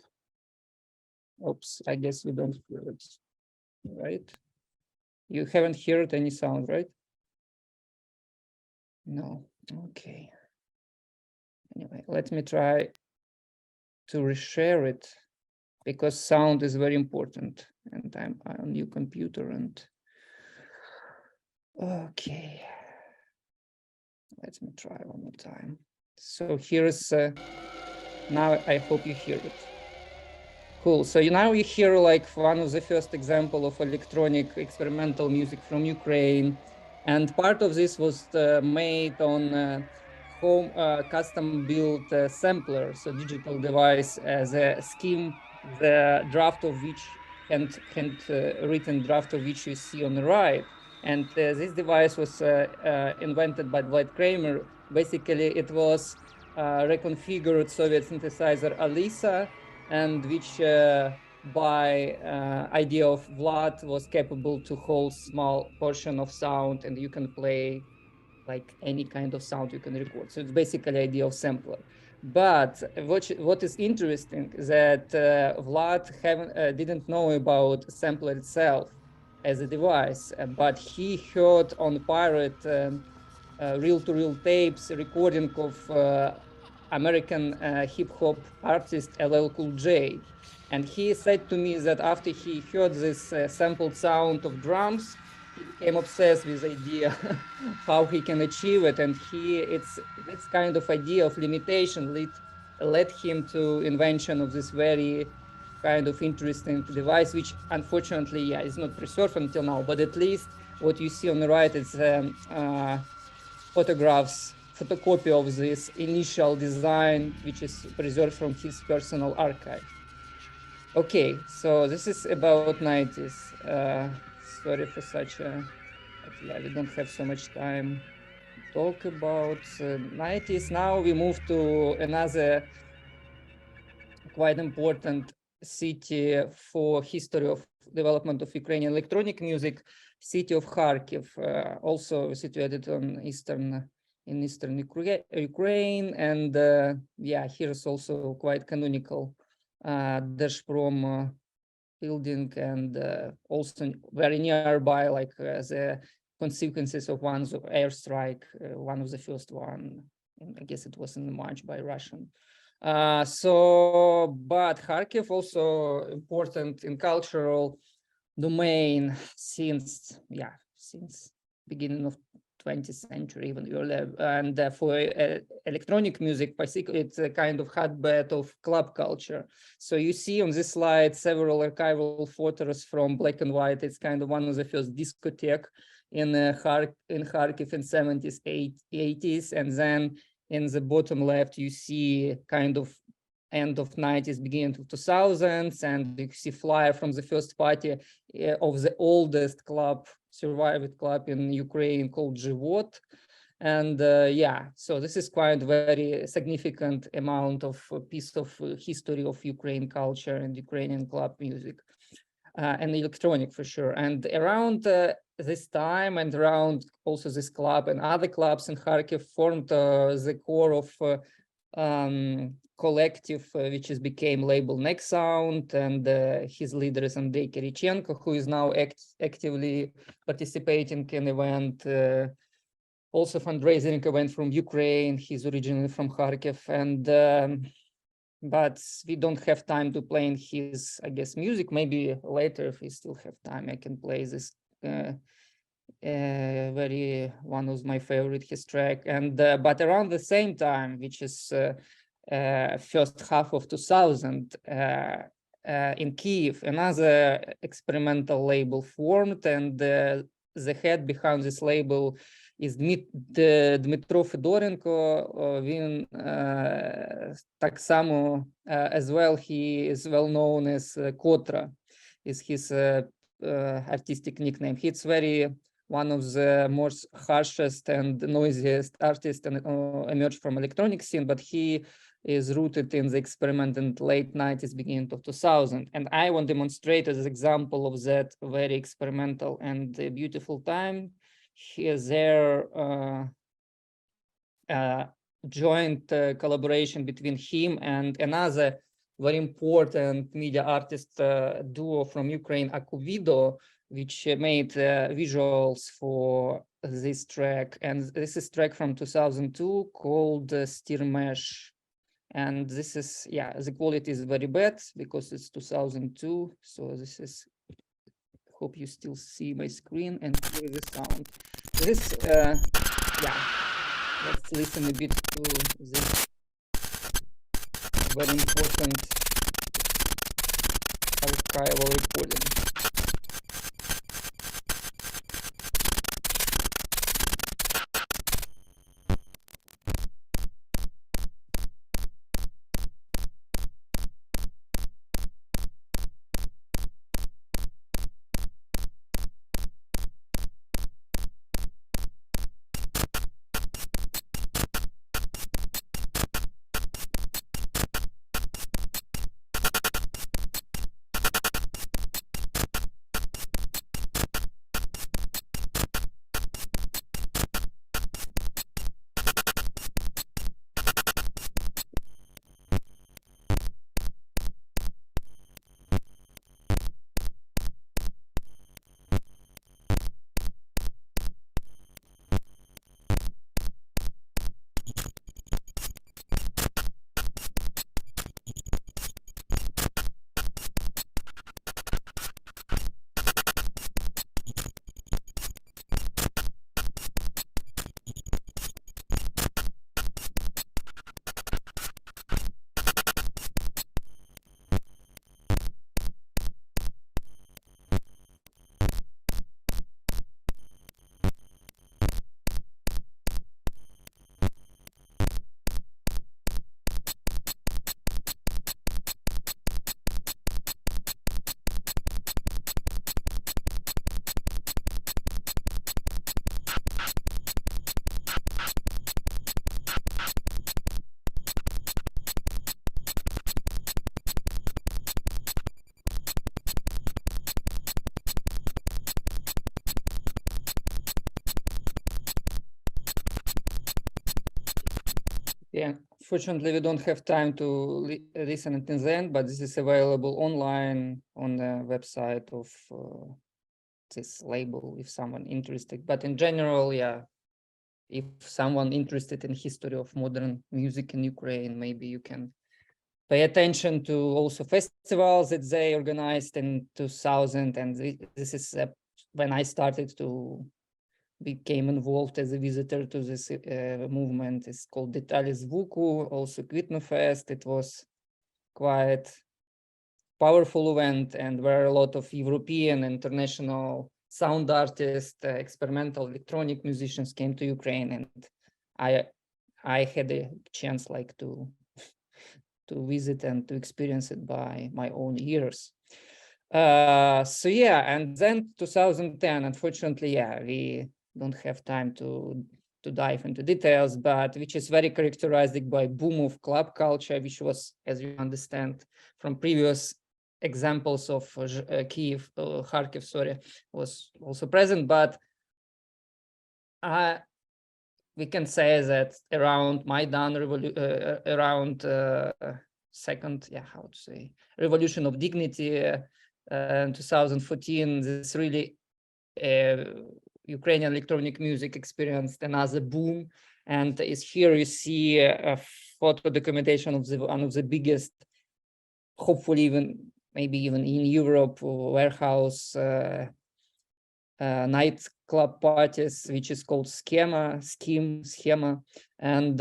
Oops, I guess we don't hear it, right? You haven't heard any sound, right? No, okay. Anyway, let me try to reshare it because sound is very important, and I'm on a new computer and okay. Let me try one more time. So here's now I hope you hear it. Cool. So now you hear like one of the first example of electronic experimental music from Ukraine, and part of this was made on home custom-built sampler, so digital device as a scheme, the draft of which written draft of which you see on the right. And this device was invented by Vlad Kramer. Basically, it was reconfigured Soviet synthesizer Alisa, and which by idea of Vlad was capable to hold small portion of sound, and you can play like any kind of sound you can record. So it's basically idea of sampler. But what is interesting is that Vlad didn't know about sampler itself as a device, but he heard on pirate reel-to-reel tapes recording of American hip-hop artist LL Cool J. And he said to me that after he heard this sampled sound of drums, he became obsessed with the idea how he can achieve it. And it's this kind of idea of limitation led him to invention of this very kind of interesting device, which unfortunately, yeah, is not preserved until now, but at least what you see on the right is photocopy of this initial design, which is preserved from his personal archive. Okay, so this is about 90s. Sorry for such a, yeah, we don't have so much time to talk about 90s. Now we move to another quite important city for history of development of Ukrainian electronic music, city of Kharkiv, also situated on in eastern Ukraine, and yeah, here's also quite canonical Deshprom building, and also very nearby, like the consequences of one airstrike, one of the first one, and I guess it was in March by Russian. But Kharkiv also important in cultural domain since beginning of 20th century, even earlier. And for electronic music, basically, it's a kind of hotbed of club culture. So you see on this slide several archival photos from black and white. It's kind of one of the first discotheque in Kharkiv in 70s, 80s, and then in the bottom left, you see kind of end of 90s, beginning of 2000s, and you see flyer from the first party of the oldest club, survived club in Ukraine called Живот. And yeah, so this is quite very significant amount of piece of history of Ukraine culture and Ukrainian club music and electronic for sure. And around this time and around also this club and other clubs in Kharkiv formed the core of collective which is became label Next Sound, and his leader is Andrei Kirichenko, who is now actively participating in event, also fundraising event from Ukraine. He's originally from Kharkiv, and but we don't have time to play in his, I guess, music. Maybe later, if we still have time, I can play this very one of my favorite his track. And but around the same time, which is first half of 2000, in Kyiv, another experimental label formed, and the head behind this label is Dmitro Fedorenko. Він так само as well, he is well known as Kotra, is his artistic nickname. He's very one of the most harshest and noisiest artists and emerged from electronic scene, but he is rooted in the experiment in the late 90s, beginning of 2000. And I want to demonstrate as an example of that very experimental and beautiful time. Here's their joint collaboration between him and another very important media artist duo from Ukraine, Akuvido, which made visuals for this track. And this is track from 2002 called Stir Mesh. And this is, yeah, the quality is very bad because it's 2002. So this is, hope you still see my screen and hear the sound. This, yeah, let's listen a bit to this very important archival recording. Yeah, fortunately, we don't have time to listen at the end, but this is available online on the website of this label if someone interested. But in general, yeah, if someone interested in history of modern music in Ukraine, maybe you can pay attention to also festivals that they organized in 2000. And this is when I started to became involved as a visitor to this movement. It's called Detali Zvuku, also Kvitnofest. It was quite powerful event, and where a lot of European and international sound artists, experimental electronic musicians came to Ukraine, and I had a chance like to visit and to experience it by my own ears. So yeah, and then 2010, unfortunately, yeah, we don't have time to dive into details, but which is very characterized by boom of club culture, which was, as you understand from previous examples of Kiev, Kharkiv, sorry, was also present. But we can say that around Maidan, around second, yeah, how to say, Revolution of Dignity in 2014, this really Ukrainian electronic music experienced another boom. And is here you see a photo documentation of one of the biggest, hopefully even maybe even in Europe, warehouse nightclub parties, which is called Schema, and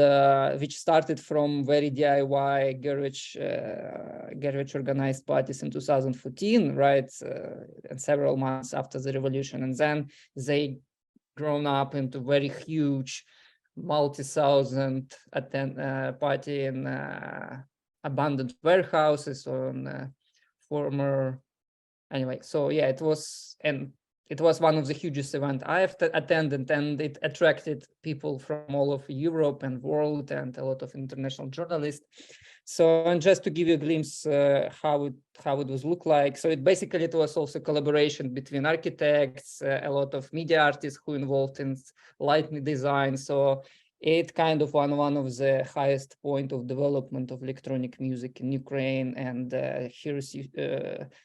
which started from very DIY garage organized parties in 2014, right, and several months after the revolution, and then they grown up into very huge multi-thousand party in abandoned warehouses on former. Anyway, so yeah, it was one of the hugest events I have attended, and it attracted people from all of Europe and world and a lot of international journalists. So, and just to give you a glimpse how it was look like. So it was also collaboration between architects, a lot of media artists who involved in lighting design. So it kind of one of the highest point of development of electronic music in Ukraine. And here's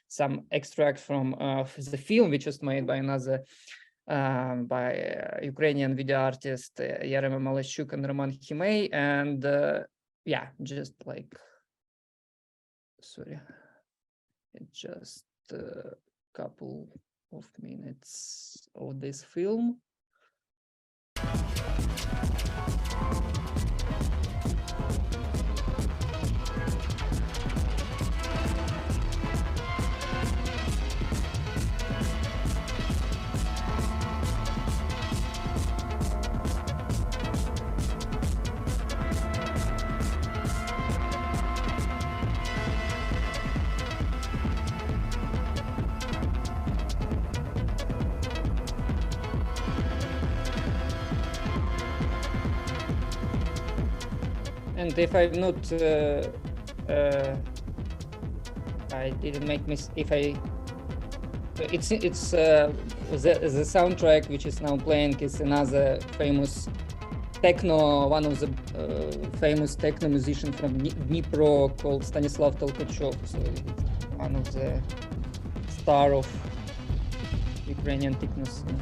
some extract from the film, which was made by another Ukrainian video artist Yaremchuk Omelicheva and Roman Himei. And yeah, just like, sorry, just a couple of minutes of this film. And if I'm not, I didn't make if I, it's the soundtrack which is now playing is another famous techno, one of the famous techno musicians from Dnipro called Stanislav Tolkachev. So it's one of the star of Ukrainian techno scene.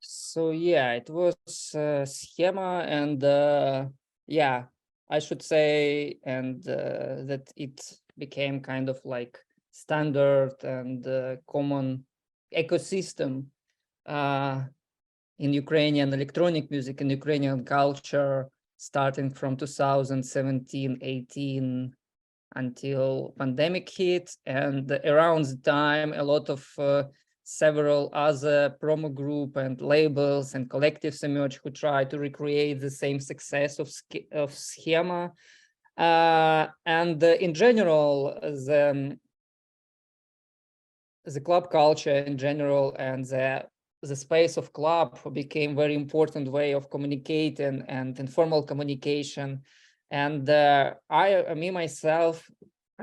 So yeah, it was Schema, and yeah, I should say, and that it became kind of like standard and common ecosystem in Ukrainian electronic music and Ukrainian culture, starting from 2017-18 until pandemic hit, and around the time a lot of several other promo group and labels and collectives emerged who try to recreate the same success of Schema. And in general, the club culture in general and the space of club became very important way of communicating and informal communication. And I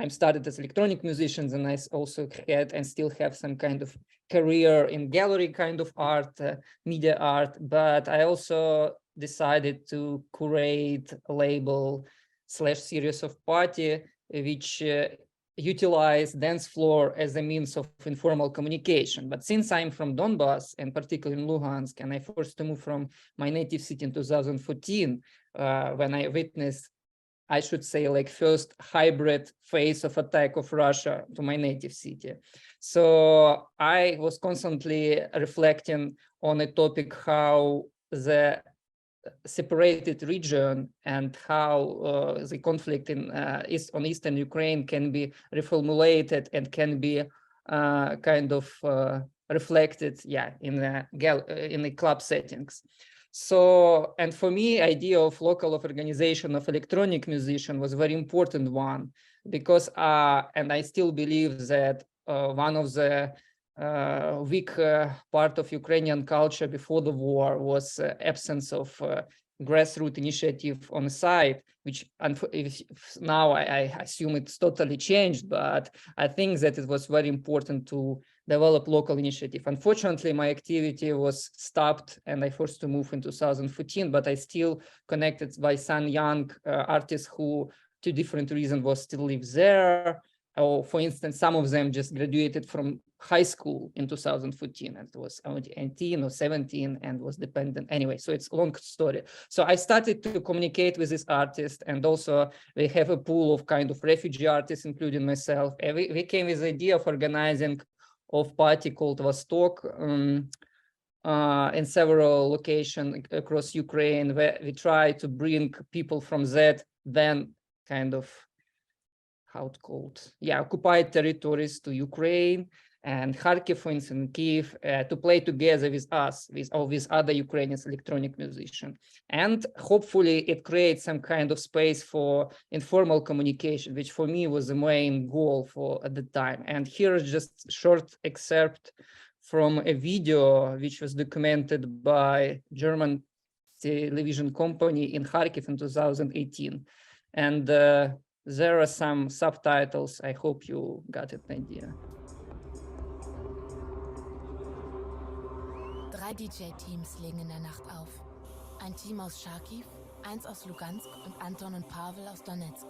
started as electronic musicians, and I also had and still have some kind of career in gallery kind of art, media art, but I also decided to curate a label / series of party which utilize dance floor as a means of informal communication. But since I'm from Donbass, and particularly in Luhansk, and I forced to move from my native city in 2014, when I witnessed, I should say, like first hybrid phase of attack of Russia to my native city. So I was constantly reflecting on a topic how the separated region and how the conflict in on Eastern Ukraine can be reformulated and can be kind of reflected, in the club settings. So, and for me, idea of local organization of electronic musician was a very important one, because, and I still believe that one of the weak part of Ukrainian culture before the war was absence of grassroots initiative on the side, which now I assume it's totally changed, but I think that it was very important to develop local initiative. Unfortunately, my activity was stopped and I forced to move in 2014, but I still connected by some young artists who, two different reasons, was still live there. Or for instance, some of them just graduated from high school in 2014 and it was 18 or 17 and was dependent anyway. So it's a long story. So I started to communicate with this artist, and also we have a pool of kind of refugee artists, including myself. And we came with the idea of organizing of party called Vostok in several locations across Ukraine, where we try to bring people from that then kind of, how it's called, occupied territories to Ukraine and Kharkiv, for instance, Kiev, to play together with us, with other Ukrainian electronic musicians. And hopefully it creates some kind of space for informal communication, which for me was the main goal for at the time. And here is just a short excerpt from a video which was documented by German television company in Kharkiv in 2018. And there are some subtitles. I hope you got an idea. 3 DJ-Teams legen in der Nacht auf. Ein Team aus Charkiw, eins aus Lugansk und Anton und Pavel aus Donetsk.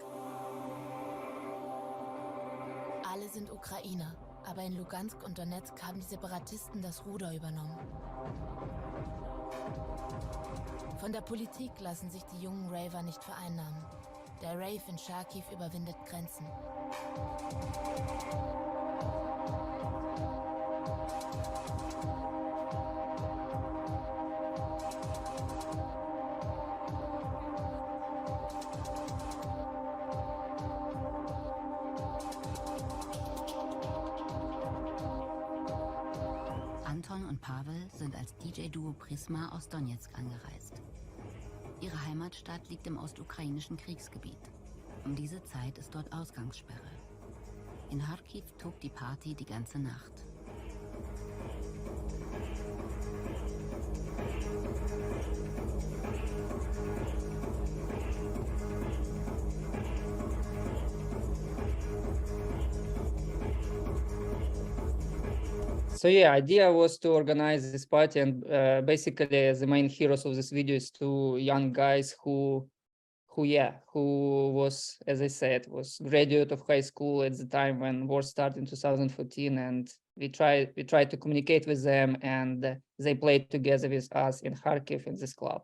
Alle sind Ukrainer, aber in Lugansk und Donetsk haben die Separatisten das Ruder übernommen. Von der Politik lassen sich die jungen Raver nicht vereinnahmen. Der Rave in Charkiw überwindet Grenzen. Anton und Pavel sind als DJ-Duo Prisma aus Donetsk angereist. Ihre Heimatstadt liegt im ostukrainischen Kriegsgebiet. Um diese Zeit ist dort Ausgangssperre. In Kharkiv tobt die Party die ganze Nacht. So yeah, idea was to organize this party, and basically the main heroes of this video is two young guys who was, as I said, was graduate of high school at the time when war started in 2014, and we tried to communicate with them, and they played together with us in Kharkiv in this club.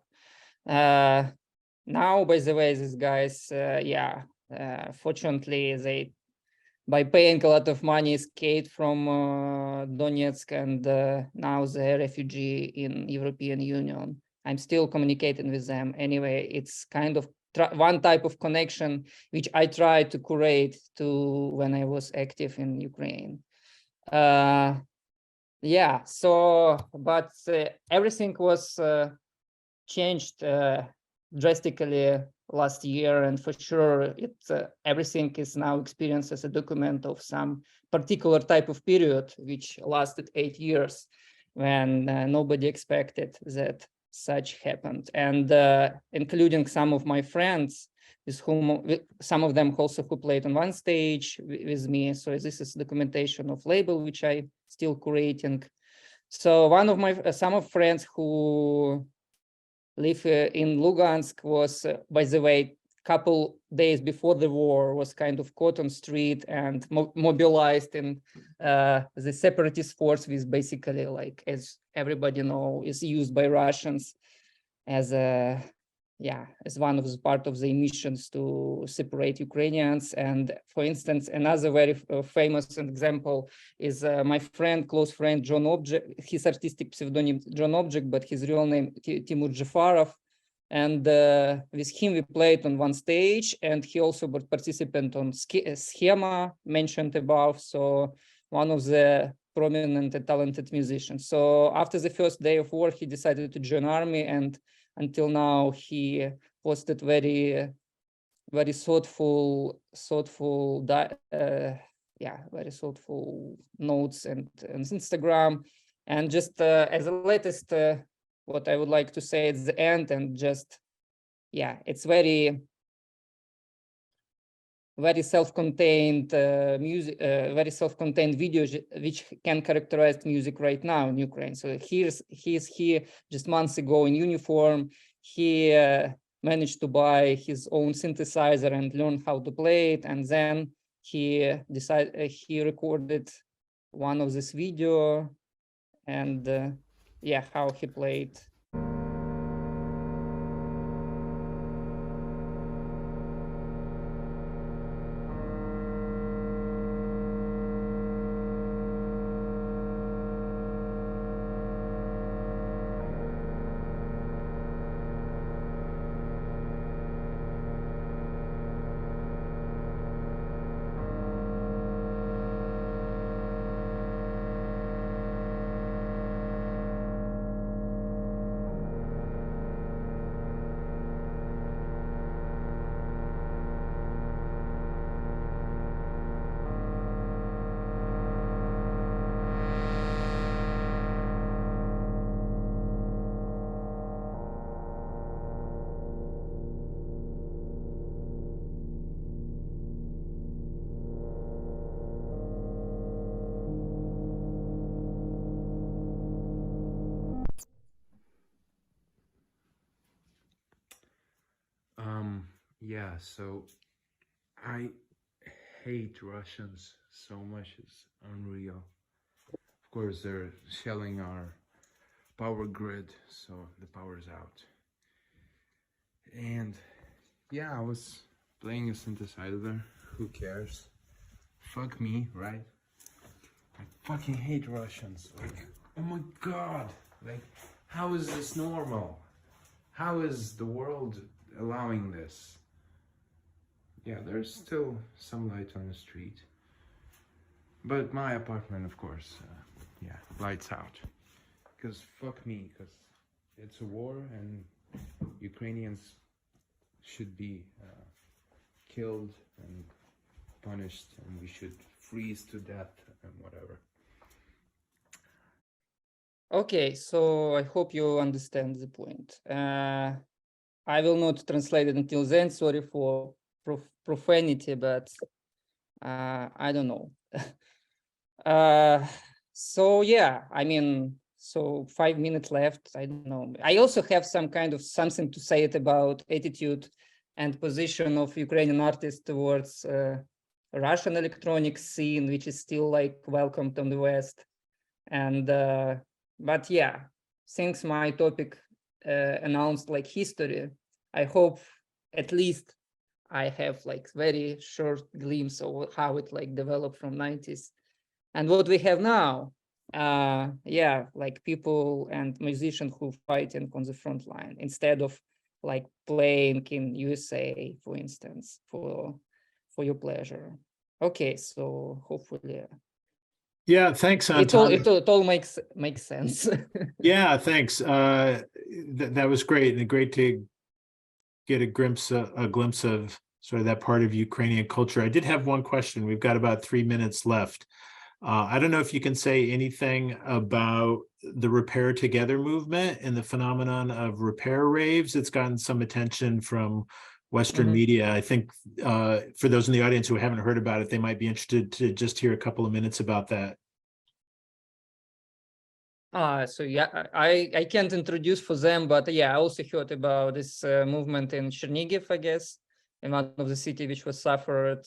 Now, by the way, these guys, fortunately, they, by paying a lot of money, escaped from Donetsk, and now they're refugee in European Union. I'm still communicating with them. Anyway, it's kind of one type of connection which I tried to curate to when I was active in Ukraine. But everything was changed drastically last year, and for sure everything is now experienced as a document of some particular type of period which lasted 8 years, when nobody expected that such happened, and including some of my friends, with whom some of them also who played on one stage with me. So this is documentation of label which I still curating. So one of my some of friends who live in Lugansk was, by the way, couple days before the war, was kind of caught on street and mobilized in the separatist force, with basically, like, as everybody know, is used by Russians as a as one of the part of the missions to separate Ukrainians. And for instance, another very famous example is my friend, close friend, John Object, his artistic pseudonym John Object, but his real name Timur Jafarov. And with him we played on one stage, and he also was participant on Schema mentioned above. So one of the prominent and talented musicians. So after the first day of war, he decided to join army, and until now he posted very thoughtful very thoughtful notes and Instagram. And just as a latest, what I would like to say at the end, and just, yeah, it's very self-contained music, very self-contained videos which can characterize music right now in Ukraine. So he's here just months ago in uniform. He managed to buy his own synthesizer and learn how to play it, and then he recorded one of this video, and yeah, how he played. Yeah, so I hate Russians so much, it's unreal. Of course, they're shelling our power grid, so the power's out. And yeah, I was playing a synthesizer, who cares? Fuck me, right? I fucking hate Russians, like, oh my god, like, how is this normal? How is the world allowing this? Yeah, there's still some light on the street, but my apartment, of course, yeah, lights out, because fuck me, because it's a war and Ukrainians should be killed and punished, and we should freeze to death and whatever. Okay, so I hope you understand the point. I will not translate it until then. Sorry for profanity, but I don't know. So yeah, I mean, so 5 minutes left. I don't know. I also have some kind of something to say it about attitude and position of Ukrainian artists towards Russian electronic scene, which is still like welcomed on the West. And but yeah, since my topic announced like history, I hope at least I have like very short glimpse of how it like developed from 90s and what we have now. Yeah, like people and musicians who fighting on the front line instead of like playing in USA, for instance, for your pleasure. Okay, so hopefully. Yeah, thanks, Anton. It all makes sense. Yeah, thanks. That was great, and great to get a glimpse of sort of that part of Ukrainian culture. I did have one question. We've got about 3 minutes left. I don't know if you can say anything about the Repair Together movement and the phenomenon of repair raves. It's gotten some attention from Western media. I think for those in the audience who haven't heard about it, they might be interested to just hear a couple of minutes about that. So yeah, I can't introduce for them, but yeah, I also heard about this movement in Chernihiv, I guess, in one of the cities which was suffered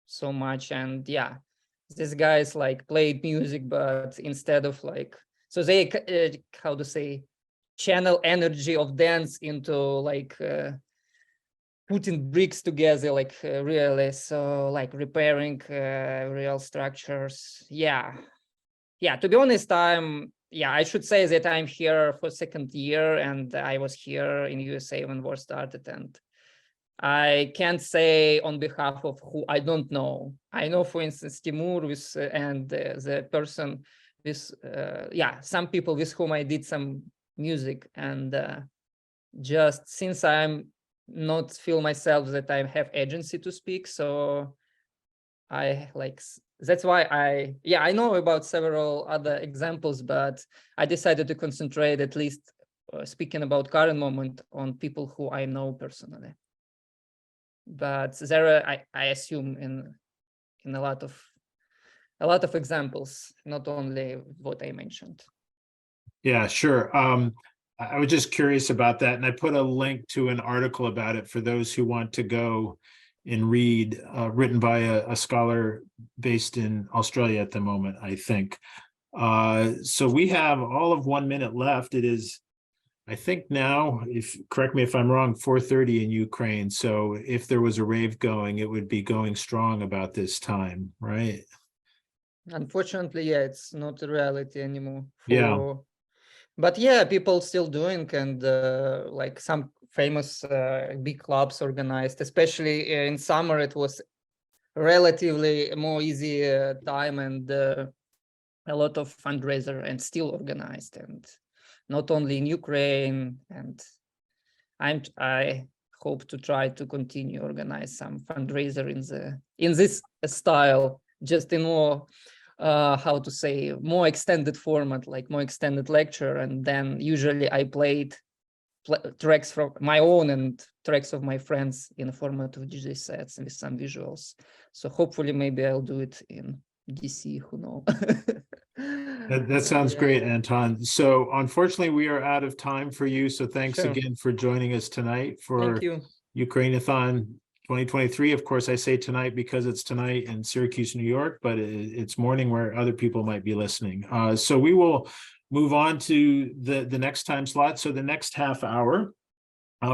so much. And yeah, these guys like played music, but instead of like, so they, how to say, channel energy of dance into like putting bricks together, like really, so like repairing real structures. Yeah, to be honest, I should say that I'm here for second year, and I was here in USA when war started, and I can't say on behalf of who, I don't know. I know, for instance, Timur with and the person with some people with whom I did some music, and just since I'm not feel myself that I have agency to speak, so that's why I know about several other examples, but I decided to concentrate, at least speaking about current moment, on people who I know personally. But there are, I assume, in a lot of examples, not only what I mentioned. Yeah, sure. I was just curious about that, and I put a link to an article about it for those who want to go and read, written by a scholar based in Australia at the moment, I think. So we have all of 1 minute left. It is, I think now, correct me if I'm wrong, 4:30 in Ukraine. So if there was a rave going, it would be going strong about this time, right? Unfortunately, yeah, it's not a reality anymore. Yeah. But yeah, people still doing, and like some famous big clubs organized, especially in summer, it was relatively more easy time, and a lot of fundraiser and still organized, and not only in Ukraine. And I hope to try to continue organize some fundraiser in this style, just in more how to say, more extended format, like more extended lecture. And then usually I played tracks from my own and tracks of my friends in the format of DJ sets with some visuals. So hopefully maybe I'll do it in DC, who knows. That sounds great, Anton. So unfortunately, we are out of time for you. So thanks again for joining us tonight for Ukrainathon 2023. Of course, I say tonight because it's tonight in Syracuse, New York, but it's morning where other people might be listening. So we will move on to the next time slot. So the next half hour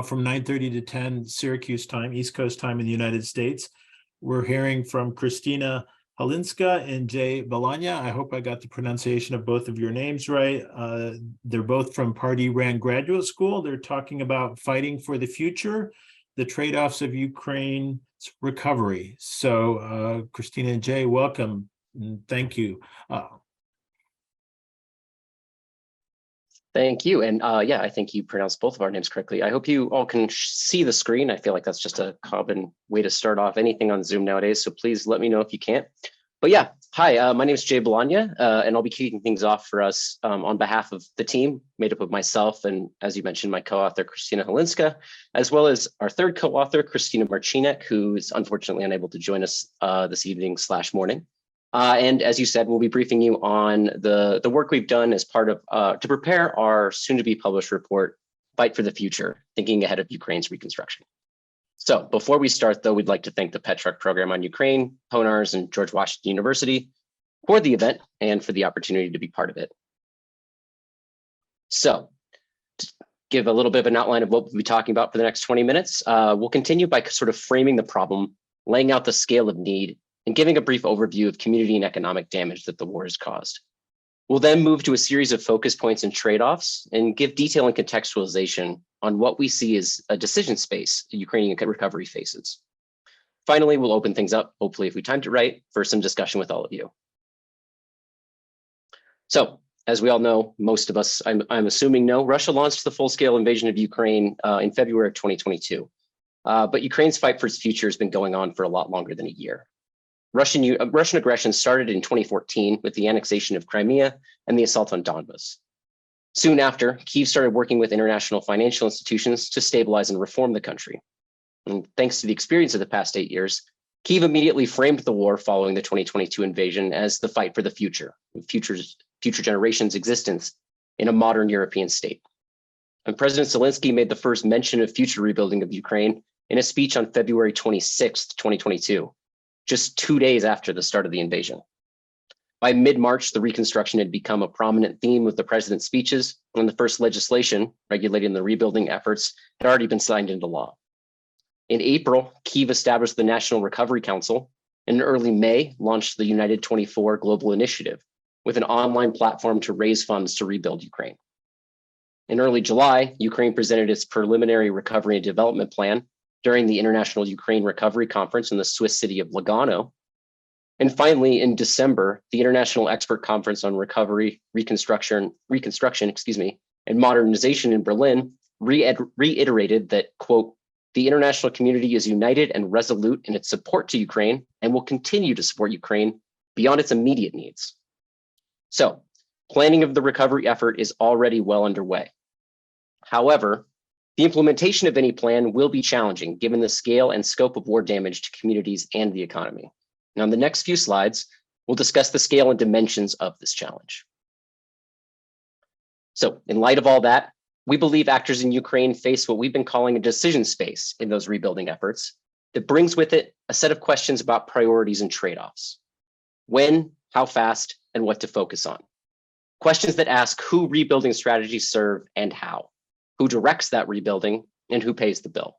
from 9:30 to 10 Syracuse time, East Coast time in the United States, we're hearing from Khrystyna Holynska and Jay Balagna. I hope I got the pronunciation of both of your names right. They're both from Party Ran Graduate School. They're talking about fighting for the future, the trade-offs of Ukraine's recovery. So Khrystyna and Jay, welcome. And thank you. Thank you. And yeah, I think you pronounced both of our names correctly. I hope you all can see the screen. I feel like that's just a common way to start off anything on Zoom nowadays. So please let me know if you can't. But yeah, hi, my name is Jay Balagna, and I'll be kicking things off for us on behalf of the team made up of myself and, as you mentioned, my co-author, Khrystyna Holynska, as well as our third co-author, Khrystyna Marcinek, who is unfortunately unable to join us this evening / morning. And as you said, we'll be briefing you on the work we've done as part of to prepare our soon-to-be published report, Fight for the Future, Thinking Ahead of Ukraine's Reconstruction. So before we start, though, we'd like to thank the Petrarch Program on Ukraine, Ponars, and George Washington University for the event and for the opportunity to be part of it. So to give a little bit of an outline of what we'll be talking about for the next 20 minutes, we'll continue by sort of framing the problem, laying out the scale of need, and giving a brief overview of community and economic damage that the war has caused. We'll then move to a series of focus points and trade-offs and give detail and contextualization on what we see as a decision space the Ukrainian recovery faces. Finally, we'll open things up, hopefully if we timed it right, for some discussion with all of you. So, as we all know, most of us, I'm assuming know, Russia launched the full-scale invasion of Ukraine in February of 2022. But Ukraine's fight for its future has been going on for a lot longer than a year. Russian aggression started in 2014 with the annexation of Crimea and the assault on Donbas. Soon after, Kyiv started working with international financial institutions to stabilize and reform the country. And thanks to the experience of the past 8 years, Kyiv immediately framed the war following the 2022 invasion as the fight for the future generations' existence in a modern European state. And President Zelensky made the first mention of future rebuilding of Ukraine in a speech on February 26, 2022. Just 2 days after the start of the invasion. By mid-March, the reconstruction had become a prominent theme of the president's speeches, and the first legislation regulating the rebuilding efforts had already been signed into law. In April, Kyiv established the National Recovery Council, and in early May, launched the United 24 Global Initiative, with an online platform to raise funds to rebuild Ukraine. In early July, Ukraine presented its preliminary recovery and development plan during the International Ukraine Recovery Conference in the Swiss city of Lugano. And finally, in December, the International Expert Conference on Recovery, Reconstruction, and Modernization in Berlin reiterated that, quote, the international community is united and resolute in its support to Ukraine and will continue to support Ukraine beyond its immediate needs. So, planning of the recovery effort is already well underway. However, the implementation of any plan will be challenging given the scale and scope of war damage to communities and the economy. Now, in the next few slides, we'll discuss the scale and dimensions of this challenge. So, in light of all that, we believe actors in Ukraine face what we've been calling a decision space in those rebuilding efforts that brings with it a set of questions about priorities and trade-offs. When, how fast, and what to focus on. Questions that ask who rebuilding strategies serve and how, who directs that rebuilding, and who pays the bill.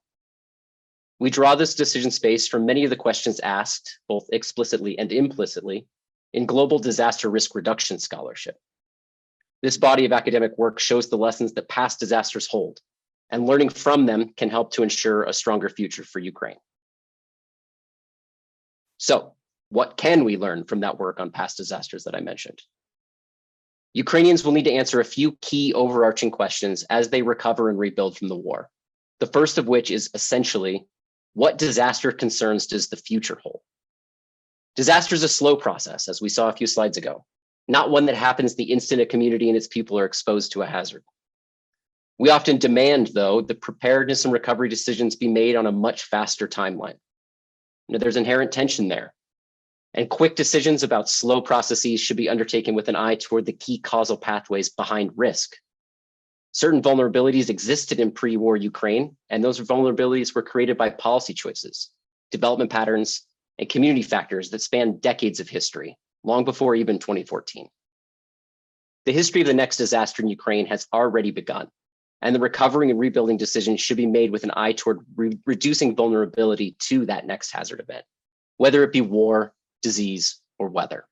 We draw this decision space from many of the questions asked, both explicitly and implicitly, in global disaster risk reduction scholarship. This body of academic work shows the lessons that past disasters hold, and learning from them can help to ensure a stronger future for Ukraine. So, what can we learn from that work on past disasters that I mentioned? Ukrainians will need to answer a few key overarching questions as they recover and rebuild from the war. The first of which is essentially, what disaster concerns does the future hold? Disaster is a slow process, as we saw a few slides ago, not one that happens the instant a community and its people are exposed to a hazard. We often demand, though, that preparedness and recovery decisions be made on a much faster timeline. There's inherent tension there. And quick decisions about slow processes should be undertaken with an eye toward the key causal pathways behind risk. Certain vulnerabilities existed in pre-war Ukraine, and those vulnerabilities were created by policy choices, development patterns, and community factors that span decades of history, long before even 2014. The history of the next disaster in Ukraine has already begun, and the recovering and rebuilding decisions should be made with an eye toward reducing vulnerability to that next hazard event, whether it be war, disease, or weather.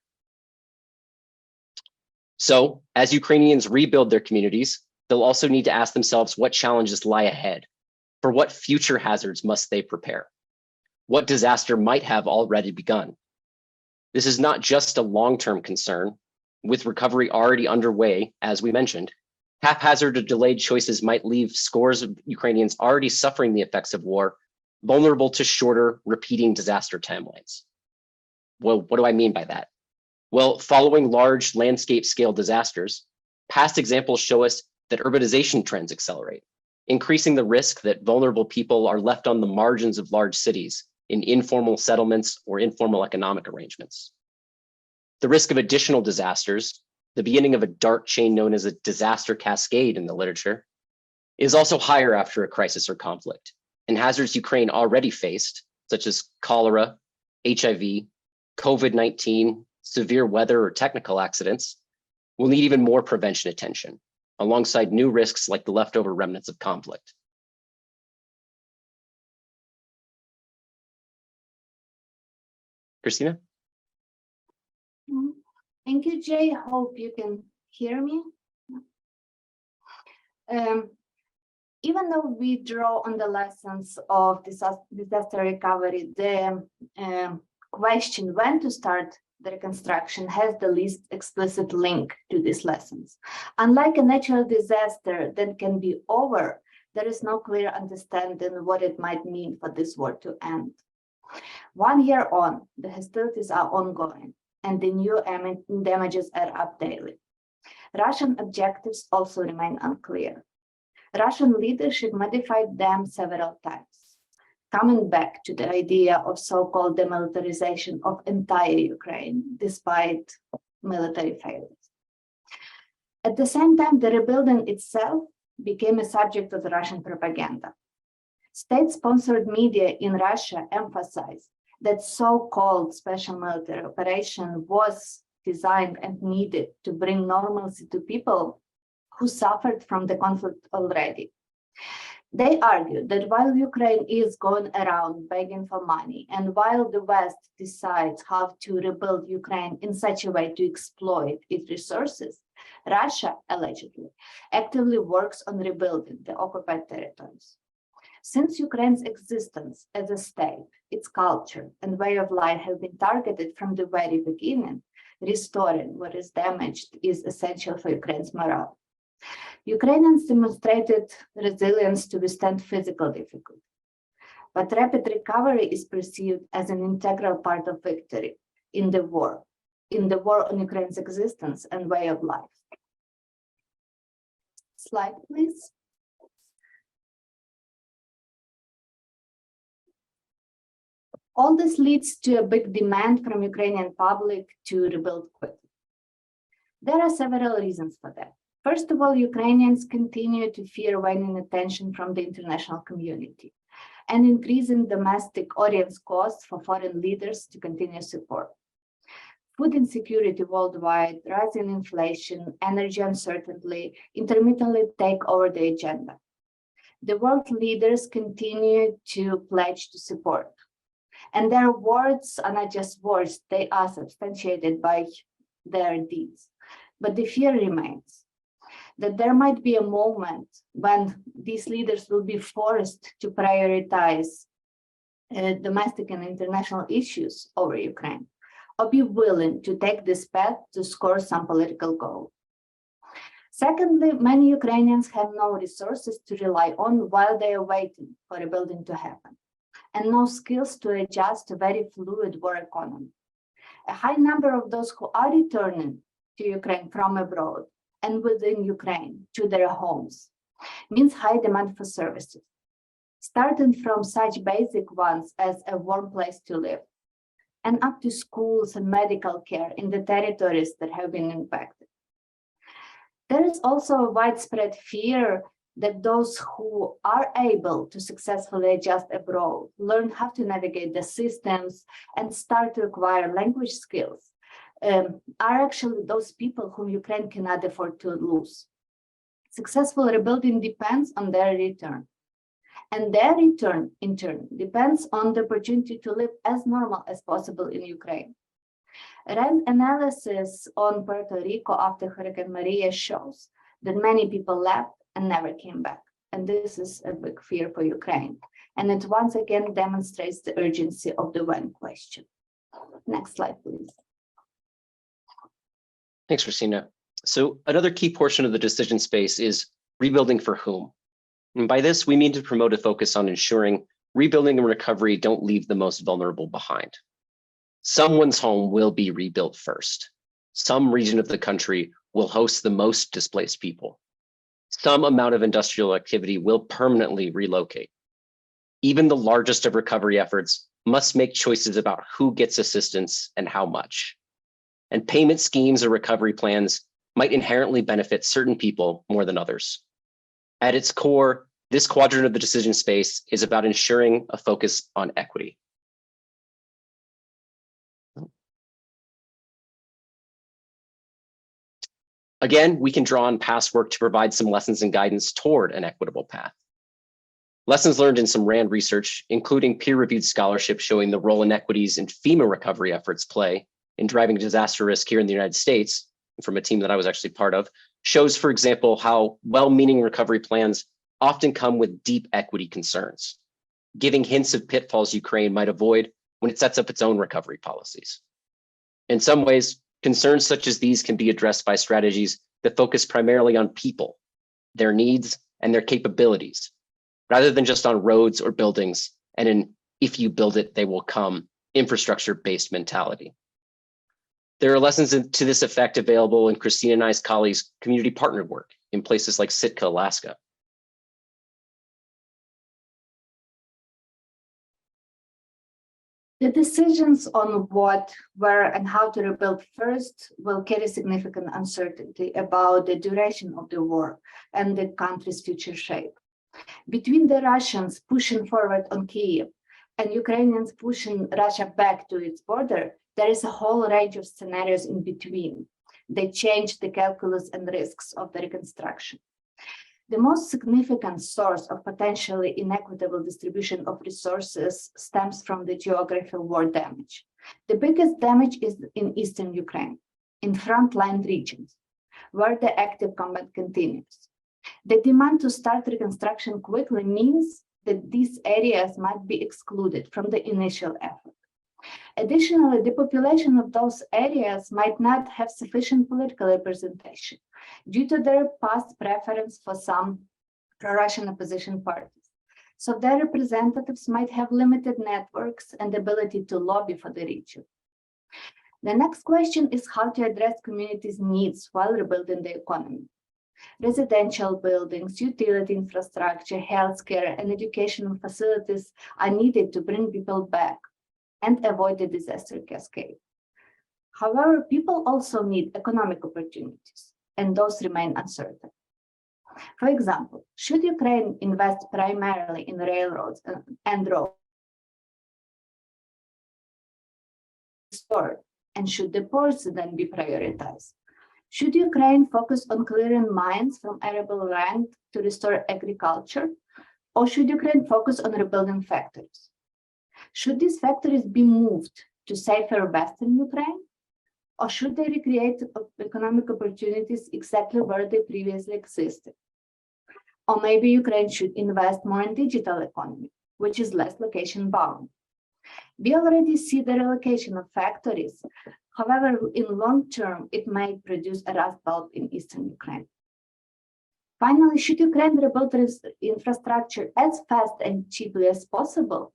So, as Ukrainians rebuild their communities, they'll also need to ask themselves what challenges lie ahead. For what future hazards must they prepare? What disaster might have already begun? This is not just a long-term concern. With recovery already underway, as we mentioned, haphazard or delayed choices might leave scores of Ukrainians already suffering the effects of war vulnerable to shorter, repeating disaster timelines. Well, what do I mean by that? Well, following large landscape-scale disasters, past examples show us that urbanization trends accelerate, increasing the risk that vulnerable people are left on the margins of large cities in informal settlements or informal economic arrangements. The risk of additional disasters, the beginning of a dark chain known as a disaster cascade in the literature, is also higher after a crisis or conflict, and hazards Ukraine already faced, such as cholera, HIV, COVID-19, severe weather or technical accidents, will need even more prevention attention, alongside new risks like the leftover remnants of conflict. Khrystyna? Thank you, Jay. Hope you can hear me. Even though we draw on the lessons of disaster recovery, the question when to start the reconstruction has the least explicit link to these lessons. Unlike a natural disaster that can be over, there is no clear understanding what it might mean for this war to end. 1 year on, the hostilities are ongoing, and the new damages are up daily. Russian objectives also remain unclear. Russian leadership modified them several times, coming back to the idea of so-called demilitarization of entire Ukraine, despite military failures. At the same time, the rebuilding itself became a subject of Russian propaganda. State-sponsored media in Russia emphasized that so-called special military operation was designed and needed to bring normalcy to people who suffered from the conflict already. They argued that while Ukraine is going around begging for money, and while the West decides how to rebuild Ukraine in such a way to exploit its resources, Russia, allegedly, actively works on rebuilding the occupied territories. Since Ukraine's existence as a state, its culture and way of life have been targeted from the very beginning, restoring what is damaged is essential for Ukraine's morale. Ukrainians demonstrated resilience to withstand physical difficulty, but rapid recovery is perceived as an integral part of victory in the war on Ukraine's existence and way of life. Slide, please. All this leads to a big demand from Ukrainian public to rebuild quickly. There are several reasons for that. First of all, Ukrainians continue to fear waning attention from the international community and increasing domestic audience costs for foreign leaders to continue support. Food insecurity worldwide, rising inflation, energy uncertainty intermittently take over the agenda. The world leaders continue to pledge to support. And their words are not just words, they are substantiated by their deeds. But the fear remains that there might be a moment when these leaders will be forced to prioritize domestic and international issues over Ukraine, or be willing to take this path to score some political goal. Secondly, many Ukrainians have no resources to rely on while they are waiting for rebuilding to happen, and no skills to adjust to a very fluid war economy. A high number of those who are returning to Ukraine from abroad and within Ukraine to their homes means high demand for services, starting from such basic ones as a warm place to live, and up to schools and medical care in the territories that have been impacted. There is also a widespread fear that those who are able to successfully adjust abroad, learn how to navigate the systems, and start to acquire language skills, are actually those people whom Ukraine cannot afford to lose. Successful rebuilding depends on their return. And their return, in turn, depends on the opportunity to live as normal as possible in Ukraine. RAND analysis on Puerto Rico after Hurricane Mariya shows that many people left and never came back. And this is a big fear for Ukraine. And it once again demonstrates the urgency of the when question. Next slide, please. Thanks, Khrystyna. So another key portion of the decision space is rebuilding for whom. And by this, we mean to promote a focus on ensuring rebuilding and recovery don't leave the most vulnerable behind. Someone's home will be rebuilt first. Some region of the country will host the most displaced people. Some amount of industrial activity will permanently relocate. Even the largest of recovery efforts must make choices about who gets assistance and how much. And payment schemes or recovery plans might inherently benefit certain people more than others. At its core, this quadrant of the decision space is about ensuring a focus on equity. Again, we can draw on past work to provide some lessons and guidance toward an equitable path. Lessons learned in some RAND research, including peer-reviewed scholarship showing the role inequities in FEMA recovery efforts play in driving disaster risk here in the United States, from a team that I was actually part of, shows, for example, how well-meaning recovery plans often come with deep equity concerns, giving hints of pitfalls Ukraine might avoid when it sets up its own recovery policies. In some ways, concerns such as these can be addressed by strategies that focus primarily on people, their needs, and their capabilities, rather than just on roads or buildings and an if you build it, they will come infrastructure-based mentality. There are lessons to this effect available in Khrystyna and I's colleagues' community partner work in places like Sitka, Alaska. The decisions on what, where, and how to rebuild first will carry significant uncertainty about the duration of the war and the country's future shape. Between the Russians pushing forward on Kyiv and Ukrainians pushing Russia back to its border, there is a whole range of scenarios in between. They change the calculus and risks of the reconstruction. The most significant source of potentially inequitable distribution of resources stems from the geography of war damage. The biggest damage is in eastern Ukraine, in frontline regions, where the active combat continues. The demand to start reconstruction quickly means that these areas might be excluded from the initial effort. Additionally, the population of those areas might not have sufficient political representation due to their past preference for some pro-Russian opposition parties. So their representatives might have limited networks and ability to lobby for the region. The next question is how to address communities' needs while rebuilding the economy. Residential buildings, utility infrastructure, healthcare, and educational facilities are needed to bring people back and avoid the disaster cascade. However, people also need economic opportunities, and those remain uncertain. For example, should Ukraine invest primarily in railroads and roads? And should the ports then be prioritized? Should Ukraine focus on clearing mines from arable land to restore agriculture? Or should Ukraine focus on rebuilding factories? Should these factories be moved to safer Western Ukraine? Or should they recreate economic opportunities exactly where they previously existed? Or maybe Ukraine should invest more in digital economy, which is less location bound. We already see the relocation of factories. However, in long term, it might produce a rust belt in eastern Ukraine. Finally, should Ukraine rebuild infrastructure as fast and cheaply as possible?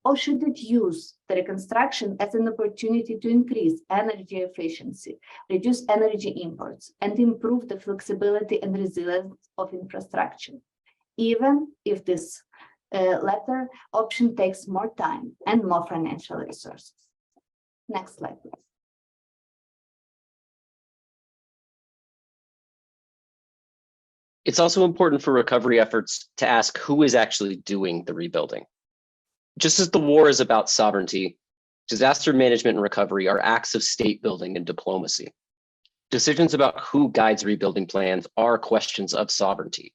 Or should it use the reconstruction as an opportunity to increase energy efficiency, reduce energy imports, and improve the flexibility and resilience of infrastructure, even if this latter option takes more time and more financial resources? Next slide, please. It's also important for recovery efforts to ask who is actually doing the rebuilding. Just as the war is about sovereignty, disaster management and recovery are acts of state building and diplomacy. Decisions about who guides rebuilding plans are questions of sovereignty.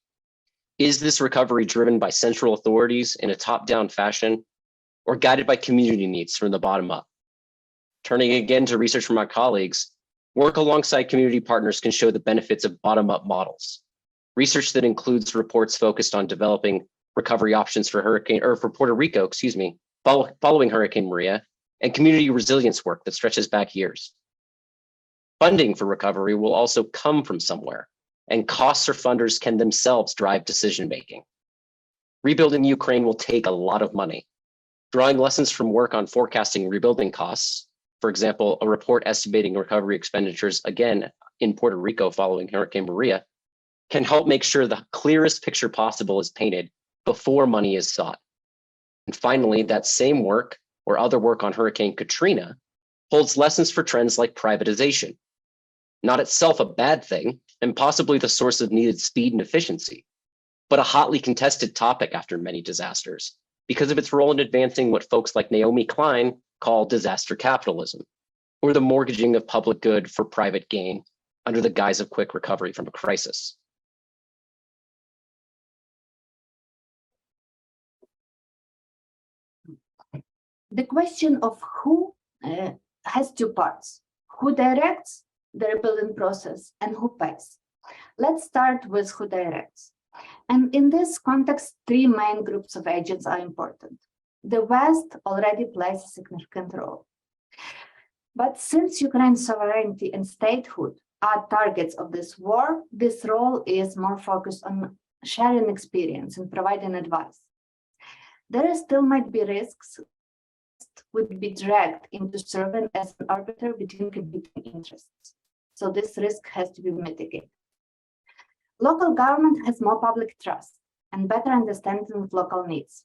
Is this recovery driven by central authorities in a top-down fashion, or guided by community needs from the bottom up? Turning again to research from our colleagues, work alongside community partners can show the benefits of bottom-up models. Research that includes reports focused on developing recovery options for Puerto Rico, following Hurricane Mariya, and community resilience work that stretches back years. Funding for recovery will also come from somewhere, and costs or funders can themselves drive decision-making. Rebuilding Ukraine will take a lot of money. Drawing lessons from work on forecasting rebuilding costs, for example, a report estimating recovery expenditures, again, in Puerto Rico following Hurricane Mariya, can help make sure the clearest picture possible is painted before money is sought. And finally, that same work or other work on Hurricane Katrina holds lessons for trends like privatization, not itself a bad thing and possibly the source of needed speed and efficiency, but a hotly contested topic after many disasters because of its role in advancing what folks like Naomi Klein call disaster capitalism, or the mortgaging of public good for private gain under the guise of quick recovery from a crisis. The question of who has two parts: who directs the rebuilding process and who pays. Let's start with who directs. And in this context, three main groups of agents are important. The West already plays a significant role. But since Ukraine's sovereignty and statehood are targets of this war, this role is more focused on sharing experience and providing advice. There still might be risks would be dragged into serving as an arbiter between competing interests. So this risk has to be mitigated. Local government has more public trust and better understanding of local needs.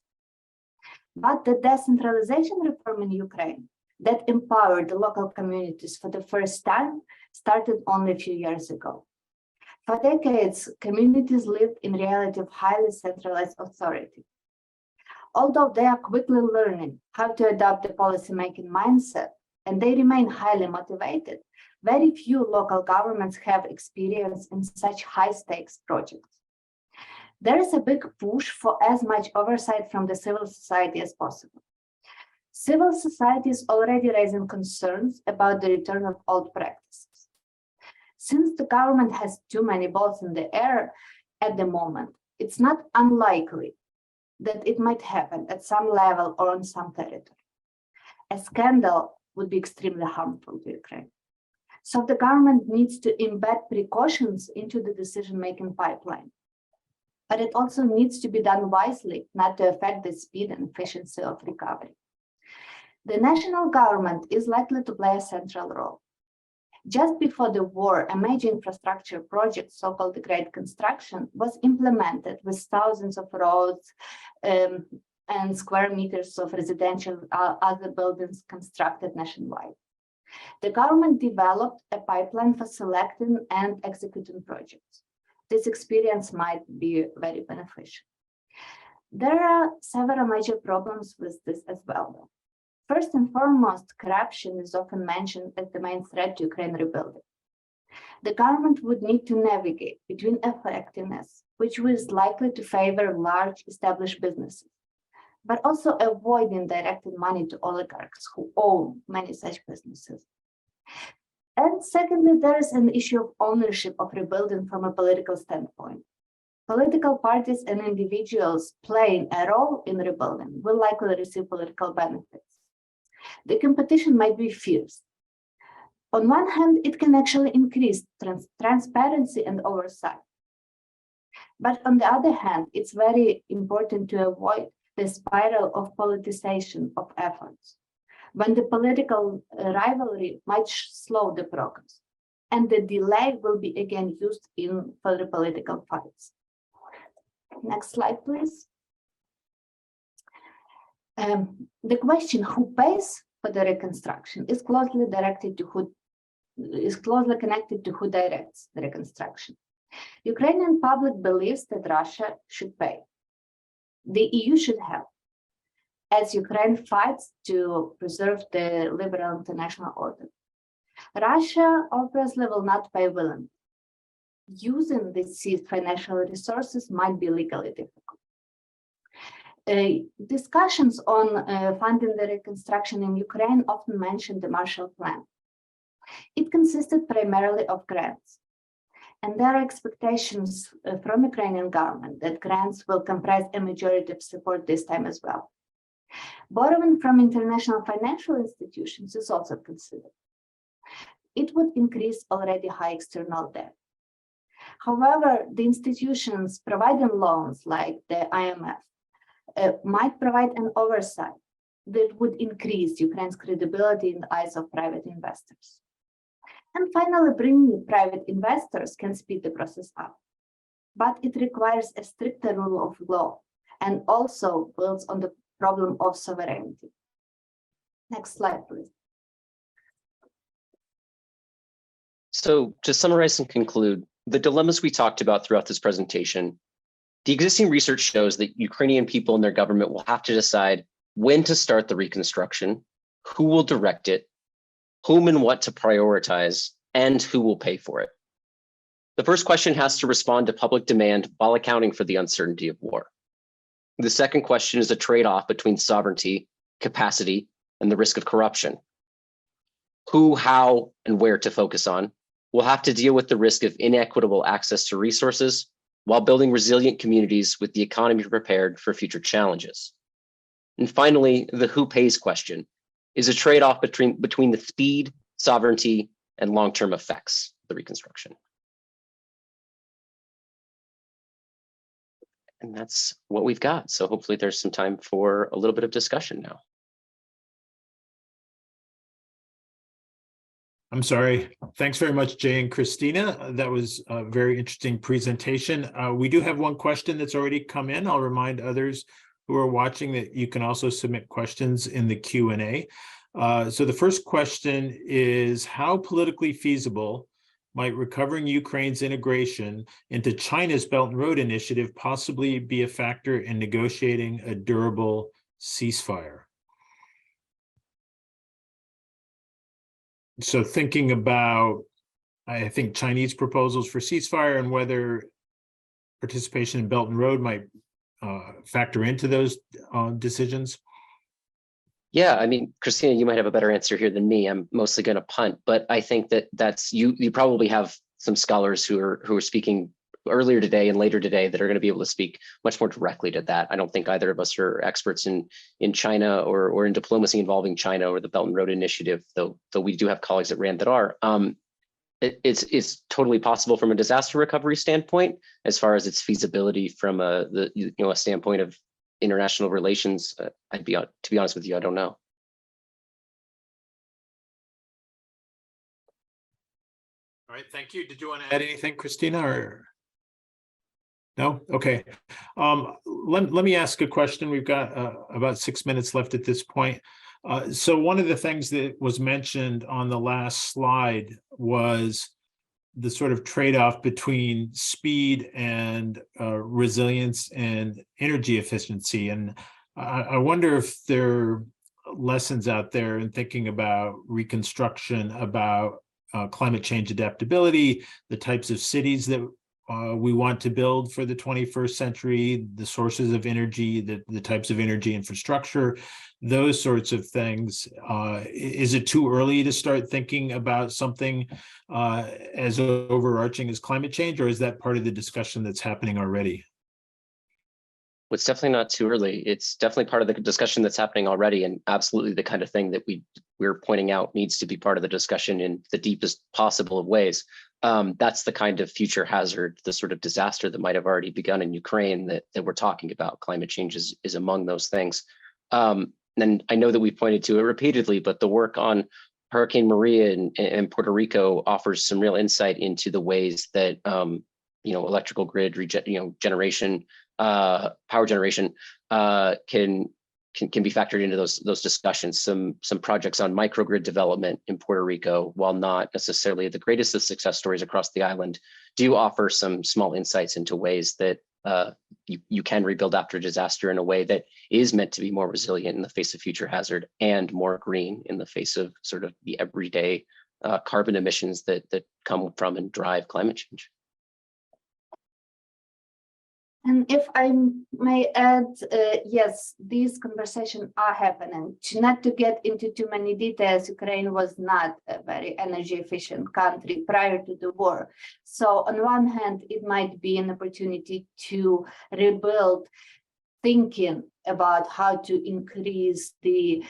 But the decentralization reform in Ukraine that empowered the local communities for the first time started only a few years ago. For decades, communities lived in reality of highly centralized authority. Although they are quickly learning how to adopt the policymaking mindset and they remain highly motivated, very few local governments have experience in such high-stakes projects. There is a big push for as much oversight from the civil society as possible. Civil society is already raising concerns about the return of old practices. Since the government has too many balls in the air at the moment, it's not unlikely that it might happen at some level or on some territory. A scandal would be extremely harmful to Ukraine. So the government needs to embed precautions into the decision-making pipeline. But it also needs to be done wisely, not to affect the speed and efficiency of recovery. The national government is likely to play a central role. Just before the war, a major infrastructure project, so-called the Great Construction, was implemented with thousands of roads and square meters of residential other buildings constructed nationwide. The government developed a pipeline for selecting and executing projects. This experience might be very beneficial. There are several major problems with this as well, though. First and foremost, corruption is often mentioned as the main threat to Ukraine rebuilding. The government would need to navigate between effectiveness, which was likely to favor large established businesses, but also avoiding directing money to oligarchs who own many such businesses. And secondly, there is an issue of ownership of rebuilding from a political standpoint. Political parties and individuals playing a role in rebuilding will likely receive political benefits. The competition might be fierce. On one hand, it can actually increase transparency and oversight. But on the other hand, it's very important to avoid the spiral of politicization of efforts, when the political rivalry might slow the progress, and the delay will be again used in further political fights. Next slide, please. The question who pays for the reconstruction is closely connected to who directs the reconstruction. Ukrainian public believes that Russia should pay. The EU should help, as Ukraine fights to preserve the liberal international order. Russia obviously will not pay willingly. Using these seized financial resources might be legally difficult. Discussions on funding the reconstruction in Ukraine often mention the Marshall Plan. It consisted primarily of grants, and there are expectations from Ukrainian government that grants will comprise a majority of support this time as well. Borrowing from international financial institutions is also considered. It would increase already high external debt. However, the institutions providing loans like the IMF might provide an oversight that would increase Ukraine's credibility in the eyes of private investors. And finally, bringing private investors can speed the process up, but it requires a stricter rule of law and also builds on the problem of sovereignty. Next slide, please. So to summarize and conclude, the dilemmas we talked about throughout this presentation, the existing research shows that Ukrainian people and their government will have to decide when to start the reconstruction, who will direct it, whom and what to prioritize, and who will pay for it. The first question has to respond to public demand while accounting for the uncertainty of war. The second question is a trade-off between sovereignty, capacity, and the risk of corruption. Who, how, and where to focus on will have to deal with the risk of inequitable access to resources while building resilient communities with the economy prepared for future challenges. And finally, the who pays question is a trade-off between the speed, sovereignty, and long-term effects of the reconstruction. And that's what we've got. So hopefully there's some time for a little bit of discussion now. I'm sorry. Thanks very much, Jay and Khrystyna. That was a very interesting presentation. We do have one question that's already come in. I'll remind others who are watching that you can also submit questions in the Q&A. So the first question is, how politically feasible might recovering Ukraine's integration into China's Belt and Road Initiative possibly be a factor in negotiating a durable ceasefire? So thinking about, I think, Chinese proposals for ceasefire and whether participation in Belt and Road might factor into those decisions. Yeah, I mean, Khrystyna, you might have a better answer here than me. I'm mostly going to punt, but I think that that's you probably have some scholars who are speaking earlier today and later today that are going to be able to speak much more directly to that. I don't think either of us are experts in China or in diplomacy involving China or the Belt and Road Initiative, though we do have colleagues at RAND that are. It's totally possible from a disaster recovery standpoint. As far as its feasibility from a standpoint of international relations, to be honest with you, I don't know. All right, thank you. Did you want to add anything, Khrystyna, or no? Okay. Let me ask a question. We've got about 6 minutes left at this point. So one of the things that was mentioned on the last slide was the sort of trade-off between speed and resilience and energy efficiency. And I wonder if there are lessons out there in thinking about reconstruction, about climate change adaptability, the types of cities that we want to build for the 21st century, the sources of energy, the types of energy infrastructure, those sorts of things. Is it too early to start thinking about something as overarching as climate change, or is that part of the discussion that's happening already? Well, it's definitely not too early. It's definitely part of the discussion that's happening already, and absolutely the kind of thing that we're pointing out needs to be part of the discussion in the deepest possible of ways. That's the kind of future hazard, the sort of disaster that might have already begun in Ukraine that we're talking about. Climate change is among those things. And I know that we've pointed to it repeatedly, but the work on Hurricane Mariya in Puerto Rico offers some real insight into the ways that electrical grid generation, power generation can be factored into those discussions. Some projects on microgrid development in Puerto Rico, while not necessarily the greatest of success stories across the island, do offer some small insights into ways that you can rebuild after disaster in a way that is meant to be more resilient in the face of future hazard and more green in the face of sort of the everyday carbon emissions that come from and drive climate change. And if I may add, yes, these conversations are happening. Not to get into too many details, Ukraine was not a very energy efficient country prior to the war. So on one hand, it might be an opportunity to rebuild thinking about how to increase the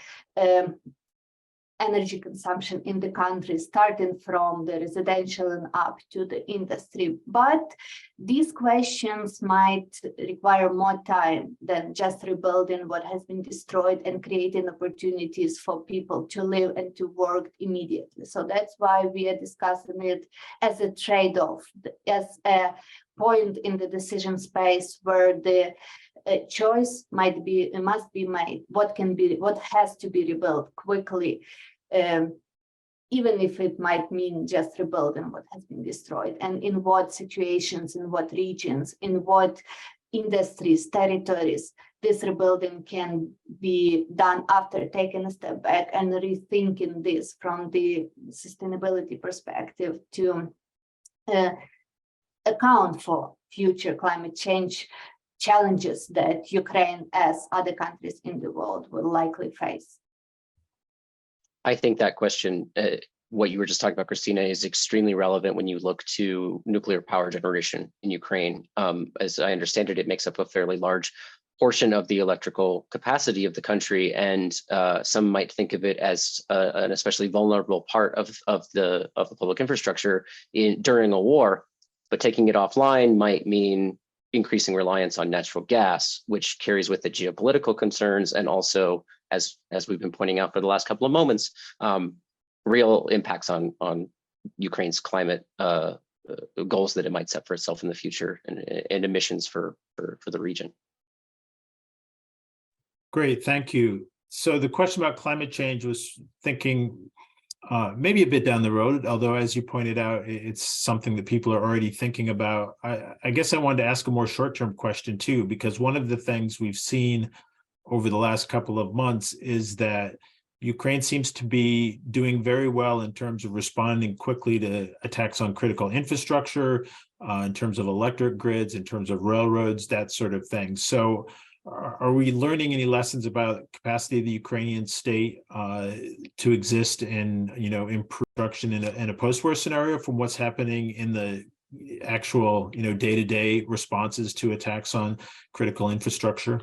energy consumption in the country, starting from the residential and up to the industry. But these questions might require more time than just rebuilding what has been destroyed and creating opportunities for people to live and to work immediately. So that's why we are discussing it as a trade-off, as a point in the decision space where the choice must be made, what has to be rebuilt quickly, even if it might mean just rebuilding what has been destroyed, and in what situations, in what regions, in what industries, territories, this rebuilding can be done after taking a step back and rethinking this from the sustainability perspective to account for future climate change challenges that Ukraine, as other countries in the world, will likely face. I think that question, what you were just talking about, Khrystyna, is extremely relevant when you look to nuclear power generation in Ukraine. As I understand it, it makes up a fairly large portion of the electrical capacity of the country, and some might think of it as an especially vulnerable part of the public infrastructure during a war. But taking it offline might mean increasing reliance on natural gas, which carries with it geopolitical concerns, and also, as we've been pointing out for the last couple of moments, real impacts on Ukraine's climate goals that it might set for itself in the future, and emissions for the region. Great, thank you. So the question about climate change was thinking maybe a bit down the road, although as you pointed out, it's something that people are already thinking about. I guess I wanted to ask a more short-term question too, because one of the things we've seen over the last couple of months is that Ukraine seems to be doing very well in terms of responding quickly to attacks on critical infrastructure, in terms of electric grids, in terms of railroads, that sort of thing. So are we learning any lessons about the capacity of the Ukrainian state to exist in production in a post-war scenario from what's happening in the actual, day-to-day responses to attacks on critical infrastructure?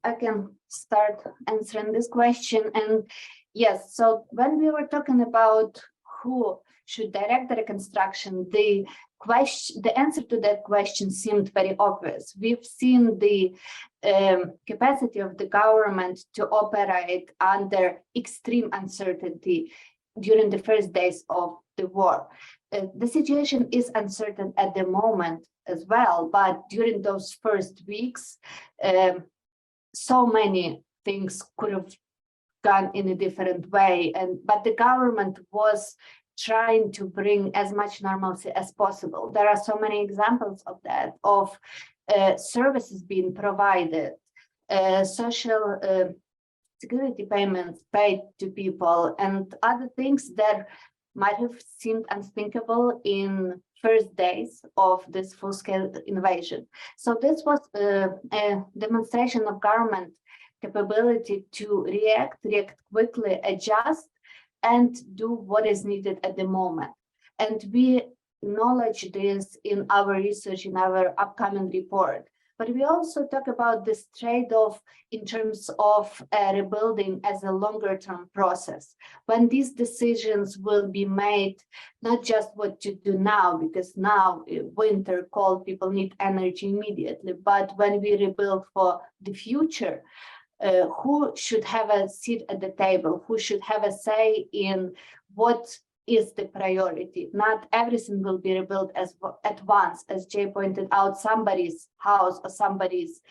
I can start answering this question. And yes, so when we were talking about who should direct the reconstruction, the answer to that question seemed very obvious. We've seen the capacity of the government to operate under extreme uncertainty during the first days of the war. The situation is uncertain at the moment as well, but during those first weeks, so many things could have gone in a different way, but the government was trying to bring as much normalcy as possible. There are so many examples of that, of services being provided, social security payments paid to people, and other things that might have seemed unthinkable in first days of this full-scale invasion. So this was a demonstration of government capability to react quickly, adjust, and do what is needed at the moment. And we acknowledge this in our research, in our upcoming report. But we also talk about this trade-off in terms of rebuilding as a longer-term process, when these decisions will be made, not just what to do now, because now, winter, cold, people need energy immediately, but when we rebuild for the future, who should have a seat at the table, who should have a say in what is the priority. Not everything will be rebuilt at once. As Jay pointed out, somebody's house or somebody's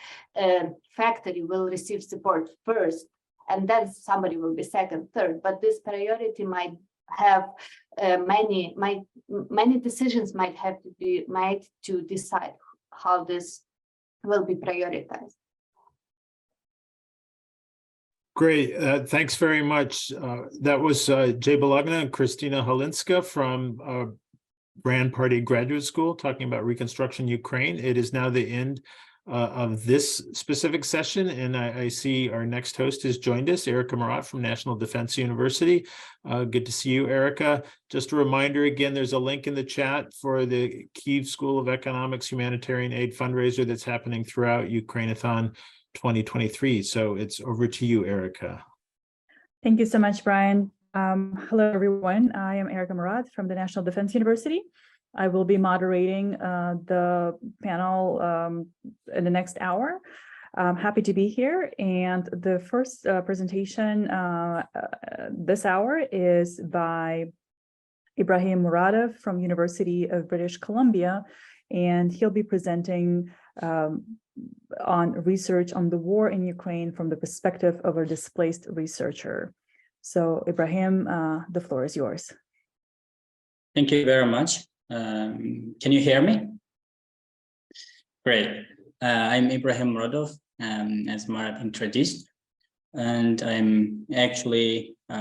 factory will receive support first, and then somebody will be second, third. But this priority might have many decisions might have to be made to decide how this will be prioritized. Great, thanks very much. That was Jay Balagna and Khrystyna Holynska from Brand Party Graduate School talking about Reconstruction Ukraine. It is now the end of this specific session, and I see our next host has joined us, Erika Marat from National Defense University. Good to see you, Erika. Just a reminder again, there's a link in the chat for the Kyiv School of Economics Humanitarian Aid fundraiser that's happening throughout Ukrainathon 2023. So it's over to you, Erika. Thank you so much, Brian. Hello, everyone. I am Erika Marat from the National Defense University. I will be moderating the panel in the next hour. I'm happy to be here. And the first presentation this hour is by Ibrahim Muradov from University of British Columbia, and he'll be presenting on research on the war in Ukraine from the perspective of a displaced researcher. So Ibrahim, the floor is yours. Thank you very much. Can you hear me? Great. I'm Ibrahim Muradov, as Marat introduced, and I'm actually a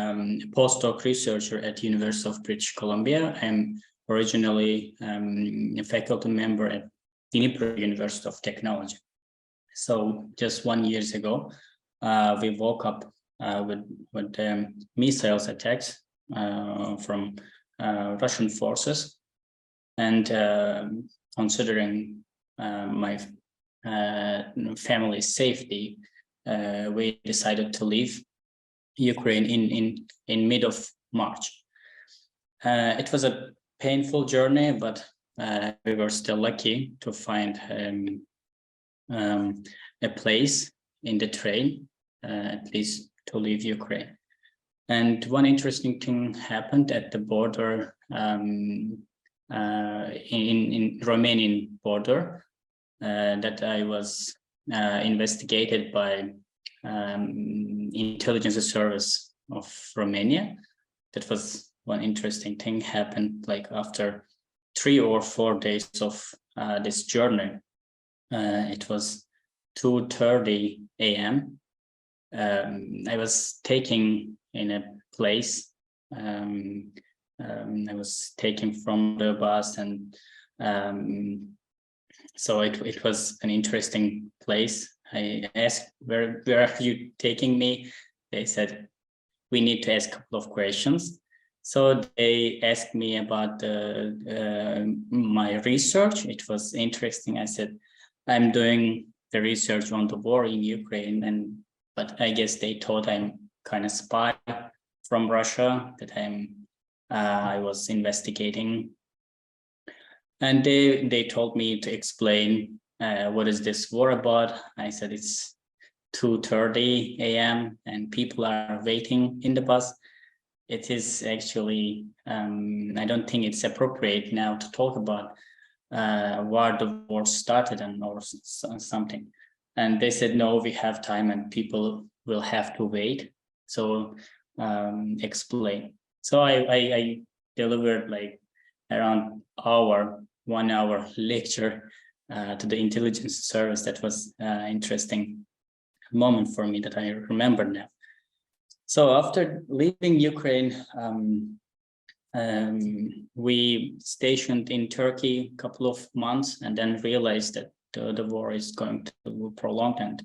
postdoc researcher at University of British Columbia. I'm originally a faculty member at Dnipro University of Technology. So just 1 year ago, we woke up with missiles attacks from Russian forces, and considering my family's safety, we decided to leave Ukraine in mid of March. It was a painful journey, but we were still lucky to find a place in the train, at least to leave Ukraine. And one interesting thing happened at the border, in Romanian border, that I was investigated by intelligence service of Romania. That was one interesting thing happened, like after 3 or 4 days of this journey. It was 2:30 a.m. I was taken in a place. I was taken from the bus, and so it was an interesting place. I asked, where are you taking me? They said, we need to ask a couple of questions. So they asked me about my research. It was interesting. I said, I'm doing the research on the war in Ukraine, but I guess they thought I'm kind of spy from Russia, that I was investigating. And they told me to explain what is this war about. I said it's 2:30 a.m. and people are waiting in the bus. It is actually, I don't think it's appropriate now to talk about where the war started or something. And they said, no, we have time and people will have to wait. So explain. So I delivered like around 1 hour lecture to the intelligence service. That was an interesting moment for me that I remember now. So after leaving Ukraine, we stationed in Turkey a couple of months and then realized that the war is going to prolong, and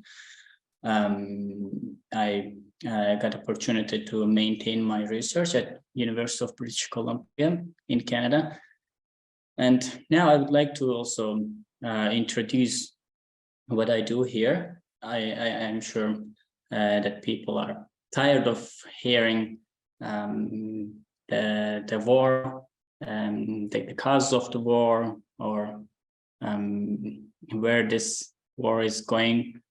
I got opportunity to maintain my research at University of British Columbia in Canada. And now I would like to also introduce what I do here. I'm sure that people are tired of hearing the war, the cause of the war, or where this war is going.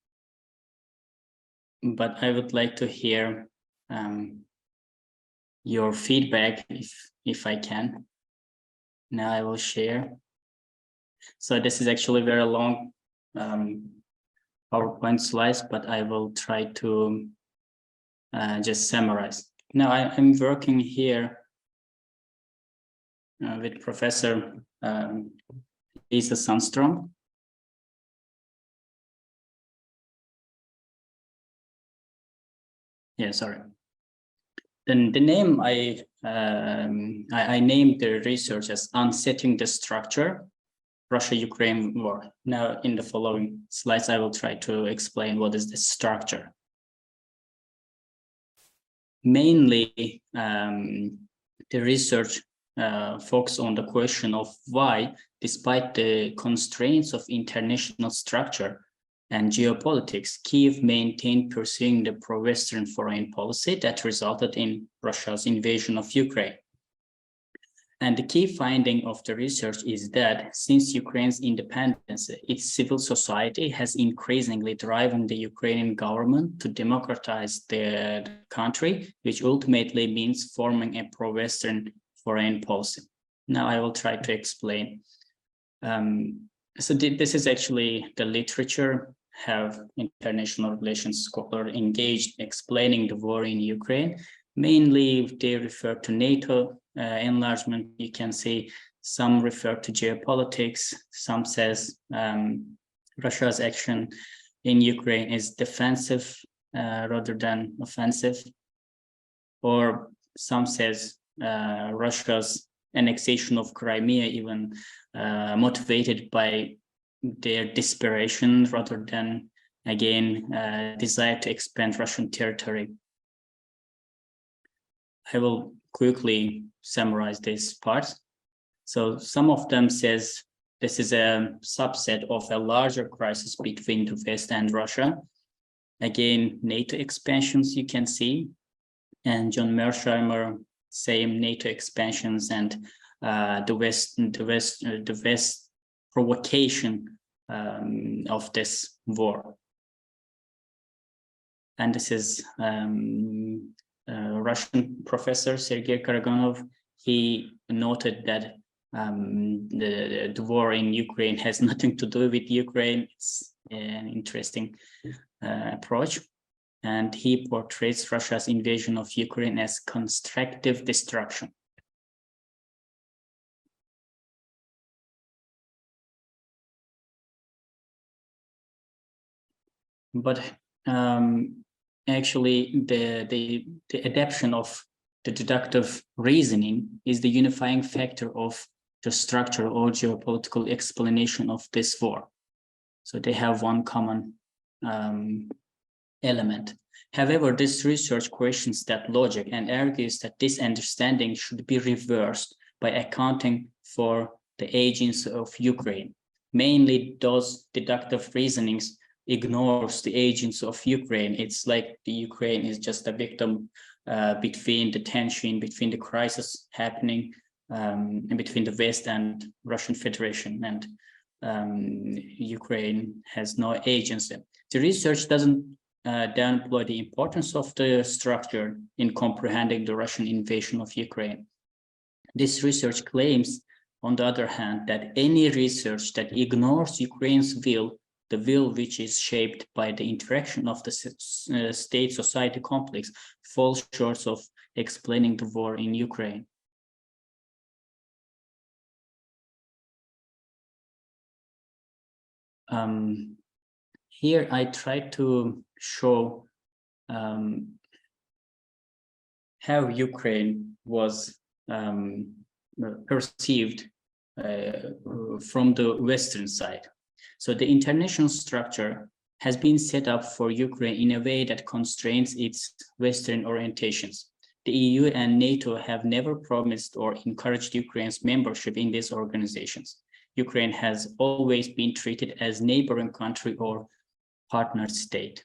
But I would like to hear your feedback if I can. Now I will share. So this is actually very long PowerPoint slides, but I will try to just summarize. Now I'm working here with Professor Lisa Sundström. Yeah, sorry. Then the name I named the research as Unsetting the Structure, Russia-Ukraine War. Now in the following slides, I will try to explain what is the structure. Mainly, the research focus on the question of why, despite the constraints of international structure and geopolitics, Kyiv maintained pursuing the pro-Western foreign policy that resulted in Russia's invasion of Ukraine. And the key finding of the research is that since Ukraine's independence, its civil society has increasingly driven the Ukrainian government to democratize the country, which ultimately means forming a pro-Western foreign policy. Now I will try to explain. So this is actually the literature, have international relations scholar engaged explaining the war in Ukraine. Mainly they refer to NATO enlargement. You can see some refer to geopolitics, some says Russia's action in Ukraine is defensive rather than offensive, or some says Russia's annexation of Crimea even motivated by their desperation rather than, again, desire to expand Russian territory. I will quickly summarize this part. So some of them says this is a subset of a larger crisis between the West and Russia. Again, NATO expansions you can see, and John Mearsheimer, same NATO expansions and the West provocation of this war. And this is Russian professor Sergei Karaganov. He noted that the war in Ukraine has nothing to do with Ukraine. It's an interesting approach. And he portrays Russia's invasion of Ukraine as constructive destruction. But actually, the adaptation of the deductive reasoning is the unifying factor of the structural or geopolitical explanation of this war. So they have one common element. However, this research questions that logic and argues that this understanding should be reversed by accounting for the agency of Ukraine. Mainly, those deductive reasonings ignores the agency of Ukraine. It's like the Ukraine is just a victim between the tension, between the crisis happening between the West and Russian Federation, and Ukraine has no agency. The research doesn't downplay the importance of the structure in comprehending the Russian invasion of Ukraine. This research claims, on the other hand, that any research that ignores Ukraine's will, the will which is shaped by the interaction of the state-society complex, falls short of explaining the war in Ukraine. Here I try to show how Ukraine was perceived from the Western side. So the international structure has been set up for Ukraine in a way that constrains its Western orientations. The EU and NATO have never promised or encouraged Ukraine's membership in these organizations. Ukraine has always been treated as neighboring country or partner state.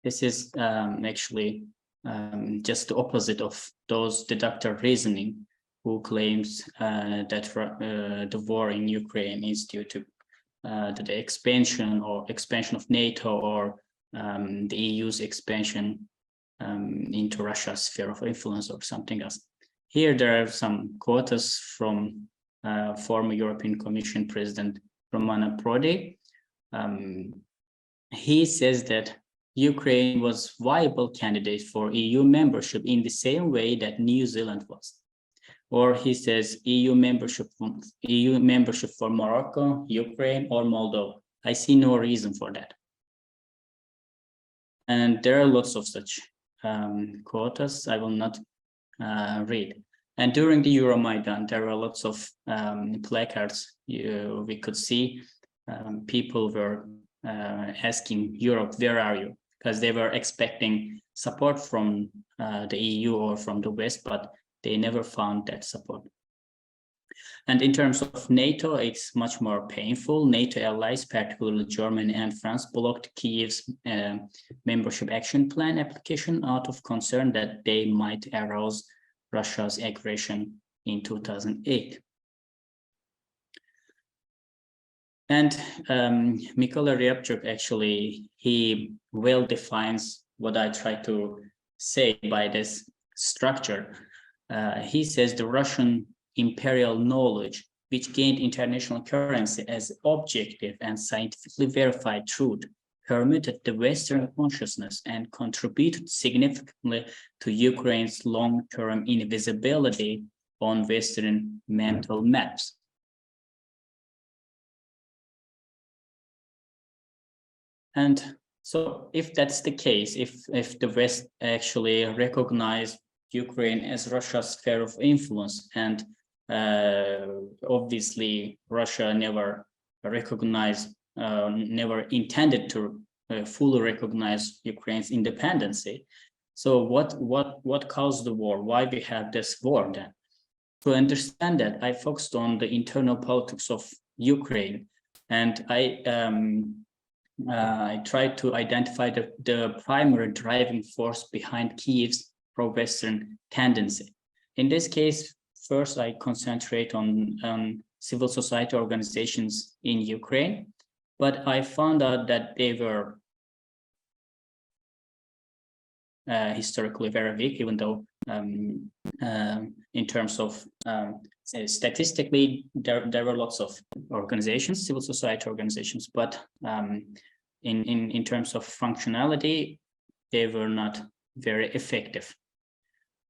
This is actually just the opposite of those deductive reasoning who claims that the war in Ukraine is due to the expansion of NATO or the EU's expansion into Russia's sphere of influence or something else. Here there are some quotes from former European Commission President Romano Prodi. He says that Ukraine was a viable candidate for EU membership in the same way that New Zealand was. Or he says EU membership for Morocco, Ukraine, or Moldova. I see no reason for that. And there are lots of such quotas I will not read. And during the Euromaidan, there were lots of placards we could see. People were asking Europe, where are you? Because they were expecting support from the EU or from the West, but they never found that support. And in terms of NATO, it's much more painful. NATO allies, particularly Germany and France, blocked Kyiv's membership action plan application out of concern that they might arouse Russia's aggression in 2008. And Mykola Yaremchuk actually, he well defines what I try to say by this structure. He says the Russian imperial knowledge, which gained international currency as objective and scientifically verified truth, permitted the Western consciousness and contributed significantly to Ukraine's long-term invisibility on Western mental maps. And so if that's the case, if the West actually recognized Ukraine as Russia's sphere of influence, and obviously Russia never recognized, never intended to fully recognize Ukraine's independence. So what caused the war? Why we have this war then? To understand that, I focused on the internal politics of Ukraine, and I tried to identify the primary driving force behind Kyiv's pro-Western tendency. In this case, first I concentrate on civil society organizations in Ukraine, but I found out that they were historically very weak, even though in terms of statistically, there were lots of organizations, civil society organizations, but in terms of functionality, they were not very effective.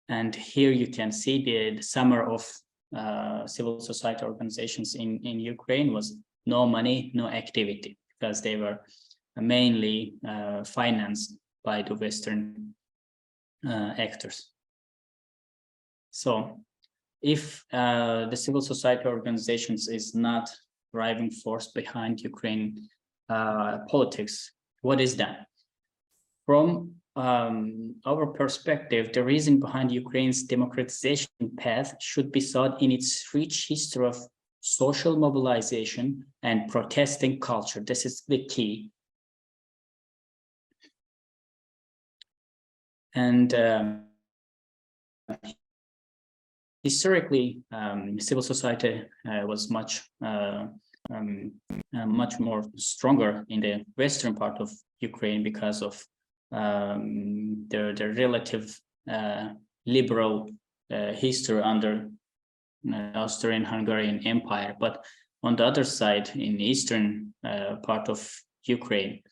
And here you can see the summer of civil society organizations in Ukraine was no money, no activity, because they were mainly financed by the Western actors. So if the civil society organizations is not driving force behind Ukraine politics, what is done. From our perspective, the reason behind Ukraine's democratization path should be sought in its rich history of social mobilization and protesting culture. This is the key. And historically, civil society was much more stronger in the western part of Ukraine because of the relative liberal history under Austrian-Hungarian Empire. But on the other side, in the eastern part of Ukraine,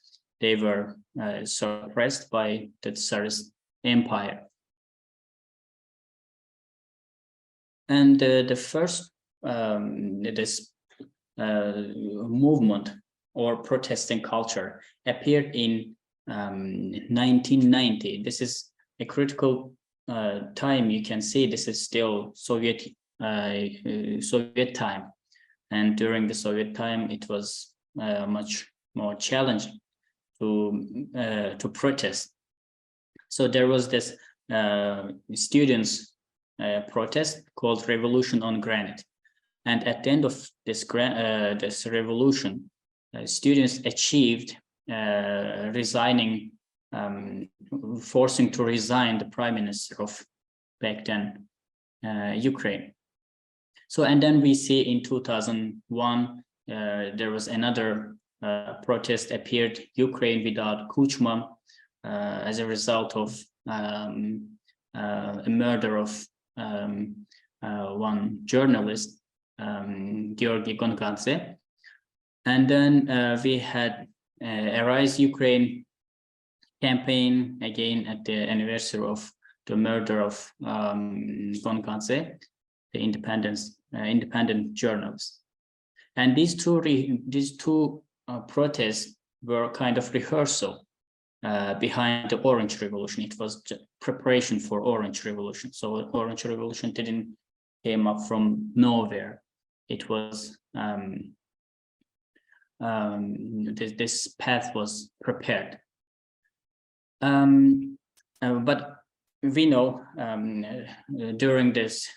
they were suppressed by the Tsarist Empire. And the first this movement or protesting culture appeared in 1990. This is a critical time. You can see this is still Soviet time, and during the Soviet time, it was much more challenging to protest. So there was this students' protest called Revolution on Granite, and at the end of this revolution, students achieved resigning, forcing to resign the prime minister of back then Ukraine. So, and then we see in 2001 there was another protest appeared, Ukraine without Kuchma, as a result of a murder of one journalist, Georgy Gonkadze. And then we had Arise Ukraine campaign again at the anniversary of the murder of Gonkadze, the independent journalist. And these two protests were kind of rehearsal behind the Orange Revolution. It was just preparation for Orange Revolution. So Orange Revolution didn't came up from nowhere. It was this path was prepared. But we know during this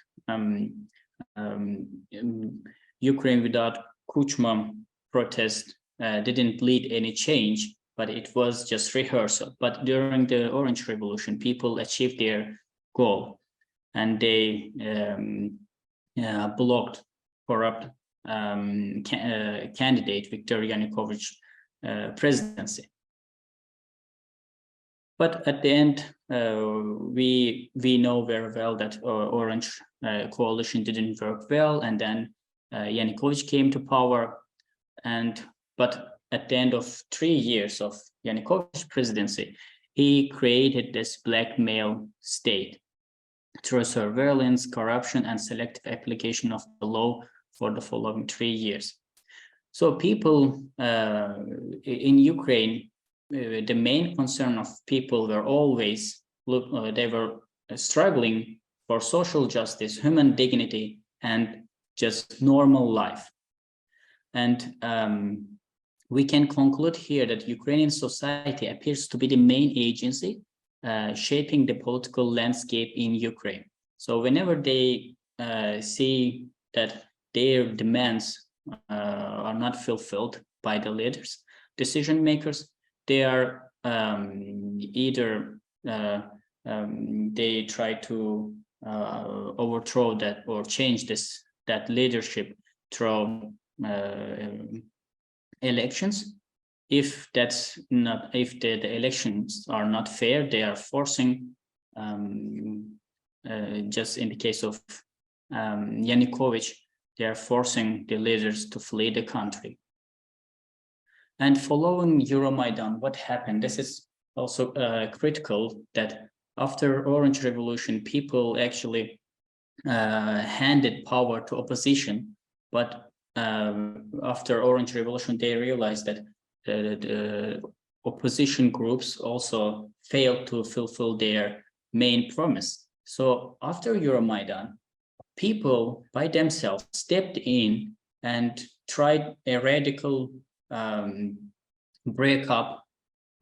Ukraine without Kuchma protest didn't lead any change, but it was just rehearsal. But during the Orange Revolution, people achieved their goal, and they blocked corrupt candidate Viktor Yanukovych presidency. But at the end, we know very well that Orange coalition didn't work well, and then Yanukovych came to power. But at the end of 3 years of Yanukovych's presidency, he created this blackmail state through surveillance, corruption, and selective application of the law for the following 3 years. So people in Ukraine, the main concern of people were always, they were struggling for social justice, human dignity, and just normal life. And we can conclude here that Ukrainian society appears to be the main agency shaping the political landscape in Ukraine. So whenever they see that their demands are not fulfilled by the leaders, decision makers, they are either they try to overthrow that or change that leadership through elections. If that's not, if the elections are not fair, they are forcing, just in the case of Yanukovych, they are forcing the leaders to flee the country. And following Euromaidan, what happened? This is also critical, that after Orange Revolution, people actually handed power to opposition, but after Orange Revolution, they realized that the opposition groups also failed to fulfill their main promise. So after Euromaidan, people by themselves stepped in and tried a radical breakup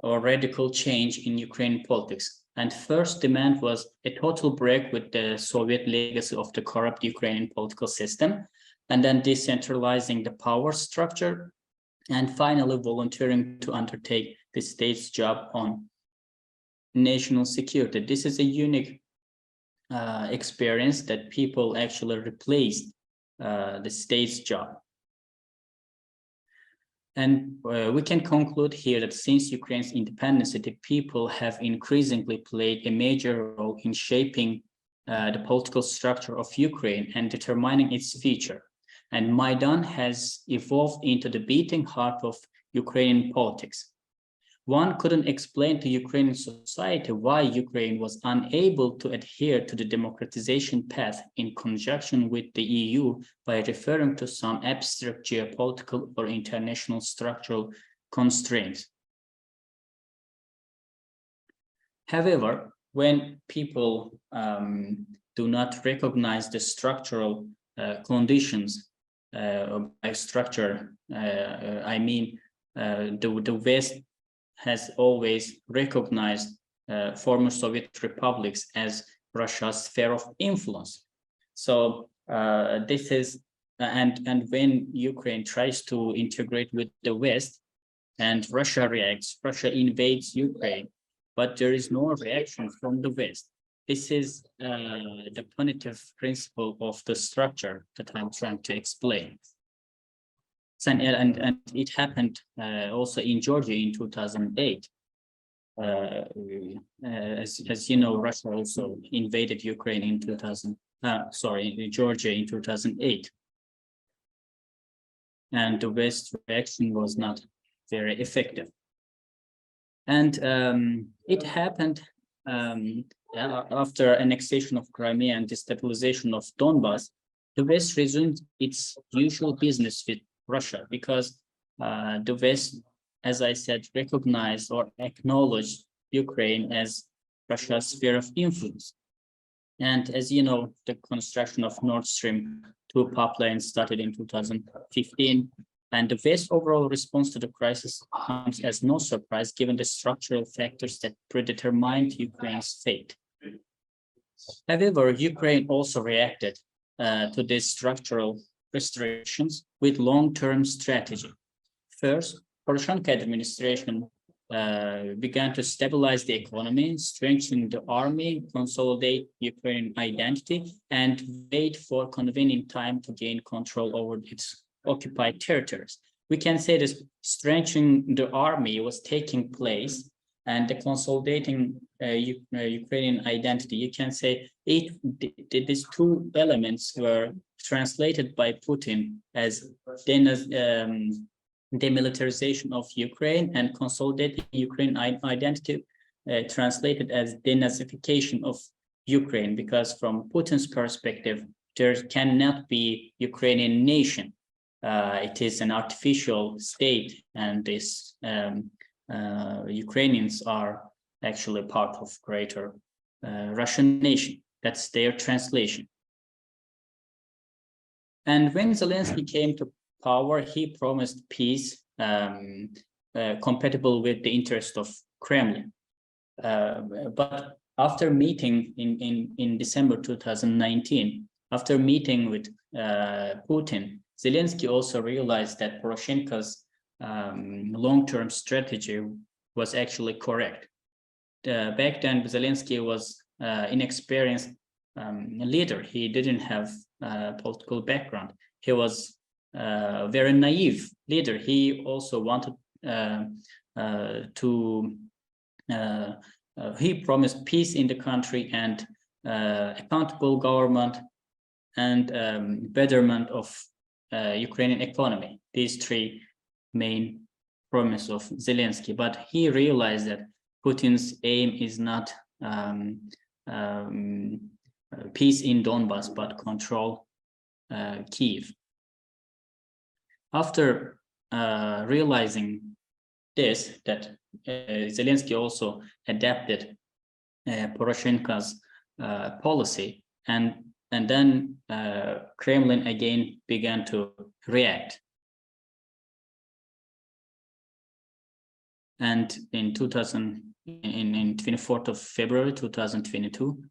or radical change in Ukrainian politics. And first demand was a total break with the Soviet legacy of the corrupt Ukrainian political system, and then decentralizing the power structure, and finally volunteering to undertake the state's job on national security. This is a unique experience that people actually replaced the state's job. And we can conclude here that since Ukraine's independence, the people have increasingly played a major role in shaping the political structure of Ukraine and determining its future. And Maidan has evolved into the beating heart of Ukrainian politics. One couldn't explain to Ukrainian society why Ukraine was unable to adhere to the democratization path in conjunction with the EU by referring to some abstract geopolitical or international structural constraints. However, when people do not recognize the structural conditions, by structure, I mean the West has always recognized former Soviet republics as Russia's sphere of influence. So this is, and when Ukraine tries to integrate with the West and Russia reacts, Russia invades Ukraine, but there is no reaction from the West. This is the punitive principle of the structure that I'm trying to explain. And it happened also in Georgia in 2008. As you know, Russia also invaded Ukraine in Georgia in 2008. And the West reaction was not very effective. And it happened after annexation of Crimea and destabilization of Donbass. The West resumed its usual business with Russia because the West, as I said, recognized or acknowledged Ukraine as Russia's sphere of influence. And as you know, the construction of Nord Stream 2 pipeline started in 2015, and the West's overall response to the crisis comes as no surprise given the structural factors that predetermined Ukraine's fate. However, Ukraine also reacted to these structural restrictions with long-term strategy. First, Poroshenko administration began to stabilize the economy, strengthen the army, consolidate Ukrainian identity, and wait for convenient time to gain control over its occupied territories. We can say this strengthening the army was taking place, and the consolidating Ukrainian identity, you can say these two elements were translated by Putin as demilitarization of Ukraine, and consolidating Ukrainian identity translated as denazification of Ukraine, because from Putin's perspective, there cannot be Ukrainian nation. It is an artificial state, and this Ukrainians are actually part of greater Russian nation. That's their translation. And when Zelensky came to power, he promised peace compatible with the interest of Kremlin. But after meeting in December 2019, after meeting with Putin, Zelensky also realized that Poroshenko's long-term strategy was actually correct. Back then, Zelensky was inexperienced leader. He didn't have political background. He was a very naive leader. He also wanted he promised peace in the country and accountable government and betterment of Ukrainian economy. These three main promise of Zelensky, but he realized that Putin's aim is not peace in Donbass, but control Kyiv. After realizing this, that Zelensky also adapted Poroshenko's policy, and then Kremlin again began to react. And in 24th of February 2022,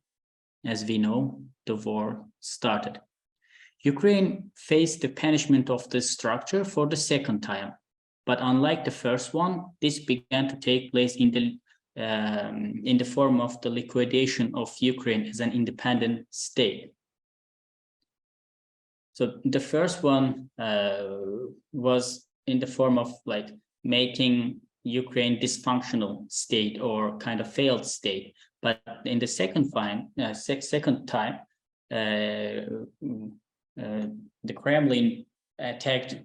as we know, the war started. Ukraine faced the punishment of this structure for the second time, but unlike the first one, this began to take place in the form of the liquidation of Ukraine as an independent state. So the first one was in the form of like making Ukraine dysfunctional state or kind of failed state. But in the second time, the Kremlin attacked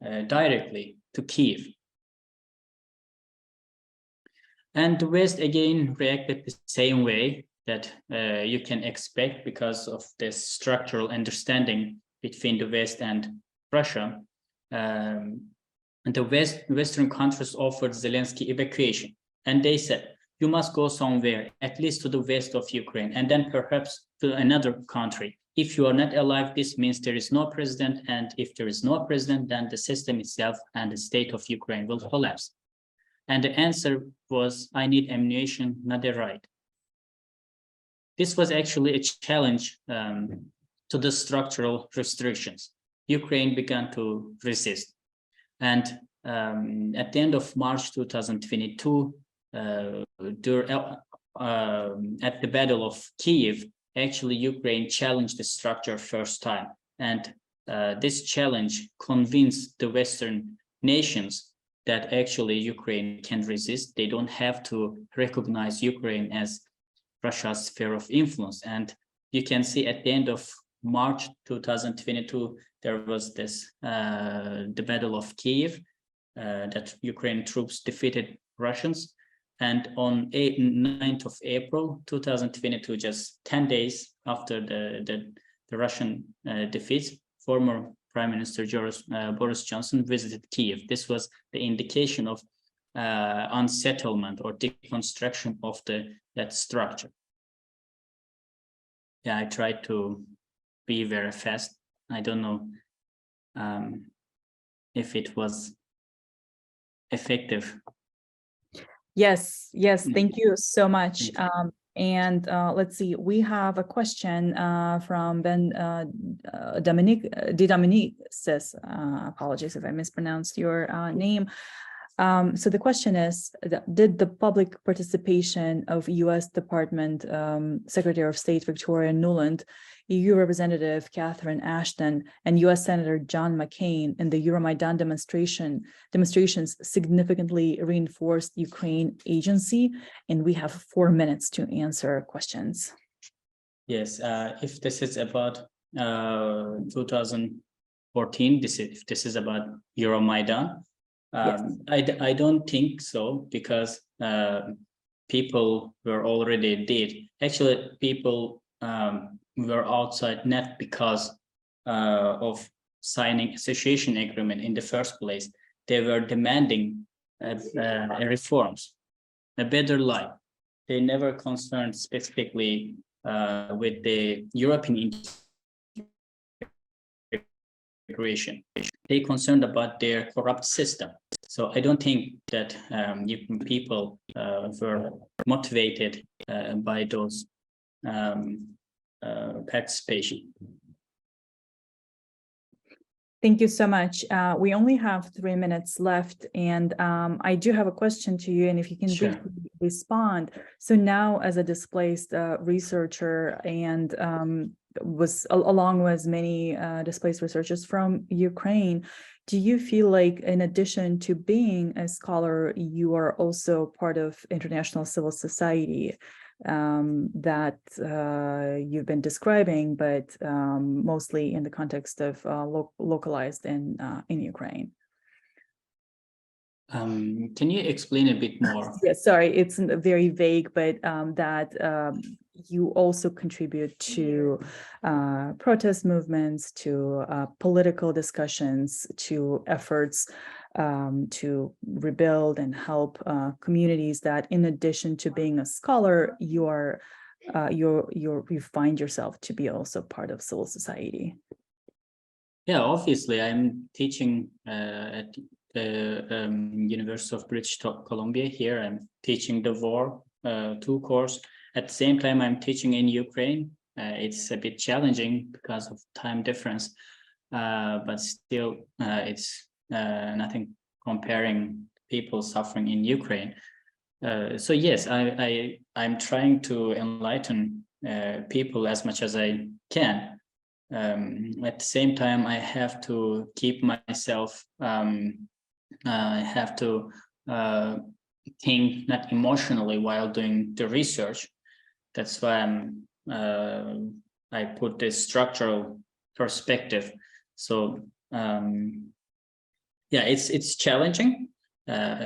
directly to Kiev. And the West again reacted the same way that you can expect because of this structural understanding between the West and Russia. And the Western countries offered Zelensky evacuation. And they said, you must go somewhere, at least to the west of Ukraine, and then perhaps to another country. If you are not alive, this means there is no president. And if there is no president, then the system itself and the state of Ukraine will collapse. And the answer was, I need ammunition, not a right. This was actually a challenge to the structural restrictions. Ukraine began to resist. And at the end of March 2022, at the Battle of Kiev, actually Ukraine challenged the structure first time. And this challenge convinced the Western nations that actually Ukraine can resist. They don't have to recognize Ukraine as Russia's sphere of influence. And you can see at the end of March 2022, there was this, the Battle of Kiev, that Ukrainian troops defeated Russians. And on 9th of April 2022, just 10 days after the Russian defeat, former Prime Minister Boris Johnson visited Kiev. This was the indication of unsettlement or deconstruction of that structure. Yeah, I tried to be very fast. I don't know if it was effective. Yes, thank you so much. And let's see, we have a question from Ben Dominique says, apologies if I mispronounced your name. So the question is, did the public participation of U.S. Department Secretary of State Victoria Nuland, EU Representative Catherine Ashton, and U.S. Senator John McCain in the Euromaidan demonstrations significantly reinforced Ukraine agency? And we have 4 minutes to answer questions. Yes, if this is about 2014, if this is about Euromaidan, yes. I don't think so, because people were already dead. Actually, people were outside not because of signing association agreement in the first place. They were demanding reforms, a better life. They never concerned specifically with the European integration. They concerned about their corrupt system. So I don't think that people were motivated by those participation. Thank you so much. We only have 3 minutes left, and I do have a question to you, and if you can briefly respond. So now, as a displaced researcher and was along with many displaced researchers from Ukraine, do you feel like, in addition to being a scholar, you are also part of international civil society that you've been describing, but mostly in the context of localized in Ukraine? Can you explain a bit more? Yes, sorry, it's very vague, but that you also contribute to protest movements, to political discussions, to efforts to rebuild and help communities that, in addition to being a scholar, you find yourself to be also part of civil society. Yeah, obviously, I'm teaching at the University of British Columbia here. I'm teaching the War 2 course. At the same time, I'm teaching in Ukraine. It's a bit challenging because of time difference, but still it's nothing comparing people suffering in Ukraine. So yes, I'm trying to enlighten people as much as I can. At the same time, I have to keep myself, I have to think not emotionally while doing the research. That's why I put this structural perspective. So yeah, it's challenging.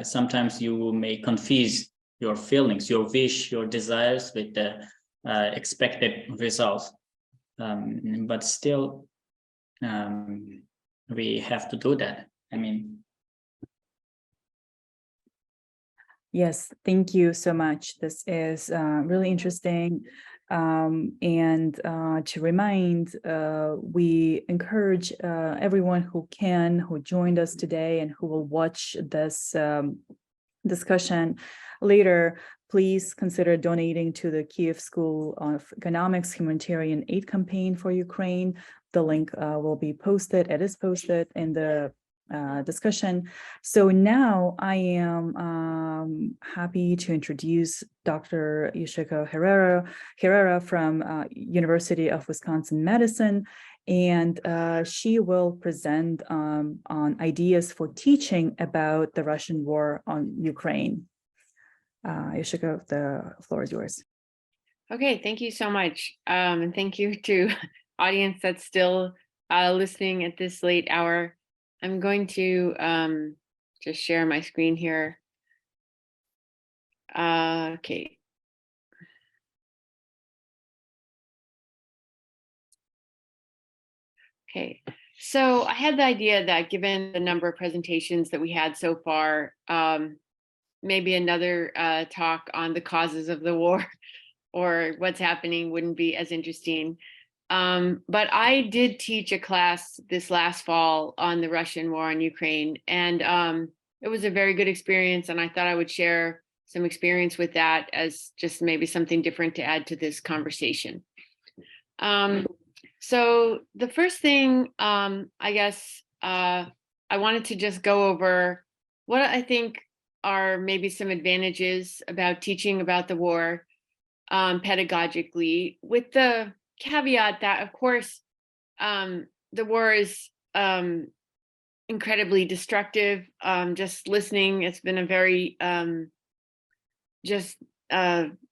Sometimes you may confuse your feelings, your wish, your desires with the expected results. But still, we have to do that. I mean, Yes, thank you so much. This is really interesting. And to remind, we encourage everyone who joined us today and who will watch this discussion later, please consider donating to the Kyiv School of Economics Humanitarian Aid Campaign for Ukraine. The link will be posted, it is posted in the discussion. So now I am happy to introduce Dr. Yoshiko Herrera from University of Wisconsin-Madison, and she will present on ideas for teaching about the Russian war on Ukraine. Yoshiko, the floor is yours. Okay, thank you so much. And thank you to audience that's still listening at this late hour. I'm going to just share my screen here. Okay. Okay, so I had the idea that given the number of presentations that we had so far, maybe another talk on the causes of the war or what's happening wouldn't be as interesting. But I did teach a class this last fall on the Russian war on Ukraine, and it was a very good experience, and I thought I would share some experience with that as just maybe something different to add to this conversation. So the first thing, I guess, I wanted to just go over what I think are maybe some advantages about teaching about the war pedagogically, with the caveat that, of course, the war is incredibly destructive. Just listening, it's been a very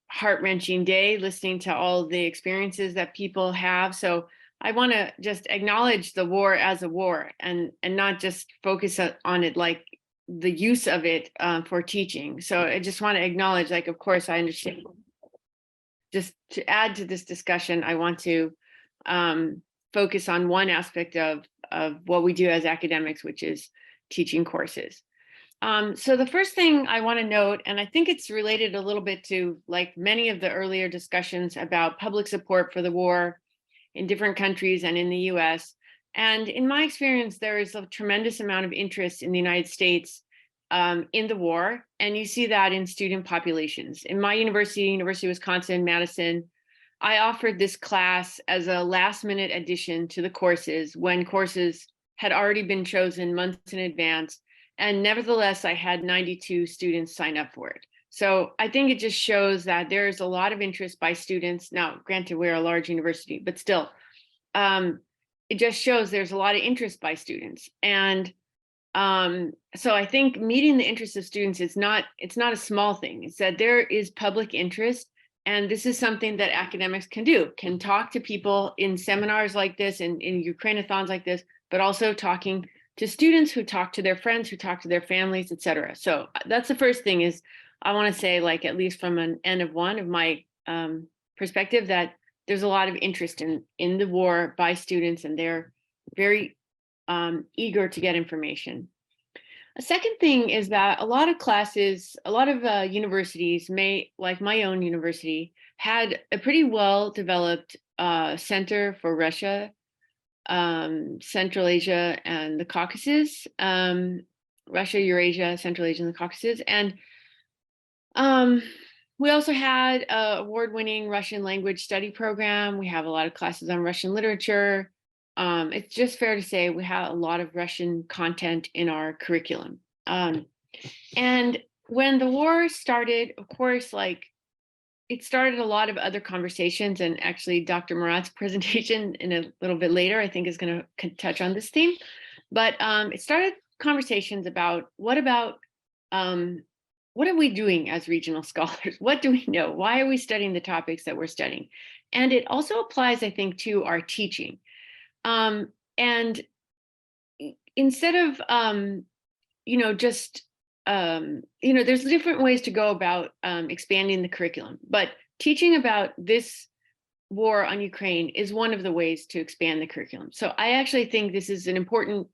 heart-wrenching day listening to all the experiences that people have. So I want to just acknowledge the war as a war and not just focus on it like the use of it for teaching. So I just want to acknowledge, like, of course, I understand. Just to add to this discussion, I want to focus on one aspect of what we do as academics, which is teaching courses. So the first thing I want to note, and I think it's related a little bit to like many of the earlier discussions about public support for the war in different countries and in the US. And in my experience, there is a tremendous amount of interest in the United States in the war, and you see that in student populations. In my university, University of Wisconsin-Madison, I offered this class as a last-minute addition to the courses when courses had already been chosen months in advance, and nevertheless, I had 92 students sign up for it. So I think it just shows that there is a lot of interest by students. Now, granted, we're a large university, but still, it just shows there's a lot of interest by students. And so I think meeting the interest of students it's not a small thing. It's that there is public interest, and this is something that academics can talk to people in seminars like this and in Ukrainathons like this, but also talking to students who talk to their friends, who talk to their families, etc. So that's the first thing is I want to say, like, at least from an N of one of my perspective, that there's a lot of interest in the war by students, and they're very eager to get information. A second thing is that a lot of classes, a lot of universities like my own university, had a pretty well-developed center for Russia, Central Asia, and the Caucasus. Russia, Eurasia, Central Asia, and the Caucasus. And we also had an award-winning Russian language study program. We have a lot of classes on Russian literature. It's just fair to say we have a lot of Russian content in our curriculum. And when the war started, of course, like it started a lot of other conversations, and actually Dr. Marat's presentation in a little bit later, I think is going to touch on this theme. But it started conversations about what are we doing as regional scholars? What do we know? Why are we studying the topics that we're studying? And it also applies, I think, to our teaching. And instead of, there's different ways to go about expanding the curriculum, but teaching about this war on Ukraine is one of the ways to expand the curriculum. So I actually think this is an important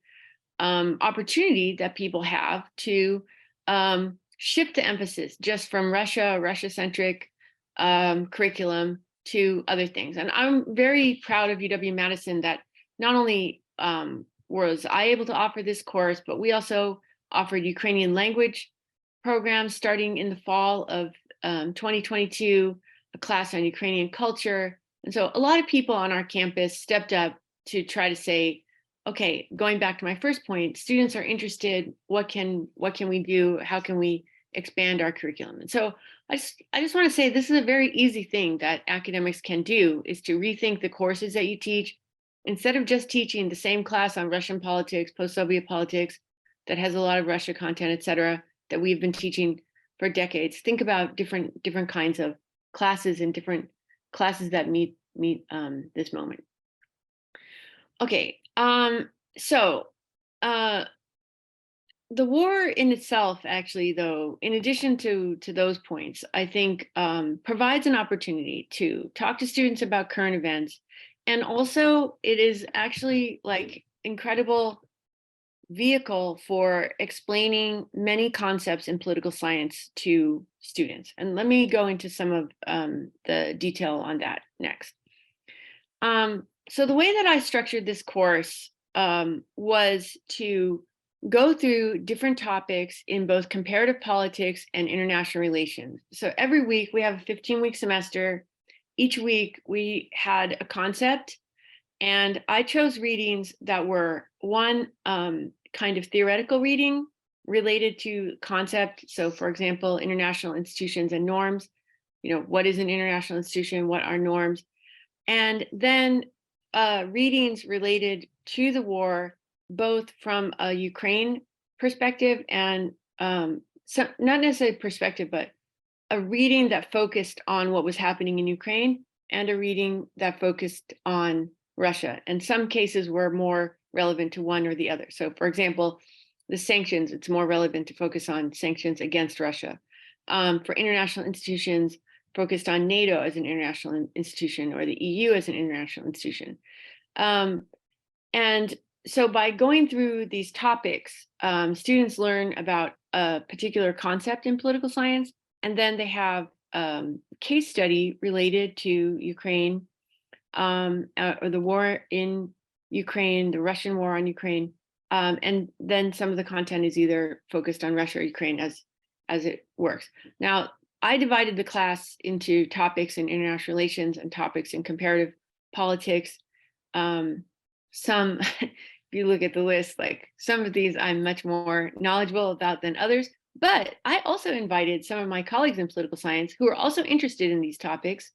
opportunity that people have to shift the emphasis just from Russia-centric curriculum to other things. And I'm very proud of UW-Madison that not only was I able to offer this course, but we also offered Ukrainian language programs starting in the fall of 2022, a class on Ukrainian culture. And so a lot of people on our campus stepped up to try to say, okay, going back to my first point, students are interested, what can we do? How can we expand our curriculum? And so I just want to say this is a very easy thing that academics can do, is to rethink the courses that you teach. Instead of just teaching the same class on Russian politics, post-Soviet politics, that has a lot of Russia content, et cetera, that we've been teaching for decades, think about different kinds of classes and different classes that meet this moment. Okay, so the war in itself, actually, though, in addition to those points, I think provides an opportunity to talk to students about current events. And also it is actually like incredible vehicle for explaining many concepts in political science to students. And let me go into some of the detail on that next. So the way that I structured this course was to go through different topics in both comparative politics and international relations. So every week we have a 15-week semester. Each week we had a concept, and I chose readings that were one kind of theoretical reading related to concept. So for example, international institutions and norms, what is an international institution? What are norms? And then readings related to the war, both from a Ukraine perspective and not necessarily perspective, but a reading that focused on what was happening in Ukraine and a reading that focused on Russia. And some cases were more relevant to one or the other. So for example, the sanctions, it's more relevant to focus on sanctions against Russia. For international institutions, focused on NATO as an international institution or the EU as an international institution. And so by going through these topics, students learn about a particular concept in political science, and then they have case study related to Ukraine, or the war in Ukraine, the Russian war on Ukraine. And then some of the content is either focused on Russia or Ukraine as it works. Now, I divided the class into topics in international relations and topics in comparative politics. Some, if you look at the list, like some of these I'm much more knowledgeable about than others, but I also invited some of my colleagues in political science who are also interested in these topics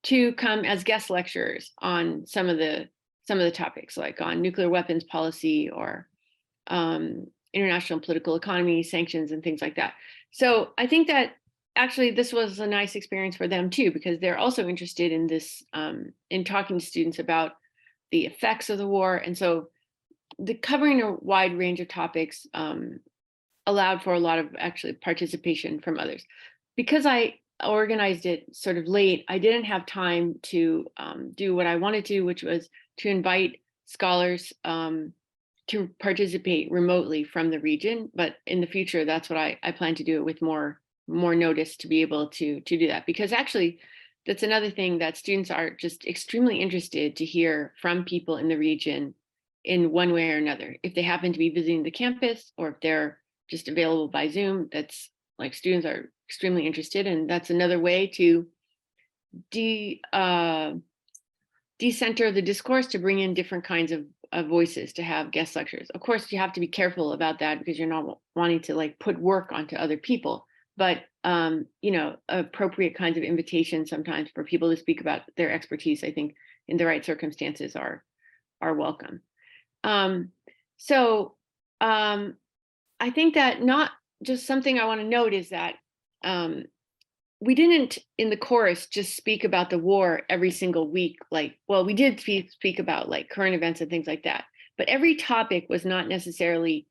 to come as guest lecturers on some of the topics, like on nuclear weapons policy or international political economy, sanctions, and things like that. So I think that actually this was a nice experience for them too, because they're also interested in this, in talking to students about the effects of the war. And so the covering a wide range of topics allowed for a lot of actually participation from others. Because I organized it sort of late, I didn't have time to do what I wanted to, which was to invite scholars to participate remotely from the region. But in the future, that's what I plan to do with more notice to be able to do that. Because actually, that's another thing that students are just extremely interested to hear from people in the region in one way or another. If they happen to be visiting the campus, or if they're just available by Zoom. That's like students are extremely interested, and that's another way to decenter the discourse, to bring in different kinds of voices, to have guest lectures. Of course, you have to be careful about that because you're not wanting to like put work onto other people, but you know, appropriate kinds of invitations sometimes for people to speak about their expertise, I think in the right circumstances are welcome. I think that not just something I want to note is that we didn't in the course just speak about the war every single week. Like, well, we did speak about like current events and things like that, but every topic was not necessarily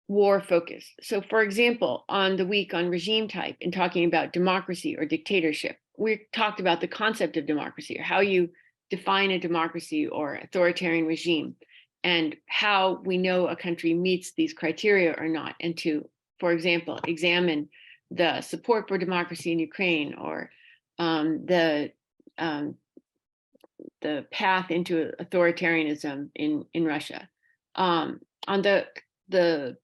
war focused. So for example, on the week on regime type and talking about democracy or dictatorship, we talked about the concept of democracy, or how you define a democracy or authoritarian regime, and how we know a country meets these criteria or not, and to, for example, examine the support for democracy in Ukraine, or the path into authoritarianism in Russia. On the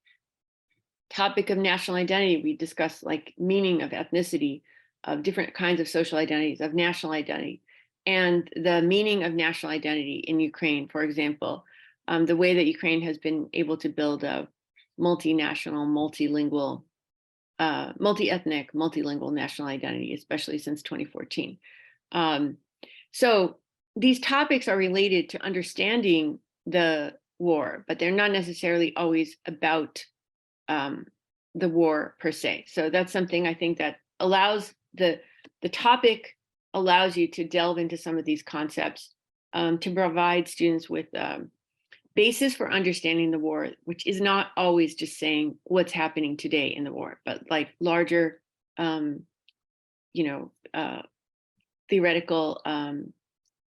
topic of national identity, we discussed like meaning of ethnicity, of different kinds of social identities, of national identity, and the meaning of national identity in Ukraine, for example, the way that Ukraine has been able to build a multinational, multilingual, multi-ethnic, multilingual national identity, especially since 2014. So these topics are related to understanding the war, but they're not necessarily always about the war per se. So that's something I think that allows the topic allows you to delve into some of these concepts, to provide students with basis for understanding the war, which is not always just saying what's happening today in the war, but like larger, theoretical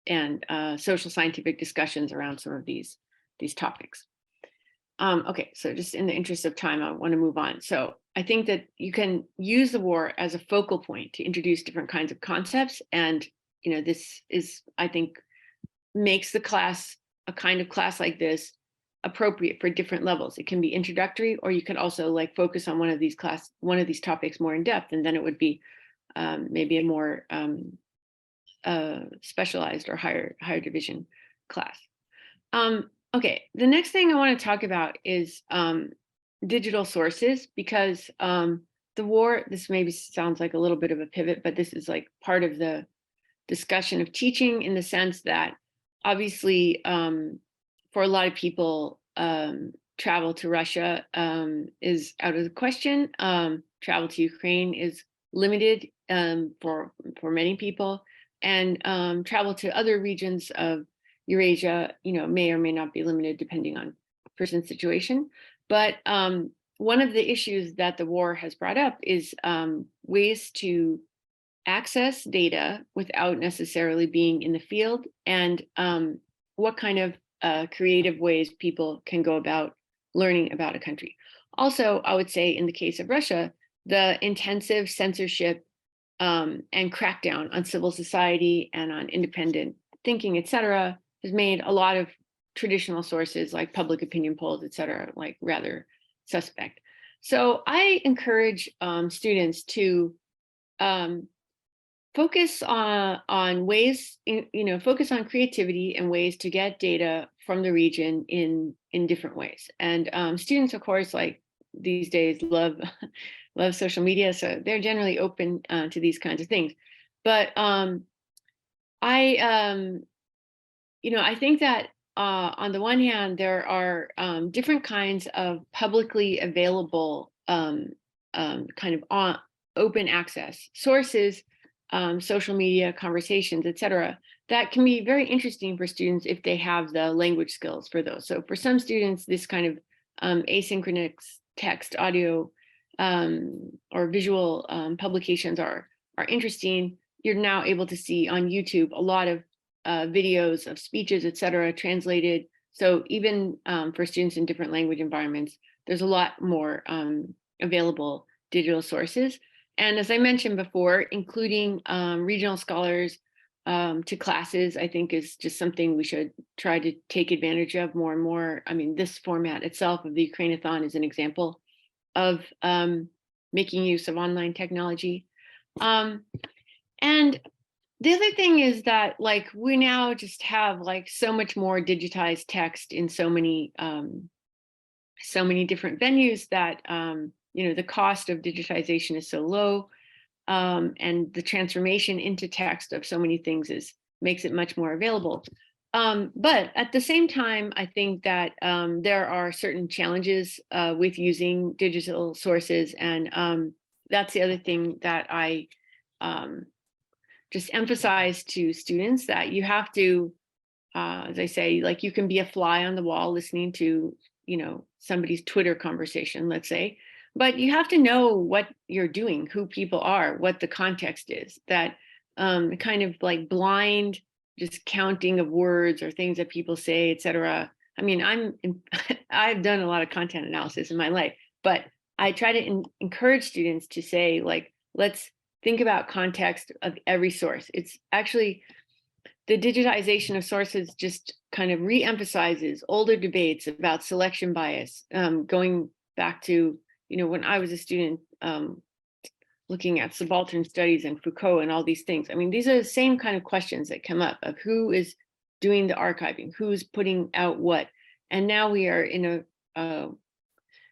and social scientific discussions around some of these topics. Okay, so just in the interest of time, I want to move on. So I think that you can use the war as a focal point to introduce different kinds of concepts. And, you know, this is, I think, makes the class, a kind of class like this, appropriate for different levels. It can be introductory, or you can also like focus on one of these topics more in depth, and then it would be maybe a more specialized or higher division class. Okay, the next thing I want to talk about is digital sources, because the war, this maybe sounds like a little bit of a pivot, but this is like part of the discussion of teaching, in the sense that obviously for a lot of people, travel to Russia is out of the question. Travel to Ukraine is limited for many people, and travel to other regions of Eurasia, you know, may or may not be limited depending on person's situation. But one of the issues that the war has brought up is ways to access data without necessarily being in the field, and what kind of creative ways people can go about learning about a country. Also, I would say in the case of Russia, the intensive censorship and crackdown on civil society and on independent thinking, et cetera, has made a lot of traditional sources like public opinion polls, et cetera, like rather suspect. So I encourage students to focus on ways, focus on creativity and ways to get data from the region in different ways. And students, of course, like these days love social media, so they're generally open to these kinds of things. But I think that on the one hand, there are different kinds of publicly available kind of open access sources, social media, conversations, et cetera, that can be very interesting for students if they have the language skills for those. So for some students, this kind of asynchronous text, audio, or visual publications are interesting. You're now able to see on YouTube a lot of videos of speeches, et cetera, translated. So even for students in different language environments, there's a lot more available digital sources. And as I mentioned before, including regional scholars to classes, I think is just something we should try to take advantage of more and more. I mean, this format itself of the Ukrainathon is an example of making use of online technology. And the other thing is that like we now just have like so much more digitized text in so many different venues that you know, the cost of digitization is so low, and the transformation into text of so many things makes it much more available. But at the same time, I think that there are certain challenges with using digital sources, and that's the other thing that I just emphasize to students, that you have to, as I say, like you can be a fly on the wall listening to, you know, somebody's Twitter conversation, let's say, but you have to know what you're doing, who people are, what the context is. That kind of like blind just counting of words or things that people say, etc. I mean, I've done a lot of content analysis in my life, but I try to encourage students to say, like, let's think about context of every source. It's actually, the digitization of sources just kind of re-emphasizes older debates about selection bias, going back to, you know, when I was a student, looking at subaltern studies and Foucault and all these things. I mean, these are the same kind of questions that come up of who is doing the archiving, who's putting out what. And now we are in a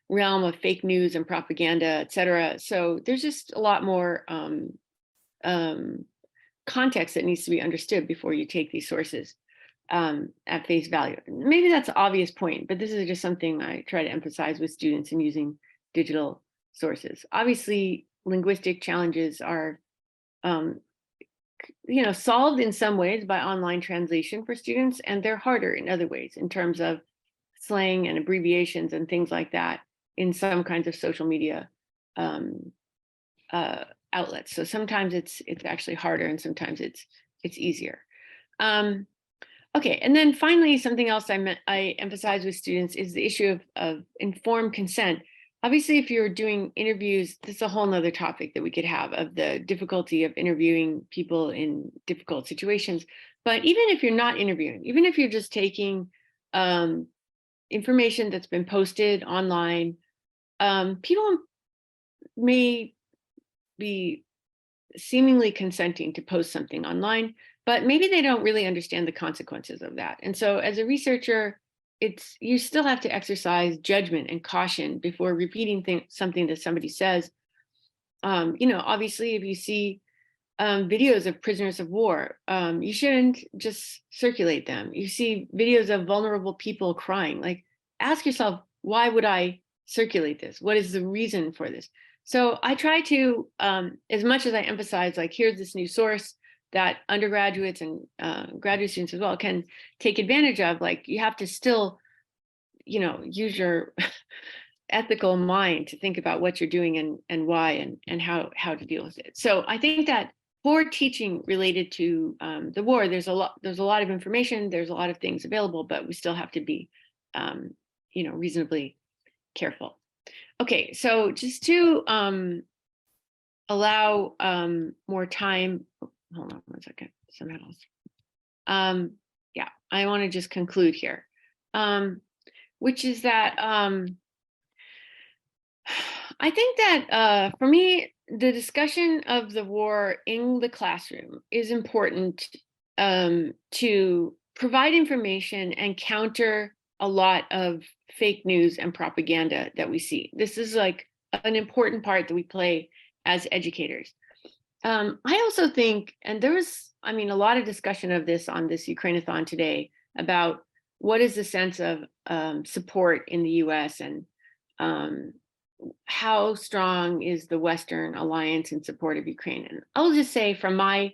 realm of fake news and propaganda, etc. So there's just a lot more context that needs to be understood before you take these sources at face value. Maybe that's an obvious point, but this is just something I try to emphasize with students in using digital sources. Obviously, linguistic challenges are you know, solved in some ways by online translation for students, and they're harder in other ways in terms of slang and abbreviations and things like that in some kinds of social media outlets. So sometimes it's actually harder, and sometimes it's easier. Okay, and then finally, something else I emphasize with students is the issue of informed consent. Obviously, if you're doing interviews, this is a whole nother topic that we could have, of the difficulty of interviewing people in difficult situations. But even if you're not interviewing, even if you're just taking information that's been posted online, people may be seemingly consenting to post something online, but maybe they don't really understand the consequences of that. And so as a researcher, you still have to exercise judgment and caution before repeating something that somebody says. You know, obviously, if you see videos of prisoners of war, you shouldn't just circulate them. You see videos of vulnerable people crying, like, ask yourself, why would I circulate this? What is the reason for this? So I try to, as much as I emphasize, like, here's this new source that undergraduates and graduate students as well can take advantage of, like, you have to still, you know, use your ethical mind to think about what you're doing and why and how to deal with it. So I think that for teaching related to the war, there's a lot of information, there's a lot of things available, but we still have to be, you know, reasonably careful. Okay, so just to allow more time, hold on one second, somehow else. Yeah, I want to just conclude here, which is that I think that for me, the discussion of the war in the classroom is important to provide information and counter a lot of fake news and propaganda that we see. This is like an important part that we play as educators. I also think, and there was, I mean, a lot of discussion of this on this Ukrainathon today about what is the sense of support in the US, and how strong is the Western alliance in support of Ukraine. And I'll just say, from my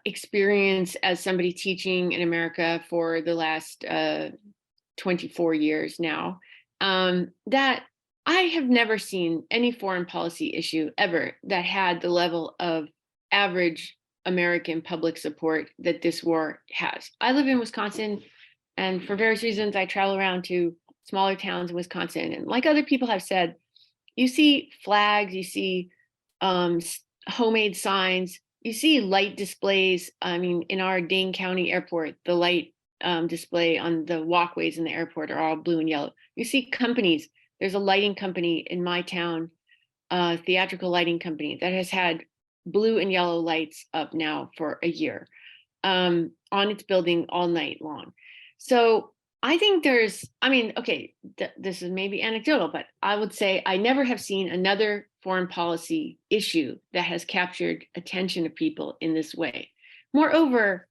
experience as somebody teaching in America for the last 24 years now, that I have never seen any foreign policy issue ever that had the level of average American public support that this war has. I live in Wisconsin, and for various reasons, I travel around to smaller towns in Wisconsin. And like other people have said, you see flags, you see homemade signs, you see light displays. I mean, in our Dane County airport, the light display on the walkways in the airport are all blue and yellow. You see companies there's a lighting company in my town, a theatrical lighting company that has had blue and yellow lights up now for a year on its building all night long. So I think okay, this is maybe anecdotal, but I would say I never have seen another foreign policy issue that has captured attention of people in this way. Moreover,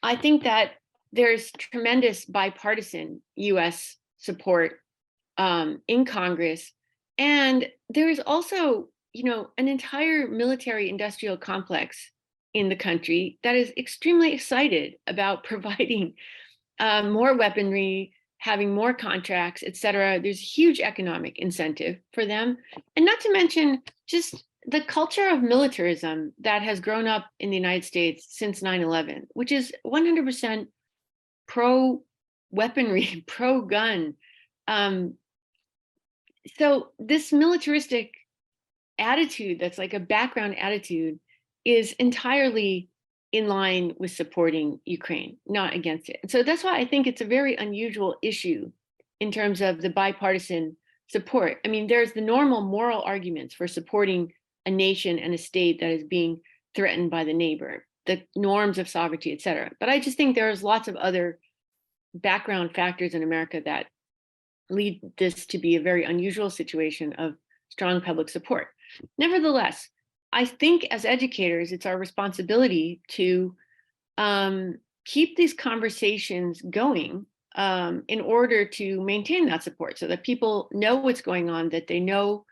I think that there's tremendous bipartisan US support in Congress. And there is also, an entire military industrial complex in the country that is extremely excited about providing more weaponry, having more contracts, et cetera. There's huge economic incentive for them. And not to mention just the culture of militarism that has grown up in the United States since 9/11, which is 100% pro-weaponry, pro-gun. So this militaristic attitude that's like a background attitude is entirely in line with supporting Ukraine, not against it. And so that's why I think it's a very unusual issue in terms of the bipartisan support. I mean, there's the normal moral arguments for supporting a nation and a state that is being threatened by the neighbor, the norms of sovereignty, et cetera. But I just think there's lots of other background factors in America that lead this to be a very unusual situation of strong public support. Nevertheless, I think as educators, it's our responsibility to keep these conversations going in order to maintain that support so that people know what's going on, that they know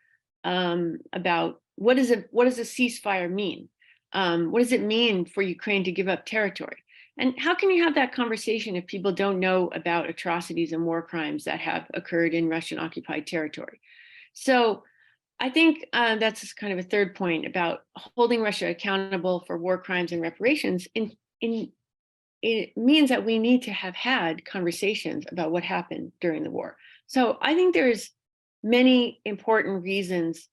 about what does a ceasefire mean? What does it mean for Ukraine to give up territory? And how can you have that conversation if people don't know about atrocities and war crimes that have occurred in Russian occupied territory? So I think that's kind of a third point about holding Russia accountable for war crimes and reparations. It means that we need to have had conversations about what happened during the war. So I think there's many important reasons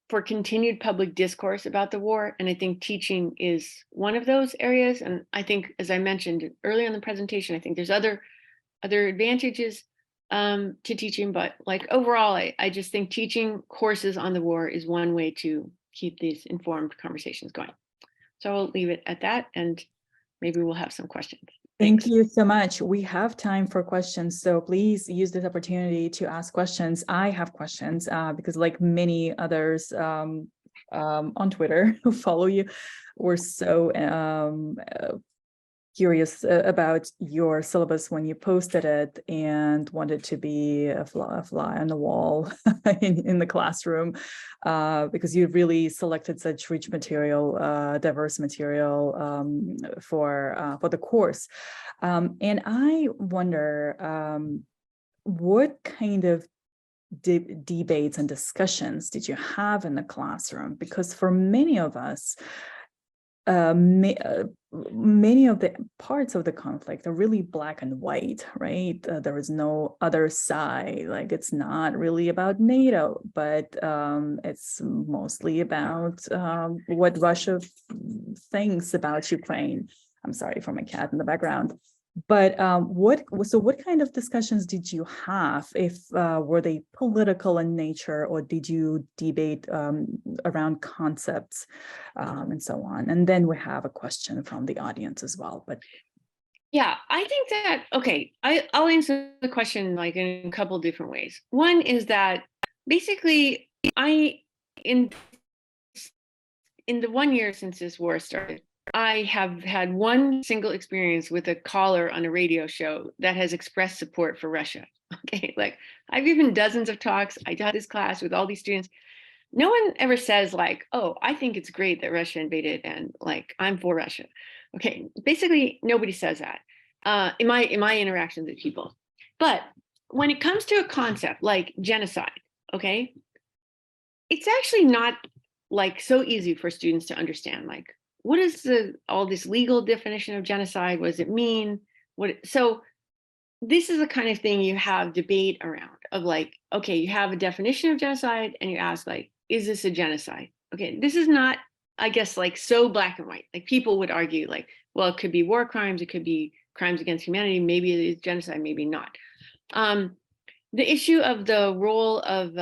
for continued public discourse about the war. And I think teaching is one of those areas. And I think, as I mentioned earlier in the presentation, I think there's other advantages to teaching, but like overall, I just think teaching courses on the war is one way to keep these informed conversations going. So I'll leave it at that, and maybe we'll have some questions. Thank you so much. We have time for questions, so please use this opportunity to ask questions. I have questions because, like many others on Twitter who follow you, we're so curious about your syllabus when you posted it and wanted to be a fly on the wall in the classroom because you really selected such rich material, diverse material for the course. And I wonder, what kind of debates and discussions did you have in the classroom? Because for many of us, many of the parts of the conflict are really black and white, right? There is no other side. Like, it's not really about NATO, but it's mostly about what Russia thinks about Ukraine. I'm sorry for my cat in the background. But what kind of discussions did you have? If were they political in nature, or did you debate around concepts and so on? And then we have a question from the audience as well. But yeah, I think that, okay, I'll answer the question like in a couple different ways. One is that basically in the 1 year since this war started, I have had one single experience with a caller on a radio show that has expressed support for Russia. Okay, like I've given dozens of talks. I taught this class with all these students. No one ever says like, oh, I think it's great that Russia invaded and like I'm for Russia. Okay, basically nobody says that in my interactions with people. But when it comes to a concept like genocide, okay, it's actually not like so easy for students to understand. Like, what is all this legal definition of genocide? What does it mean? So this is the kind of thing you have debate around of like, okay, you have a definition of genocide and you ask like, is this a genocide? Okay, this is not, I guess, like so black and white. Like people would argue like, well, it could be war crimes, it could be crimes against humanity, maybe it is genocide, maybe not. the issue of the role of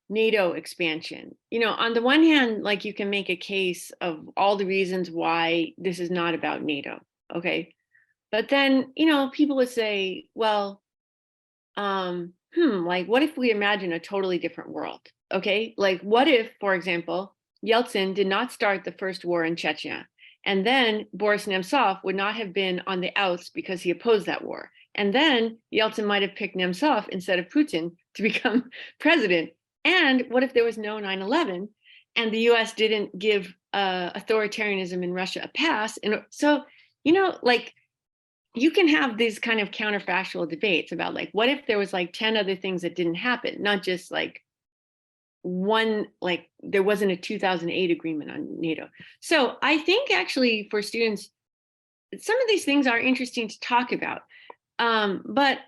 NATO expansion. You know, on the one hand, like you can make a case of all the reasons why this is not about NATO, okay? But then, you know, people would say, well, like what if we imagine a totally different world, okay? Like what if, for example, Yeltsin did not start the first war in Chechnya, and then Boris Nemtsov would not have been on the outs because he opposed that war. And then Yeltsin might have picked Nemtsov instead of Putin to become president. And what if there was no 9/11 and the US didn't give authoritarianism in Russia a pass? And so, you know, like you can have these kind of counterfactual debates about like, what if there was like 10 other things that didn't happen, not just like one, like there wasn't a 2008 agreement on NATO. So I think actually for students, some of these things are interesting to talk about. But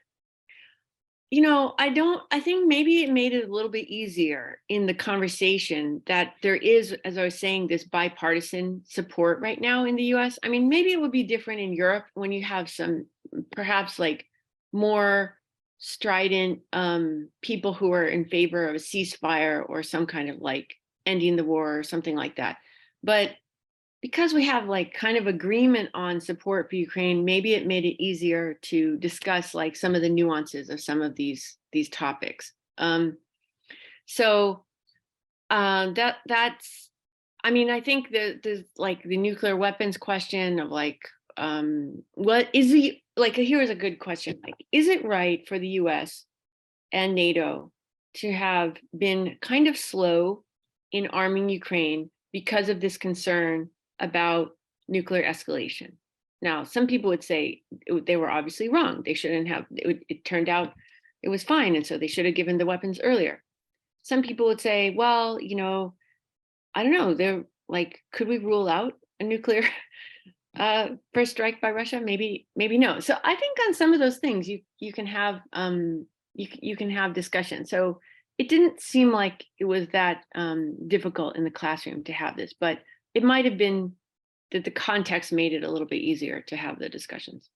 you know, I think maybe it made it a little bit easier in the conversation that there is, as I was saying, this bipartisan support right now in the US. I mean, maybe it would be different in Europe when you have some, perhaps like more strident people who are in favor of a ceasefire or some kind of like ending the war or something like that. But because we have like kind of agreement on support for Ukraine, maybe it made it easier to discuss like some of the nuances of some of these topics. So that's, I mean, I think the like the nuclear weapons question of like, what is the, like, here's a good question. Like, is it right for the US and NATO to have been kind of slow in arming Ukraine because of this concern about nuclear escalation? Now, some people would say they were obviously wrong. They shouldn't have, it turned out it was fine. And so they should have given the weapons earlier. Some people would say, well, you know, I don't know, they're like, could we rule out a nuclear first strike by Russia? Maybe no. So I think on some of those things you can have you can have discussion. So it didn't seem like it was that difficult in the classroom to have this, but it might have been that the context made it a little bit easier to have the discussions.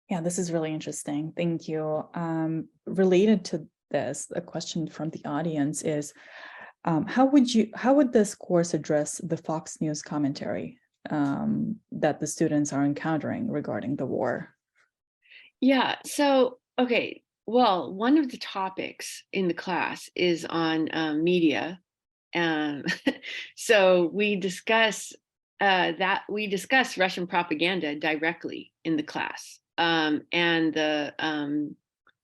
Yeah, this is really interesting. Thank you. Related to this, a question from the audience is, how would this course address the Fox News commentary that the students are encountering regarding the war? Yeah, so, okay, well, one of the topics in the class is on media. So we discuss Russian propaganda directly in the class, and the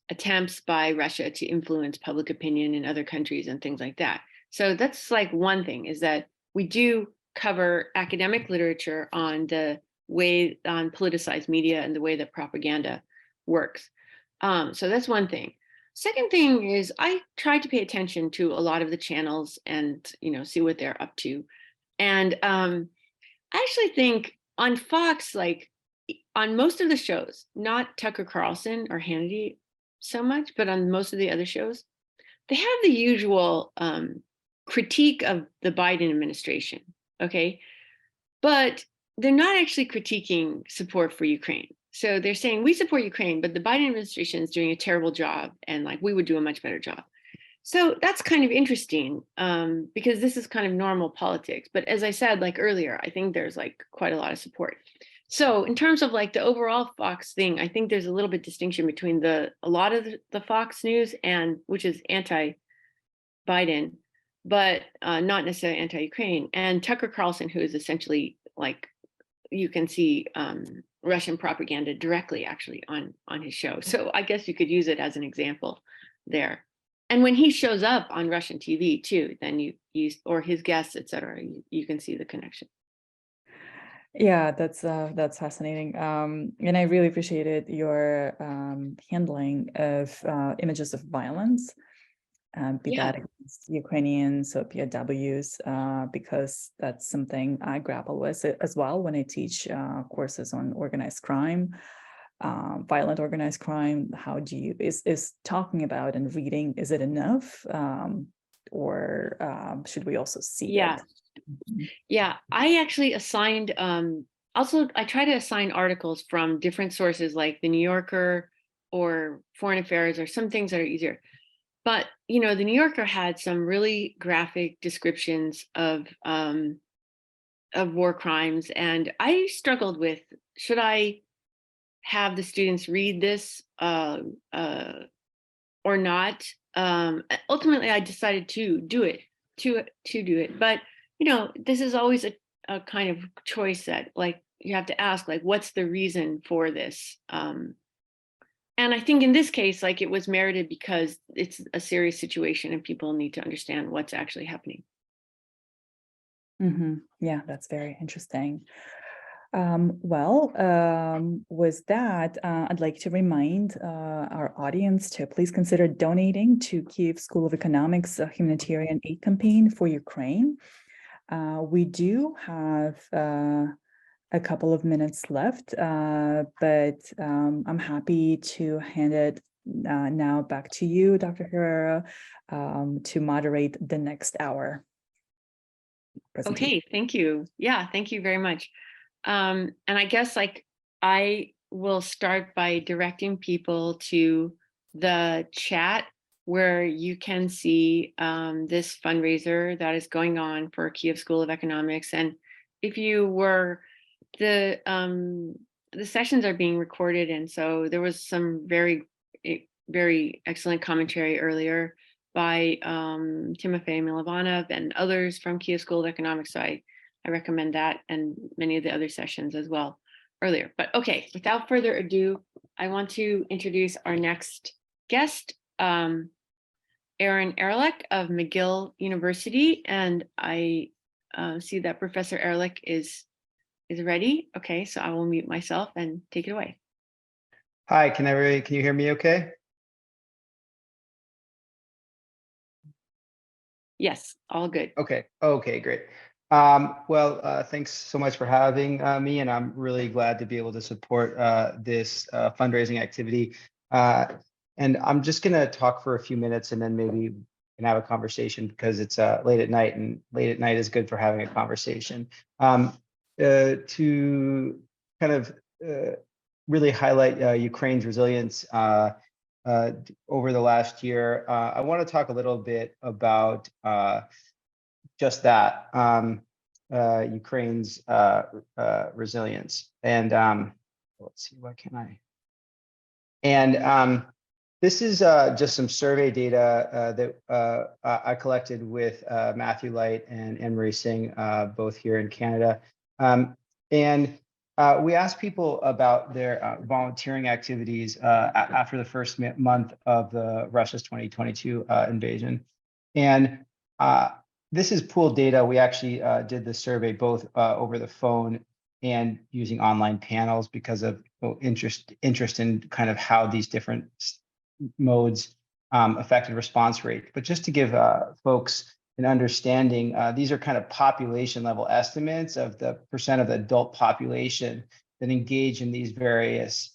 attempts by Russia to influence public opinion in other countries and things like that. So that's like one thing, is that we do cover academic literature on the way on politicized media and the way that propaganda works. So that's one thing. Second thing is I try to pay attention to a lot of the channels and, you know, see what they're up to. And I actually think on Fox, like on most of the shows, not Tucker Carlson or Hannity so much, but on most of the other shows, they have the usual critique of the Biden administration, okay? But they're not actually critiquing support for Ukraine. So they're saying we support Ukraine, but the Biden administration is doing a terrible job and like we would do a much better job. So that's kind of interesting because this is kind of normal politics. But as I said, like earlier, I think there's like quite a lot of support. So in terms of like the overall Fox thing, I think there's a little bit distinction between a lot of the Fox News and which is anti-Biden, but not necessarily anti-Ukraine, and Tucker Carlson, who is essentially like, you can see Russian propaganda directly actually on his show. So I guess you could use it as an example there. And when he shows up on Russian TV too, then you or his guests, etc., you can see the connection. Yeah, that's fascinating. And I really appreciated your handling of images of violence, be that against Ukrainians or POWs, because that's something I grapple with as well when I teach courses on organized crime, violent organized crime. How do you, is talking about and reading, is it enough? Or should we also see it? Yeah, I actually assigned, also, I try to assign articles from different sources like the New Yorker, or foreign affairs or some things that are easier. But, you know, the New Yorker had some really graphic descriptions of war crimes. And I struggled with, should I have the students read this or not? Ultimately, I decided to do it, to do it. But, you know, this is always a kind of choice that, like, you have to ask, like, what's the reason for this? And I think in this case, like, it was merited because it's a serious situation and people need to understand what's actually happening. Yeah, that's very interesting. With that, I'd like to remind our audience to please consider donating to Kyiv School of Economics humanitarian aid campaign for Ukraine. We do have a couple of minutes left, but I'm happy to hand it now back to you, Dr. Herrera, to moderate the next hour. Okay, thank you. Yeah, thank you very much. And I guess, like, I will start by directing people to the chat where you can see this fundraiser that is going on for Kyiv School of Economics. And if you were, the sessions are being recorded, and so there was some very excellent commentary earlier by Timofey Milovanov and others from Kyiv School of Economics. So I recommend that, and many of the other sessions as well earlier. But okay, without further ado, I want to introduce our next guest, Aaron Erlich of McGill University. And I see that Professor Erlich is ready. Okay, so I will mute myself and take it away. Hi, can you hear me okay? Yes, all good. Okay, great. Thanks so much for having me, and I'm really glad to be able to support this fundraising activity. And I'm just going to talk for a few minutes, and then maybe we can have a conversation because it's late at night, and late at night is good for having a conversation. To kind of really highlight Ukraine's resilience over the last year, I want to talk a little bit about just that, Ukraine's resilience. And let's see, what can I? And this is just some survey data that I collected with Matthew Light and Anne-Marie Singh, both here in Canada. We asked people about their volunteering activities after the first month of Russia's 2022 invasion. And this is pooled data. We actually did the survey both over the phone and using online panels because of interest in kind of how these different modes affected response rate. But just to give folks an understanding, these are kind of population level estimates of the percent of the adult population that engage in these various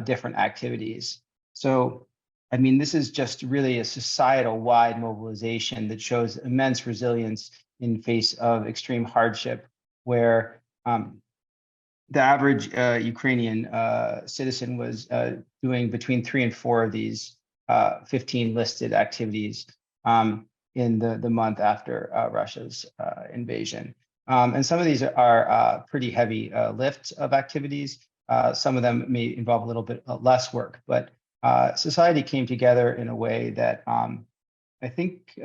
different activities. So, I mean, this is just really a societal wide mobilization that shows immense resilience in face of extreme hardship, where the average Ukrainian citizen was doing between 3 and 4 of these 15 listed activities in the month after Russia's invasion. And some of these are pretty heavy lifts of activities. Some of them may involve a little bit less work, but society came together in a way that I think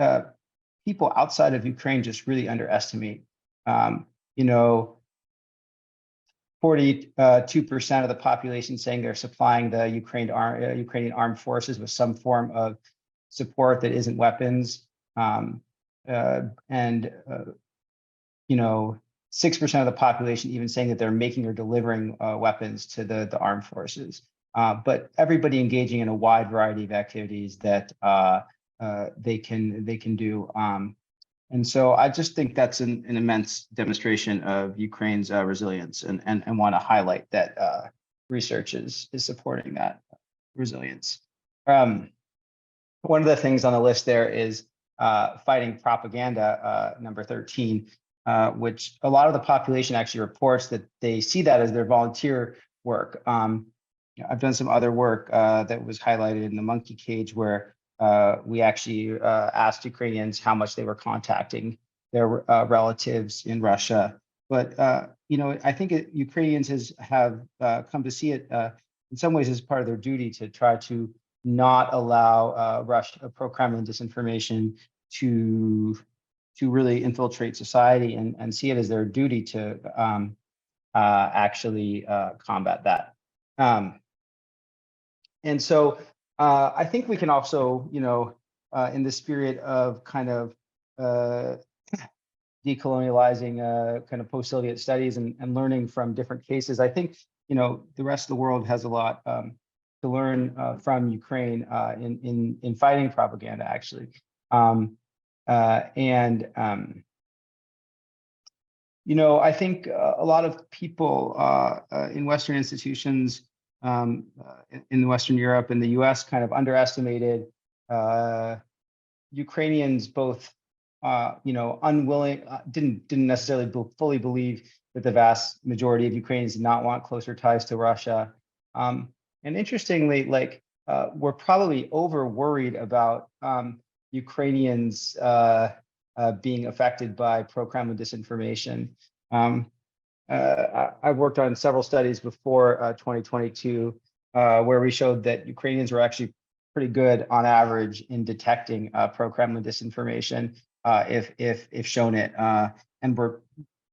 people outside of Ukraine just really underestimate. 42% of the population saying they're supplying the Ukrainian armed forces with some form of support that isn't weapons. 6% of the population even saying that they're making or delivering weapons to the armed forces. But everybody engaging in a wide variety of activities that they can do. And so I just think that's an immense demonstration of Ukraine's resilience, and want to highlight that research is supporting that resilience. One of the things on the list there is fighting propaganda, number 13, which a lot of the population actually reports that they see that as their volunteer work. I've done some other work that was highlighted in the monkey cage, where we actually asked Ukrainians how much they were contacting their relatives in Russia. But I think Ukrainians have come to see it in some ways as part of their duty to try to not allow pro-Kremlin disinformation to really infiltrate society, and see it as their duty to actually combat that. And so I think we can also, in the spirit of kind of decolonializing kind of post-Soviet studies and learning from different cases, I think, the rest of the world has a lot to learn from Ukraine in fighting propaganda, actually. I think a lot of people in Western institutions in Western Europe and the US kind of underestimated Ukrainians, both unwilling, didn't necessarily fully believe that the vast majority of Ukrainians did not want closer ties to Russia. And interestingly, we're probably over worried about Ukrainians being affected by pro-Kremlin disinformation. I've worked on several studies before 2022 where we showed that Ukrainians were actually pretty good on average in detecting pro-Kremlin disinformation if shown it, and we're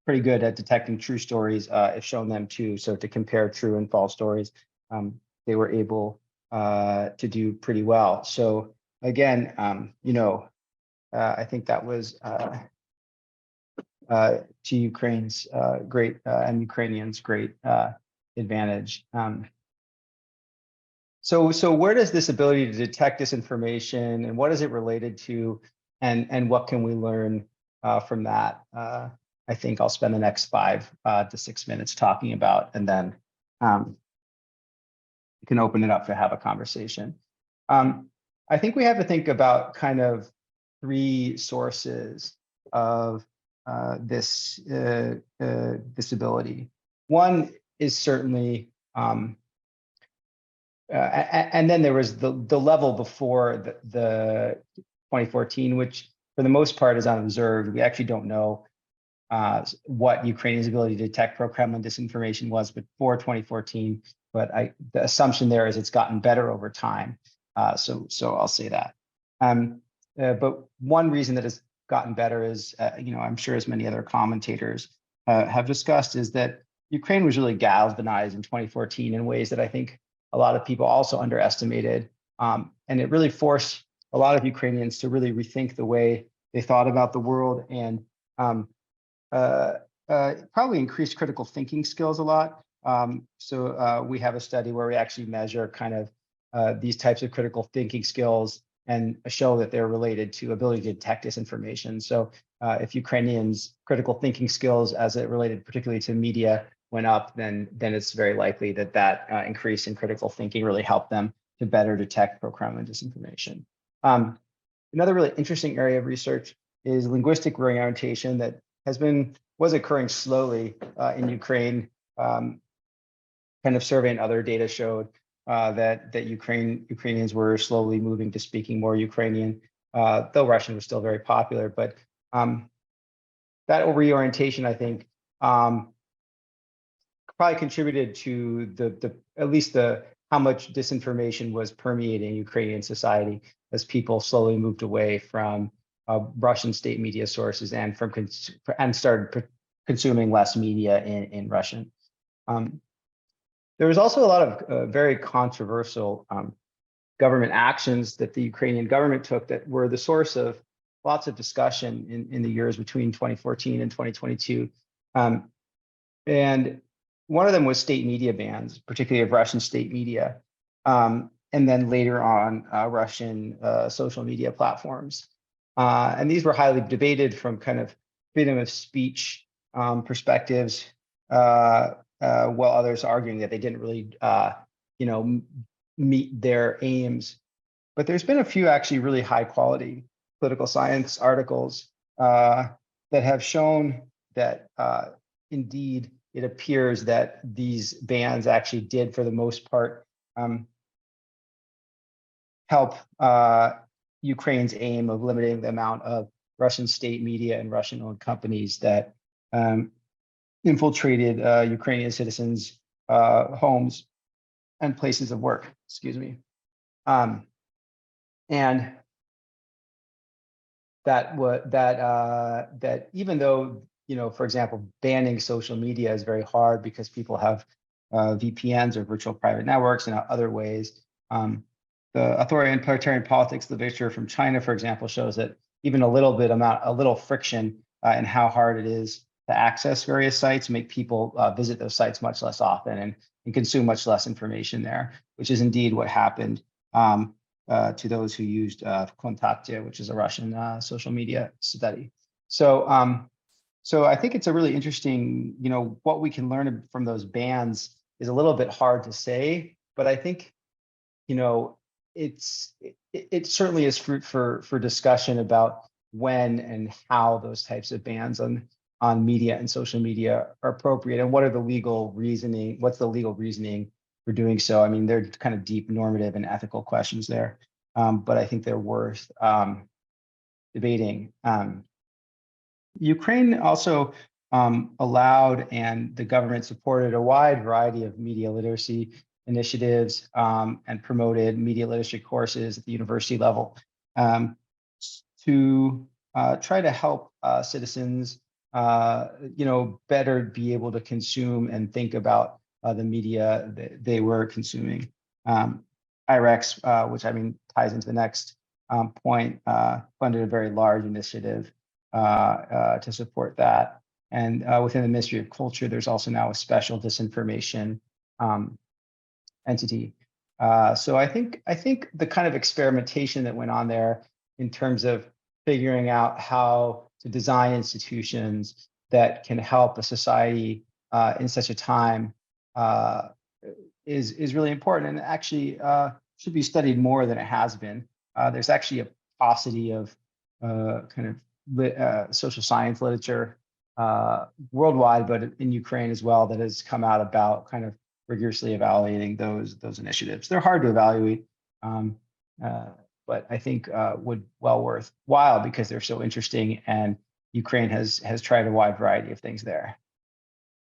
pretty good at detecting true stories if shown them too. So to compare true and false stories, they were able to do pretty well. So again, I think that was to Ukraine's great and Ukrainians' great advantage. So where does this ability to detect disinformation, and what is it related to, and what can we learn from that? I think I'll spend the next 5 to 6 minutes talking about, and then you can open it up to have a conversation. I think we have to think about kind of 3 sources of this disability. One is certainly, and then there was the level before the 2014, which for the most part is unobserved. We actually don't know what Ukraine's ability to detect pro-Kremlin disinformation was before 2014, but the assumption there is it's gotten better over time. So I'll say that. But one reason that it's gotten better is, I'm sure as many other commentators have discussed, is that Ukraine was really galvanized in 2014 in ways that I think a lot of people also underestimated. And it really forced a lot of Ukrainians to really rethink the way they thought about the world, and probably increased critical thinking skills a lot. So we have a study where we actually measure kind of these types of critical thinking skills and show that they're related to ability to detect disinformation. So if Ukrainians' critical thinking skills as it related particularly to media went up, then it's very likely that increase in critical thinking really helped them to better detect pro-Kremlin disinformation. Another really interesting area of research is linguistic reorientation that was occurring slowly in Ukraine. Kind of survey and other data showed that Ukrainians were slowly moving to speaking more Ukrainian, though Russian was still very popular. But that reorientation, I think, probably contributed to at least how much disinformation was permeating Ukrainian society as people slowly moved away from Russian state media sources and started consuming less media in Russian. There was also a lot of very controversial government actions that the Ukrainian government took that were the source of lots of discussion in the years between 2014 and 2022. And one of them was state media bans, particularly of Russian state media, and then later on Russian social media platforms. And these were highly debated from kind of freedom of speech perspectives, while others arguing that they didn't really, meet their aims. But there's been a few actually really high quality political science articles that have shown that indeed it appears that these bans actually did, for the most part, help Ukraine's aim of limiting the amount of Russian state media and Russian-owned companies that infiltrated Ukrainian citizens' homes and places of work. Excuse me, and that even though, for example, banning social media is very hard because people have VPNs or virtual private networks and other ways. The authoritarian politics literature from China, for example, shows that even a little friction in how hard it is to access various sites make people visit those sites much less often and consume much less information there, which is indeed what happened to those who used Kontakte, which is a Russian social media study. So I think it's a really interesting, what we can learn from those bans is a little bit hard to say, but I think, it certainly is fruit for discussion about when and how those types of bans on media and social media are appropriate, and what's the legal reasoning for doing so. I mean, they're kind of deep normative and ethical questions there, but I think they're worth debating. Ukraine also allowed and the government supported a wide variety of media literacy initiatives and promoted media literacy courses at the university level to try to help citizens, better be able to consume and think about the media that they were consuming. IREX, which ties into the next point, funded a very large initiative to support that. And within the Ministry of Culture, there's also now a special disinformation entity. So I think the kind of experimentation that went on there in terms of figuring out how to design institutions that can help a society in such a time is really important, and actually should be studied more than it has been. There's actually a paucity of social science literature worldwide, but in Ukraine as well, that has come out about kind of rigorously evaluating those initiatives. They're hard to evaluate, but I think would well worthwhile because they're so interesting, and Ukraine has tried a wide variety of things there.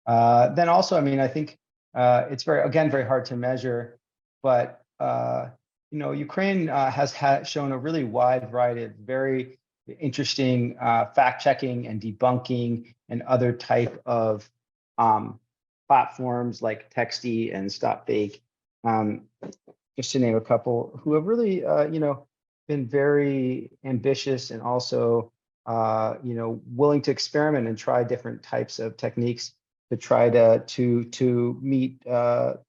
Then also, I think it's very hard to measure, but Ukraine has shown a really wide variety of very interesting fact-checking and debunking and other type of platforms like Texty and StopFake, just to name a couple, who have really, been very ambitious and also, willing to experiment and try different types of techniques to try to meet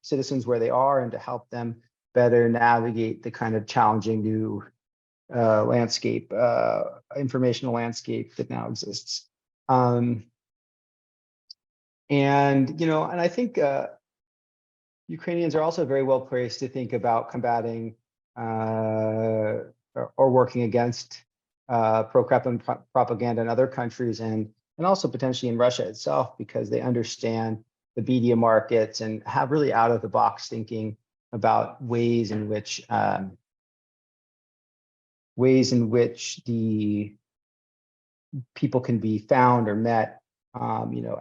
citizens where they are and to help them better navigate the kind of challenging new landscape, informational landscape that now exists. And I think Ukrainians are also very well placed to think about combating or working against pro-Kremlin propaganda in other countries and also potentially in Russia itself, because they understand the media markets and have really out of the box thinking about ways in which the people can be found or met.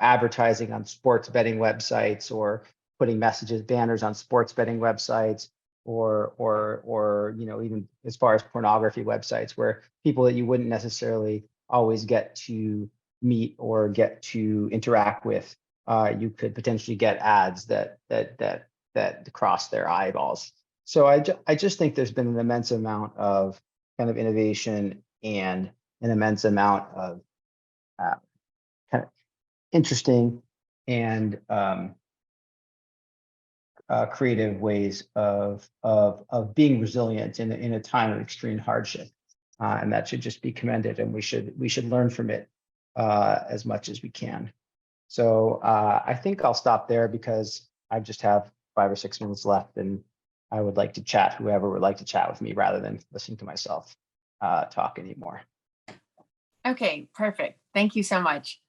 Advertising on sports betting websites, or putting banners on sports betting websites, or even as far as pornography websites, where people that you wouldn't necessarily always get to meet or get to interact with, you could potentially get ads that cross their eyeballs. So I just think there's been an immense amount of kind of innovation and an immense amount of kind of interesting and creative ways of being resilient in a time of extreme hardship, and that should just be commended, and we should learn from it as much as we can. So I think I'll stop there because I just have 5 or 6 minutes left, and I would like to chat whoever would like to chat with me rather than listening to myself talk anymore. Okay, perfect. Thank you so much.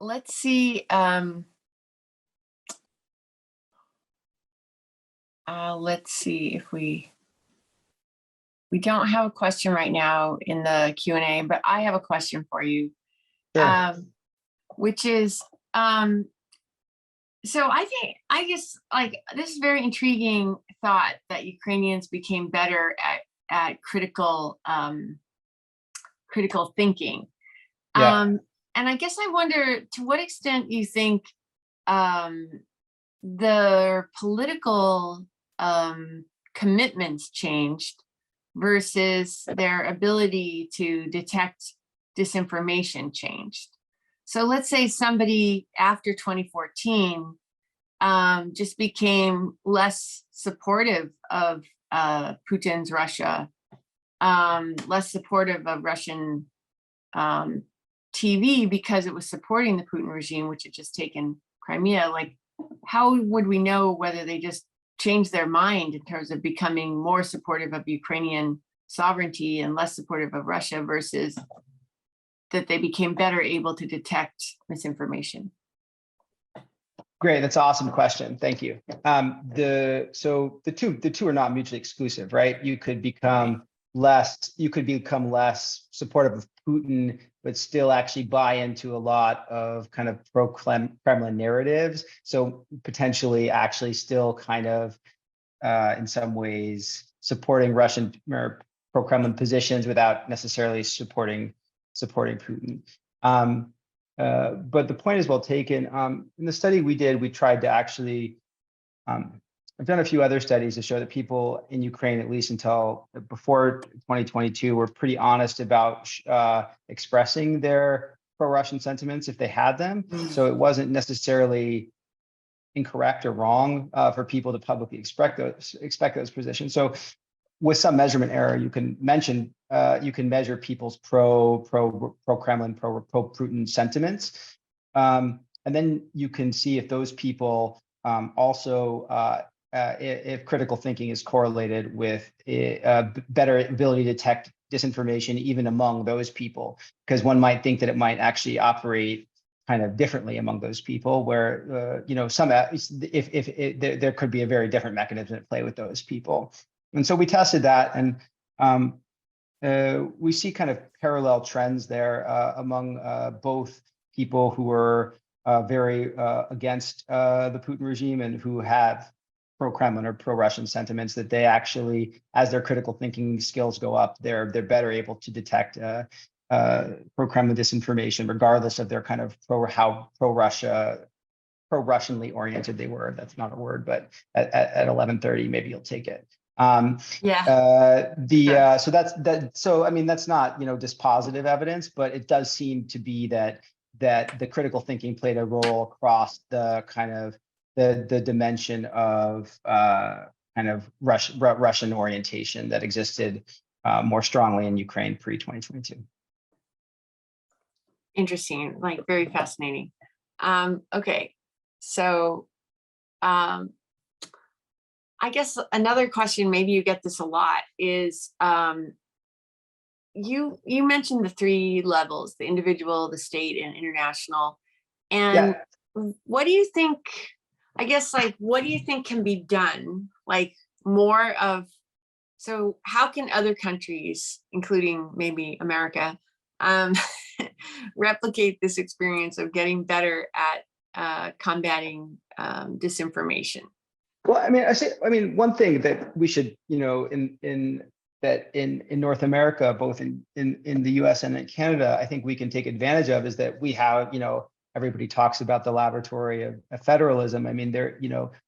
Let's see. Let's see if we don't have a question right now in the Q&A, but I have a question for you. Sure. Which is, so I guess like this is very intriguing thought that Ukrainians became better at critical thinking. Yeah. And I guess I wonder to what extent you think their political commitments changed versus their ability to detect disinformation changed. So let's say somebody after 2014 just became less supportive of Putin's Russia, less supportive of Russian TV because it was supporting the Putin regime, which had just taken Crimea. Like, how would we know whether they just changed their mind in terms of becoming more supportive of Ukrainian sovereignty and less supportive of Russia versus that they became better able to detect misinformation? Great, that's an awesome question. Thank you. So the two are not mutually exclusive, right? You could become less supportive of Putin, but still actually buy into a lot of kind of pro-Kremlin narratives. So potentially actually still kind of in some ways supporting Russian or pro-Kremlin positions without necessarily supporting Putin. But the point is well taken. In the study we did, we tried to actually, I've done a few other studies to show that people in Ukraine, at least until before 2022, were pretty honest about expressing their pro-Russian sentiments if they had them. So it wasn't necessarily incorrect or wrong for people to publicly expect those positions. So with some measurement error, you can measure people's pro-Kremlin, pro-Putin sentiments, and then you can see if those people also if critical thinking is correlated with a better ability to detect disinformation even among those people, because one might think that it might actually operate kind of differently among those people, where there could be a very different mechanism at play with those people. And so we tested that, and we see kind of parallel trends there among both people who are very against the Putin regime and who have pro-Kremlin or pro-Russian sentiments, that they actually, as their critical thinking skills go up, they're better able to detect pro-Kremlin disinformation, regardless of their kind of pro-Russianly oriented they were. That's not a word, but at 11:30, maybe you'll take it. So that's that. So I mean, that's not dispositive evidence, but it does seem to be that the critical thinking played a role across the kind of the dimension of kind of Russian orientation that existed more strongly in Ukraine pre-2022. Interesting, like very fascinating. Okay, so I guess another question, maybe you get this a lot, is you mentioned the three levels: the individual, the state, and international. And what do you think? I guess, like, what do you think can be done? Like more of, so how can other countries, including maybe America, replicate this experience of getting better at combating disinformation? Well, I mean, one thing that we should, in North America, both in the US and in Canada, I think we can take advantage of is that we have, everybody talks about the laboratory of federalism. I mean,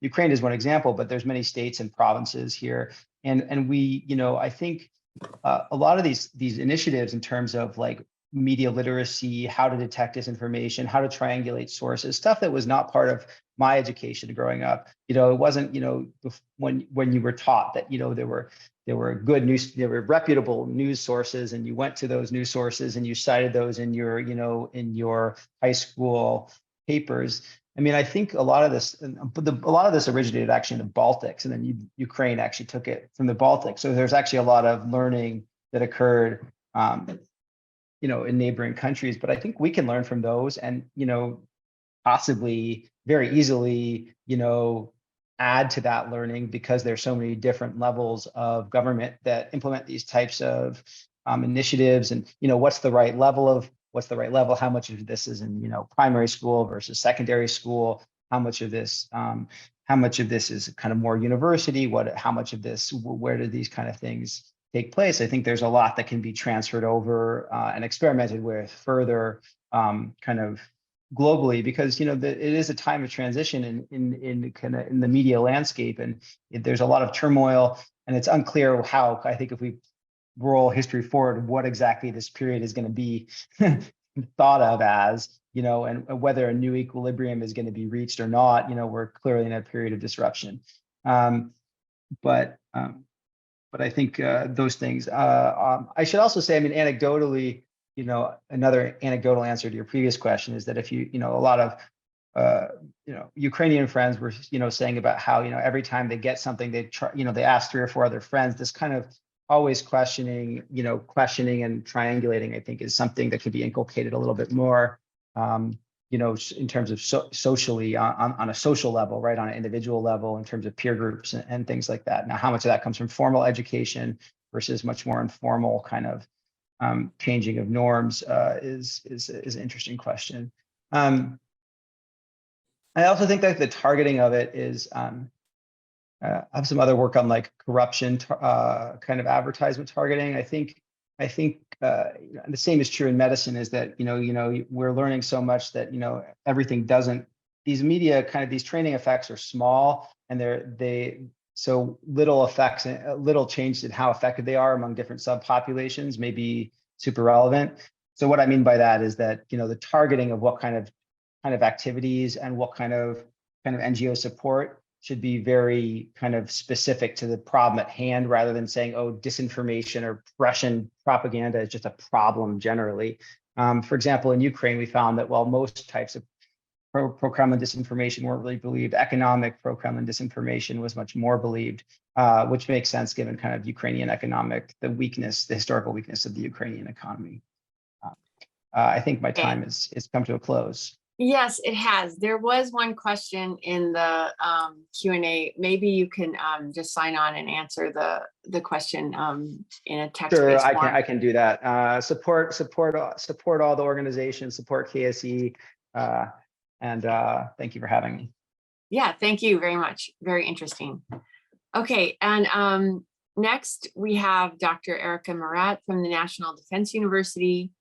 Ukraine is one example, but there's many states and provinces here. And we, I think a lot of these initiatives in terms of like media literacy, how to detect disinformation, how to triangulate sources, stuff that was not part of my education growing up. It wasn't, when you were taught that, there were good news, there were reputable news sources, and you went to those news sources and you cited those in your, in your high school papers. I mean, I think a lot of this originated actually in the Baltics, and then Ukraine actually took it from the Baltics. So there's actually a lot of learning that occurred, in neighboring countries. But I think we can learn from those, and possibly very easily, add to that learning because there's so many different levels of government that implement these types of initiatives, and what's the right level, how much of this is in primary school versus secondary school, how much of this is kind of more university, how much of this, where do these kind of things take place. I think there's a lot that can be transferred over and experimented with further kind of globally, because it is a time of transition in the media landscape, and there's a lot of turmoil, and it's unclear how, I think, if we roll history forward, what exactly this period is going to be thought of as, and whether a new equilibrium is going to be reached or not. We're clearly in a period of disruption, but I think those things. I should also say, I mean, anecdotally, another anecdotal answer to your previous question is that if a lot of Ukrainian friends were saying about how every time they get something, they try, they ask 3 or 4 other friends. This kind of always questioning and triangulating, I think, is something that could be inculcated a little bit more, in terms of socially on a social level, right, on an individual level, in terms of peer groups and things like that. Now, how much of that comes from formal education versus much more informal kind of changing of norms is an interesting question. I also think that the targeting of it is. I have some other work on like corruption, kind of advertisement targeting. I think the same is true in medicine, is that we're learning so much that everything doesn't. These media these training effects are small, and so little effects, little change in how effective they are among different subpopulations may be super relevant. So what I mean by that is that the targeting of what kind of activities and what kind of NGO support should be very kind of specific to the problem at hand, rather than saying, oh, disinformation or Russian propaganda is just a problem generally. For example, in Ukraine, we found that while most types of pro-Kremlin disinformation weren't really believed, economic pro-Kremlin disinformation was much more believed, which makes sense given kind of Ukrainian economic, the historical weakness of the Ukrainian economy. I think my time is come to a close. Yes, it has. There was one question in the Q&A. Maybe you can just sign on and answer the question in a text-based Sure, form. I can do that. Support all the organizations, support KSE, and thank you for having me. Yeah, thank you very much. Very interesting. Okay, and next we have Dr. Erika Marat from the National Defense University,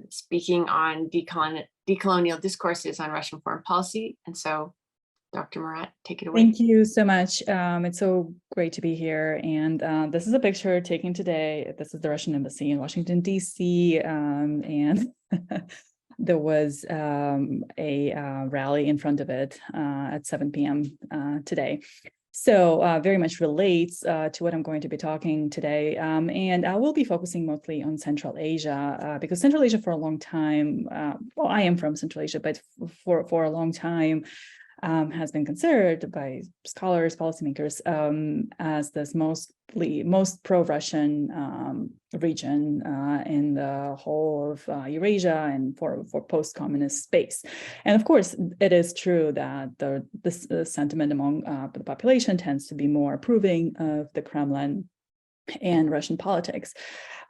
speaking on decolonial discourses on Russian foreign policy. And so, Dr. Marat, take it away. Thank you so much. It's so great to be here. And this is a picture taken today. This is the Russian embassy in Washington, D.C. And there was a rally in front of it at 7 p.m. Today. So very much relates to what I'm going to be talking today. And I will be focusing mostly on Central Asia, because Central Asia for a long time, well, I am from Central Asia, but for a long time has been considered by scholars, policymakers, as this most pro-Russian region in the whole of Eurasia and for post-communist space. And of course, it is true that this sentiment among the population tends to be more approving of the Kremlin and Russian politics.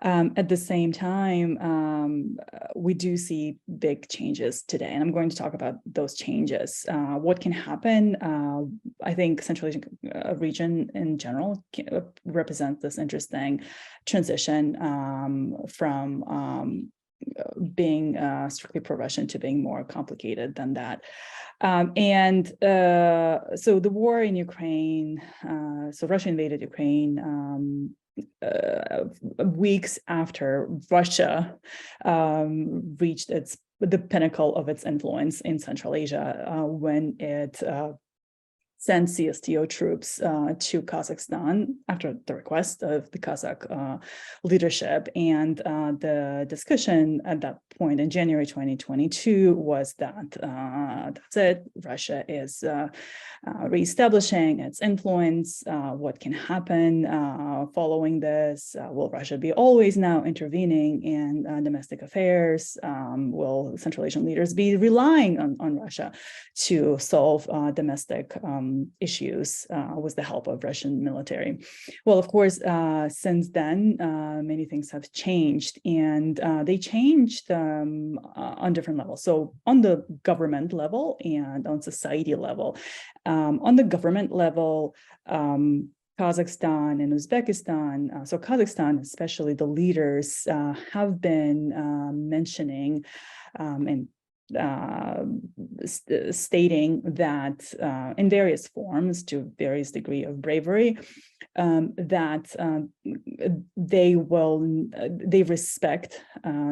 At the same time, we do see big changes today, and I'm going to talk about those changes. What can happen? I think Central Asian region in general represents this interesting transition from being strictly pro-Russian to being more complicated than that. So the war in Ukraine, so Russia invaded Ukraine weeks after Russia reached the pinnacle of its influence in Central Asia when it sent CSTO troops to Kazakhstan after the request of the Kazakh leadership. And the discussion at that point in January 2022 was that that's it, Russia is reestablishing its influence. What can happen following this? Will Russia be always now intervening in domestic affairs? Will Central Asian leaders be relying on Russia to solve domestic issues with the help of Russian military. Well, of course, since then, many things have changed, and they changed on different levels. So on the government level and on society level. On the government level, Kazakhstan and Uzbekistan, so Kazakhstan, especially the leaders, have been mentioning and stating that in various forms, to various degree of bravery, that they respect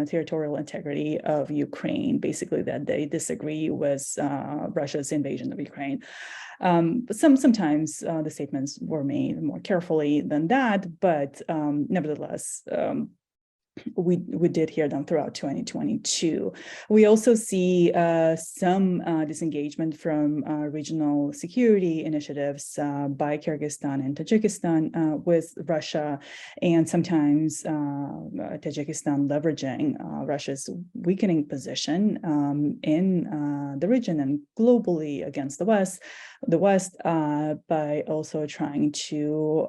territorial integrity of Ukraine, basically that they disagree with Russia's invasion of Ukraine. But sometimes the statements were made more carefully than that, but nevertheless, we did hear them throughout 2022. We also see some disengagement from regional security initiatives by Kyrgyzstan and Tajikistan with Russia, and sometimes Tajikistan leveraging Russia's weakening position in the region and globally against the West by also trying to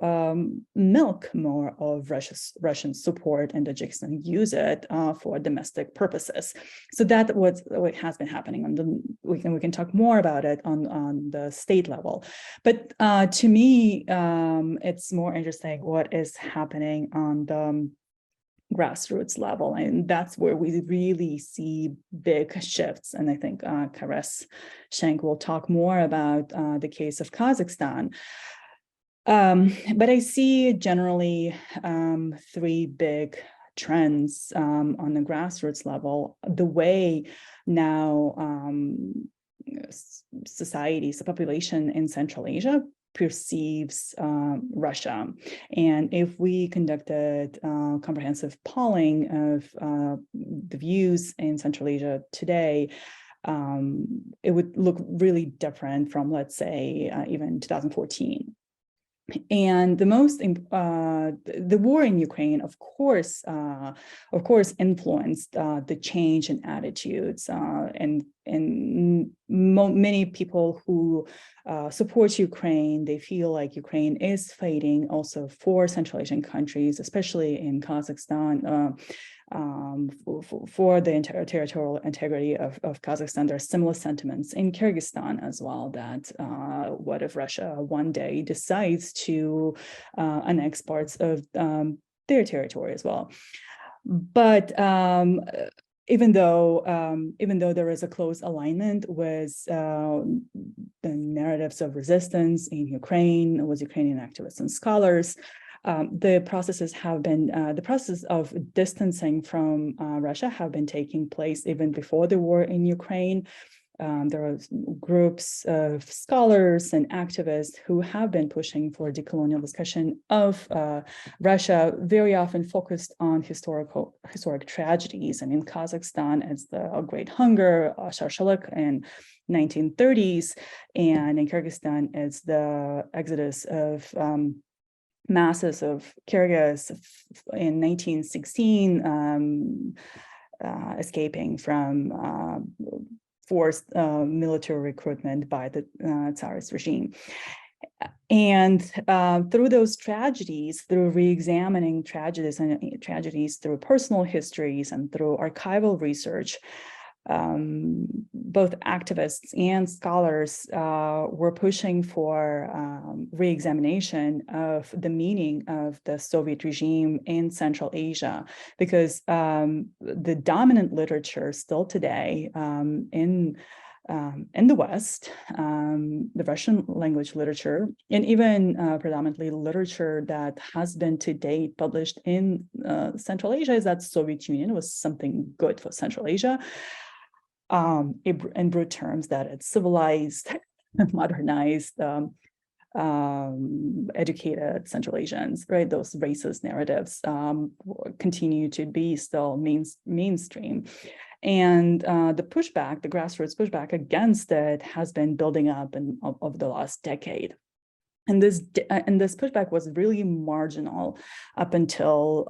milk more of Russian support, and Tajikistan use it for domestic purposes. So that's what has been happening. We can talk more about it on the state level. But to me, it's more interesting what is happening on the grassroots level, and that's where we really see big shifts. And I think Kares will talk more about the case of Kazakhstan. But I see generally three big trends on the grassroots level. The way now societies, the population in Central Asia perceives Russia. And if we conducted comprehensive polling of the views in Central Asia today, it would look really different from, let's say, even 2014. And the war in Ukraine, of course, influenced the change in attitudes, and many people who support Ukraine, they feel like Ukraine is fighting also for Central Asian countries, especially in Kazakhstan, for the territorial integrity of Kazakhstan. There are similar sentiments in Kyrgyzstan as well, that what if Russia one day decides to annex parts of their territory as well. But even though there is a close alignment with the narratives of resistance in Ukraine with Ukrainian activists and scholars, the process of distancing from Russia have been taking place even before the war in Ukraine. There are groups of scholars and activists who have been pushing for decolonial discussion of Russia, very often focused on historic tragedies. And in Kazakhstan, it's the Great Hunger, Sharshalak in 1930s, and in Kyrgyzstan, it's the exodus of masses of Kyrgyz in 1916, escaping from forced military recruitment by the Tsarist regime. And through those tragedies, through re-examining tragedies through personal histories and through archival research, both activists and scholars were pushing for re-examination of the meaning of the Soviet regime in Central Asia, because the dominant literature still today in the West, the Russian language literature, and even predominantly literature that has been to date published in Central Asia, is that Soviet Union was something good for Central Asia. In broad terms, that it's civilized, modernized, educated Central Asians, right? Those racist narratives continue to be still mainstream. And the grassroots pushback against it has been building up over the last decade. And this pushback was really marginal up until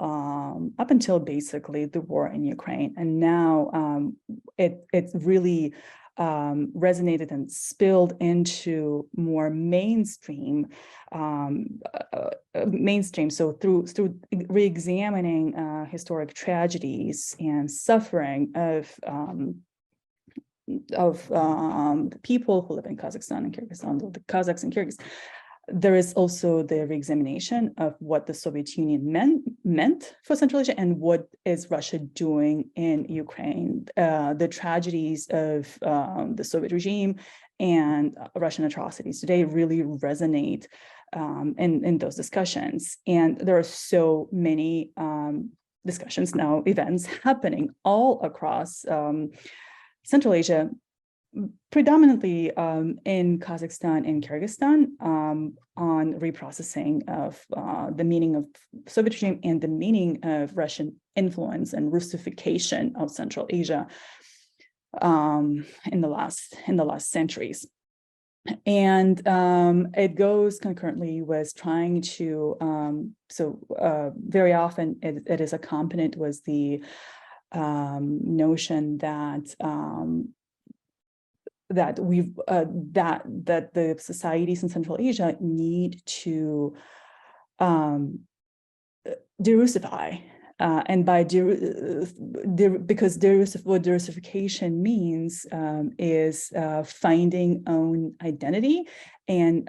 basically the war in Ukraine, and now it's really resonated and spilled into more mainstream. So through re-examining historic tragedies and suffering of the people who live in Kazakhstan and Kyrgyzstan, the Kazakhs and Kyrgyz. There is also the re-examination of what the Soviet Union meant for Central Asia and what is Russia doing in Ukraine. The tragedies of the Soviet regime and Russian atrocities today really resonate in those discussions. And there are so many discussions now, events happening all across Central Asia, predominantly in Kazakhstan and Kyrgyzstan, on reprocessing of the meaning of Soviet regime and the meaning of Russian influence and Russification of Central Asia in the last centuries. And it goes concurrently with trying to, very often it is accompanied with the notion that that the societies in Central Asia need to de-Russify, and by because what de-Russification means is finding own identity and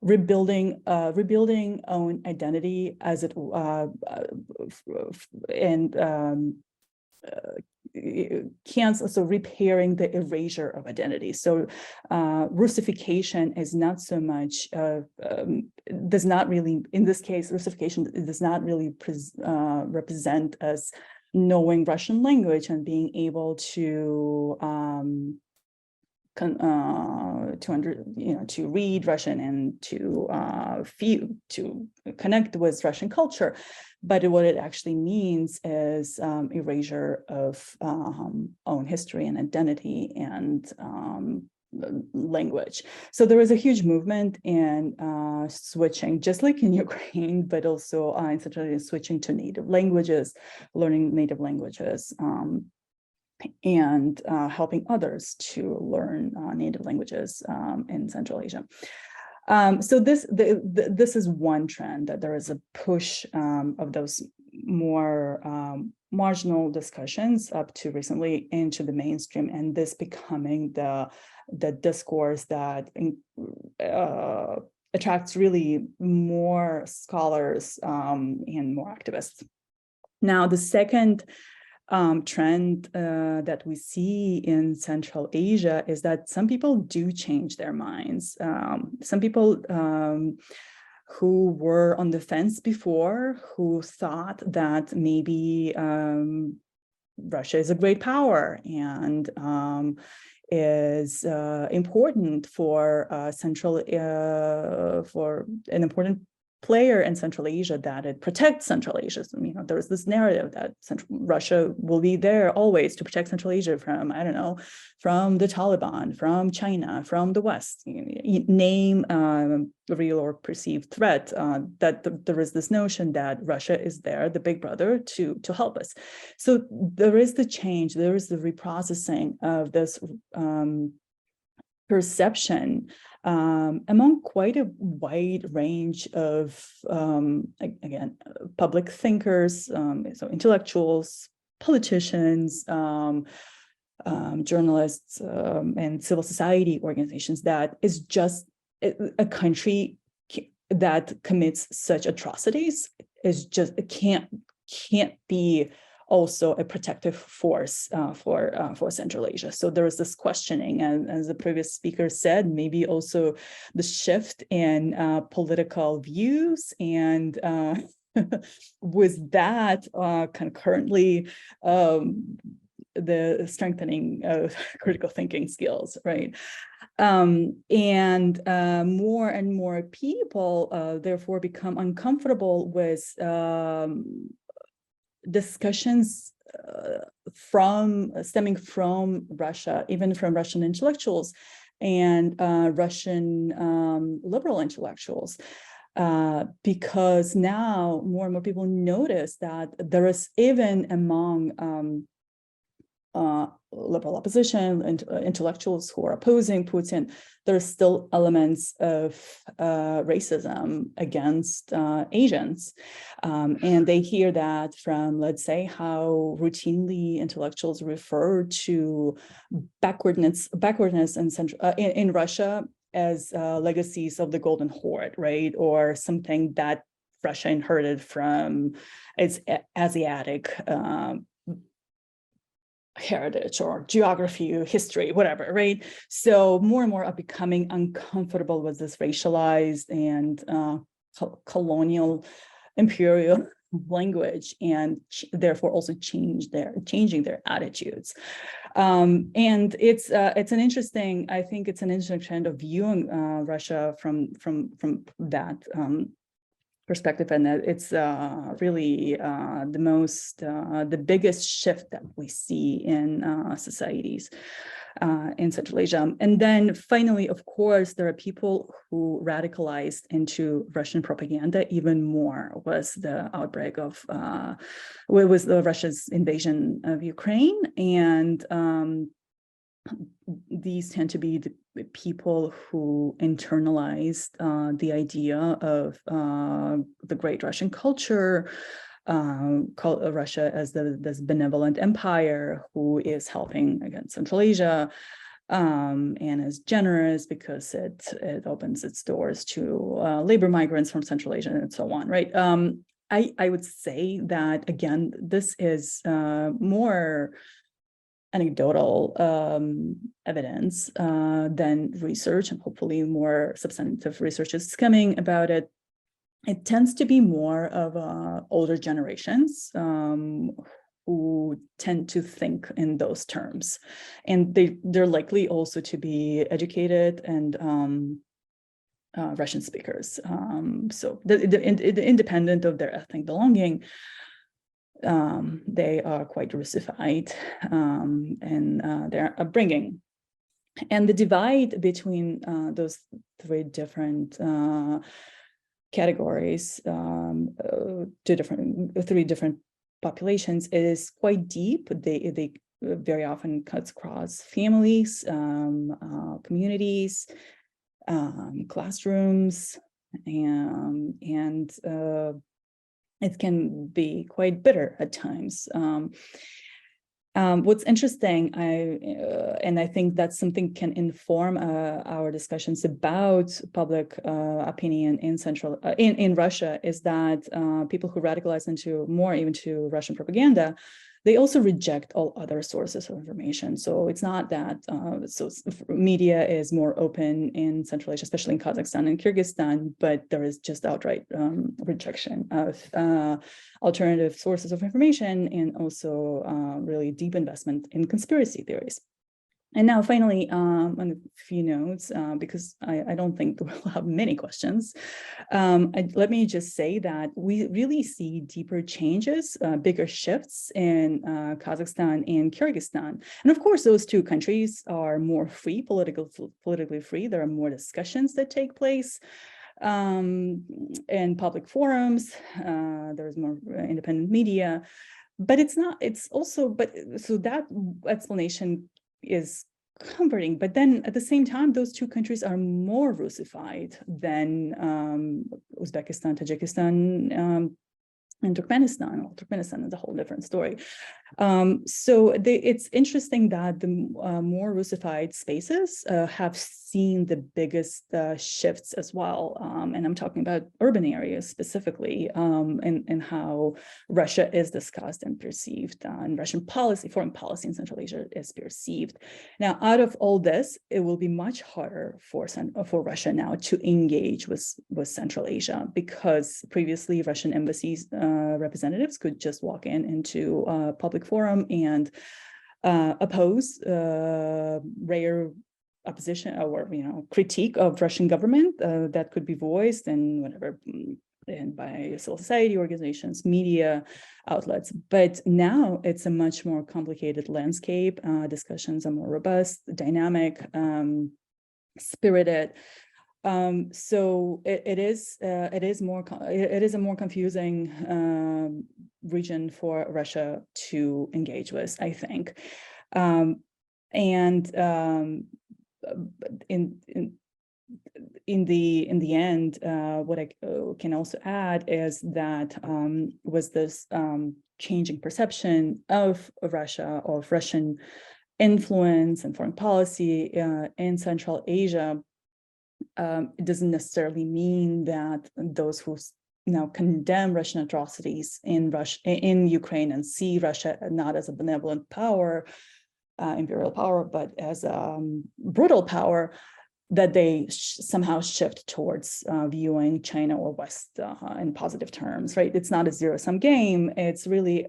rebuilding own identity as it so repairing the erasure of identity. So Russification is not so much does not really, in this case, Russification does not really represent as knowing Russian language and being able to to read Russian and to connect with Russian culture, but what it actually means is erasure of own history and identity and language. So there is a huge movement in switching, just like in Ukraine, but also in Central Asia, switching to native languages, learning native languages. And helping others to learn native languages in Central Asia. So this is one trend, that there is a push of those more marginal discussions up to recently into the mainstream, and this becoming the discourse that attracts really more scholars and more activists. Now, the second trend that we see in Central Asia is that some people do change their minds. Some people who were on the fence before, who thought that maybe Russia is a great power and is important for for an important player in Central Asia, that it protects Central Asia. So, there is this narrative that Russia will be there always to protect Central Asia from, I don't know, from the Taliban, from China, from the West. Name real or perceived threat, that there is this notion that Russia is there, the big brother, to help us. So there is the change, there is the reprocessing of this perception among quite a wide range of, again, public thinkers, so intellectuals, politicians, journalists, and civil society organizations, that is just a country that commits such atrocities is just, it can't be also a protective force for Central Asia. So there is this questioning, and as the previous speaker said, maybe also the shift in political views, and with that concurrently the strengthening of critical thinking skills, right? And more and more people therefore become uncomfortable with discussions stemming from Russia, even from Russian intellectuals and Russian liberal intellectuals, because now more and more people notice that there is, even among liberal opposition and intellectuals who are opposing Putin, there's still elements of racism against Asians. And they hear that from, let's say, how routinely intellectuals refer to backwardness in Russia as legacies of the Golden Horde, right? Or something that Russia inherited from its Asiatic heritage or geography, history, whatever, right? So more and more are becoming uncomfortable with this racialized and colonial imperial language, and therefore also changing their attitudes. And it's an interesting, I think it's an interesting trend of viewing Russia from that perspective, and that it's really the biggest shift that we see in societies in Central Asia. And then finally, of course, there are people who radicalized into Russian propaganda even more was the outbreak of Russia's invasion of Ukraine. And these tend to be the people who internalized the idea of the great Russian culture, call Russia as this benevolent empire who is helping against Central Asia, and is generous because it opens its doors to labor migrants from Central Asia and so on, right? I would say that, again, this is more anecdotal evidence than research, and hopefully more substantive research is coming about it. It tends to be more of older generations who tend to think in those terms, and they're likely also to be educated and Russian speakers. So independent of their ethnic belonging, they are quite Russified in their upbringing. And the divide between those three different categories, three different populations, is quite deep. They very often cuts across families, communities, classrooms, and it can be quite bitter at times. What's interesting, and I think that something can inform our discussions about public opinion in Russia, is that people who radicalize into Russian propaganda, they also reject all other sources of information. So it's not that media is more open in Central Asia, especially in Kazakhstan and Kyrgyzstan, but there is just outright rejection of alternative sources of information, and also really deep investment in conspiracy theories. And now finally, on a few notes, because I don't think we'll have many questions, let me just say that we really see deeper changes, bigger shifts in Kazakhstan and Kyrgyzstan. And of course, those two countries are more free, politically free. There are more discussions that take place in public forums. There's more independent media, but so that explanation is comforting, but then at the same time, those two countries are more Russified than Uzbekistan, Tajikistan, and Turkmenistan. Well, Turkmenistan is a whole different story. So it's interesting that the more Russified spaces have seen the biggest shifts as well. And I'm talking about urban areas specifically, and how Russia is discussed and perceived, and Russian policy, foreign policy in Central Asia is perceived. Now, out of all this, it will be much harder for Russia now to engage with Central Asia, because previously Russian embassies representatives could just walk into a public forum and oppose rare opposition or critique of Russian government that could be voiced and by civil society organizations, media outlets. But now it's a much more complicated landscape. Discussions are more robust, dynamic, spirited. So it is a more confusing region for Russia to engage with, I think. In the end, what I can also add is that was this changing perception of Russia, of Russian influence and foreign policy in Central Asia. It doesn't necessarily mean that those who now condemn Russian atrocities in Ukraine and see Russia not as a benevolent power, imperial power, but as a brutal power, that they somehow shift towards viewing China or West in positive terms, right? It's not a zero-sum game. It's really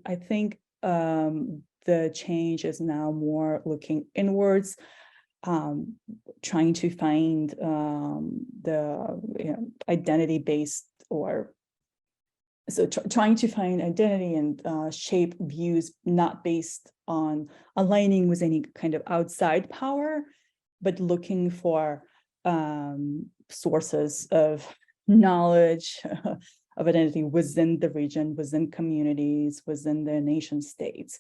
I think the change is now more looking inwards, trying to find the identity-based, or so trying to find identity and shape views not based on aligning with any kind of outside power, but looking for sources of knowledge, of identity within the region, within communities, within the nation states.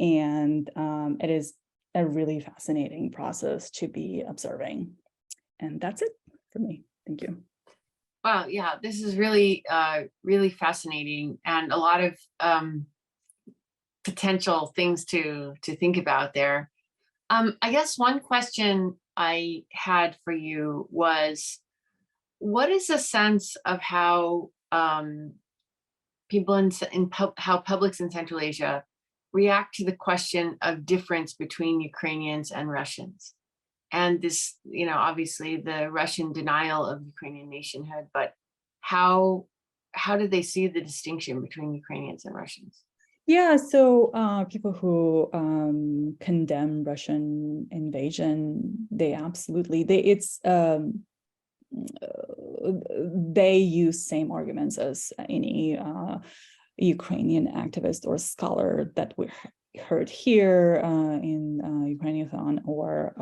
And it is a really fascinating process to be observing. And that's it for me. Thank you. Wow, yeah, this is really, really fascinating, and a lot of potential things to think about there. I guess one question I had for you was, what is the sense of how people how publics in Central Asia react to the question of difference between Ukrainians and Russians? And this, obviously the Russian denial of Ukrainian nationhood, but how do they see the distinction between Ukrainians and Russians? Yeah, so people who condemn Russian invasion, they use same arguments as any Ukrainian activist or scholar that we heard here in Ukrainathon or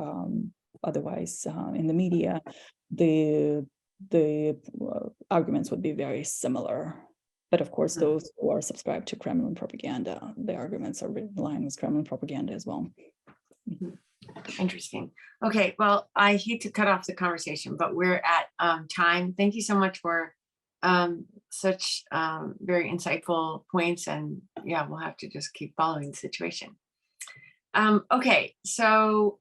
otherwise in the media. The arguments would be very similar. But of course, those who are subscribed to Kremlin propaganda, the arguments are in line with Kremlin propaganda as well. Mm-hmm. Interesting. Okay, well, I hate to cut off the conversation, but we're at time. Thank you so much for such very insightful points. And yeah, we'll have to just keep following the situation. Okay, so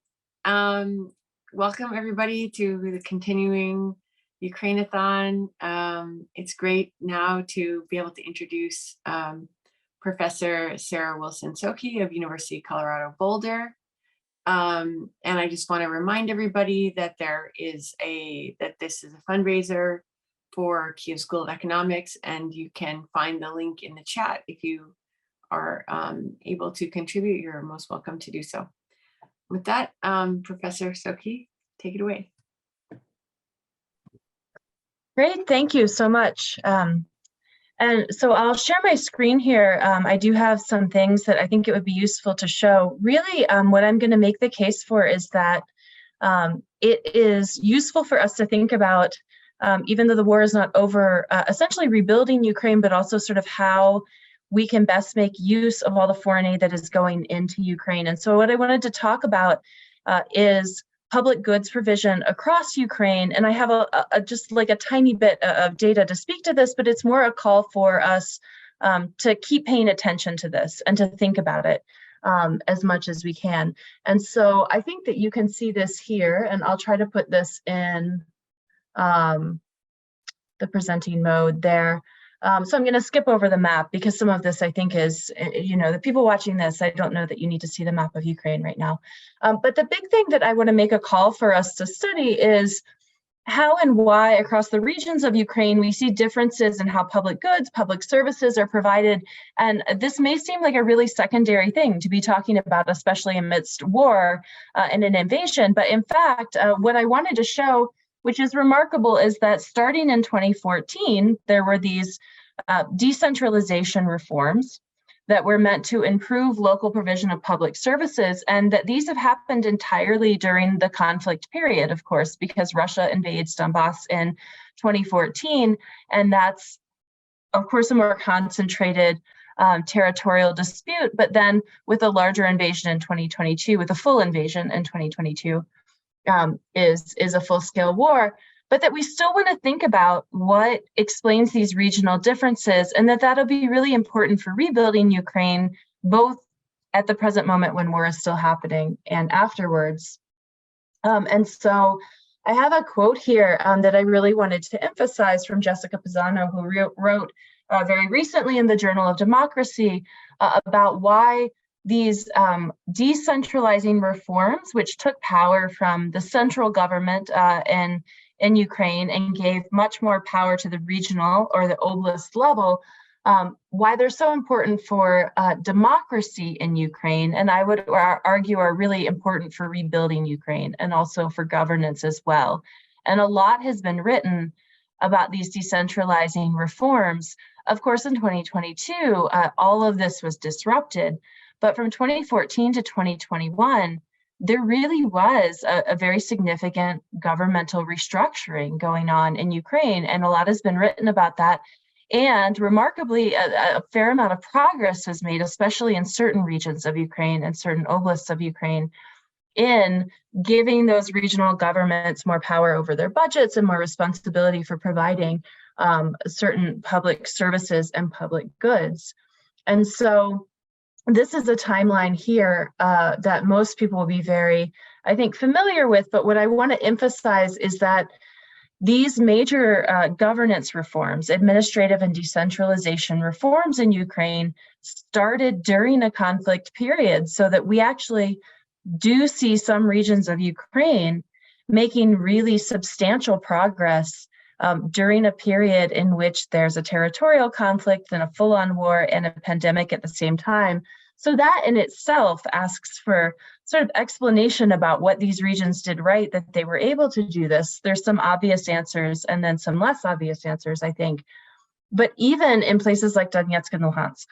welcome everybody to the continuing Ukrainathon. It's great now to be able to introduce Professor Sarah Wilson-Soki of University of Colorado Boulder. And I just want to remind everybody that this is a fundraiser for Kyiv School of Economics, and you can find the link in the chat. If you are able to contribute, you're most welcome to do so. With that, Professor Soki, take it away. Great, thank you so much. And so I'll share my screen here. I do have some things that I think it would be useful to show. Really, what I'm going to make the case for is that it is useful for us to think about, even though the war is not over, essentially rebuilding Ukraine, but also sort of how we can best make use of all the foreign aid that is going into Ukraine. And so what I wanted to talk about is public goods provision across Ukraine. And I have just like a tiny bit of data to speak to this, but it's more a call for us to keep paying attention to this and to think about it as much as we can. And so I think that you can see this here, and I'll try to put this in the presenting mode there. So I'm going to skip over the map because some of this I think is, the people watching this, I don't know that you need to see the map of Ukraine right now. But the big thing that I want to make a call for us to study is how and why across the regions of Ukraine we see differences in how public goods, public services are provided. And this may seem like a really secondary thing to be talking about, especially amidst war and an invasion. But in fact, what I wanted to show, which is remarkable, is that starting in 2014, there were these decentralization reforms that were meant to improve local provision of public services, and that these have happened entirely during the conflict period, of course, because Russia invades Donbass in 2014, and that's, of course, a more concentrated territorial dispute, but then with a larger invasion in 2022, with a full invasion in 2022, is a full-scale war, but that we still want to think about what explains these regional differences, and that'll be really important for rebuilding Ukraine, both at the present moment when war is still happening and afterwards. And so I have a quote here that I really wanted to emphasize from Jessica Pisano, who wrote very recently in the Journal of Democracy about why these decentralizing reforms, which took power from the central government in Ukraine and gave much more power to the regional or the oblast level, why they're so important for democracy in Ukraine, and I would argue are really important for rebuilding Ukraine and also for governance as well. And a lot has been written about these decentralizing reforms. Of course, in 2022, all of this was disrupted, but from 2014 to 2021, there really was a very significant governmental restructuring going on in Ukraine, and a lot has been written about that. And remarkably, a fair amount of progress was made, especially in certain regions of Ukraine and certain oblasts of Ukraine, in giving those regional governments more power over their budgets and more responsibility for providing certain public services and public goods. And so this is a timeline here that most people will be very, I think, familiar with. But what I want to emphasize is that these major governance reforms, administrative and decentralization reforms in Ukraine, started during a conflict period, so that we actually do see some regions of Ukraine making really substantial progress during a period in which there's a territorial conflict and a full-on war and a pandemic at the same time. So that in itself asks for sort of explanation about what these regions did right, that they were able to do this. There's some obvious answers and then some less obvious answers, I think. But even in places like Donetsk and Luhansk,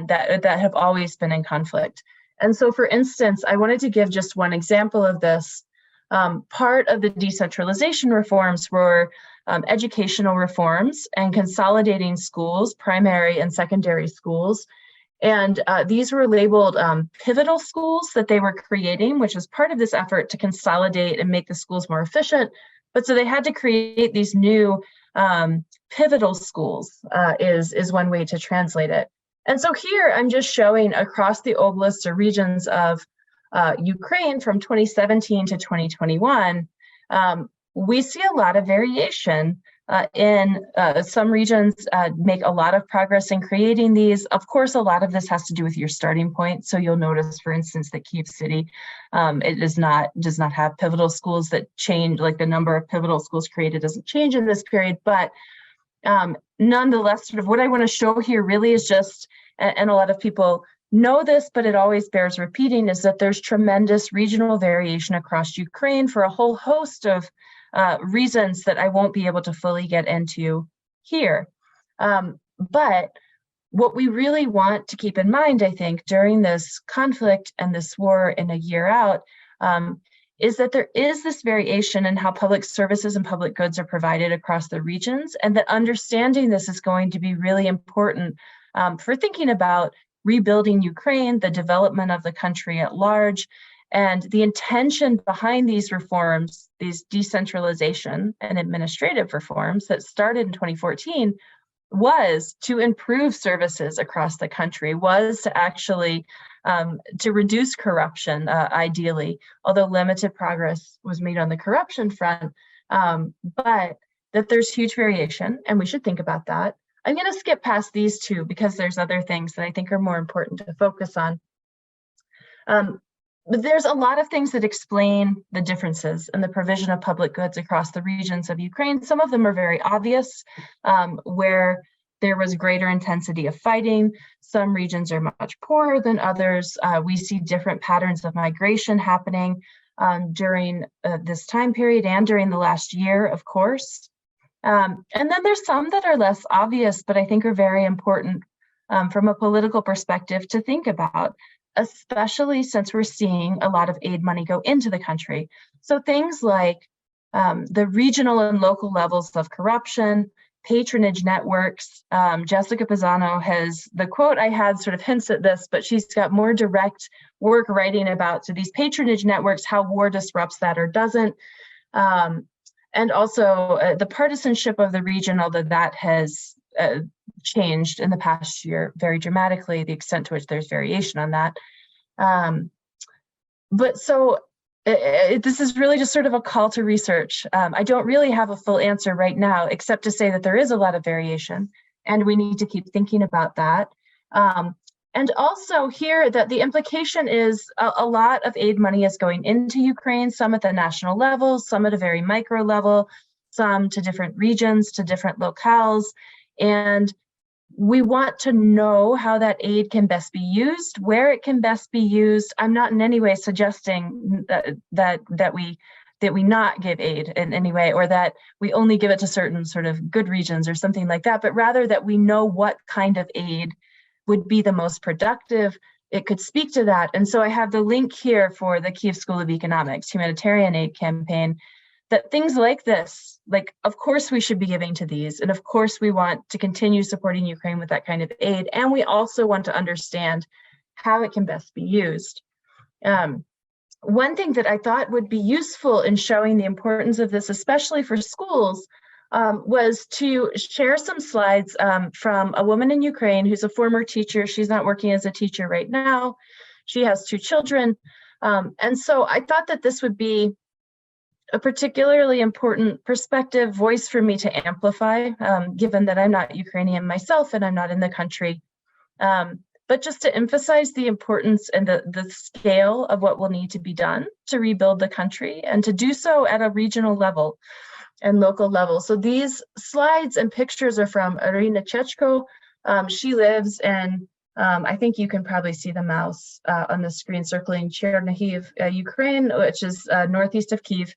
that have always been in conflict. And so, for instance, I wanted to give just one example of this. Part of the decentralization reforms were educational reforms and consolidating schools, primary and secondary schools. And these were labeled pivotal schools that they were creating, which was part of this effort to consolidate and make the schools more efficient. But so they had to create these new pivotal schools is one way to translate it. And so here I'm just showing across the oblasts or regions of Ukraine from 2017 to 2021, we see a lot of variation in some regions make a lot of progress in creating these. Of course, a lot of this has to do with your starting point. So you'll notice, for instance, that Kyiv City, it does not have pivotal schools that change, like the number of pivotal schools created doesn't change in this period. But nonetheless, sort of what I want to show here really is just, and a lot of people know this, but it always bears repeating, is that there's tremendous regional variation across Ukraine for a whole host of reasons that I won't be able to fully get into here. But what we really want to keep in mind, I think, during this conflict and this war in a year out, is that there is this variation in how public services and public goods are provided across the regions, and that understanding this is going to be really important for thinking about rebuilding Ukraine, the development of the country at large, and the intention behind these reforms, these decentralization and administrative reforms that started in 2014, was to improve services across the country, was to actually to reduce corruption, ideally, although limited progress was made on the corruption front, but that there's huge variation, and we should think about that. I'm going to skip past these two because there's other things that I think are more important to focus on. But there's a lot of things that explain the differences in the provision of public goods across the regions of Ukraine. Some of them are very obvious, where there was greater intensity of fighting. Some regions are much poorer than others. We see different patterns of migration happening during this time period and during the last year, of course. And then there's some that are less obvious, but I think are very important from a political perspective to think about, especially since we're seeing a lot of aid money go into the country. So things like the regional and local levels of corruption, patronage networks. Jessica Pisano has, the quote I had sort of hints at this, but she's got more direct work writing about, so these patronage networks, how war disrupts that or doesn't. And also the partisanship of the region, although that has changed in the past year very dramatically, the extent to which there's variation on that. But so this is really just sort of a call to research. I don't really have a full answer right now, except to say that there is a lot of variation and we need to keep thinking about that. And also here that the implication is a lot of aid money is going into Ukraine, some at the national level, some at a very micro level, some to different regions, to different locales. And we want to know how that aid can best be used, where it can best be used. I'm not in any way suggesting that we not give aid in any way, or that we only give it to certain sort of good regions or something like that, but rather that we know what kind of aid would be the most productive. It could speak to that. And so I have the link here for the Kyiv School of Economics humanitarian aid campaign, that things like this, like, of course we should be giving to these. And of course we want to continue supporting Ukraine with that kind of aid. And we also want to understand how it can best be used. One thing that I thought would be useful in showing the importance of this, especially for schools, was to share some slides from a woman in Ukraine who's a former teacher. She's not working as a teacher right now. She has 2 children. And so I thought that this would be a particularly important perspective, voice for me to amplify, given that I'm not Ukrainian myself and I'm not in the country. But just to emphasize the importance and the scale of what will need to be done to rebuild the country, and to do so at a regional level and local level. So these slides and pictures are from Irina Chechko. She lives in, I think you can probably see the mouse on the screen circling Chernihiv, Ukraine, which is northeast of Kyiv.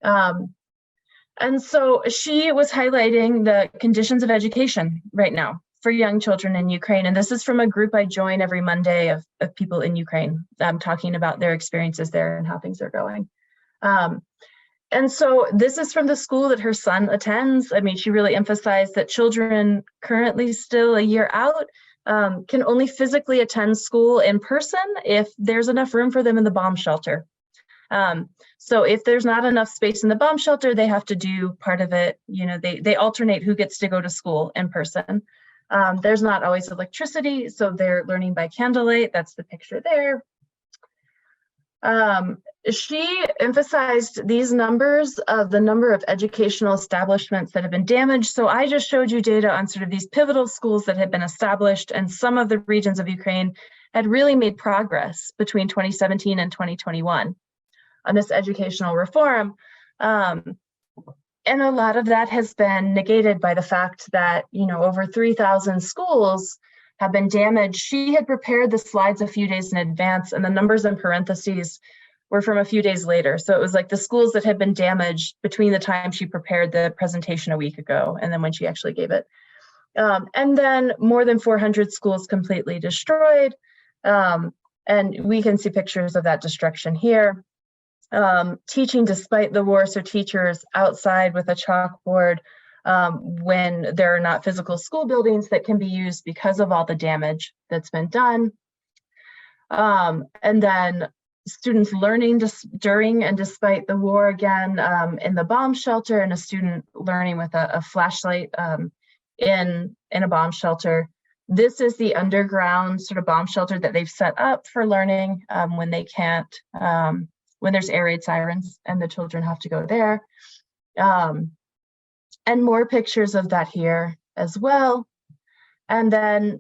And so she was highlighting the conditions of education right now for young children in Ukraine. And this is from a group I join every Monday of people in Ukraine, talking about their experiences there and how things are going. And so this is from the school that her son attends. I mean, she really emphasized that children currently still a year out can only physically attend school in person if there's enough room for them in the bomb shelter. So if there's not enough space in the bomb shelter, they have to do part of it. You know, they alternate who gets to go to school in person. There's not always electricity, so they're learning by candlelight. That's the picture there. She emphasized these numbers of the number of educational establishments that have been damaged. So I just showed you data on sort of these pivotal schools that had been established, and some of the regions of Ukraine had really made progress between 2017 and 2021 on this educational reform. And a lot of that has been negated by the fact that, you know, over 3,000 schools have been damaged. She had prepared the slides a few days in advance, and the numbers in parentheses were from a few days later. So it was like the schools that had been damaged between the time she prepared the presentation a week ago and then when she actually gave it. And then more than 400 schools completely destroyed. And we can see pictures of that destruction here. Teaching despite the war, so teachers outside with a chalkboard when there are not physical school buildings that can be used because of all the damage that's been done. And then students learning during and despite the war again in the bomb shelter, and a student learning with a flashlight in a bomb shelter. This is the underground sort of bomb shelter that they've set up for learning when they can't, when there's air raid sirens and the children have to go there. And more pictures of that here as well. And then,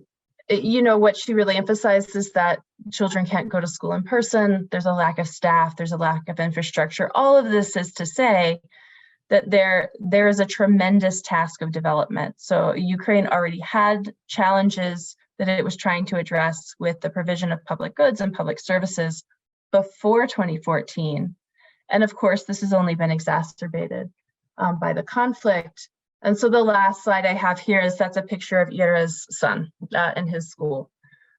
you know, what she really emphasized is that children can't go to school in person. There's a lack of staff, there's a lack of infrastructure. All of this is to say that there is a tremendous task of development. So Ukraine already had challenges that it was trying to address with the provision of public goods and public services before 2014. And of course, this has only been exacerbated by the conflict. And so the last slide I have here is that's a picture of Ira's son in his school,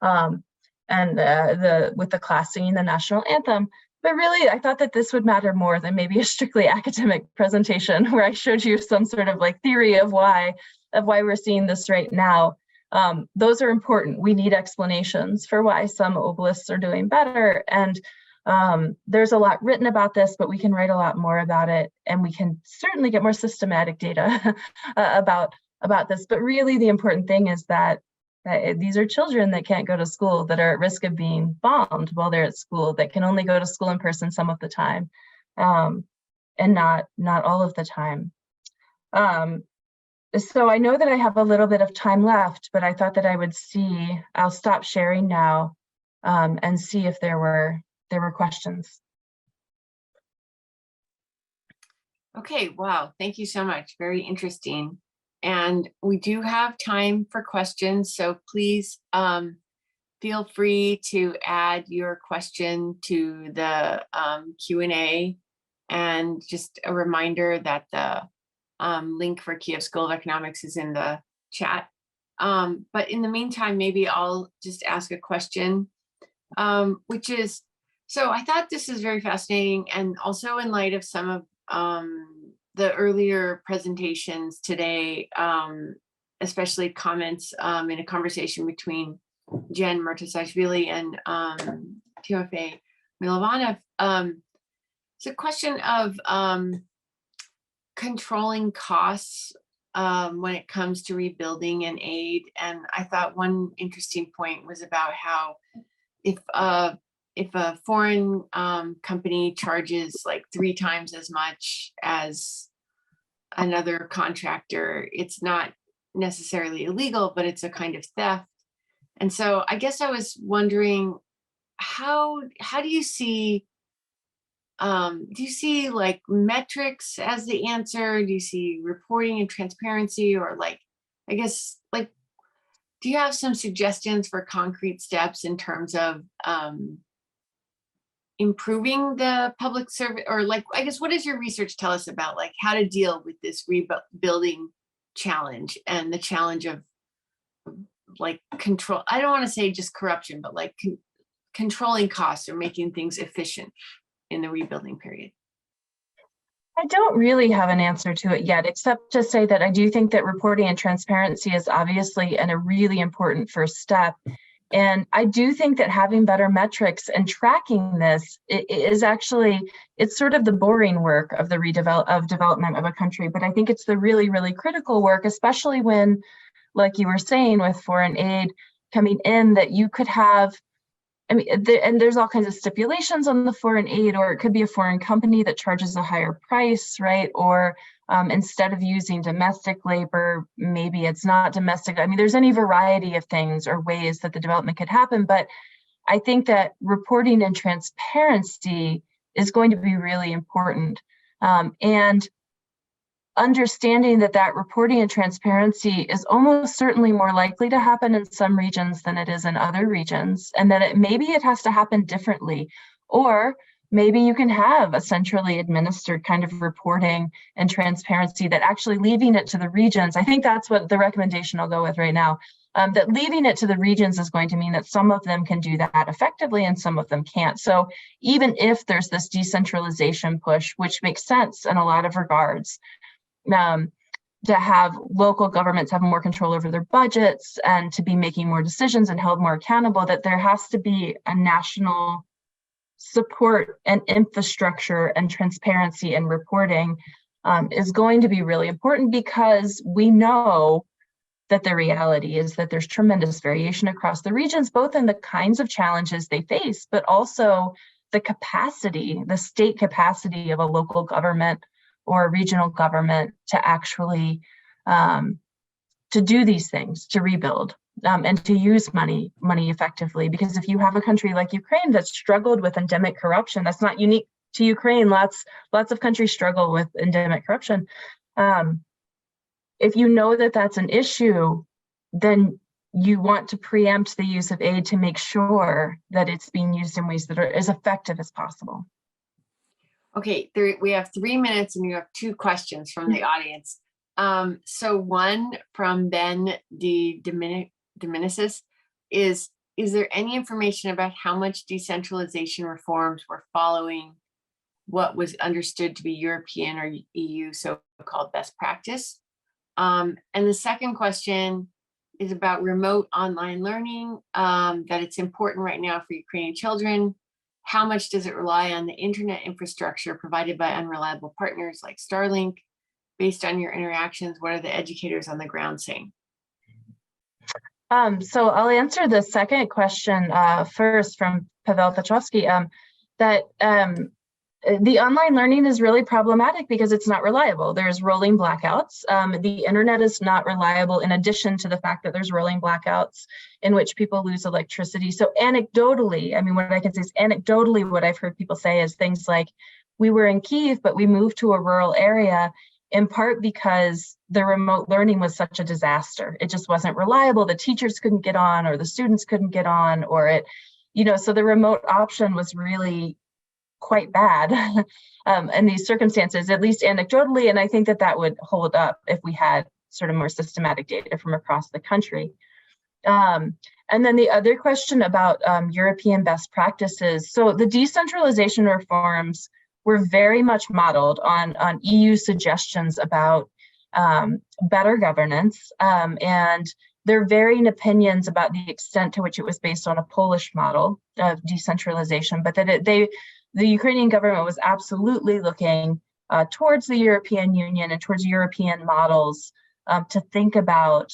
and with the class singing the national anthem. But really, I thought that this would matter more than maybe a strictly academic presentation where I showed you some sort of like theory of why of why we're seeing this right now. Those are important. We need explanations for why some oblasts are doing better. And there's a lot written about this, but we can write a lot more about it. And we can certainly get more systematic data about this. But really the important thing is that these are children that can't go to school, that are at risk of being bombed while they're at school, that can only go to school in person some of the time, and not all of the time. So I know that I have a little bit of time left, but I thought that I'll stop sharing now and see if there were questions. Okay, wow, thank you so much. Very interesting. And we do have time for questions, so please feel free to add your question to the Q&A. And just a reminder that the link for Kiev School of Economics is in the chat. But in the meantime, maybe I'll just ask a question, which is, so I thought this is very fascinating, and also in light of some of the earlier presentations today, especially comments in a conversation between Jen Mertasashvili and Timofey Milovanov. It's a question of controlling costs when it comes to rebuilding and aid. And I thought one interesting point was about how if a foreign company charges like 3 times as much as another contractor, it's not necessarily illegal, but it's a kind of theft. And so I guess I was wondering, how do you see like metrics as the answer? Do you see reporting and transparency, or like, I guess, like, do you have some suggestions for concrete steps in terms of improving the public service, or like, I guess, what does your research tell us about like how to deal with this rebuilding challenge and the challenge of like control? I don't want to say just corruption, but like controlling costs or making things efficient in the rebuilding period. I don't really have an answer to it yet, except to say that I do think that reporting and transparency is obviously a really important first step. And I do think that having better metrics and tracking this is actually, it's sort of the boring work of the development of a country. But I think it's the really, really critical work, especially when, like you were saying, with foreign aid coming in, that you could have, I mean, and there's all kinds of stipulations on the foreign aid, or it could be a foreign company that charges a higher price, right? Or instead of using domestic labor, maybe it's not domestic. I mean, there's any variety of things or ways that the development could happen. But I think that reporting and transparency is going to be really important. And understanding that reporting and transparency is almost certainly more likely to happen in some regions than it is in other regions, and that maybe it has to happen differently, or maybe you can have a centrally administered kind of reporting and transparency, that actually leaving it to the regions. I think that's what the recommendation I'll go with right now, that leaving it to the regions is going to mean that some of them can do that effectively and some of them can't. So even if there's this decentralization push, which makes sense in a lot of regards, to have local governments have more control over their budgets and to be making more decisions and held more accountable, that there has to be a national support and infrastructure and transparency and reporting is going to be really important, because we know that the reality is that there's tremendous variation across the regions, both in the kinds of challenges they face, but also the capacity, the state capacity of a local government or a regional government to actually to do these things, to rebuild and to use money effectively. Because if you have a country like Ukraine that's struggled with endemic corruption, that's not unique to Ukraine. Lots of countries struggle with endemic corruption. If you know that that's an issue, then you want to preempt the use of aid to make sure that it's being used in ways that are as effective as possible. Okay, we have 3 minutes and you have 2 questions from the audience. So one from Ben de Dominicis is there any information about how much decentralization reforms were following what was understood to be European or EU so-called best practice? And the second question is about remote online learning, that it's important right now for Ukrainian children. How much does it rely on the internet infrastructure provided by unreliable partners like Starlink? Based on your interactions, what are the educators on the ground saying? So I'll answer the second question first from Pavel Petrovsky, that the online learning is really problematic because it's not reliable. There's rolling blackouts. The internet is not reliable, in addition to the fact that there's rolling blackouts in which people lose electricity. So anecdotally, I mean, what I can say is anecdotally, what I've heard people say is things like, we were in Kyiv, but we moved to a rural area, in part because the remote learning was such a disaster. It just wasn't reliable. The teachers couldn't get on, or the students couldn't get on, or it, so the remote option was really quite bad in these circumstances, at least anecdotally. And I think that that would hold up if we had sort of more systematic data from across the country. And then the other question about European best practices. So the decentralization reforms were very much modeled on EU suggestions about better governance, and there are varying opinions about the extent to which it was based on a Polish model of decentralization, but that the Ukrainian government was absolutely looking towards the European Union and towards European models to think about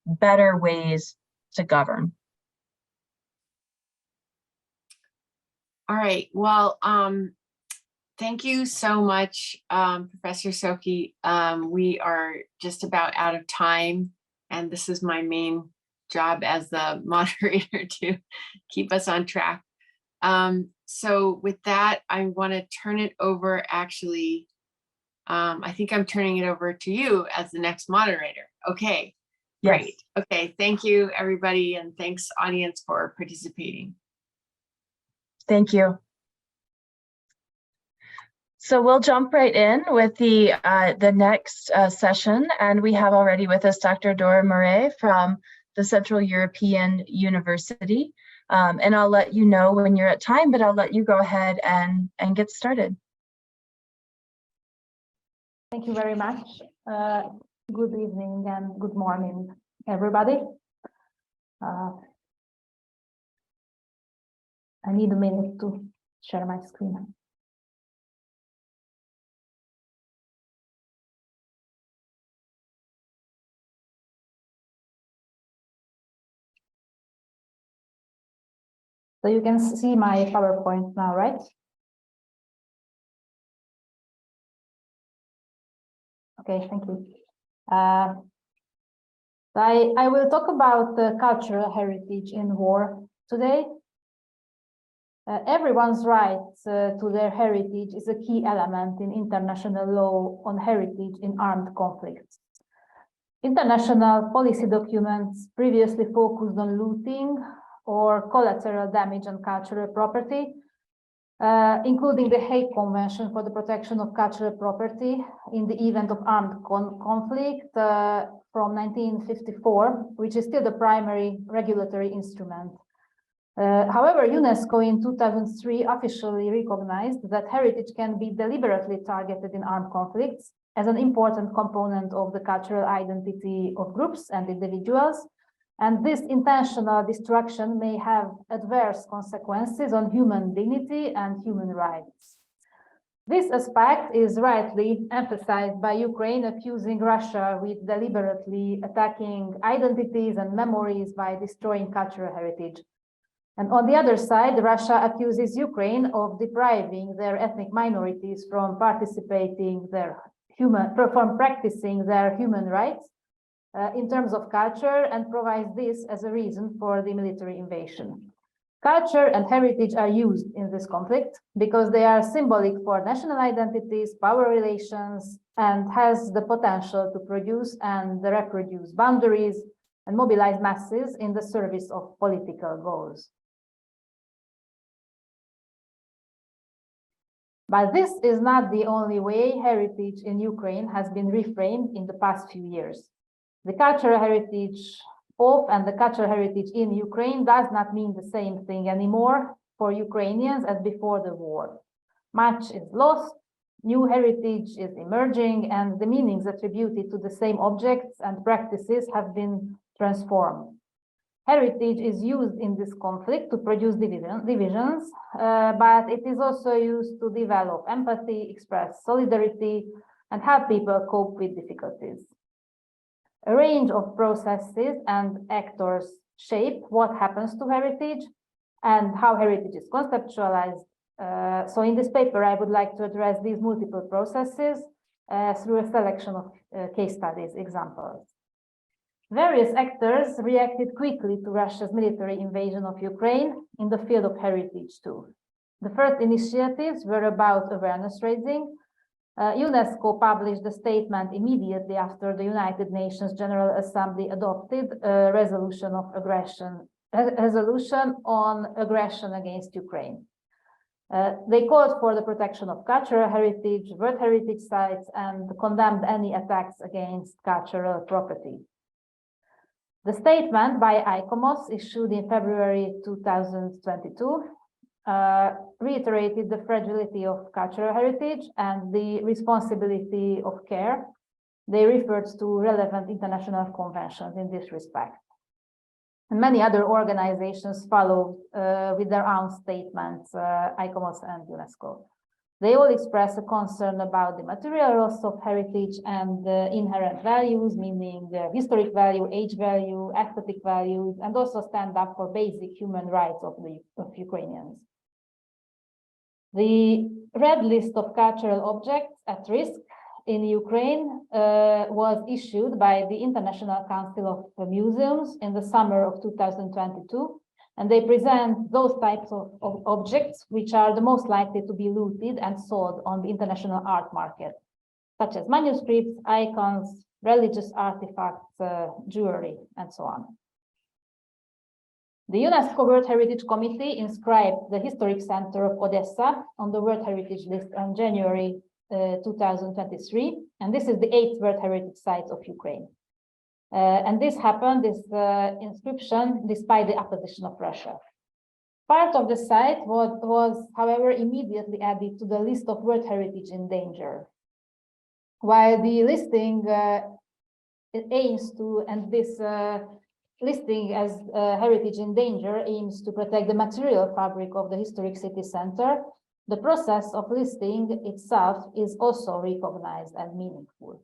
better ways to govern. All right, well, thank you so much, Professor Soki. We are just about out of time, and this is my main job as the moderator to keep us on track. So with that, I want to turn it over, actually, I think I'm turning it over to you as the next moderator. Okay, yes. Great. Okay, thank you, everybody, and thanks, audience, for participating. Thank you. So we'll jump right in with the next session, and we have already with us Dr. Dora Murray from the Central European University, and I'll let you know when you're at time, but I'll let you go ahead and get started. Thank you very much. Good evening and good morning, everybody. I need a minute to share my screen. So you can see my PowerPoint now, right? Okay, thank you. I will talk about the cultural heritage in war today. Everyone's right to their heritage is a key element in international law on heritage in armed conflicts. International policy documents previously focused on looting or collateral damage on cultural property, including the Hague Convention for the Protection of Cultural Property in the event of armed conflict from 1954, which is still the primary regulatory instrument. However, UNESCO in 2003 officially recognized that heritage can be deliberately targeted in armed conflicts as an important component of the cultural identity of groups and individuals. And this intentional destruction may have adverse consequences on human dignity and human rights. This aspect is rightly emphasized by Ukraine, accusing Russia with deliberately attacking identities and memories by destroying cultural heritage. And on the other side, Russia accuses Ukraine of depriving their ethnic minorities from practicing their human rights in terms of culture, and provides this as a reason for the military invasion. Culture and heritage are used in this conflict because they are symbolic for national identities, power relations, and has the potential to produce and reproduce boundaries and mobilize masses in the service of political goals. But this is not the only way heritage in Ukraine has been reframed in the past few years. The cultural heritage of and the cultural heritage in Ukraine does not mean the same thing anymore for Ukrainians as before the war. Much is lost, New heritage is emerging, and the meanings attributed to the same objects and practices have been transformed. Heritage is used in this conflict to produce divisions, but it is also used to develop empathy, express solidarity, and help people cope with difficulties. A range of processes and actors shape what happens to heritage and how heritage is conceptualized. So in this paper, I would like to address these multiple processes through a selection of case studies, examples. Various actors reacted quickly to Russia's military invasion of Ukraine in the field of heritage too. The first initiatives were about awareness raising. UNESCO published a statement immediately after the United Nations General Assembly adopted a resolution on aggression against Ukraine. They called for the protection of cultural heritage, World Heritage sites, and condemned any attacks against cultural property. The statement by ICOMOS, issued in February 2022, reiterated the fragility of cultural heritage and the responsibility of care. They referred to relevant international conventions in this respect. And many other organizations followed with their own statements, ICOMOS and UNESCO. They all express a concern about the material loss of heritage and the inherent values, meaning the historic value, age value, aesthetic values, and also stand up for basic human rights of Ukrainians. The red list of cultural objects at risk in Ukraine was issued by the International Council of Museums in the summer of 2022. And they present those types of objects which are the most likely to be looted and sold on the international art market, such as manuscripts, icons, religious artifacts, jewelry, and so on. The UNESCO World Heritage Committee inscribed the Historic Center of Odessa on the World Heritage List on January 2023, and this is the 8th World Heritage Site of Ukraine. And this happened, this inscription, despite the opposition of Russia. Part of the site was, however, immediately added to the list of World Heritage in danger. While the listing aims to, and this listing as heritage in danger aims to protect the material fabric of the historic city center, the process of listing itself is also recognized as meaningful.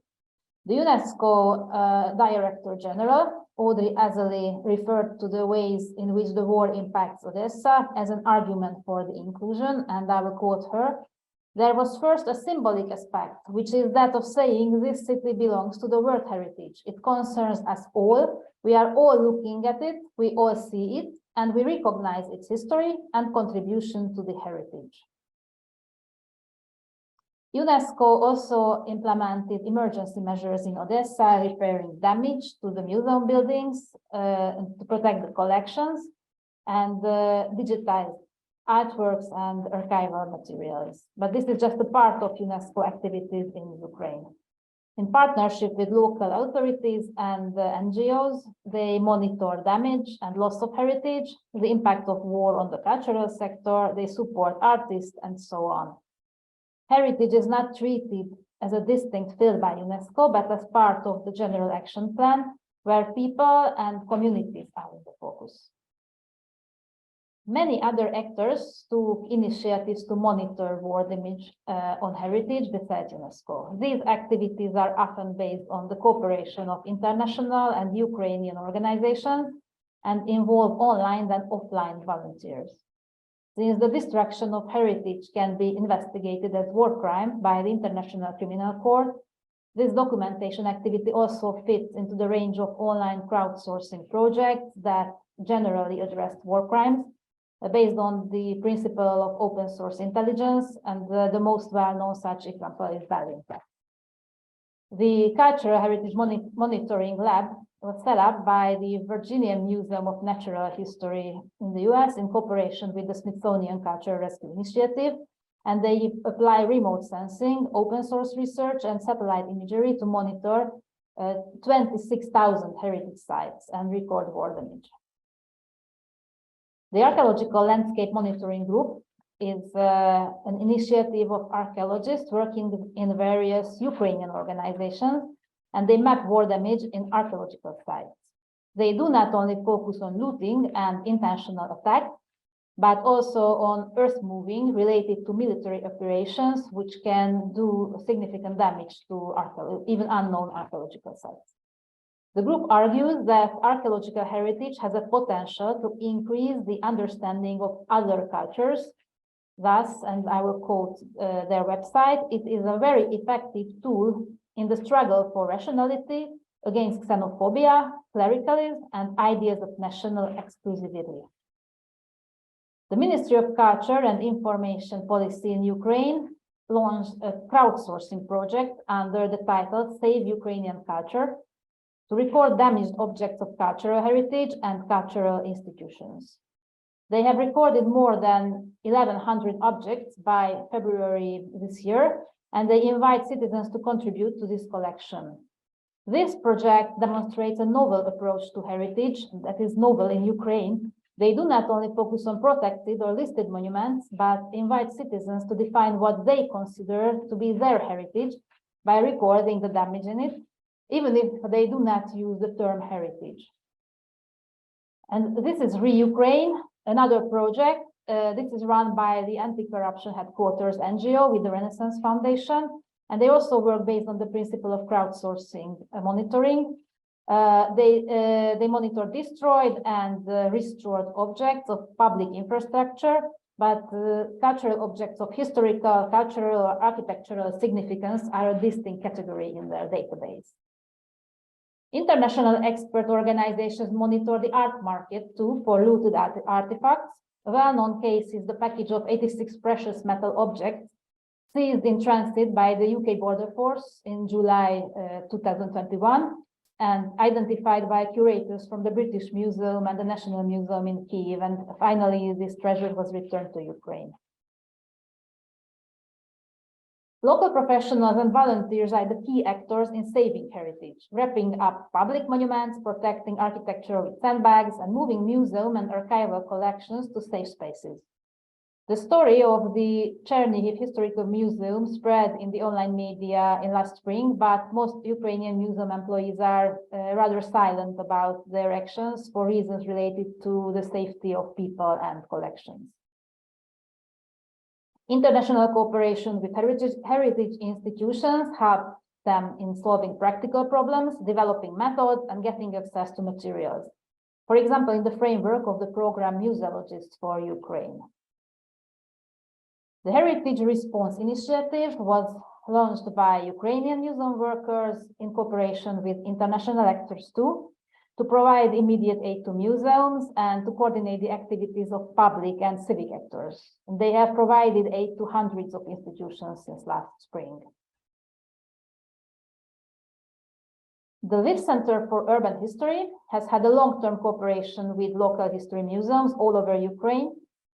The UNESCO Director General, Audrey Azoulay, referred to the ways in which the war impacts Odessa as an argument for the inclusion, and I will quote her: "There was first a symbolic aspect, which is that of saying this city belongs to the World Heritage. It concerns us all. We are all looking at it, we all see it, and we recognize its history and contribution to the heritage." UNESCO also implemented emergency measures in Odessa, repairing damage to the museum buildings to protect the collections, and digitize artworks and archival materials. But this is just a part of UNESCO activities in Ukraine. In partnership with local authorities and NGOs, they monitor damage and loss of heritage, the impact of war on the cultural sector, they support artists, and so on. Heritage is not treated as a distinct field by UNESCO, but as part of the general action plan, where people and communities are in the focus. Many other actors took initiatives to monitor world image on heritage besides UNESCO. These activities are often based on the cooperation of international and Ukrainian organizations and involve online and offline volunteers. Since the destruction of heritage can be investigated as war crime by the International Criminal Court, this documentation activity also fits into the range of online crowdsourcing projects that generally address war crimes based on the principle of open source intelligence, and the most well-known such example is Balagna. The Cultural Heritage Monitoring Lab was set up by the Virginia Museum of Natural History in the US in cooperation with the Smithsonian Cultural Rescue Initiative, and they apply remote sensing, open source research, and satellite imagery to monitor 26,000 heritage sites and record world image. The Archaeological Landscape Monitoring Group is an initiative of archaeologists working in various Ukrainian organizations, and they map war damage in archaeological sites. They do not only focus on looting and intentional attack, but also on earth moving related to military operations, which can do significant damage to even unknown archaeological sites. The group argues that archaeological heritage has a potential to increase the understanding of other cultures. Thus, and I will quote their website, it is a very effective tool in the struggle for rationality against xenophobia, clericalism, and ideas of national exclusivity. The Ministry of Culture and Information Policy in Ukraine launched a crowdsourcing project under the title Save Ukrainian Culture to record damaged objects of cultural heritage and cultural institutions. They have recorded more than 1,100 objects by February this year, and they invite citizens to contribute to this collection. This project demonstrates a novel approach to heritage that is novel in Ukraine. They do not only focus on protected or listed monuments, but invite citizens to define what they consider to be their heritage by recording the damage in it, even if they do not use the term heritage. And this is Re-Ukraine, another project. This is run by the Anti-Corruption Headquarters NGO with the Renaissance Foundation. And they also work based on the principle of crowdsourcing monitoring. They monitor destroyed and restored objects of public infrastructure, but cultural objects of historical, cultural, or architectural significance are a distinct category in their database. International expert organizations monitor the art market too for looted artifacts. A well-known case is the package of 86 precious metal objects seized in transit by the UK Border Force in July 2021 and identified by curators from the British Museum and the National Museum in Kyiv. And finally, this treasure was returned to Ukraine. Local professionals and volunteers are the key actors in saving heritage, wrapping up public monuments, protecting architecture with sandbags, and moving museum and archival collections to safe spaces. The story of the Chernihiv Historical Museum spread in the online media in last spring, but most Ukrainian museum employees are rather silent about their actions for reasons related to the safety of people and collections. International cooperation with heritage institutions help them in solving practical problems, developing methods, and getting access to materials. For example, in the framework of the program Museologists for Ukraine. The Heritage Response Initiative was launched by Ukrainian museum workers in cooperation with international actors too, to provide immediate aid to museums and to coordinate the activities of public and civic actors. And they have provided aid to hundreds of institutions since last spring. The Lviv Center for Urban History has had a long-term cooperation with local history museums all over Ukraine.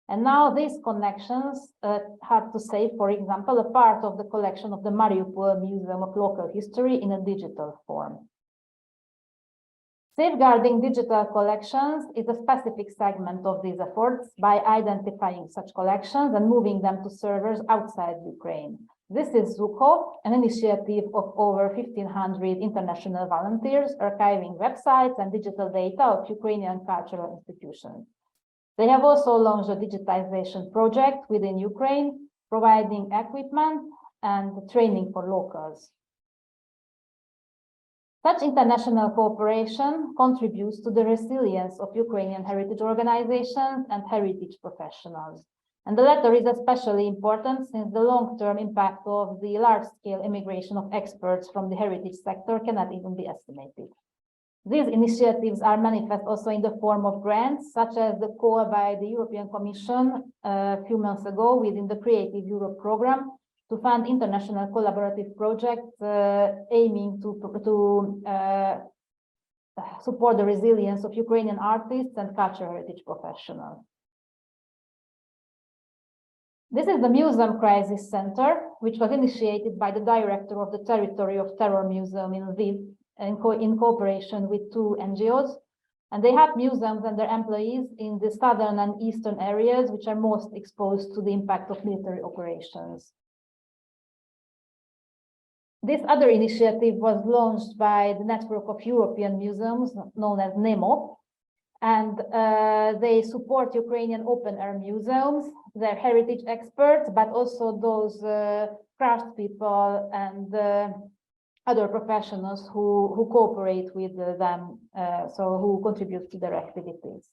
And now these connections have to save, for example, a part of the collection of the Mariupol Museum of Local History in a digital form. Safeguarding digital collections is a specific segment of these efforts by identifying such collections and moving them to servers outside Ukraine. This is Zhemukhov, an initiative of over 1,500 international volunteers archiving websites and digital data of Ukrainian cultural institutions. They have also launched a digitization project within Ukraine, providing equipment and training for locals. Such international cooperation contributes to the resilience of Ukrainian heritage organizations and heritage professionals. And the latter is especially important since the long-term impact of the large-scale immigration of experts from the heritage sector cannot even be estimated. These initiatives are manifest also in the form of grants, such as the call by the European Commission a few months ago within the Creative Europe program to fund international collaborative projects aiming to support the resilience of Ukrainian artists and cultural heritage professionals. This is the Museum Crisis Center, which was initiated by the director of the Territory of Terror Museum in Lviv in cooperation with two NGOs And they have museums and their employees in the southern and eastern areas, which are most exposed to the impact of military operations. This other initiative was launched by the Network of European Museums, known as NEMO, and they support Ukrainian open-air museums, their heritage experts, but also those craftspeople and other professionals who cooperate with them, so who contribute to their activities.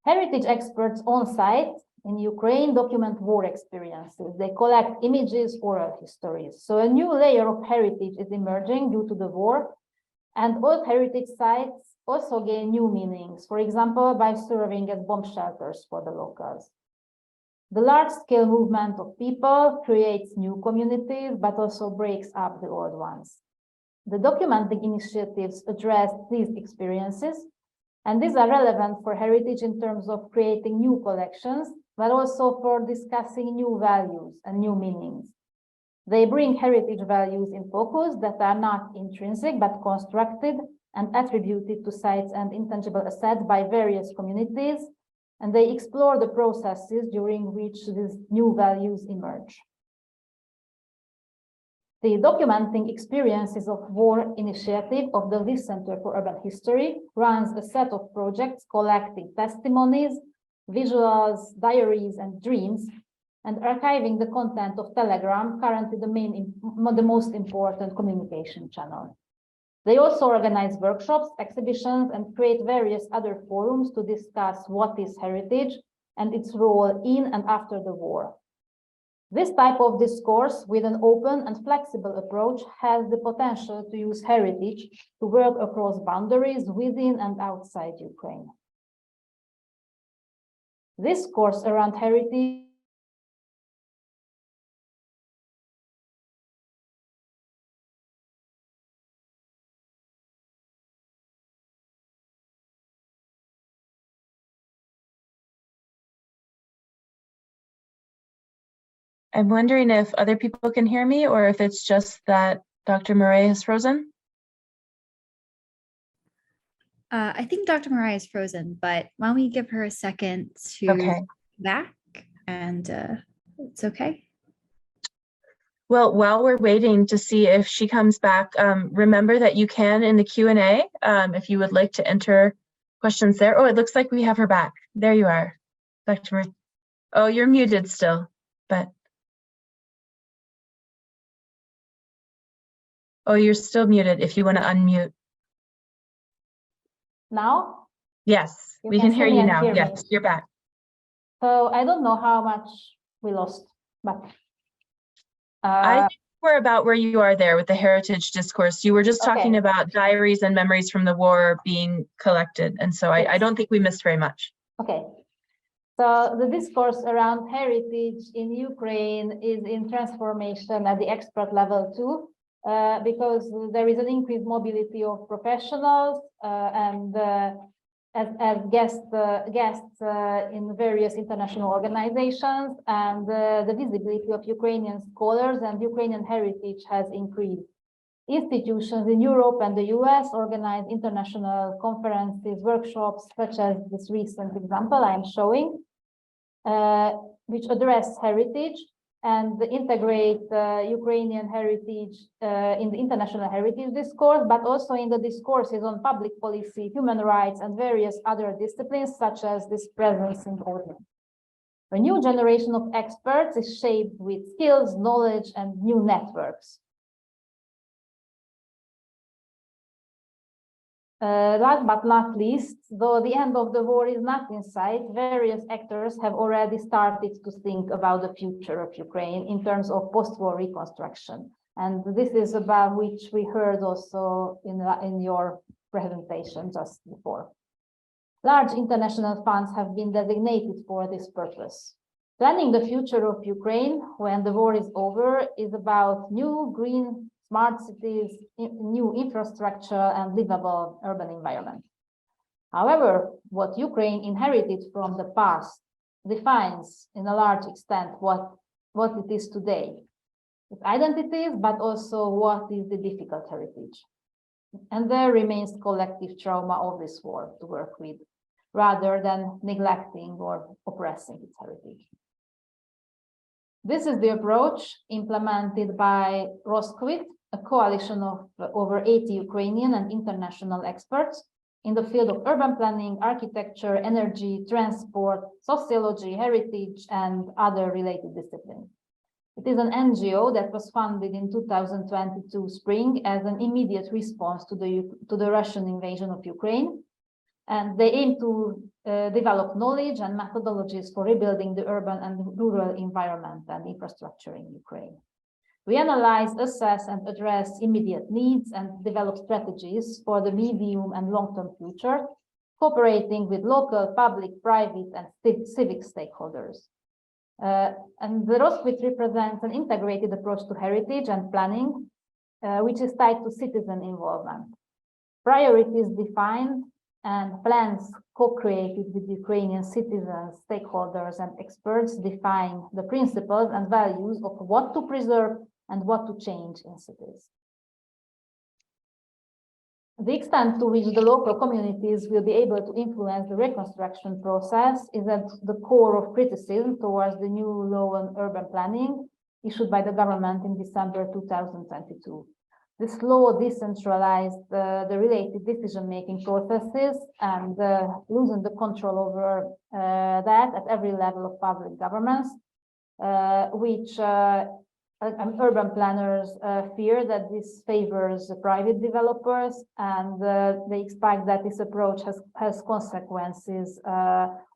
Heritage experts on site in Ukraine document war experiences. They collect images, oral histories. So a new layer of heritage is emerging due to the war, and old heritage sites also gain new meanings, for example, by serving as bomb shelters for the locals. The large-scale movement of people creates new communities, but also breaks up the old ones. The documenting initiatives address these experiences, and these are relevant for heritage in terms of creating new collections, but also for discussing new values and new meanings. They bring heritage values in focus that are not intrinsic, but constructed and attributed to sites and intangible assets by various communities, and they explore the processes during which these new values emerge. The Documenting Experiences of War initiative of the Lee Center for Urban History runs a set of projects collecting testimonies, visuals, diaries, and dreams, and archiving the content of Telegram, currently the most important communication channel. They also organize workshops, exhibitions, and create various other forums to discuss what is heritage and its role in and after the war. This type of discourse with an open and flexible approach has the potential to use heritage to work across boundaries within and outside Ukraine. This course around heritage I'm wondering if other people can hear me or if it's just that Dr. Mariya is frozen. I think Dr. Mariya is frozen, but why don't we give her a second to Okay. back, and it's okay. Well, while we're waiting to see if she comes back, remember that you can in the Q&A, if you would like to enter questions there. Oh, it looks like we have her back. There you are, Dr. Mariya. Oh, you're muted still, but. Oh, you're still muted if you want to unmute. now? Yes, we can hear you now. Yes, you're back. So I don't know how much we lost, but I think we're about where you are there with the heritage discourse. You were just talking about diaries and memories from the war being collected. And so I don't think we missed very much. Okay. So the discourse around heritage in Ukraine is in transformation at the expert level too, because there is an increased mobility of professionals and as guests in various international organizations, and the visibility of Ukrainian scholars and Ukrainian heritage has increased. Institutions in Europe and the US organize international conferences, workshops, such as this recent example I am showing, which address heritage and integrate Ukrainian heritage in the international heritage discourse, but also in the discourses on public policy, human rights, and various other disciplines, such as this presence symposium. A new generation of experts is shaped with skills, knowledge, and new networks. Last but not least, though the end of the war is not in sight, various actors have already started to think about the future of Ukraine in terms of post-war reconstruction. And this is about which we heard also in your presentation just before. Large international funds have been designated for this purpose. Planning the future of Ukraine when the war is over is about new green smart cities, new infrastructure, and livable urban environment. However, what Ukraine inherited from the past defines in a large extent what it is today. Its identities, but also what is the difficult heritage. And there remains collective trauma of this war to work with, rather than neglecting or oppressing its heritage. This is the approach implemented by Rosquit, a coalition of over 80 Ukrainian and international experts in the field of urban planning, architecture, energy, transport, sociology, heritage, and other related disciplines. It is an NGO that was founded in 2022 spring as an immediate response to the Russian invasion of Ukraine. And they aim to develop knowledge and methodologies for rebuilding the urban and rural environment and infrastructure in Ukraine. We analyze, assess, and address immediate needs and develop strategies for the medium and long-term future, cooperating with local, public, private, and civic stakeholders. And the Rosquit represents an integrated approach to heritage and planning, which is tied to citizen involvement. Priorities defined and plans co-created with Ukrainian citizens, stakeholders, and experts define the principles and values of what to preserve and what to change in cities. The extent to which the local communities will be able to influence the reconstruction process is at the core of criticism towards the new law on urban planning issued by the government in December 2022. This law decentralized the related decision-making processes and loosened the control over that at every level of public governments, which urban planners fear that this favors private developers, and they expect that this approach has consequences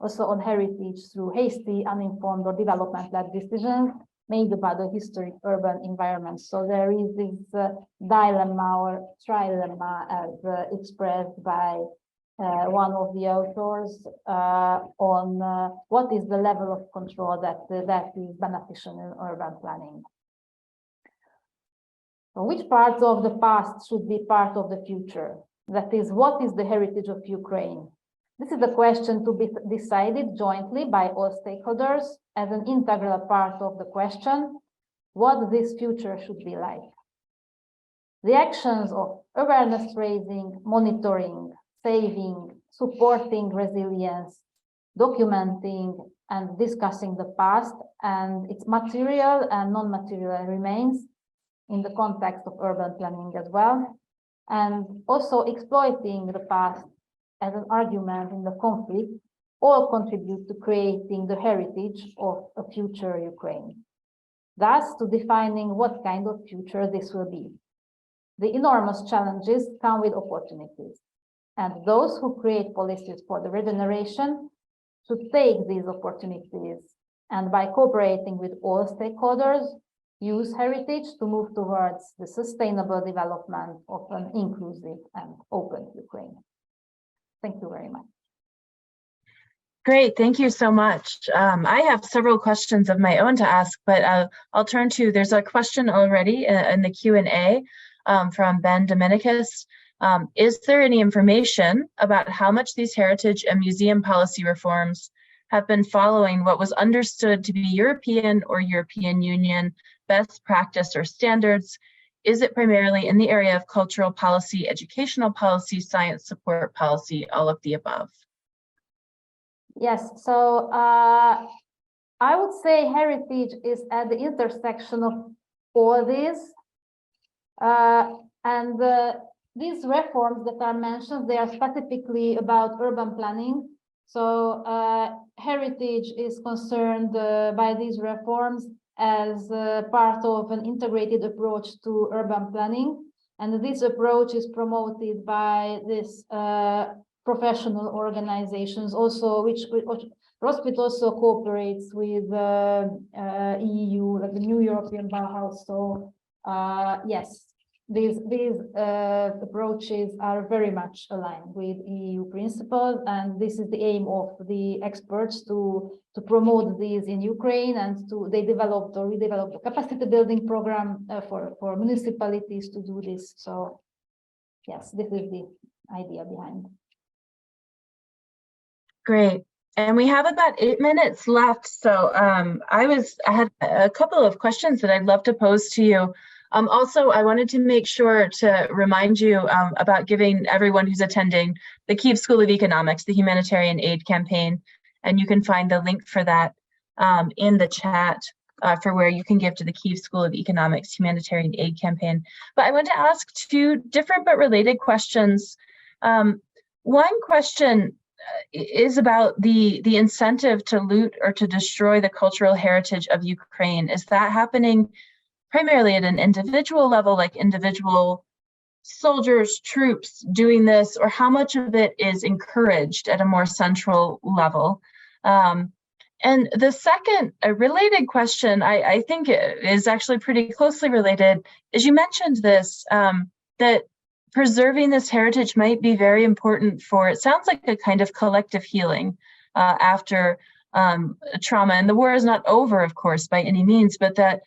also on heritage through hasty, uninformed, or development-led decisions made about the historic urban environment. So there is this dilemma or trilemma as expressed by one of the authors on what is the level of control that is beneficial in urban planning. So which parts of the past should be part of the future? That is, what is the heritage of Ukraine? This is a question to be decided jointly by all stakeholders as an integral part of the question, what this future should be like. The actions of awareness raising, monitoring, saving, supporting resilience, documenting, and discussing the past and its material and non-material remains in the context of urban planning as well, and also exploiting the past as an argument in the conflict, all contribute to creating the heritage of a future Ukraine. Thus, to defining what kind of future this will be. The enormous challenges come with opportunities, and those who create policies for the regeneration should take these opportunities, and by cooperating with all stakeholders, use heritage to move towards the sustainable development of an inclusive and open Ukraine. Thank you very much. Great, thank you so much. I have several questions of my own to ask, but I'll turn to, there's a question already in the Q&A from Ben Dominicus. Is there any information about how much these heritage and museum policy reforms have been following what was understood to be European or European Union best practice or standards? Is it primarily in the area of cultural policy, educational policy, science support policy, all of the above? Yes, so I would say heritage is at the intersection of all these. These reforms that are mentioned, they are specifically about urban planning. So heritage is concerned by these reforms as part of an integrated approach to urban planning. And this approach is promoted by this professional organizations also, which Rosquit also cooperates with EU, like the New European Bauhaus. So yes, these approaches are very much aligned with EU principles, and this is the aim of the experts to promote these in Ukraine, and we developed a capacity building program for municipalities to do this. So yes, this is the idea behind. Great. And we have about 8 minutes left. So I had a couple of questions that I'd love to pose to you. Also, I wanted to make sure to remind you about giving everyone who's attending the Kyiv School of Economics, the humanitarian aid campaign, and you can find the link for that in the chat for where you can give to the Kyiv School of Economics humanitarian aid campaign. But I want to ask two different but related questions. One question is about the incentive to loot or to destroy the cultural heritage of Ukraine. Is that happening primarily at an individual level, like individual soldiers, troops doing this, or how much of it is encouraged at a more central level? And the second, a related question, I think it is actually pretty closely related, is you mentioned this, that preserving this heritage might be very important for, it sounds like a kind of collective healing after trauma. And the war is not over, of course, by any means, but that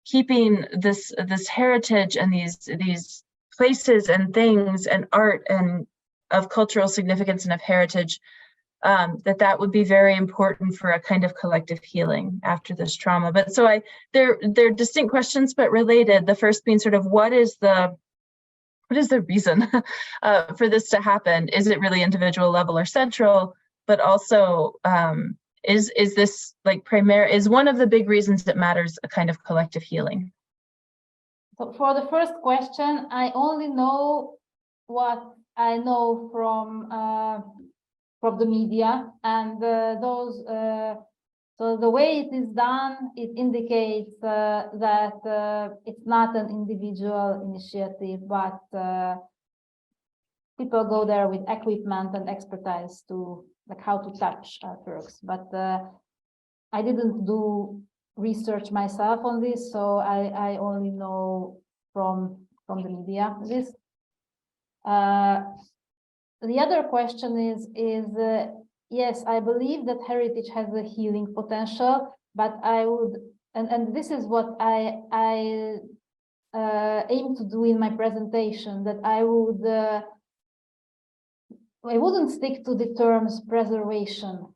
keeping this heritage and these places and things and art and of cultural significance and of heritage, that would be very important for a kind of collective healing after this trauma. But so they're distinct questions but related. The first being sort of what is the reason for this to happen? Is it really individual level or central? But also, is this like is one of the big reasons that matters a kind of collective healing? So for the first question, I only know what I know from the media, and so the way it is done, it indicates that it's not an individual initiative, but people go there with equipment and expertise to like how to touch Turks. But I didn't do research myself on this, so I only know from the media this. The other question is yes, I believe that heritage has a healing potential, but I would, and this is what I aim to do in my presentation, that I wouldn't stick to the terms preservation,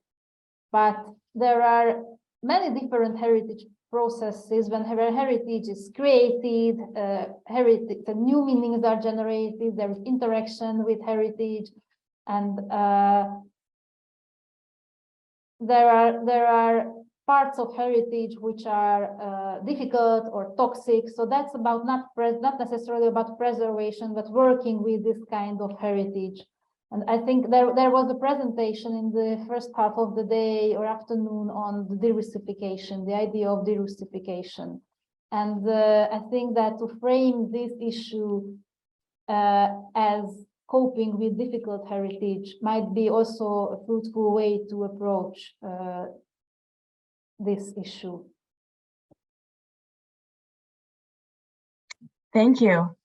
but there are many different heritage processes when heritage is created, the new meanings are generated, there is interaction with heritage, and there are parts of heritage which are difficult or toxic. So that's about not necessarily about preservation, but working with this kind of heritage. And I think there was a presentation in the first half of the day or afternoon on the de-Russification, the idea of de-Russification. And I think that to frame this issue as coping with difficult heritage might be also a fruitful way to approach this issue. Thank you.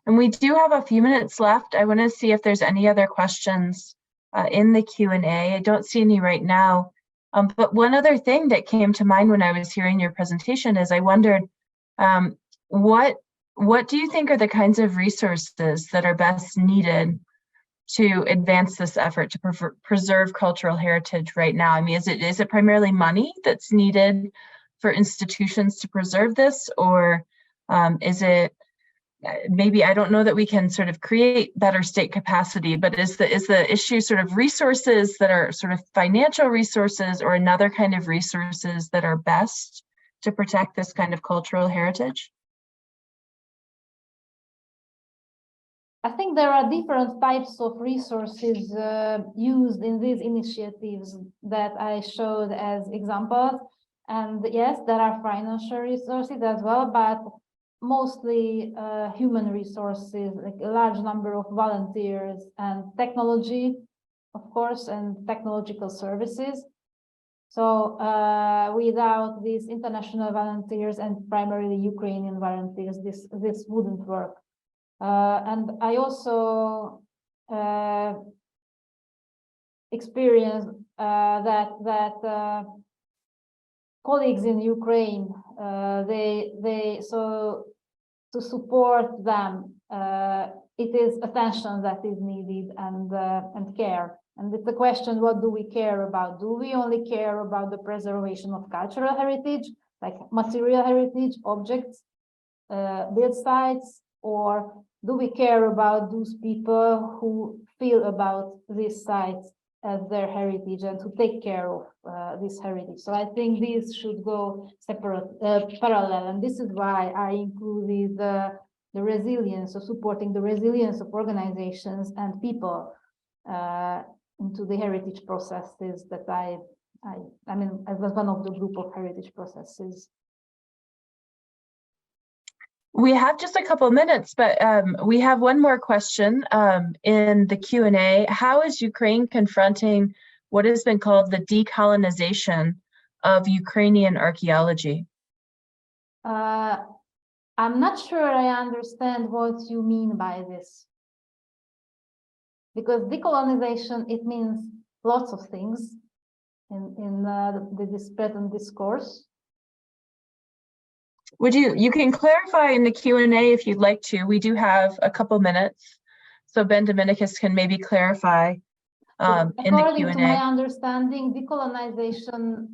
And we do have a few minutes left. I want to see if there's any other questions in the Q&A. I don't see any right now. But one other thing that came to mind when I was hearing your presentation is I wondered, what do you think are the kinds of resources that are best needed to advance this effort to preserve cultural heritage right now? I mean, is it primarily money that's needed for institutions to preserve this, or is it maybe, I don't know that we can sort of create better state capacity, but is the issue sort of resources that are sort of financial resources or another kind of resources that are best to protect this kind of cultural heritage? I think there are different types of resources used in these initiatives that I showed as examples. And yes, there are financial resources as well, but mostly human resources, like a large number of volunteers, and technology, of course, and technological services. So without these international volunteers and primarily Ukrainian volunteers, this wouldn't work. And I also experienced that colleagues in Ukraine, so to support them, it is attention that is needed and care. And it's the question, what do we care about? Do we only care about the preservation of cultural heritage, like material heritage, objects? build sites, or do we care about those people who feel about these sites as their heritage and to take care of this heritage? So I think these should go separate, parallel, and this is why I included the resilience, of supporting the resilience of organizations and people into the heritage processes that I mean, I was one of the group of heritage processes. We have just a couple minutes, but we have one more question in the Q&A. How is Ukraine confronting what has been called the decolonization of Ukrainian archaeology? I'm not sure I understand what you mean by this. Because decolonization, it means lots of things in the present discourse. Would you can clarify in the Q&A if you'd like to. We do have a couple minutes, so Ben Dominicus can maybe clarify in the Q&A. According to my understanding, decolonization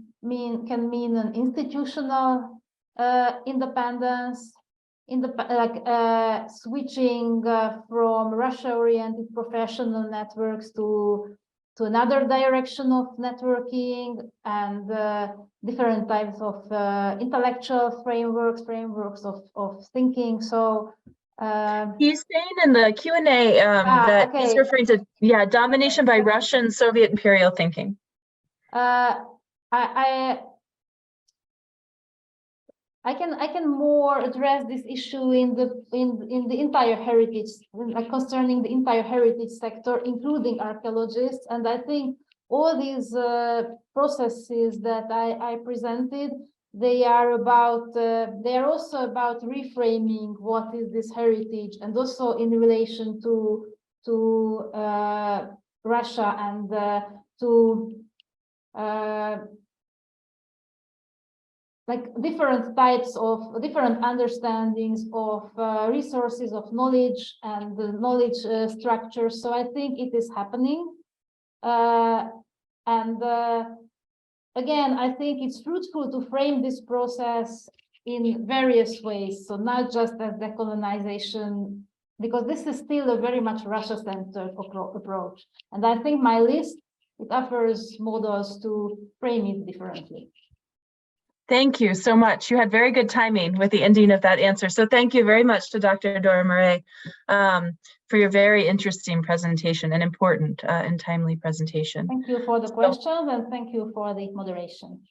can mean an institutional independence, switching from Russia-oriented professional networks to another direction of networking, and different types of intellectual frameworks of thinking. So he's saying in the Q&A that okay. he's referring to domination by Russian Soviet imperial thinking. I can more address this issue in the entire heritage, concerning the entire heritage sector, including archaeologists. And I think all these processes that I presented, they are also about reframing what is this heritage, and also in relation to Russia and different types of different understandings of resources of knowledge and the knowledge structures. So I think it is happening. Again, I think it's fruitful to frame this process in various ways. So not just as decolonization, because this is still a very much Russia-centered approach. And I think my list, it offers models to frame it differently. Thank you so much. You had very good timing with the ending of that answer. So thank you very much to Dr. Dora Murray for your very interesting presentation, and important and timely presentation. Thank you for the questions, and thank you for the moderation.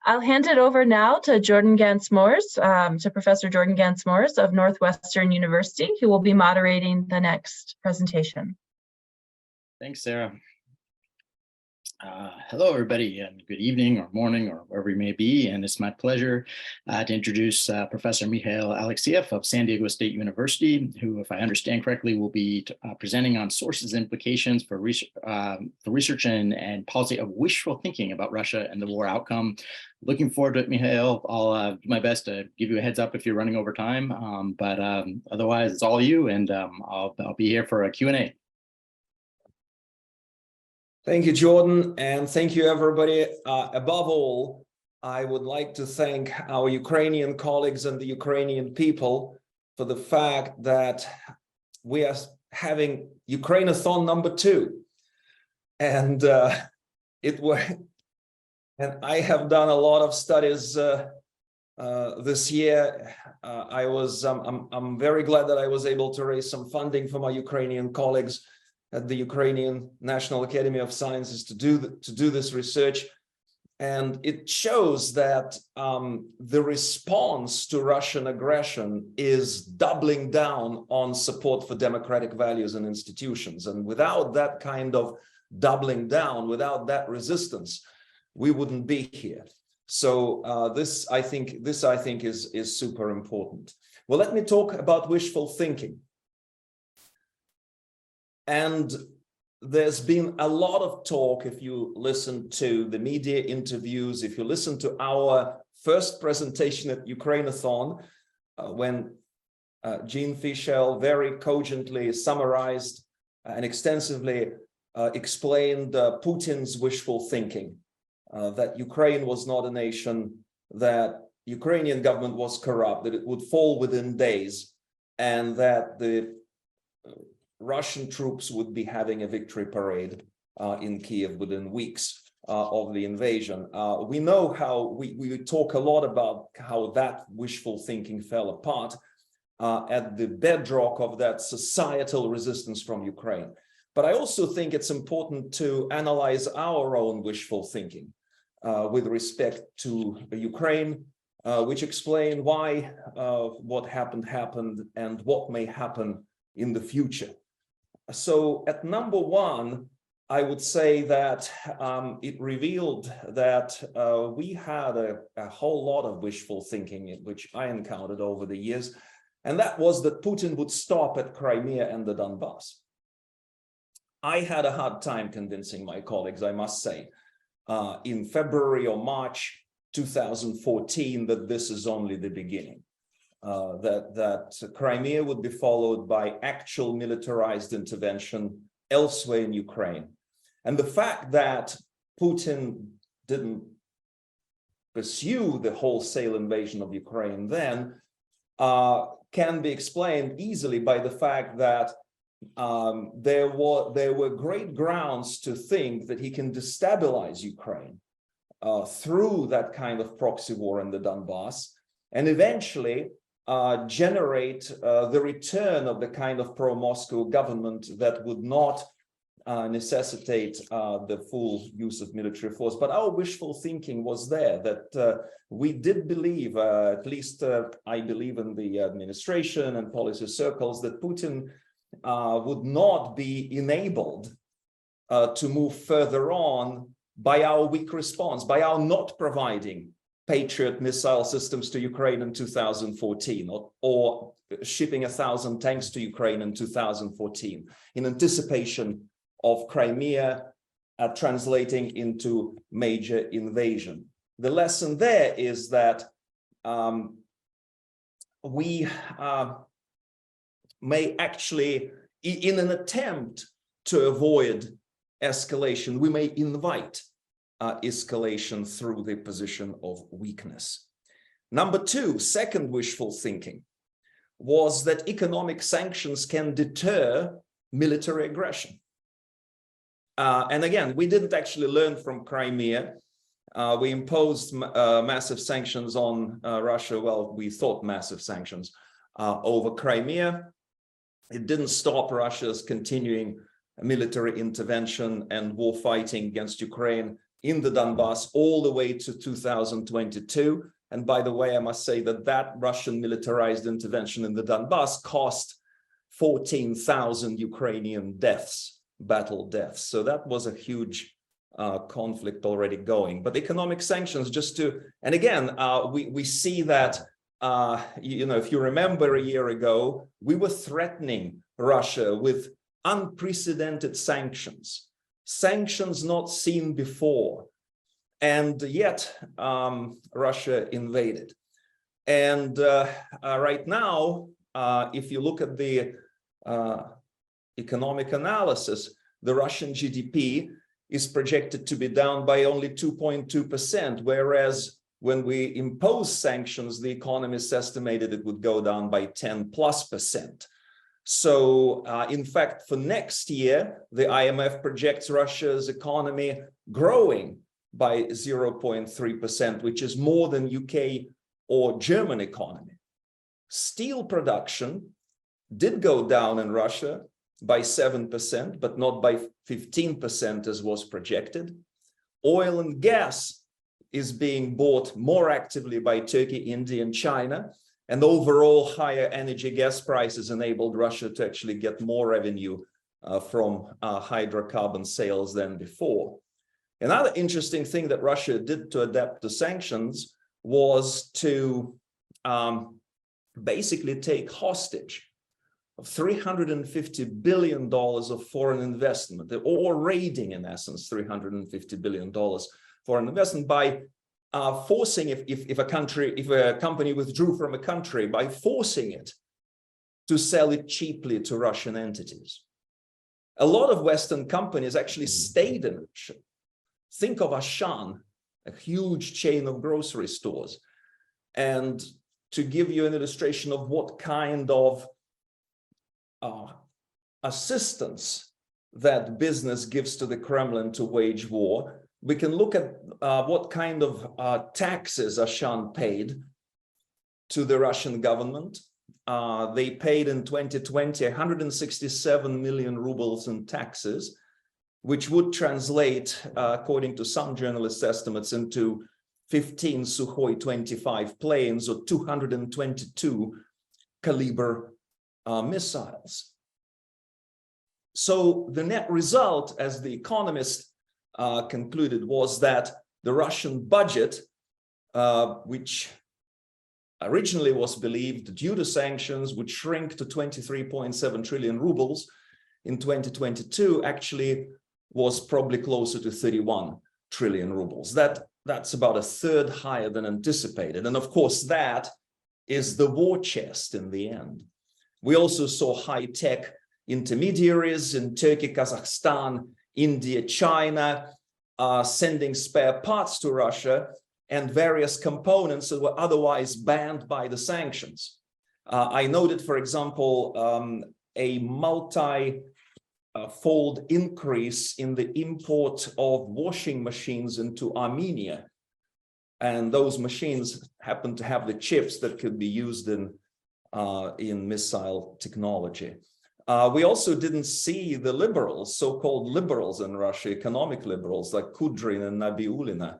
I'll hand it over now to Jordan Gans-Moors, to Professor Jordan Gans-Moors of Northwestern University, who will be moderating the next presentation. Thanks, Sarah. Hello, everybody, and good evening or morning or wherever you may be. And it's my pleasure to introduce Professor Mikhail Alexeyev of San Diego State University, who, if I understand correctly, will be presenting on sources and implications for research and policy of wishful thinking about Russia and the war outcome. Looking forward to it, Mikhail. I'll do my best to give you a heads up if you're running over time, but otherwise it's all you, and I'll be here for a Q&A. Thank you, Jordan, and thank you, everybody. Above all, I would like to thank our Ukrainian colleagues and the Ukrainian people for the fact that we are having Ukrainathon #2, and I have done a lot of studies this year. I'm very glad that I was able to raise some funding for my Ukrainian colleagues at the Ukrainian National Academy of Sciences to do this research. And it shows that the response to Russian aggression is doubling down on support for democratic values and institutions. And without that kind of doubling down, without that resistance, we wouldn't be here. So this I think is super important. Well, let me talk about wishful thinking. And there's been a lot of talk, if you listen to the media interviews, if you listen to our first presentation at Ukrainathon, when Jean Fischel very cogently summarized and extensively explained Putin's wishful thinking, that Ukraine was not a nation that Ukrainian government was corrupt, that it would fall within days, and that the Russian troops would be having a victory parade in Kiev within weeks of the invasion. We know how we talk a lot about how that wishful thinking fell apart at the bedrock of that societal resistance from Ukraine. But I also think it's important to analyze our own wishful thinking with respect to Ukraine, which explain why what happened and what may happen in the future. So at number one, I would say that it revealed that we had a whole lot of wishful thinking, which I encountered over the years, and that was that Putin would stop at Crimea and the Donbass. I had a hard time convincing my colleagues, I must say, in February or March 2014, that this is only the beginning, that Crimea would be followed by actual militarized intervention elsewhere in Ukraine. And the fact that Putin didn't pursue the wholesale invasion of Ukraine then can be explained easily by the fact that there were great grounds to think that he can destabilize Ukraine through that kind of proxy war in the Donbass, and eventually generate the return of the kind of pro-Moscow government that would not necessitate the full use of military force. But our wishful thinking was there, that we did believe, at least I believe in the administration and policy circles, that Putin would not be enabled to move further on by our weak response, by our not providing Patriot missile systems to Ukraine in 2014, or shipping 1,000 tanks to Ukraine in 2014, in anticipation of Crimea translating into major invasion. The lesson there is that we may actually, in an attempt to avoid escalation, we may invite escalation through the position of weakness. Number two, second wishful thinking was that economic sanctions can deter military aggression. And again, we didn't actually learn from Crimea. We imposed massive sanctions on Russia. Well, we thought massive sanctions over Crimea. It didn't stop Russia's continuing military intervention and war fighting against Ukraine in the Donbass all the way to 2022. And by the way, I must say that that Russian militarized intervention in the Donbass cost 14,000 Ukrainian deaths, battle deaths. So that was a huge conflict already going. But economic sanctions, just to, and again, we see that, you know, if you remember a year ago, we were threatening Russia with unprecedented sanctions, sanctions not seen before. And yet Russia invaded. And right now, if you look at the economic analysis, the Russian GDP is projected to be down by only 2.2%, whereas when we impose sanctions, the economists estimated it would go down by 10+%. So in fact, for next year, the IMF projects Russia's economy growing by 0.3%, which is more than UK or German economy. Steel production did go down in Russia by 7%, but not by 15% as was projected. Oil and gas is being bought more actively by Turkey, India, and China. And overall higher energy gas prices enabled Russia to actually get more revenue from hydrocarbon sales than before. Another interesting thing that Russia did to adapt to sanctions was to basically take hostage of $350 billion of foreign investment, or raiding, in essence, $350 billion foreign investment by forcing, if a company withdrew from a country, by forcing it to sell it cheaply to Russian entities. A lot of Western companies actually stayed in Russia. Think of Ashan, a huge chain of grocery stores. And to give you an illustration of what kind of assistance that business gives to the Kremlin to wage war, we can look at what kind of taxes Ashan paid to the Russian government. They paid in 2020 167 million rubles in taxes, which would translate, according to some journalists' estimates, into 15 Sukhoi 25 planes or 222 caliber missiles. So the net result, as The Economist concluded, was that the Russian budget, which originally was believed due to sanctions would shrink to 23.7 trillion rubles in 2022, actually was probably closer to 31 trillion rubles. That's about a third higher than anticipated. And of course, that is the war chest in the end. We also saw high-tech intermediaries in Turkey, Kazakhstan, India, China, sending spare parts to Russia and various components that were otherwise banned by the sanctions. I noted, for example, a multi-fold increase in the import of washing machines into Armenia. And those machines happen to have the chips that could be used in missile technology. We also didn't see the liberals, so-called liberals in Russia, economic liberals like Kudrin and Nabiullina.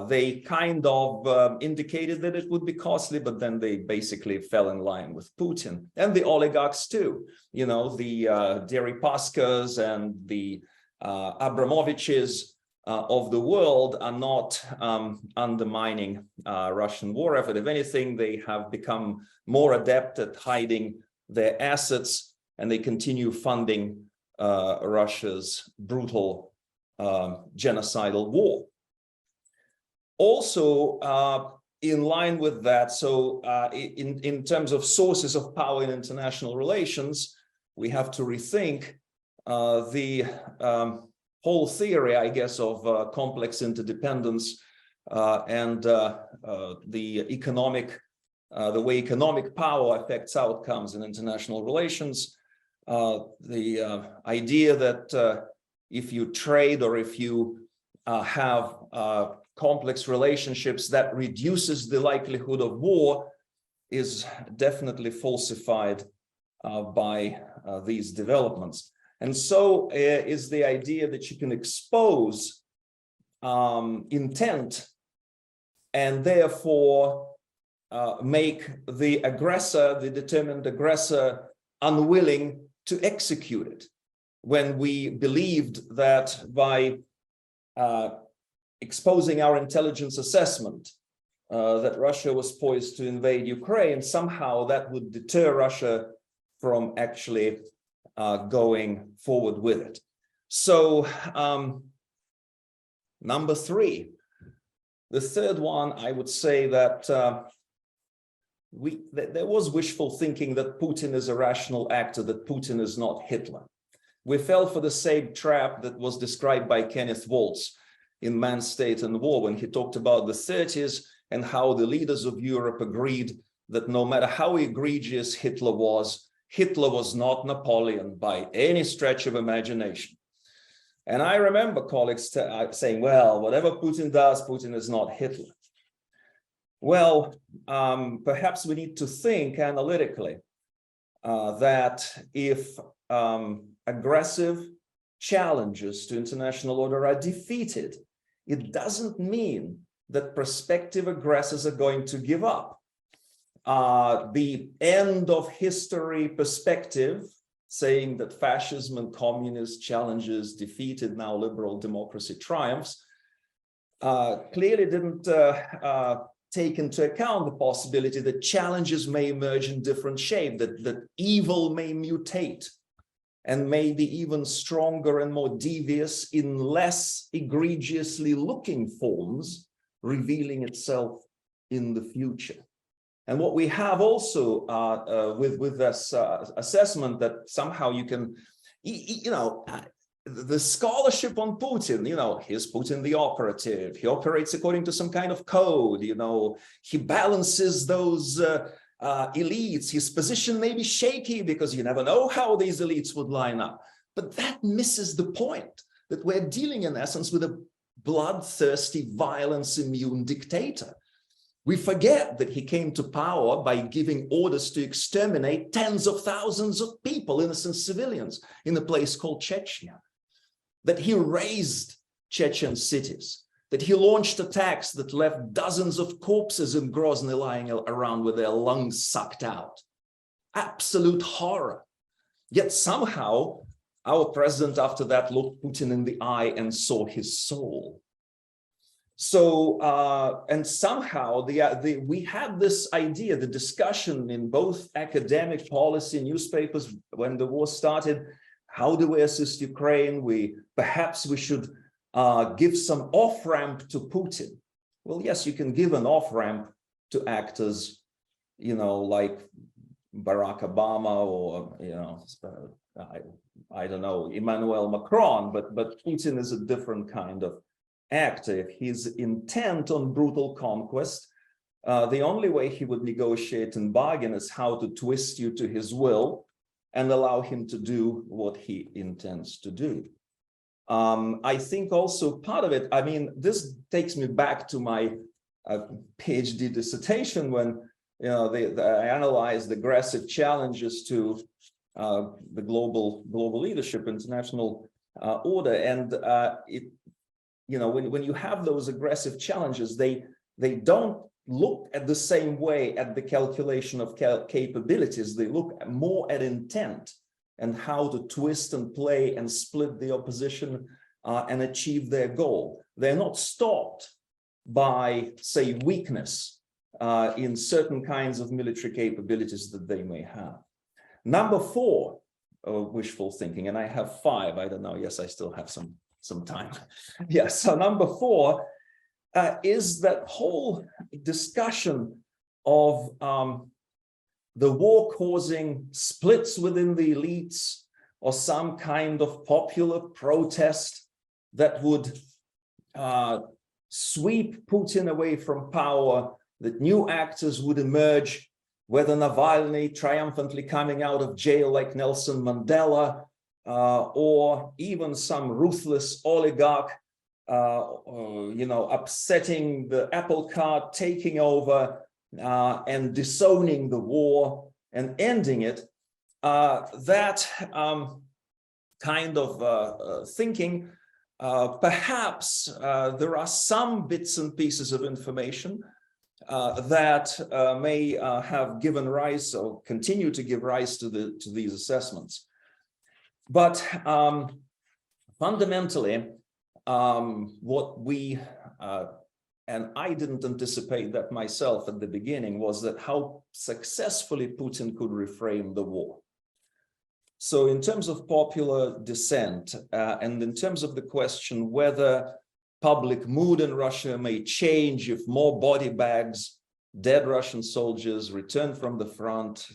They kind of indicated that it would be costly, but then they basically fell in line with Putin. And the oligarchs too, you know, the Deripaskas and the Abramoviches of the world are not undermining Russian war effort. If anything, they have become more adept at hiding their assets, and they continue funding Russia's brutal genocidal war. Also, in line with that, so in terms of sources of power in international relations, we have to rethink the whole theory, I guess, of complex interdependence and the way economic power affects outcomes in international relations. The idea that if you trade or if you have complex relationships, that reduces the likelihood of war is definitely falsified by these developments. And so is the idea that you can expose intent and therefore make the aggressor, the determined aggressor, unwilling to execute it. When we believed that by exposing our intelligence assessment that Russia was poised to invade Ukraine, somehow that would deter Russia from actually going forward with it. So number three, the third one, I would say that there was wishful thinking that Putin is a rational actor, that Putin is not Hitler. We fell for the same trap that was described by Kenneth Waltz in Man, State and War, when he talked about the 30s and how the leaders of Europe agreed that no matter how egregious Hitler was not Napoleon by any stretch of imagination. And I remember colleagues saying, well, whatever Putin does, Putin is not Hitler. Well, perhaps we need to think analytically that if aggressive challenges to international order are defeated, it doesn't mean that prospective aggressors are going to give up. The end of history perspective, saying that fascism and communist challenges defeated, now liberal democracy triumphs, clearly didn't take into account the possibility that challenges may emerge in different shape, that evil may mutate and may be even stronger and more devious in less egregiously looking forms, revealing itself in the future. And what we have also with this assessment that somehow you can, the scholarship on Putin, you know, here's Putin the operative, he operates according to some kind of code, you know, he balances those elites, his position may be shaky because you never know how these elites would line up. But that misses the point, that we're dealing in essence with a bloodthirsty, violence-immune dictator. We forget that he came to power by giving orders to exterminate tens of thousands of people, innocent civilians, in a place called Chechnya. That he razed Chechen cities, that he launched attacks that left dozens of corpses in Grozny lying around with their lungs sucked out. Absolute horror. Yet somehow, our president after that looked Putin in the eye and saw his soul. So, and somehow we had this idea, the discussion in both academic policy newspapers when the war started, how do we assist Ukraine? Perhaps we should give some off-ramp to Putin. Well, yes, you can give an off-ramp to actors, you know, like Barack Obama or, you know, I don't know, Emmanuel Macron, but Putin is a different kind of actor. If he's intent on brutal conquest, the only way he would negotiate and bargain is how to twist you to his will and allow him to do what he intends to do. I think also part of it, I mean, this takes me back to my PhD dissertation when, you know, I analyzed aggressive challenges to the global leadership, international order, and you know, when you have those aggressive challenges, they don't look at the same way at the calculation of capabilities. They look more at intent and how to twist and play and split the opposition and achieve their goal. They're not stopped by, say, weakness in certain kinds of military capabilities that they may have. Number 4, wishful thinking, and I have 5, I don't know, yes, I still have some time. Yes, so number 4 is that whole discussion of the war causing splits within the elites or some kind of popular protest that would sweep Putin away from power, that new actors would emerge, whether Navalny triumphantly coming out of jail like Nelson Mandela, or even some ruthless oligarch, you know, upsetting the apple cart, taking over and disowning the war and ending it. That kind of thinking, perhaps there are some bits and pieces of information that may have given rise or continue to give rise to these assessments. But fundamentally, what we, and I didn't anticipate that myself at the beginning, was that how successfully Putin could reframe the war. So in terms of popular dissent, and in terms of the question whether public mood in Russia may change if more body bags, dead Russian soldiers return from the front,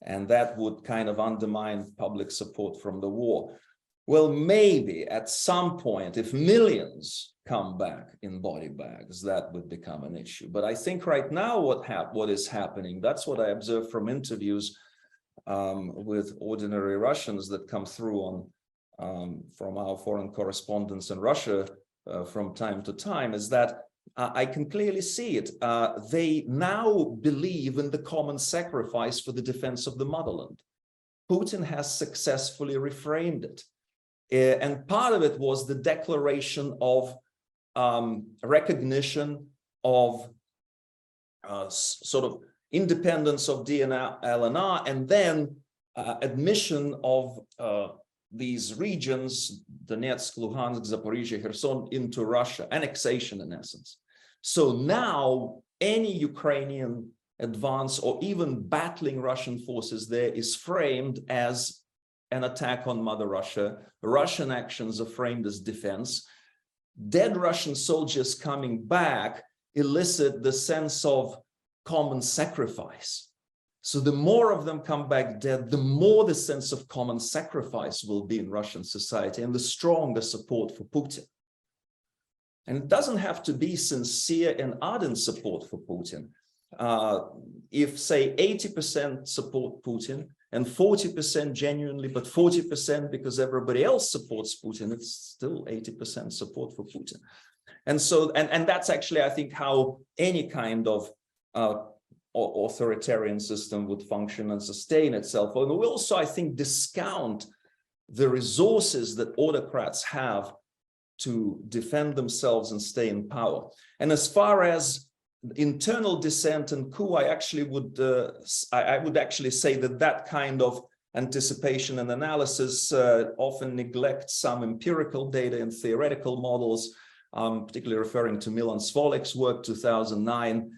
and that would kind of undermine public support from the war. Well, maybe at some point, if millions come back in body bags, that would become an issue. But I think right now what is happening, that's what I observe from interviews with ordinary Russians that come through from our foreign correspondents in Russia from time to time, is that I can clearly see it. They now believe in the common sacrifice for the defense of the motherland. Putin has successfully reframed it. And part of it was the declaration of recognition of sort of independence of DNR-LNR, and then admission of these regions, Donetsk, Luhansk, Zaporizhia, Kherson, into Russia, annexation in essence. So now any Ukrainian advance or even battling Russian forces there is framed as an attack on Mother Russia. Russian actions are framed as defense. Dead Russian soldiers coming back elicit the sense of common sacrifice. So the more of them come back dead, the more the sense of common sacrifice will be in Russian society and the stronger support for Putin. And it doesn't have to be sincere and ardent support for Putin. If, say, 80% support Putin and 40% genuinely, but 40% because everybody else supports Putin, it's still 80% support for Putin. And so, and that's actually, I think, how any kind of authoritarian system would function and sustain itself. And we also, I think, discount the resources that autocrats have to defend themselves and stay in power. And as far as internal dissent and coup, I actually would I would actually say that that kind of anticipation and analysis often neglects some empirical data and theoretical models, particularly referring to Milan Svolik's work, 2009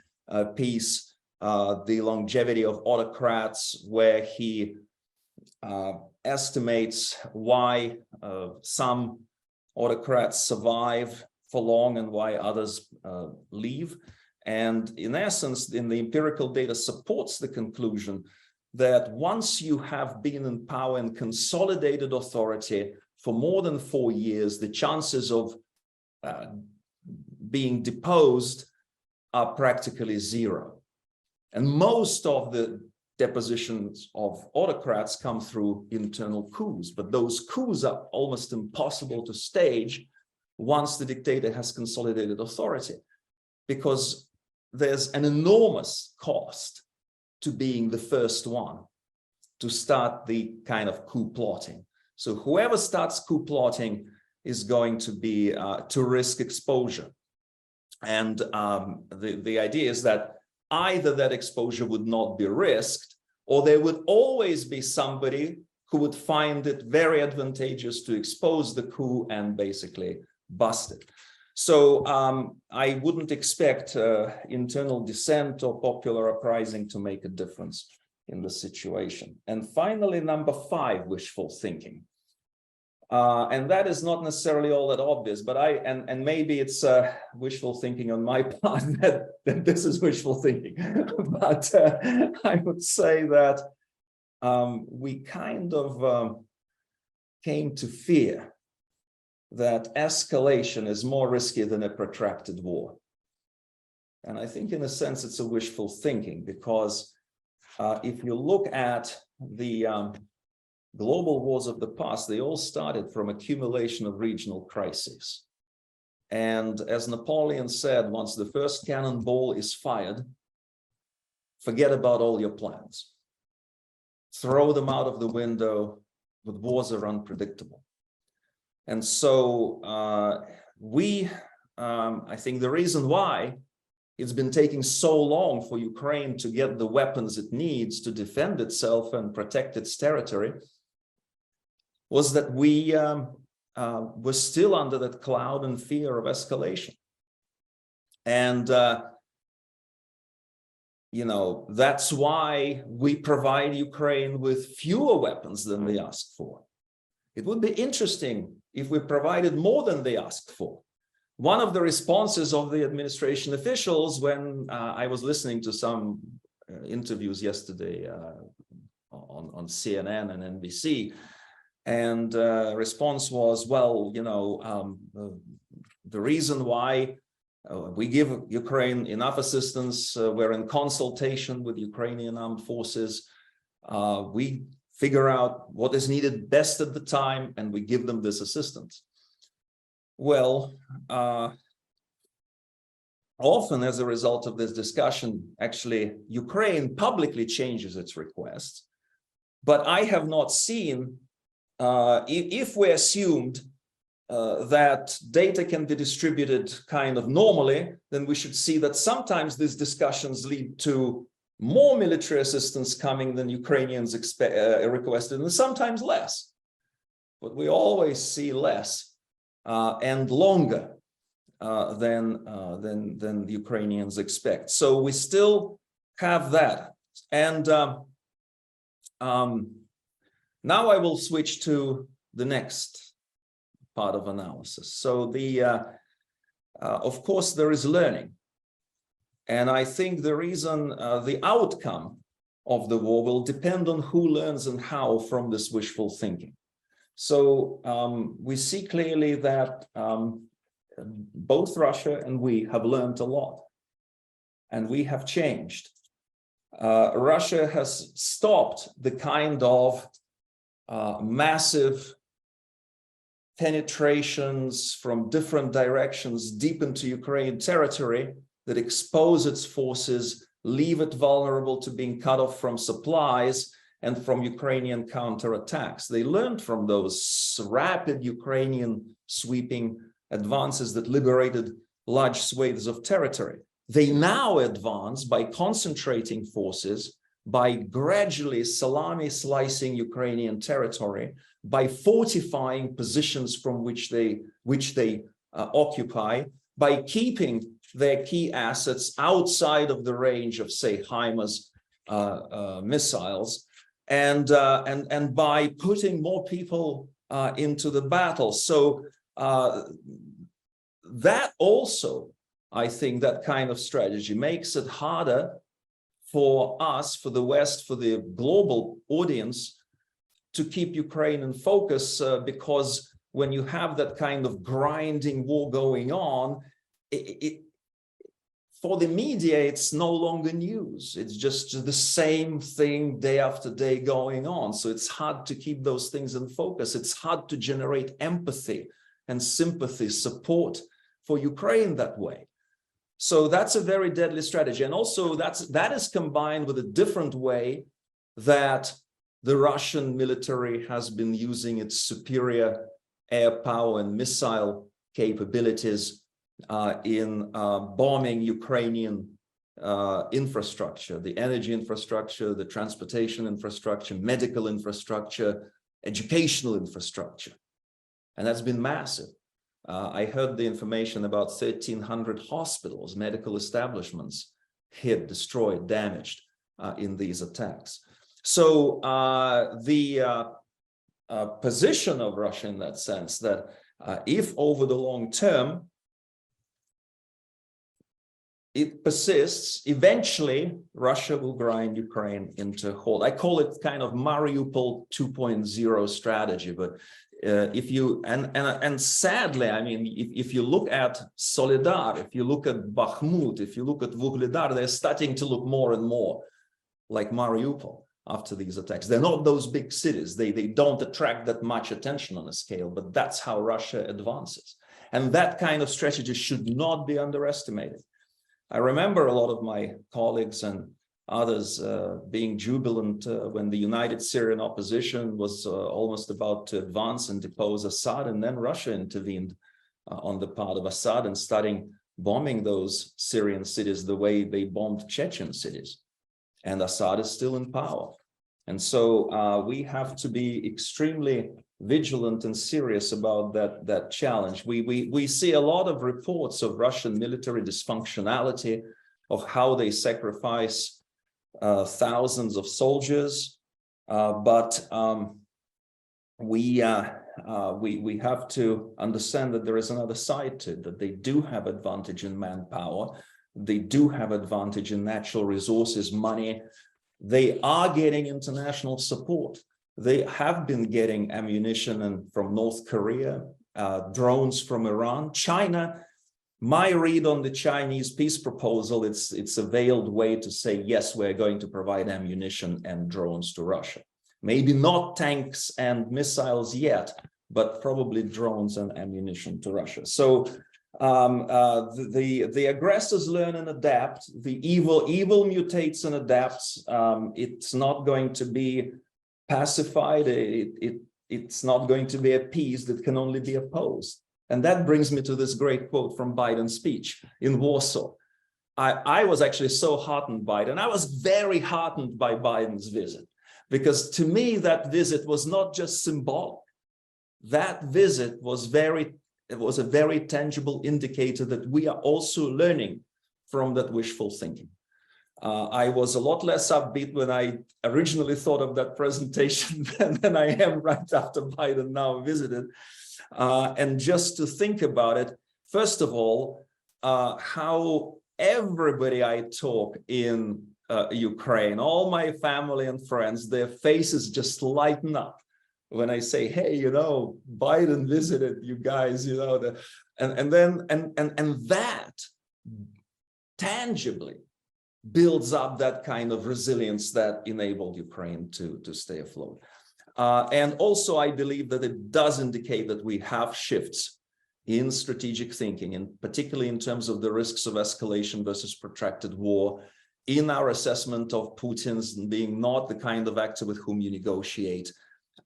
piece, The Longevity of Autocrats, where he estimates why some autocrats survive for long and why others leave. And in essence, in the empirical data supports the conclusion that once you have been in power and consolidated authority for more than 4 years, the chances of being deposed are practically zero. And most of the depositions of autocrats come through internal coups, but those coups are almost impossible to stage once the dictator has consolidated authority, because there's an enormous cost to being the first one to start the kind of coup plotting. So whoever starts coup plotting is going to be to risk exposure. And the idea is that either that exposure would not be risked, or there would always be somebody who would find it very advantageous to expose the coup and basically bust it. So I wouldn't expect internal dissent or popular uprising to make a difference in the situation. And finally, number 5, wishful thinking. And that is not necessarily all that obvious, but and maybe it's wishful thinking on my part that this is wishful thinking. But I would say that we kind of came to fear that escalation is more risky than a protracted war. And I think in a sense it's a wishful thinking, because if you look at the global wars of the past, they all started from accumulation of regional crises. And as Napoleon said, once the first cannonball is fired, forget about all your plans. Throw them out of the window, but wars are unpredictable. And so I think the reason why it's been taking so long for Ukraine to get the weapons it needs to defend itself and protect its territory was that we were still under that cloud and fear of escalation. And, you know, that's why we provide Ukraine with fewer weapons than they asked for. It would be interesting if we provided more than they asked for. One of the responses of the administration officials when I was listening to some interviews yesterday on CNN and NBC, and response was, well, you know, the reason why we give Ukraine enough assistance, we're in consultation with Ukrainian armed forces, we figure out what is needed best at the time, and we give them this assistance. Well, often as a result of this discussion, actually, Ukraine publicly changes its requests, but I have not seen, if we assumed that data can be distributed kind of normally, then we should see that sometimes these discussions lead to more military assistance coming than Ukrainians requested, and sometimes less. But we always see less and longer than the Ukrainians expect. So we still have that. And now I will switch to the next part of analysis. So of course, there is learning. And I think the reason, the outcome of the war will depend on who learns and how from this wishful thinking. So we see clearly that both Russia and we have learned a lot, and we have changed. Russia has stopped the kind of massive penetrations from different directions deep into Ukrainian territory that expose its forces, leave it vulnerable to being cut off from supplies and from Ukrainian counterattacks. They learned from those rapid Ukrainian sweeping advances that liberated large swathes of territory. They now advance by concentrating forces, by gradually salami slicing Ukrainian territory, by fortifying positions from which they occupy, by keeping their key assets outside of the range of, say, HIMARS missiles, and by putting more people into the battle. So that also, I think, that kind of strategy makes it harder for us, for the West, for the global audience, to keep Ukraine in focus, because when you have that kind of grinding war going on, for the media, it's no longer news. It's just the same thing day after day going on. So it's hard to keep those things in focus. It's hard to generate empathy and sympathy, support for Ukraine that way. So that's a very deadly strategy. And also that is combined with a different way that the Russian military has been using its superior air power and missile capabilities in bombing Ukrainian infrastructure, the energy infrastructure, the transportation infrastructure, medical infrastructure, educational infrastructure. And that's been massive. I heard the information about 1,300 hospitals, medical establishments hit, destroyed, damaged in these attacks. So the position of Russia in that sense, that if over the long term it persists, eventually Russia will grind Ukraine into a halt. I call it kind of Mariupol 2.0 strategy, but if you, and sadly, I mean, if you look at Solidar, if you look at Bakhmut, if you look at Vuhledar, they're starting to look more and more like Mariupol after these attacks. They're not those big cities. They don't attract that much attention on a scale, but that's how Russia advances. And that kind of strategy should not be underestimated. I remember a lot of my colleagues and others being jubilant when the united Syrian opposition was almost about to advance and depose Assad, and then Russia intervened on the part of Assad and starting bombing those Syrian cities the way they bombed Chechen cities. And Assad is still in power. And so we have to be extremely vigilant and serious about that challenge. We see a lot of reports of Russian military dysfunctionality, of how they sacrifice thousands of soldiers, but we have to understand that there is another side to it, that they do have advantage in manpower, they do have advantage in natural resources, money. They are getting international support. They have been getting ammunition from North Korea, drones from Iran, China. My read on the Chinese peace proposal, it's a veiled way to say, yes, we're going to provide ammunition and drones to Russia. Maybe not tanks and missiles yet, but probably drones and ammunition to Russia. So the aggressors learn and adapt. The evil mutates and adapts. It's not going to be pacified. It's not going to be appeased. It can only be opposed. And that brings me to this great quote from Biden's speech in Warsaw. I was actually so heartened by it. And I was very heartened by Biden's visit, because to me, that visit was not just symbolic. That visit was a very tangible indicator that we are also learning from that wishful thinking. I was a lot less upbeat when I originally thought of that presentation than I am right after Biden now visited. And just to think about it, first of all, how everybody I talk in Ukraine, all my family and friends, their faces just lighten up when I say, hey, you know, Biden visited you guys, you know, and that tangibly builds up that kind of resilience that enabled Ukraine to stay afloat. And also, I believe that it does indicate that we have shifts in strategic thinking, and particularly in terms of the risks of escalation versus protracted war, in our assessment of Putin's being not the kind of actor with whom you negotiate,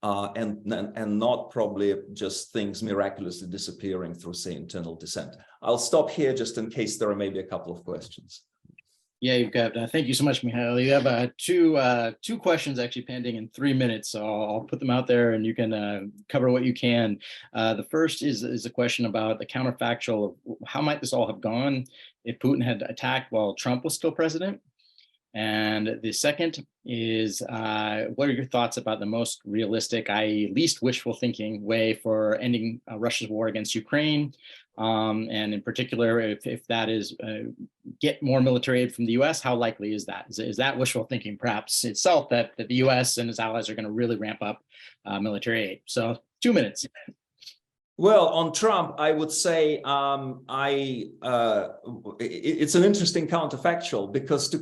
and not probably just things miraculously disappearing through, say, internal dissent. I'll stop here just in case there are maybe a couple of questions. Yeah, you've got, thank you so much, Mikhail. You have two questions actually pending in 3 minutes, so I'll put them out there and you can cover what you can. The first is a question about the counterfactual of how might this all have gone if Putin had attacked while Trump was still president? And the second is, what are your thoughts about the most realistic, i.e. least wishful thinking way for ending Russia's war against Ukraine? And in particular, if that is get more military aid from the US, how likely is that? Is that wishful thinking perhaps itself that the US and its allies are going to really ramp up military aid? So 2 minutes. Well, on Trump, I would say it's an interesting counterfactual, because to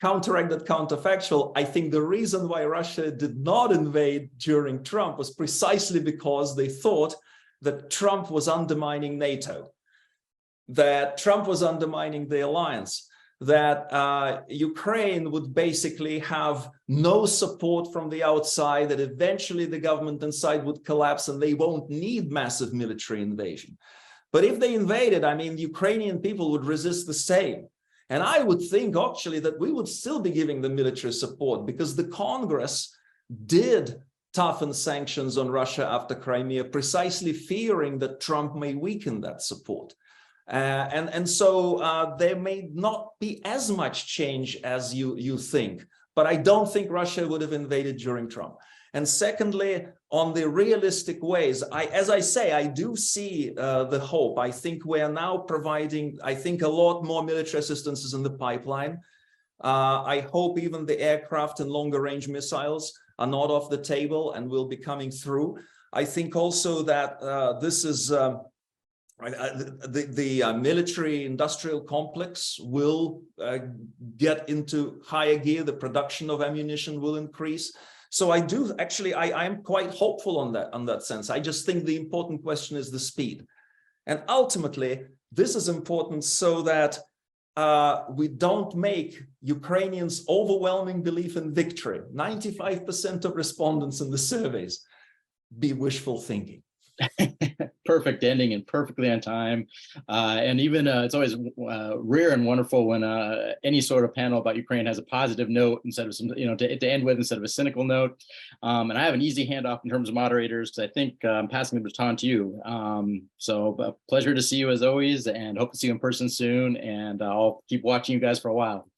counteract that counterfactual, I think the reason why Russia did not invade during Trump was precisely because they thought that Trump was undermining NATO, that Trump was undermining the alliance, that Ukraine would basically have no support from the outside, that eventually the government inside would collapse and they won't need massive military invasion. But if they invaded, I mean, Ukrainian people would resist the same. And I would think actually that we would still be giving them military support, because the Congress did toughen sanctions on Russia after Crimea, precisely fearing that Trump may weaken that support. So there may not be as much change as you think, but I don't think Russia would have invaded during Trump. And secondly, on the realistic ways, as I say, I do see the hope. I think we are now providing, I think, a lot more military assistance is in the pipeline. I hope even the aircraft and longer range missiles are not off the table and will be coming through. I think also that this is the military industrial complex will get into higher gear. The production of ammunition will increase. So I do actually, I am quite hopeful on that sense. I just think the important question is the speed. And ultimately, this is important so that we don't make Ukrainians' overwhelming belief in victory, 95% of respondents in the surveys, be wishful thinking. Perfect ending and perfectly on time. And even it's always rare and wonderful when any sort of panel about Ukraine has a positive note instead of some, to end with instead of a cynical note. And I have an easy handoff in terms of moderators, because I think I'm passing the baton to you. So a pleasure to see you as always, and hope to see you in person soon. And I'll keep watching you guys for a while.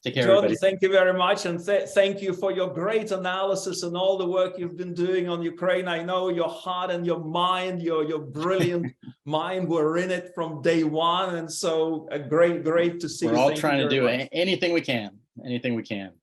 Take care, Jordan, everybody. thank you very much. And thank you for your great analysis and all the work you've been doing on Ukraine. I know your heart and your mind, your brilliant mind were in it from day one. And so great to see you. We're all trying to do anything we can,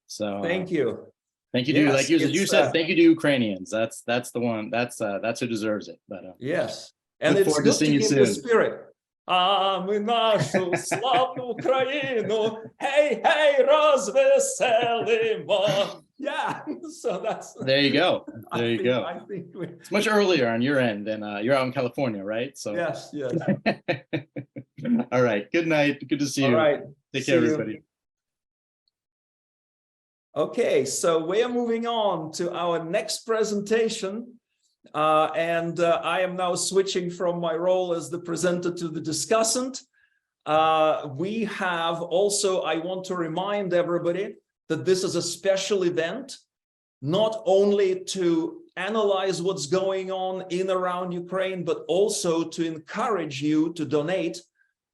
So thank you. Thank you. Yes, like you said, thank you to Ukrainians. That's the one. That's who deserves it. But yes. And it's good to keep the spirit. А ми нашу славну Україну, hey, розвеселимо. Yeah, so that's. There you go. There you go. I think it's much earlier on your end than you're out in California, right? So. Yes. All right. Good night. Good to see you. All right. Take care, everybody. Okay, so we are moving on to our next presentation. I am now switching from my role as the presenter to the discussant. We have also, I want to remind everybody that this is a special event, not only to analyze what's going on in around Ukraine, but also to encourage you to donate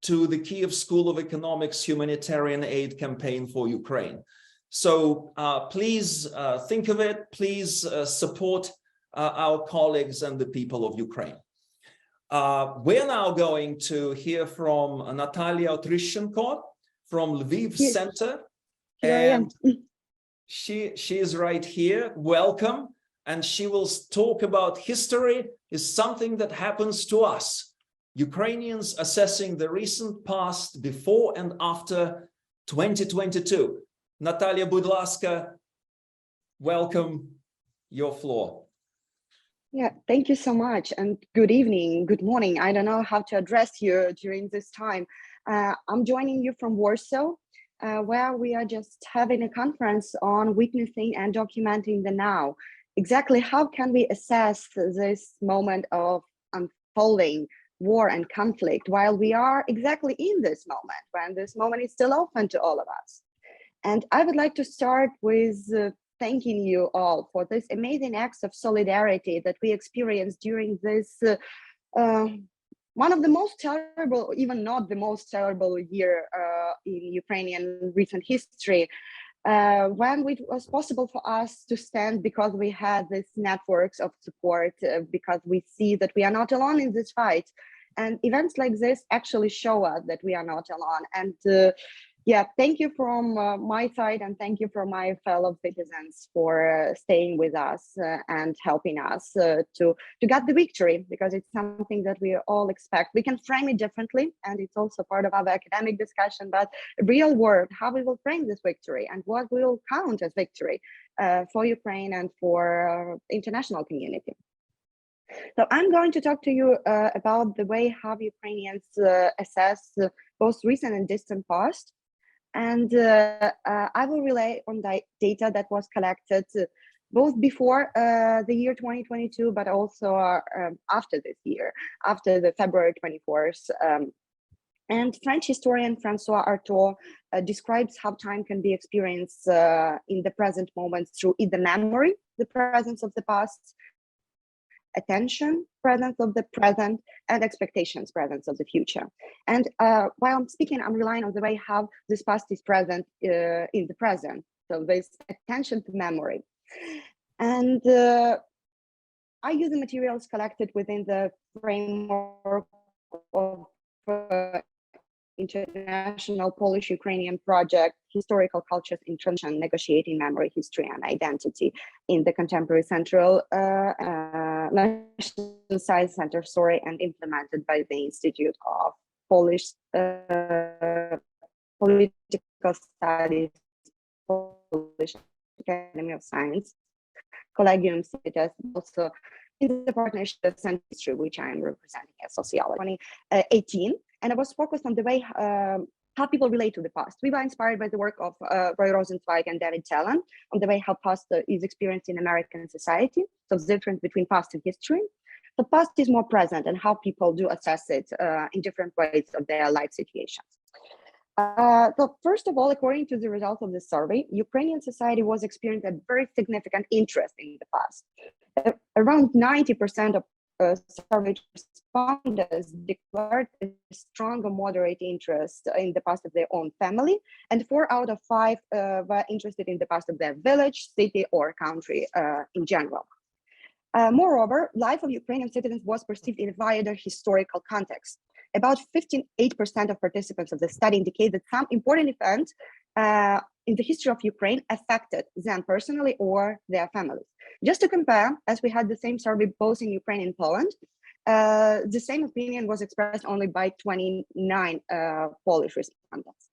to the Kyiv School of Economics humanitarian aid campaign for Ukraine. So please think of it, please support our colleagues and the people of Ukraine. We're now going to hear from Natalia Otryshenko from Lviv Center Here I am. She is right here. Welcome. And she will talk about history is something that happens to us. Ukrainians assessing the recent past before and after 2022. Natalia, будь ласка, welcome, your floor. Yeah, thank you so much, and good evening, good morning. I don't know how to address you during this time. I'm joining you from Warsaw, where we are just having a conference on witnessing and documenting the now. Exactly how can we assess this moment of unfolding war and conflict while we are exactly in this moment, when this moment is still open to all of us. And I would like to start with thanking you all for this amazing acts of solidarity that we experienced during this, one of the most terrible, even not the most terrible year in Ukrainian recent history, when it was possible for us to stand because we had these networks of support, because we see that we are not alone in this fight. And events like this actually show us that we are not alone. And yeah, thank you from my side, and thank you from my fellow citizens for staying with us and helping us to get the victory, because it's something that we all expect. We can frame it differently, and it's also part of our academic discussion, but real world, how we will frame this victory and what will count as victory for Ukraine and for international community. So I'm going to talk to you about the way how Ukrainians assess both recent and distant past. And I will rely on the data that was collected both before the year 2022, but also after this year, after the February 24th. And French historian François Artaud describes how time can be experienced in the present moments through either memory, the presence of the past, attention, presence of the present, and expectations, presence of the future. And while I'm speaking, I'm relying on the way how this past is present in the present. So there's attention to memory. And I use the materials collected within the framework of International Polish-Ukrainian Project, Historical Cultures in Transition, Negotiating Memory, History, and Identity in the Contemporary Central National Science Center, and implemented by the Institute of Polish Political Studies, Polish Academy of Science, Collegium Civitas, also in the partnership of Center History, which I am representing as sociology, 2018. And I was focused on the way how people relate to the past. We were inspired by the work of Roy Rosenzweig and David Tellen on the way how past is experienced in American society. So the difference between past and history. The past is more present and how people do assess it in different ways of their life situations. So first of all, according to the results of the survey, Ukrainian society was experiencing a very significant interest in the past. Around 90% of survey respondents declared a strong or moderate interest in the past of their own family, and 4 out of 5 were interested in the past of their village, city, or country in general. Moreover, life of Ukrainian citizens was perceived in a wider historical context. About 58% of participants of the study indicate that some important events in the history of Ukraine affected them personally or their families. Just to compare, as we had the same survey both in Ukraine and Poland, the same opinion was expressed only by 29 Polish respondents.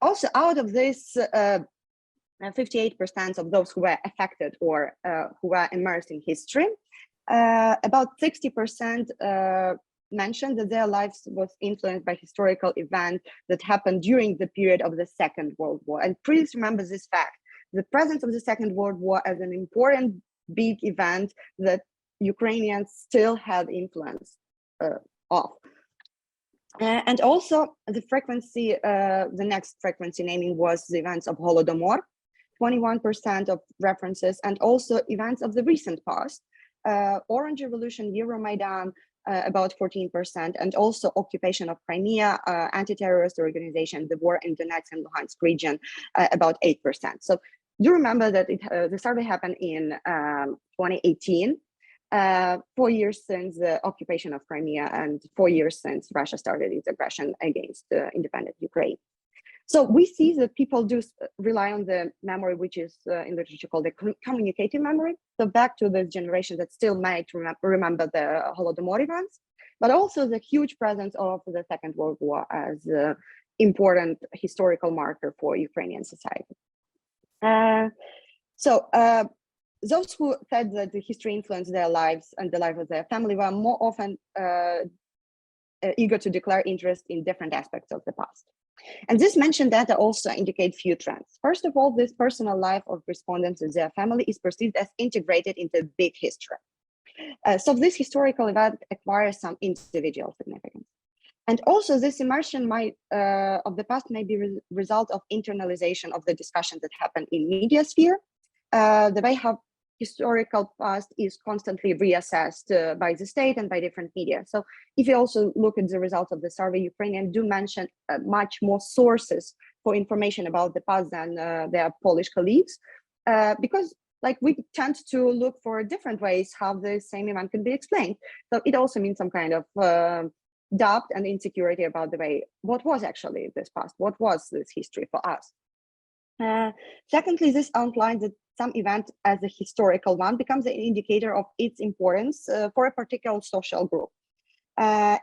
Also, out of this 58% of those who were affected or who were immersed in history, about 60% mentioned that their lives was influenced by historical events that happened during the period of the Second World War. And please remember this fact: the presence of the Second World War as an important big event that Ukrainians still had influence of. And also the frequency, the next frequency naming was the events of Holodomor, 21% of references, and also events of the recent past, Orange Revolution, Euromaidan, about 14%, and also occupation of Crimea, anti-terrorist organization, the war in Donetsk and Luhansk region, about 8%. So do remember that the survey happened in 2018, 4 years since the occupation of Crimea and 4 years since Russia started its aggression against independent Ukraine. So we see that people do rely on the memory, which is in literature called the communicative memory. So back to the generation that still might remember the Holodomor events, but also the huge presence of the Second World War as an important historical marker for Ukrainian society. Those who said that the history influenced their lives and the life of their family were more often eager to declare interest in different aspects of the past. And this mentioned data also indicate few trends. First of all, this personal life of respondents and their family is perceived as integrated into big history. So this historical event acquires some individual significance. And also this immersion of the past may be a result of internalization of the discussions that happen in media sphere. The way how historical past is constantly reassessed by the state and by different media. So if you also look at the results of the survey, Ukrainians do mention much more sources for information about the past than their Polish colleagues, because like we tend to look for different ways how the same event can be explained. So it also means some kind of doubt and insecurity about the way, what was actually this past? What was this history for us? Secondly, this outlines that some event as a historical one becomes an indicator of its importance for a particular social group,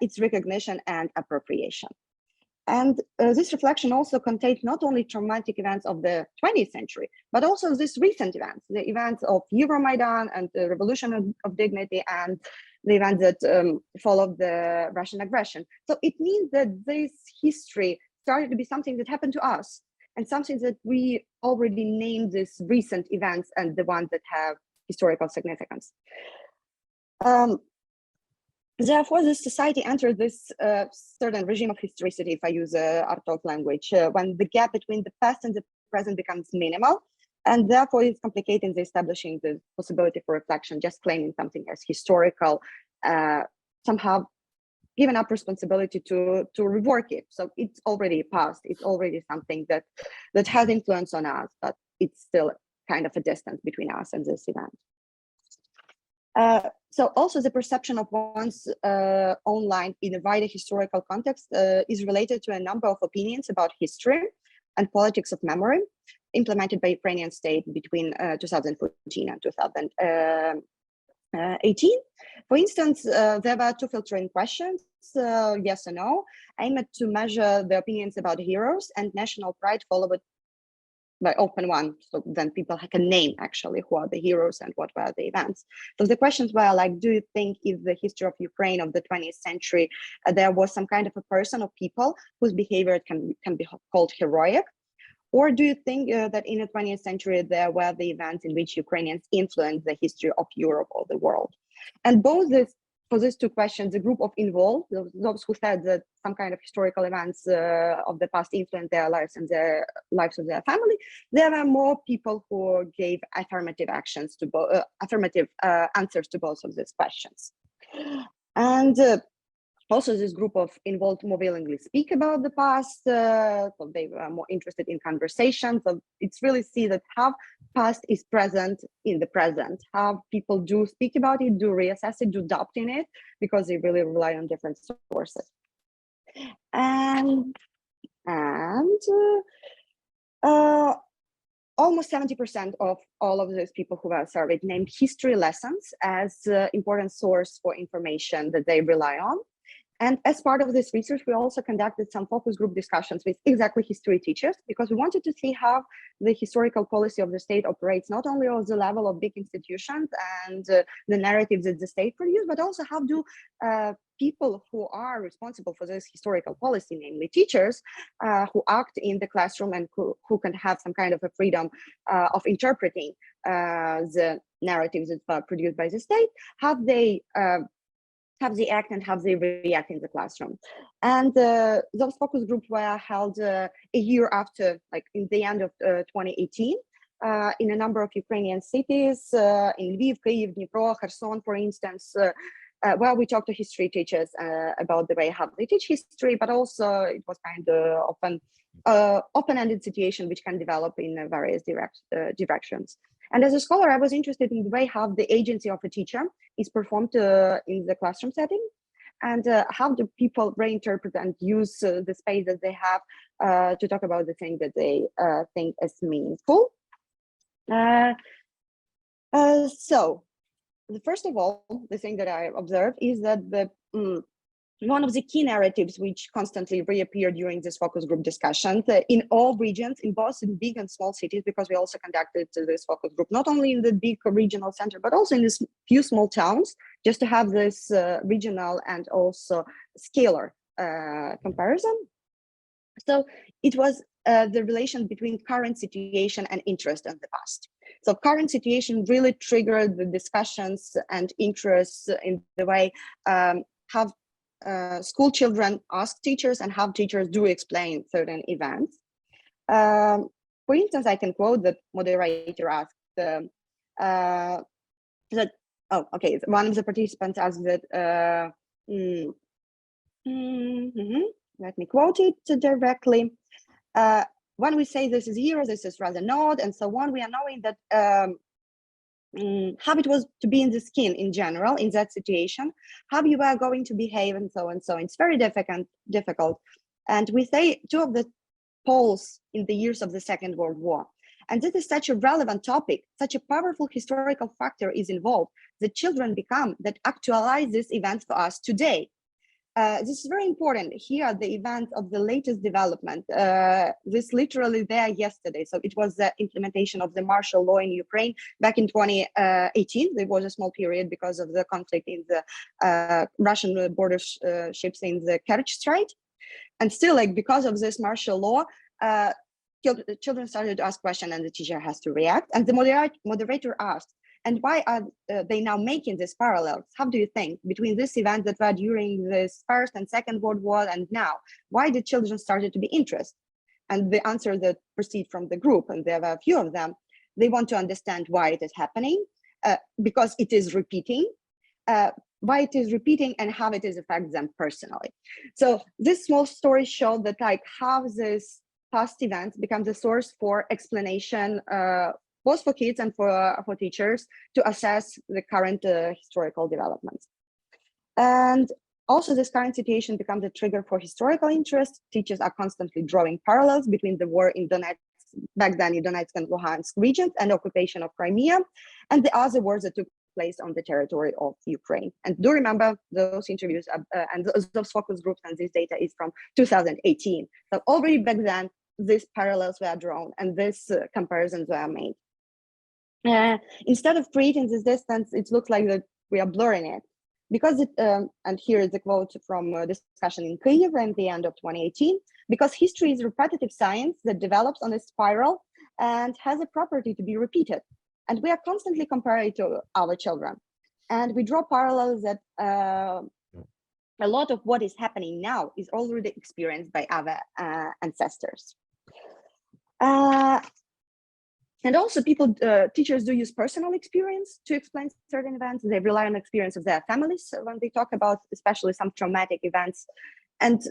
its recognition and appropriation. And this reflection also contains not only traumatic events of the 20th century, but also these recent events, the events of Euromaidan and the Revolution of Dignity and the events that followed the Russian aggression. So it means that this history started to be something that happened to us, and something that we already named these recent events and the ones that have historical significance. Therefore, this society entered this certain regime of historicity, if I use Artok language, when the gap between the past and the present becomes minimal, and therefore it's complicating the establishing the possibility for reflection, just claiming something as historical, somehow given up responsibility to rework it. So it's already past, it's already something that has influence on us, but it's still kind of a distance between us and this event. So also the perception of one's own life in a wider historical context is related to a number of opinions about history and politics of memory implemented by Ukrainian state between 2014 and 2018. For instance, there were two filtering questions, yes or no, aimed to measure the opinions about heroes and national pride, followed by open one, so then people can name actually who are the heroes and what were the events. So the questions were like, do you think in the history of Ukraine of the 20th century, there was some kind of a person or people whose behavior can be called heroic? Or do you think that in the 20th century, there were the events in which Ukrainians influenced the history of Europe or the world? And both for these two questions, the group of involved, those who said that some kind of historical events of the past influenced their lives and the lives of their family, there were more people who gave affirmative actions to affirmative answers to both of these questions. And also, this group of involved more willingly speak about the past, so they were more interested in conversation. So it's really see that how past is present in the present, how people do speak about it, do reassess it, do doubt in it, because they really rely on different sources. And almost 70% of all of those people who were surveyed named history lessons as an important source for information that they rely on. And as part of this research, we also conducted some focus group discussions with exactly history teachers, because we wanted to see how the historical policy of the state operates, not only on the level of big institutions and the narratives that the state produces, but also how do people who are responsible for this historical policy, namely teachers, who act in the classroom and who can have some kind of a freedom of interpreting the narratives that are produced by the state, how they act and how they react in the classroom. And those focus groups were held a year after, like in the end of 2018, in a number of Ukrainian cities, in Lviv, Kyiv, Dnipro, Kherson, for instance, where we talked to history teachers about the way how they teach history, but also it was kind of often open-ended situation which can develop in various directions. And as a scholar, I was interested in the way how the agency of a teacher is performed in the classroom setting, and how do people reinterpret and use the space that they have to talk about the thing that they think is meaningful. So, first of all, the thing that I observed is that the one of the key narratives which constantly reappear during this focus group discussions in all regions, in both in big and small cities, because we also conducted this focus group, not only in the big regional center, but also in this few small towns, just to have this regional and also scalar comparison. So it was the relation between current situation and interest in the past. So current situation really triggered the discussions and interests in the way have school children ask teachers and how teachers do explain certain events. For instance, I can quote the moderator asked that, oh, okay, one of the participants asked that, let me quote it directly. When we say this is here, this is rather not, and so on, we are knowing that how it was to be in the skin in general, in that situation, how you were going to behave, and so on. So it's very difficult. And we say two of the Poles in the years of the Second World War. And this is such a relevant topic, such a powerful historical factor is involved, that children become, that actualize this event for us today. This is very important. Here are the events of the latest development. This literally there yesterday. So it was the implementation of the martial law in Ukraine back in 2018. There was a small period because of the conflict in the Russian border ships in the Kerch Strait. And still, like, because of this martial law, children started to ask questions and the teacher has to react. And the moderator asked, and why are they now making these parallels? How do you think between this event that were during this First and Second World War and now? Why did children started to be interested? And the answer that proceed from the group, and there were a few of them, they want to understand why it is happening, because it is repeating, why it is repeating and how it is affects them personally. So this small story showed that like how this past events become the source for explanation, both for kids and for teachers to assess the current historical developments. And also this current situation becomes a trigger for historical interest. Teachers are constantly drawing parallels between the war in Donetsk, back then in Donetsk and Luhansk regions, and occupation of Crimea, and the other wars that took place on the territory of Ukraine. And do remember those interviews and those focus groups, and this data is from 2018. So already back then, these parallels were drawn and these comparisons were made. Instead of creating this distance, it looks like that we are blurring it. Because it, and here is a quote from a discussion in Kyiv at the end of 2018, because history is repetitive science that develops on a spiral and has a property to be repeated. And we are constantly comparing it to our children. And we draw parallels that a lot of what is happening now is already experienced by our ancestors. And also teachers do use personal experience to explain certain events. They rely on the experience of their families when they talk about especially some traumatic events. And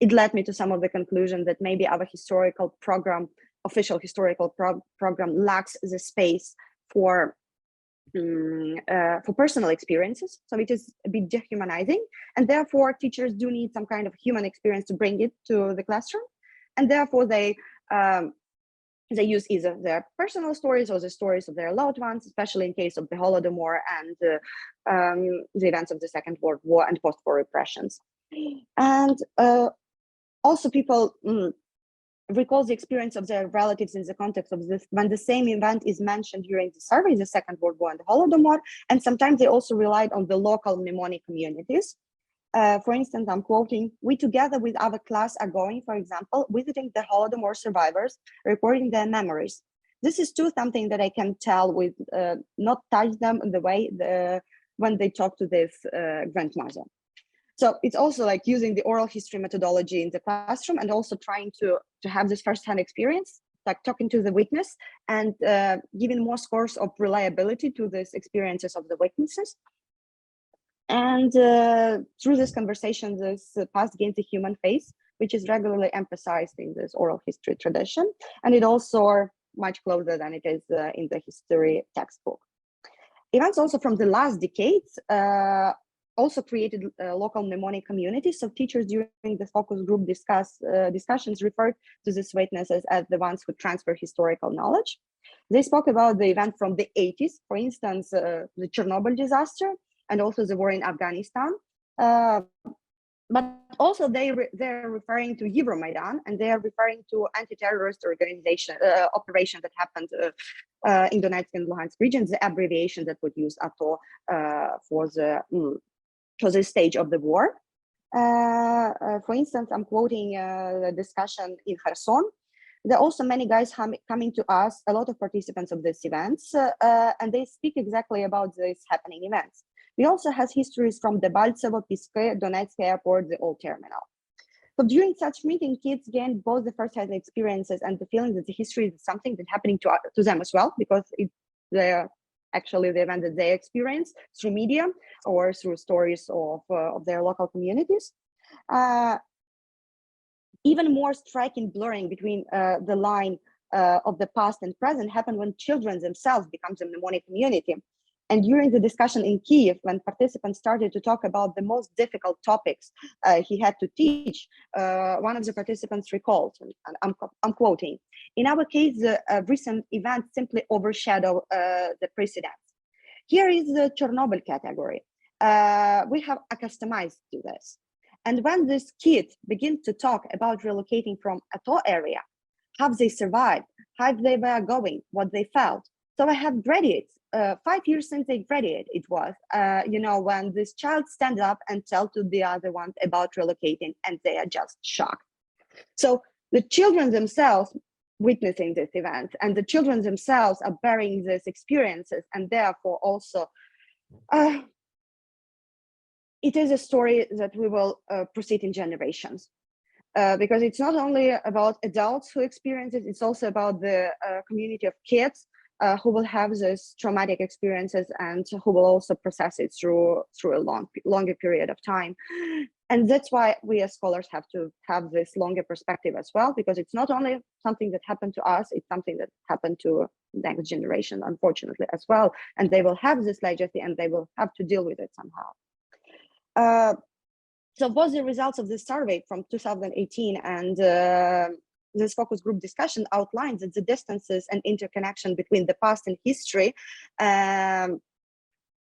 it led me to some of the conclusion that maybe our historical program, official historical program lacks the space for personal experiences. So it is a bit dehumanizing. And therefore teachers do need some kind of human experience to bring it to the classroom. And therefore they use either their personal stories or the stories of their loved ones, especially in case of the Holodomor and the events of the Second World War and post-war repressions. And also people recall the experience of their relatives in the context of this, when the same event is mentioned during the survey, the Second World War and the Holodomor, and sometimes they also relied on the local mnemonic communities. For instance, I'm quoting, "We together with our class are going, for example, visiting the Holodomor survivors, recording their memories. This is too something that I can tell with, not touch them in the way when they talk to this grandmother." So it's also like using the oral history methodology in the classroom and also trying to have this firsthand experience, like talking to the witness and giving more scores of reliability to these experiences of the witnesses. And through this conversation, this past gains a human face, which is regularly emphasized in this oral history tradition. And it also much closer than it is in the history textbook. Events also from the last decades also created local mnemonic communities. So teachers during the focus group discussions referred to these witnesses as the ones who transfer historical knowledge. They spoke about the event from the 80s, for instance, the Chernobyl disaster, and also the war in Afghanistan. But also they're referring to Euromaidan, and they are referring to anti-terrorist organization operation that happened in Donetsk and Luhansk regions, the abbreviation that would use ATO for the stage of the war. For instance, I'm quoting the discussion in Kherson. There are also many guys coming to us, a lot of participants of these events, and they speak exactly about these happening events. We also have histories from the Baltsovo, Piske, Donetsk airport, the old terminal. So during such meeting, kids gain both the first-hand experiences and the feeling that the history is something that's happening to them as well, because they're actually the event that they experience through media or through stories of their local communities. Even more striking blurring between the line of the past and present happened when children themselves become a mnemonic community. And during the discussion in Kyiv, when participants started to talk about the most difficult topics he had to teach, one of the participants recalled, and I'm quoting, "In our case, the recent events simply overshadow the precedents. Here is the Chernobyl category. We have accustomed to this. And when this kid begins to talk about relocating from ATO area, how they survived, how they were going, what they felt. So I have graduates, 5 years since they graduated, it was, when this child stands up and tell to the other one about relocating, and they are just shocked. So the children themselves witnessing this event, and the children themselves are bearing these experiences, and therefore also, it is a story that we will proceed in generations. Because it's not only about adults who experience it, it's also about the community of kids who will have these traumatic experiences and who will also process it through a longer period of time. And that's why we as scholars have to have this longer perspective as well, because it's not only something that happened to us, it's something that happened to the next generation, unfortunately, as well. And they will have this legacy and they will have to deal with it somehow. So both the results of this survey from 2018 and this focus group discussion outlines that the distances and interconnection between the past and history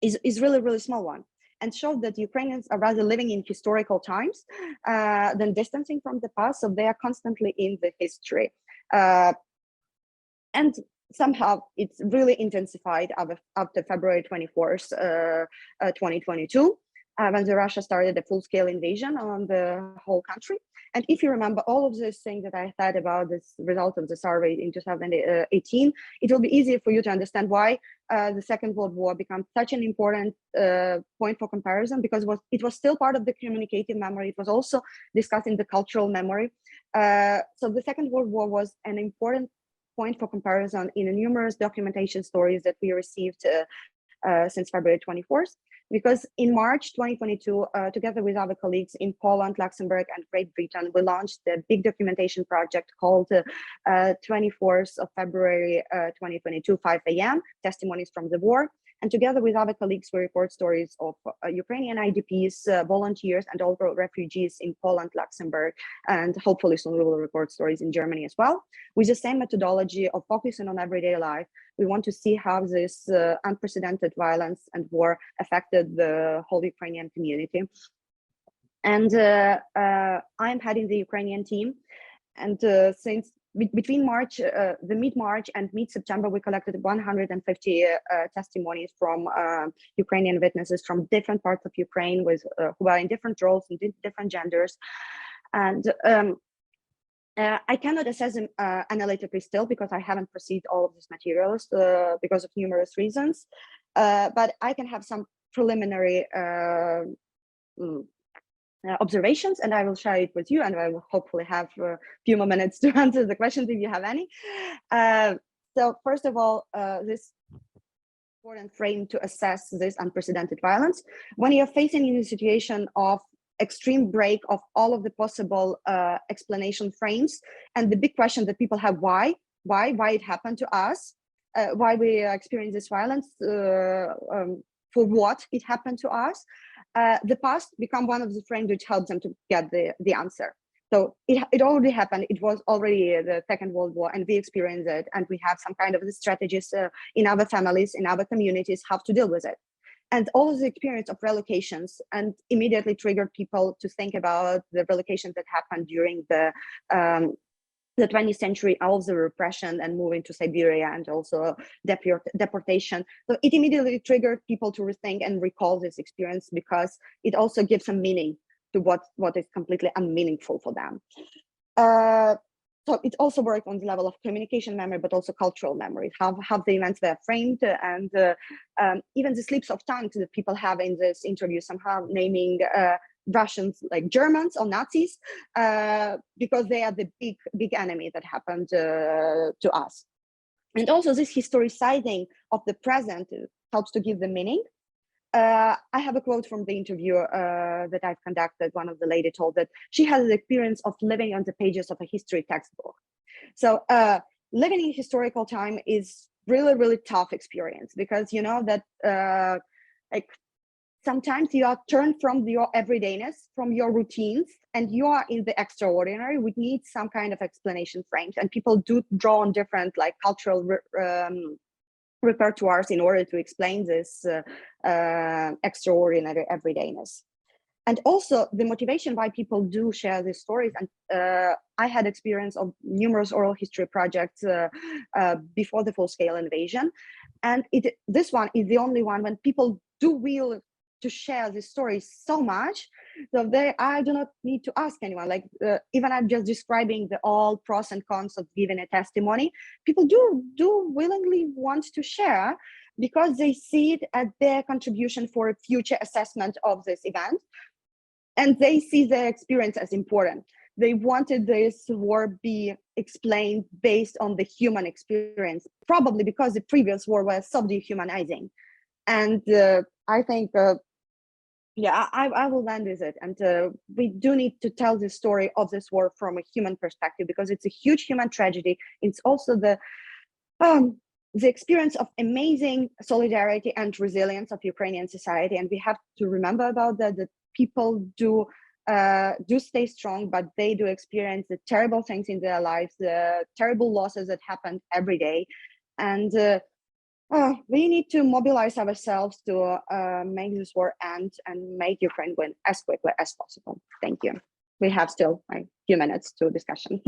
is really, really small one, and showed that Ukrainians are rather living in historical times than distancing from the past, so they are constantly in the history. And somehow it's really intensified after February 24th, 2022. When Russia started a full-scale invasion on the whole country. And if you remember all of these things that I said about this result of the survey in 2018, it will be easier for you to understand why the Second World War became such an important point for comparison, because it was still part of the communicative memory. It was also discussing the cultural memory. So the Second World War was an important point for comparison in the numerous documentation stories that we received since February 24th. Because in March 2022, together with other colleagues in Poland, Luxembourg, and Great Britain, we launched a big documentation project called 24th of February 2022, 5 a.m., Testimonies from the War. And together with other colleagues, we report stories of Ukrainian IDPs, volunteers, and also refugees in Poland, Luxembourg, and hopefully soon we will report stories in Germany as well. With the same methodology of focusing on everyday life, we want to see how this unprecedented violence and war affected the whole Ukrainian community. And I'm heading the Ukrainian team. And since between March, the mid-March and mid-September, we collected 150 testimonies from Ukrainian witnesses from different parts of Ukraine with who are in different roles and different genders. And I cannot assess them analytically still because I haven't received all of these materials because of numerous reasons, but I can have some preliminary observations, and I will share it with you, and I will hopefully have a few more minutes to answer the questions if you have any. So first of all, this important frame to assess this unprecedented violence. When you're facing in a situation of extreme break of all of the possible explanation frames, and the big question that people have, why it happened to us, why we experience this violence, for what it happened to us, the past become one of the friends which helps them to get the answer. So it already happened. It was already the Second World War, and we experienced it, and we have some kind of the strategies in our families, in our communities, how to deal with it. And all of the experience of relocations and immediately triggered people to think about the relocations that happened during the 20th century, all of the repression and moving to Siberia and also deportation. So it immediately triggered people to rethink and recall this experience, because it also gives some meaning to what is completely unmeaningful for them. So it also worked on the level of communication memory, but also cultural memory, how the events were framed, and even the slips of tongue that people have in this interview, somehow naming Russians like Germans or Nazis, because they are the big enemy that happened to us. And also this historicizing of the present helps to give the meaning. I have a quote from the interview that I've conducted. One of the lady told that she has the experience of living on the pages of a history textbook. So living in historical time is really, really tough experience, because you know that like sometimes you are turned from your everydayness, from your routines, and you are in the extraordinary. We need some kind of explanation frames, and people do draw on different like cultural repertoires in order to explain this extraordinary everydayness. And also the motivation why people do share these stories. And I had experience of numerous oral history projects before the full-scale invasion. And this one is the only one when people do will to share this story so much, so I do not need to ask anyone. Like even I'm just describing the all pros and cons of giving a testimony. People do willingly want to share, because they see it as their contribution for a future assessment of this event, and they see their experience as important. They wanted this war be explained based on the human experience, probably because the previous war was so dehumanizing. And I think. Yeah, I will end with it. And we do need to tell the story of this war from a human perspective, because it's a huge human tragedy. It's also the experience of amazing solidarity and resilience of Ukrainian society. And we have to remember about that people do stay strong, but they do experience the terrible things in their lives, the terrible losses that happen every day. And we need to mobilize ourselves to make this war end and make Ukraine win as quickly as possible. Thank you. We have still a few minutes to discussion.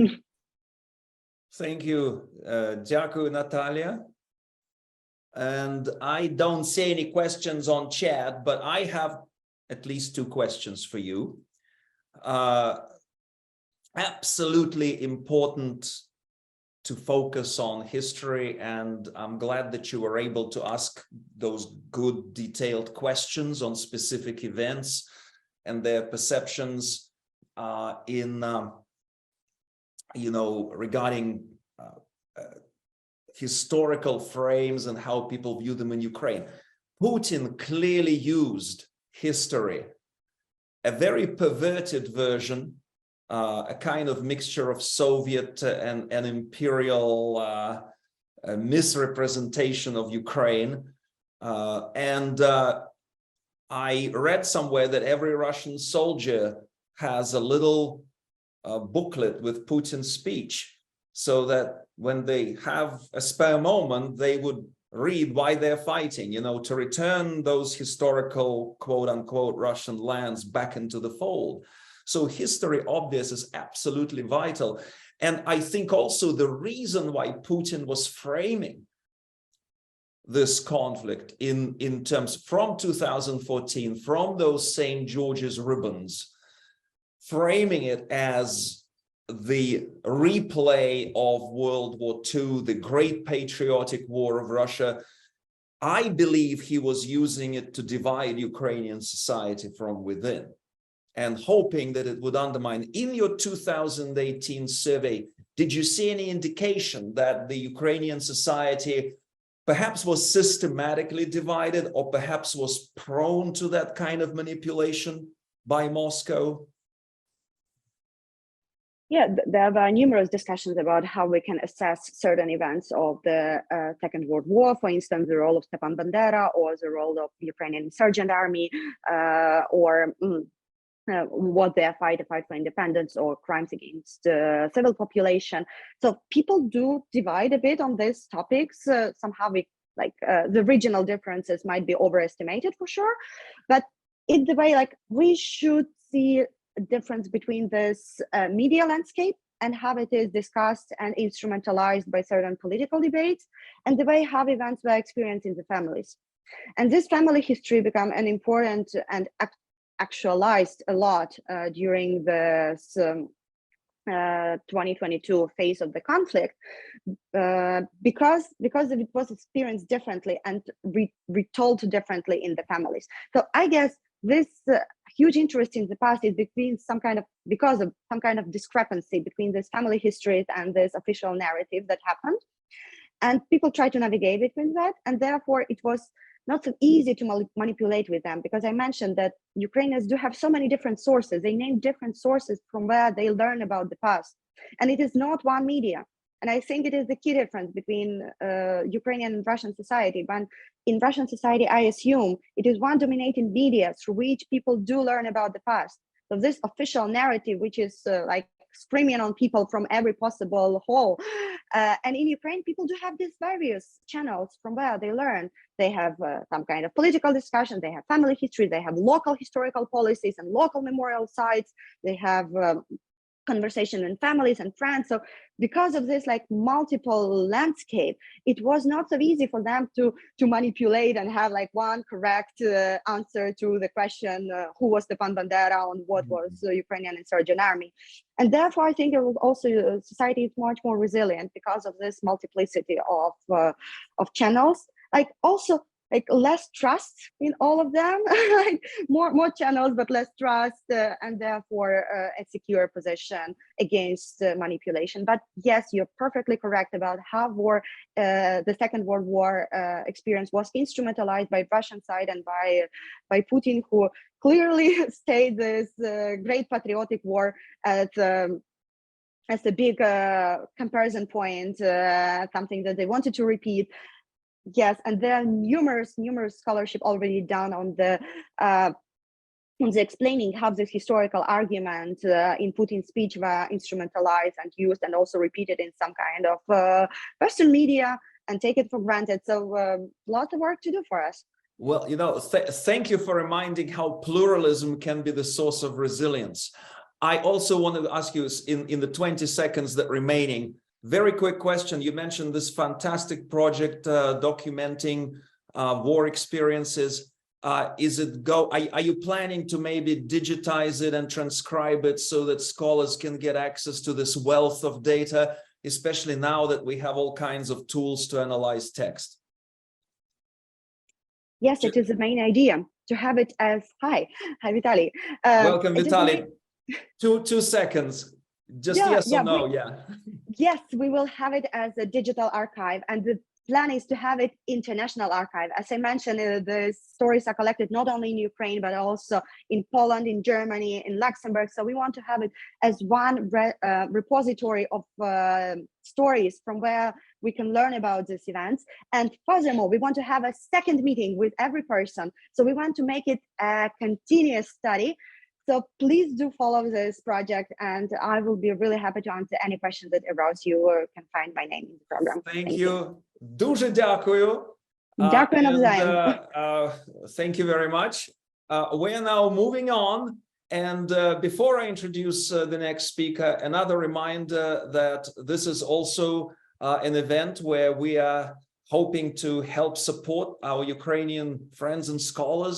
Thank you, Dziękuję, Natalia. And I don't see any questions on chat, but I have at least 2 questions for you. Absolutely important to focus on history, and I'm glad that you were able to ask those good detailed questions on specific events and their perceptions regarding historical frames and how people view them in Ukraine. Putin clearly used history, a very perverted version, a kind of mixture of Soviet and imperial misrepresentation of Ukraine. I read somewhere that every Russian soldier has a little booklet with Putin's speech, so that when they have a spare moment, they would read why they're fighting, to return those historical, quote unquote, Russian lands back into the fold. So history, obvious, is absolutely vital. And I think also the reason why Putin was framing this conflict in terms from 2014, from those St. George's ribbons, framing it as the replay of World War II, the great patriotic war of Russia, I believe he was using it to divide Ukrainian society from within, and hoping that it would undermine. In your 2018 survey, did you see any indication that the Ukrainian society perhaps was systematically divided, or perhaps was prone to that kind of manipulation by Moscow? Yeah, there were numerous discussions about how we can assess certain events of the Second World War, for instance, the role of Stepan Bandera or the role of the Ukrainian insurgent army, or what their fight for independence or crimes against the civil population. So people do divide a bit on these topics. Somehow we the regional differences might be overestimated for sure, but in the way we should see a difference between this media landscape and how it is discussed and instrumentalized by certain political debates, and the way how events were experienced in the families. And this family history became an important and actualized a lot during this 2022 phase of the conflict, because it was experienced differently and retold differently in the families. So I guess this huge interest in the past is because of some kind of discrepancy between this family histories and this official narrative that happened. And people try to navigate between that, and therefore it was not so easy to manipulate with them, because I mentioned that Ukrainians do have so many different sources. They name different sources from where they learn about the past. And it is not one media. And I think it is the key difference between Ukrainian and Russian society. But in Russian society, I assume it is one dominating media through which people do learn about the past. So this official narrative, which is screaming on people from every possible hole. And in Ukraine, people do have these various channels from where they learn. They have some kind of political discussion, they have family history, they have local historical policies and local memorial sites, they have conversation in families and friends. So because of this multiple landscape, it was not so easy for them to manipulate and have one correct answer to the question, who was Stepan Bandera and what was the Ukrainian insurgent army. And therefore, I think it was also society is much more resilient because of this multiplicity of channels. Also less trust in all of them, more channels, but less trust, and therefore a secure position against manipulation. But yes, you're perfectly correct about how the Second World War experience was instrumentalized by Russian side and by Putin, who clearly staged this great patriotic war as a big comparison point, something that they wanted to repeat. Yes, and there are numerous scholarship already done on the explaining how this historical argument in Putin's speech were instrumentalized and used and also repeated in some kind of Western media and take it for granted. So lots of work to do for us. Well, thank you for reminding how pluralism can be the source of resilience. I also wanted to ask you in the 20 seconds that remaining, very quick question. You mentioned this fantastic project documenting war experiences. Are you planning to maybe digitize it and transcribe it so that scholars can get access to this wealth of data, especially now that we have all kinds of tools to analyze text? Yes, it is the main idea to have it as hi Vitaly. Welcome, Vitaly. 2 seconds. Just yes or no, Yes, we will have it as a digital archive, and the plan is to have it international archive. As I mentioned, the stories are collected not only in Ukraine, but also in Poland, in Germany, in Luxembourg. So we want to have it as one repository of stories from where we can learn about these events. And furthermore, we want to have a second meeting with every person. So we want to make it a continuous study. So please do follow this project, and I will be really happy to answer any questions that arouse you or can find my name in the program. Thank you. Дуже дякую. Дякую навзаєм. Thank you very much. We are now moving on. And before I introduce the next speaker, another reminder that this is also an event where we are hoping to help support our Ukrainian friends and scholars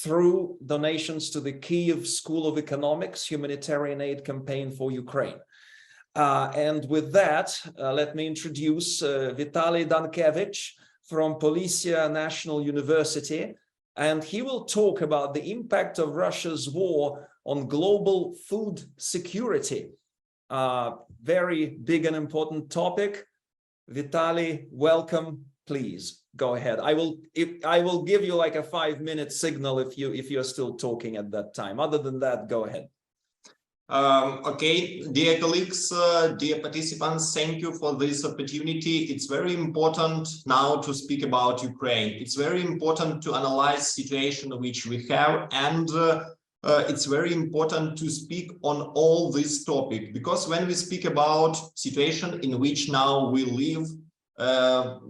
through donations to the Kyiv School of Economics humanitarian aid campaign for Ukraine. And with that, let me introduce Vitaly Dankevich from Polisia National University. And he will talk about the impact of Russia's war on global food security. Very big and important topic. Vitaly, welcome. Please go ahead. I will give you like a 5-minute signal if you're still talking at that time. Other than that, go ahead. Okay, dear colleagues, dear participants, thank you for this opportunity. It's very important now to speak about Ukraine. It's very important to analyze the situation which we have, and it's very important to speak on all this topic, because when we speak about situation in which now we live,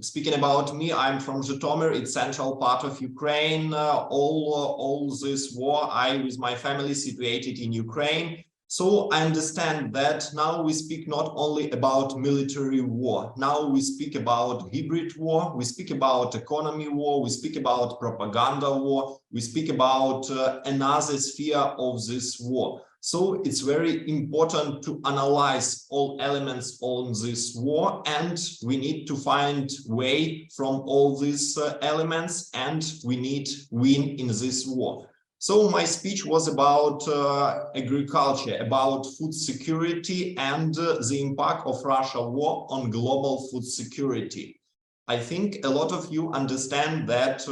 speaking about me, I'm from Zhytomyr, it's central part of Ukraine. All this war, I with my family situated in Ukraine. So I understand that now we speak not only about military war, now we speak about hybrid war, we speak about economy war, we speak about propaganda war, we speak about another sphere of this war. So it's very important to analyze all elements on this war, and we need to find way from all these elements, and we need win in this war. So my speech was about agriculture, about food security, and the impact of Russia war on global food security. I think a lot of you understand that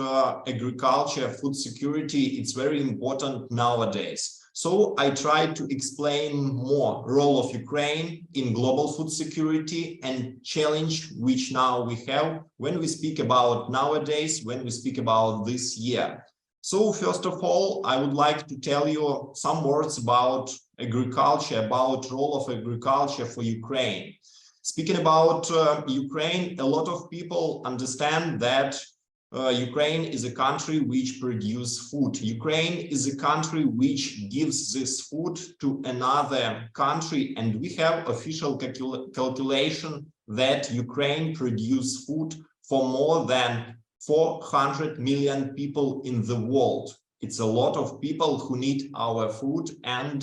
agriculture, food security, it's very important nowadays. So I tried to explain more role of Ukraine in global food security and challenge which now we have when we speak about nowadays, when we speak about this year. So first of all, I would like to tell you some words about agriculture, about role of agriculture for Ukraine. Speaking about Ukraine, a lot of people understand that Ukraine is a country which produces food. Ukraine is a country which gives this food to another country, and we have official calculation that Ukraine produces food for more than 400 million people in the world. It's a lot of people who need our food and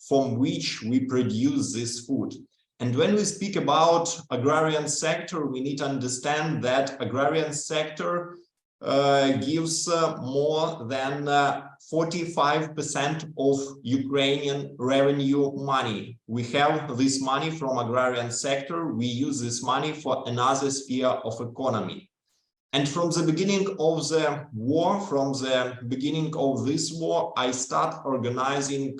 from which we produce this food. And when we speak about agrarian sector, we need to understand that agrarian sector gives more than 45% of Ukrainian revenue money. We have this money from agrarian sector. We use this money for another sphere of economy. And from the beginning of the war, from the beginning of this war, I start organizing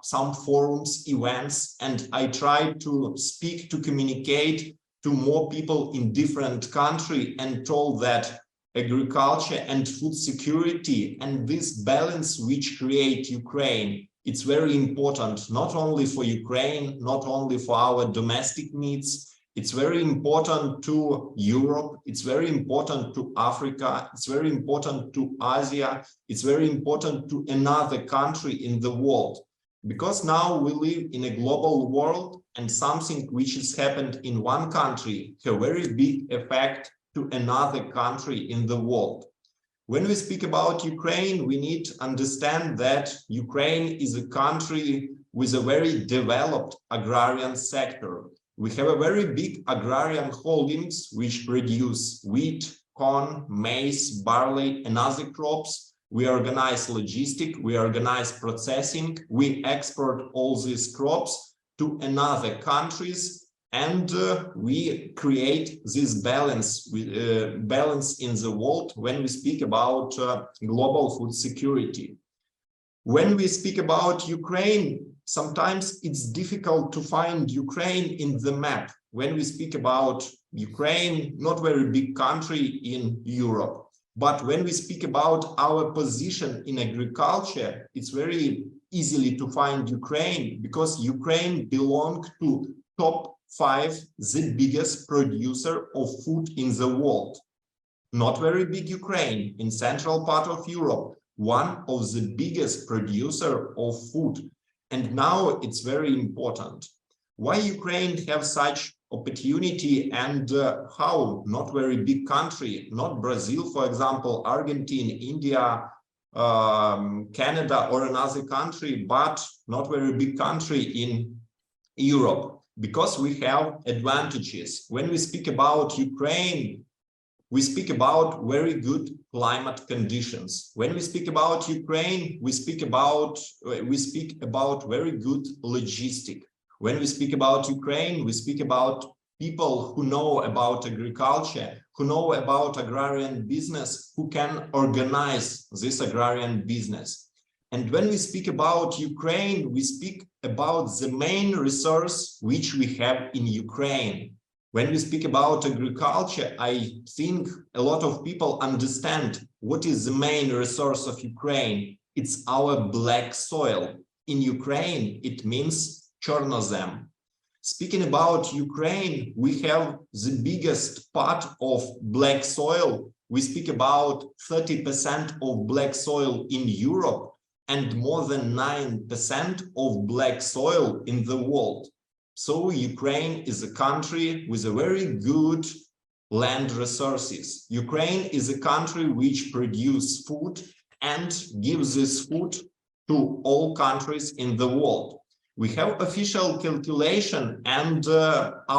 some forums, events, and I try to speak, to communicate to more people in different countries and told that agriculture and food security and this balance which create Ukraine, it's very important, not only for Ukraine, not only for our domestic needs. It's very important to Europe, it's very important to Africa, it's very important to Asia, it's very important to another country in the world. Because now we live in a global world, and something which has happened in one country has a very big effect to another country in the world. When we speak about Ukraine, we need to understand that Ukraine is a country with a very developed agrarian sector. We have a very big agrarian holdings which produce wheat, corn, maize, barley, and other crops. We organize logistics, we organize processing, we export all these crops to another countries, and we create this balance in the world when we speak about global food security. When we speak about Ukraine, sometimes it's difficult to find Ukraine in the map. When we speak about Ukraine, not very big country in Europe, but when we speak about our position in agriculture, it's very easily to find Ukraine, because Ukraine belongs to top 5, the biggest producer of food in the world. Not very big Ukraine, in central part of Europe, one of the biggest producer of food. And now it's very important. Why Ukraine have such opportunity, and how not very big country, not Brazil, for example, Argentina, India, Canada, or another country, but not very big country in Europe, because we have advantages. When we speak about Ukraine, we speak about very good climate conditions. When we speak about Ukraine, we speak about very good logistics. When we speak about Ukraine, we speak about people who know about agriculture, who know about agrarian business, who can organize this agrarian business. And when we speak about Ukraine, we speak about the main resource which we have in Ukraine. When we speak about agriculture, I think a lot of people understand what is the main resource of Ukraine. It's our black soil. In Ukraine, it means Chernozem. Speaking about Ukraine, we have the biggest part of black soil. We speak about 30% of black soil in Europe and more than 9% of black soil in the world. So Ukraine is a country with a very good land resources. Ukraine is a country which produces food and gives this food to all countries in the world. We have official calculation and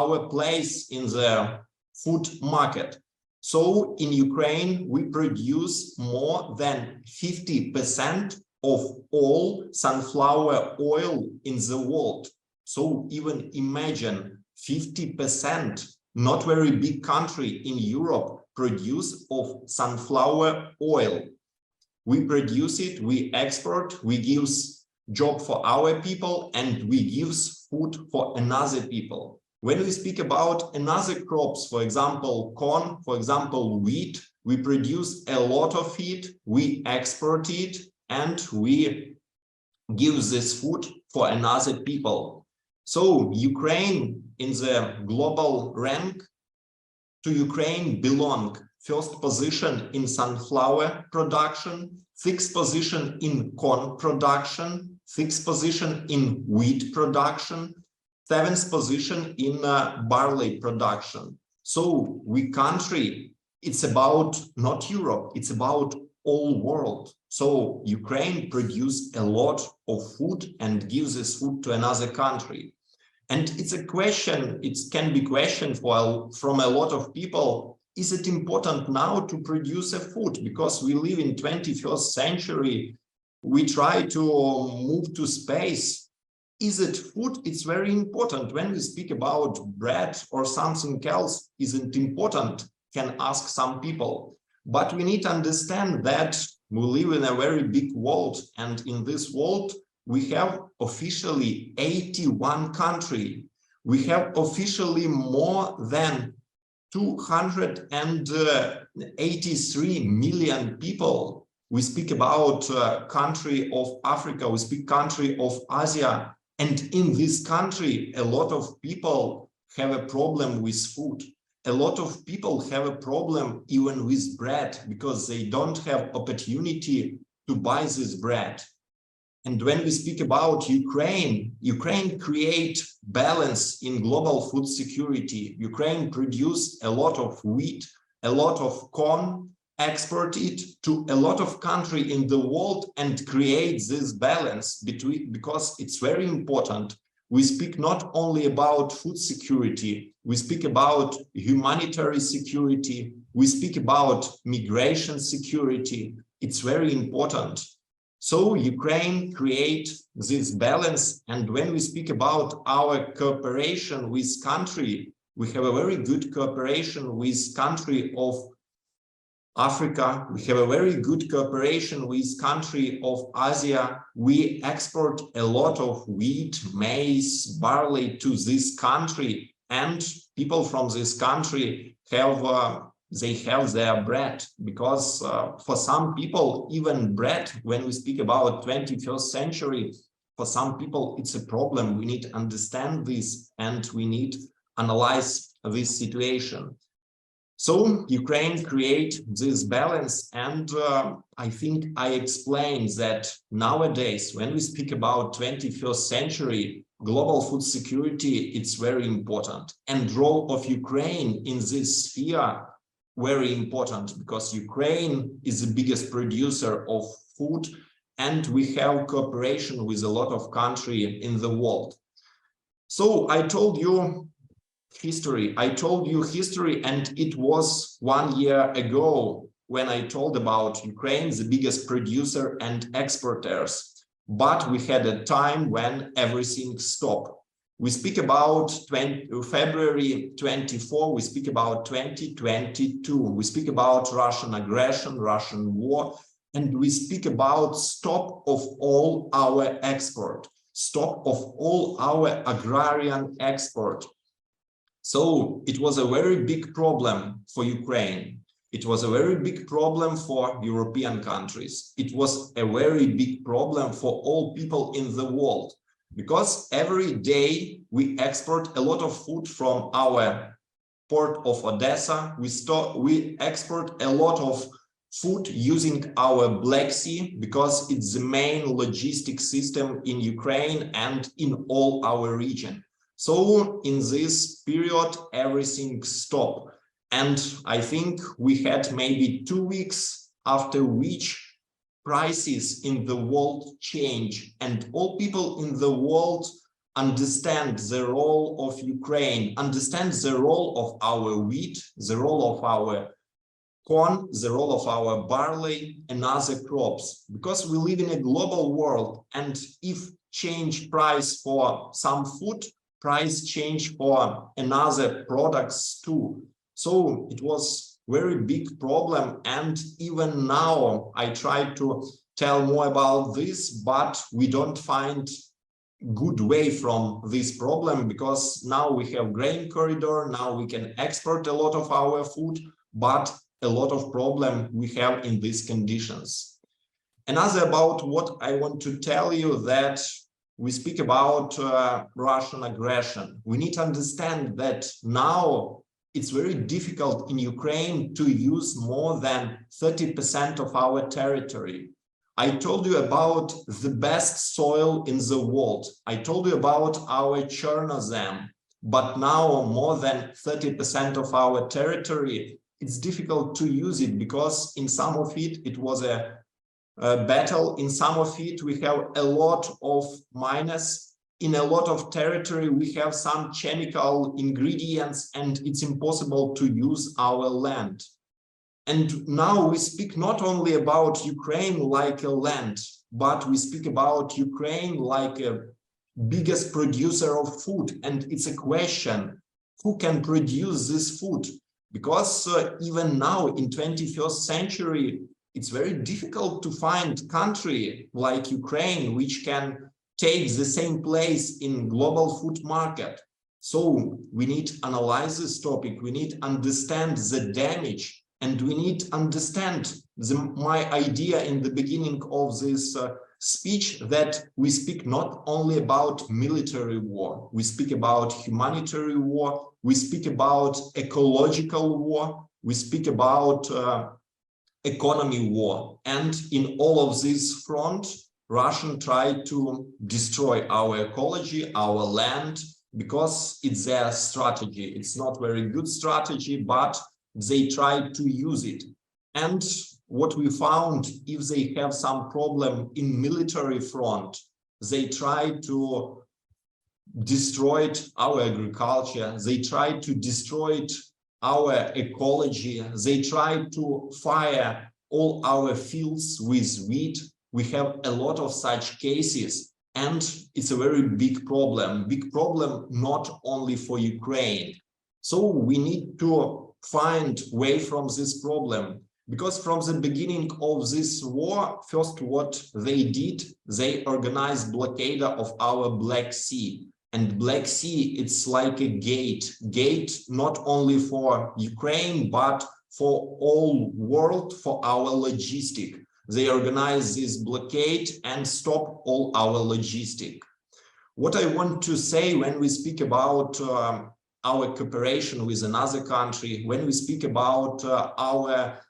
our place in the food market. So in Ukraine, we produce more than 50% of all sunflower oil in the world. So even imagine 50%, not very big country in Europe, produce of sunflower oil. We produce it, we export, we give job for our people, and we give food for another people. When we speak about another crops, for example, corn, for example, wheat, we produce a lot of it, we export it, and we give this food for another people. So Ukraine in the global rank, to Ukraine belong first position in sunflower production, 6th position in corn production, 6th position in wheat production, 7th position in barley production. So we country, it's about not Europe, it's about all world. So Ukraine produce a lot of food and gives this food to another country. And it's a question, it can be questioned from a lot of people, is it important now to produce a food? Because we live in 21st century, we try to move to space. Is it food? It's very important. When we speak about bread or something else, isn't important, can ask some people. But we need to understand that we live in a very big world, and in this world, we have officially 81 countries. We have officially more than 283 million people. We speak about country of Africa, we speak country of Asia, and in this country, a lot of people have a problem with food. A lot of people have a problem even with bread because they don't have opportunity to buy this bread. And when we speak about Ukraine, Ukraine creates balance in global food security. Ukraine produces a lot of wheat, a lot of corn, export it to a lot of countries in the world and create this balance between, because it's very important. We speak not only about food security, we speak about humanitarian security, we speak about migration security. It's very important. So Ukraine creates this balance, and when we speak about our cooperation with country, we have a very good cooperation with country of Africa, we have a very good cooperation with country of Asia. We export a lot of wheat, maize, barley to this country, and people from this country have they have their bread, because for some people, even bread, when we speak about 21st century, for some people, it's a problem. We need to understand this and we need to analyze this situation. So Ukraine create this balance, and I think I explained that nowadays, when we speak about 21st century, global food security, it's very important. And role of Ukraine in this sphere, very important, because Ukraine is the biggest producer of food, and we have cooperation with a lot of countries in the world. So I told you history. And it was 1 year ago when I told about Ukraine, the biggest producer and exporters. But we had a time when everything stopped. We speak about February 24, we speak about 2022, we speak about Russian aggression, Russian war, and we speak about stop of all our export, stop of all our agrarian export. So it was a very big problem for Ukraine. It was a very big problem for European countries. It was a very big problem for all people in the world, because every day we export a lot of food from our port of Odessa. We export a lot of food using our Black Sea, because it's the main logistic system in Ukraine and in all our region. So in this period, everything stopped. And I think we had maybe 2 weeks after which prices in the world change, and all people in the world understand the role of Ukraine, understand the role of our wheat, the role of our corn, the role of our barley and other crops, because we live in a global world, and if change price for some food, price change for another products too. So it was very big problem, and even now I try to tell more about this, but we don't find good way from this problem, because now we have grain corridor, now we can export a lot of our food, but a lot of problem we have in these conditions. Another about what I want to tell you, that we speak about Russian aggression. We need to understand that now it's very difficult in Ukraine to use more than 30% of our territory. I told you about the best soil in the world. I told you about our Chernozem, but now more than 30% of our territory, it's difficult to use it, because in some of it, it was a battle. In some of it, we have a lot of miners. In a lot of territory, we have some chemical ingredients, and it's impossible to use our land. And now we speak not only about Ukraine like a land, but we speak about Ukraine like a biggest producer of food. And it's a question, who can produce this food? Because even now in 21st century, it's very difficult to find a country like Ukraine which can take the same place in global food market. So we need to analyze this topic. We need to understand the damage, and we need to understand my idea in the beginning of this speech, that we speak not only about military war, we speak about humanitarian war, we speak about ecological war, we speak about economy war. And in all of this front, Russian tried to destroy our ecology, our land, because it's their strategy. It's not very good strategy, but they tried to use it. And what we found, if they have some problem in military front, they try to destroy our agriculture, they try to destroy our ecology, they try to fire all our fields with wheat. We have a lot of such cases, and it's a very big problem not only for Ukraine. So we need to find way from this problem, because from the beginning of this war, first what they did, they organized blockade of our Black Sea. And Black Sea, it's like a gate not only for Ukraine, but for all world, for our logistic. They organize this blockade and stop all our logistic. What I want to say when we speak about our cooperation with another country, when we speak about our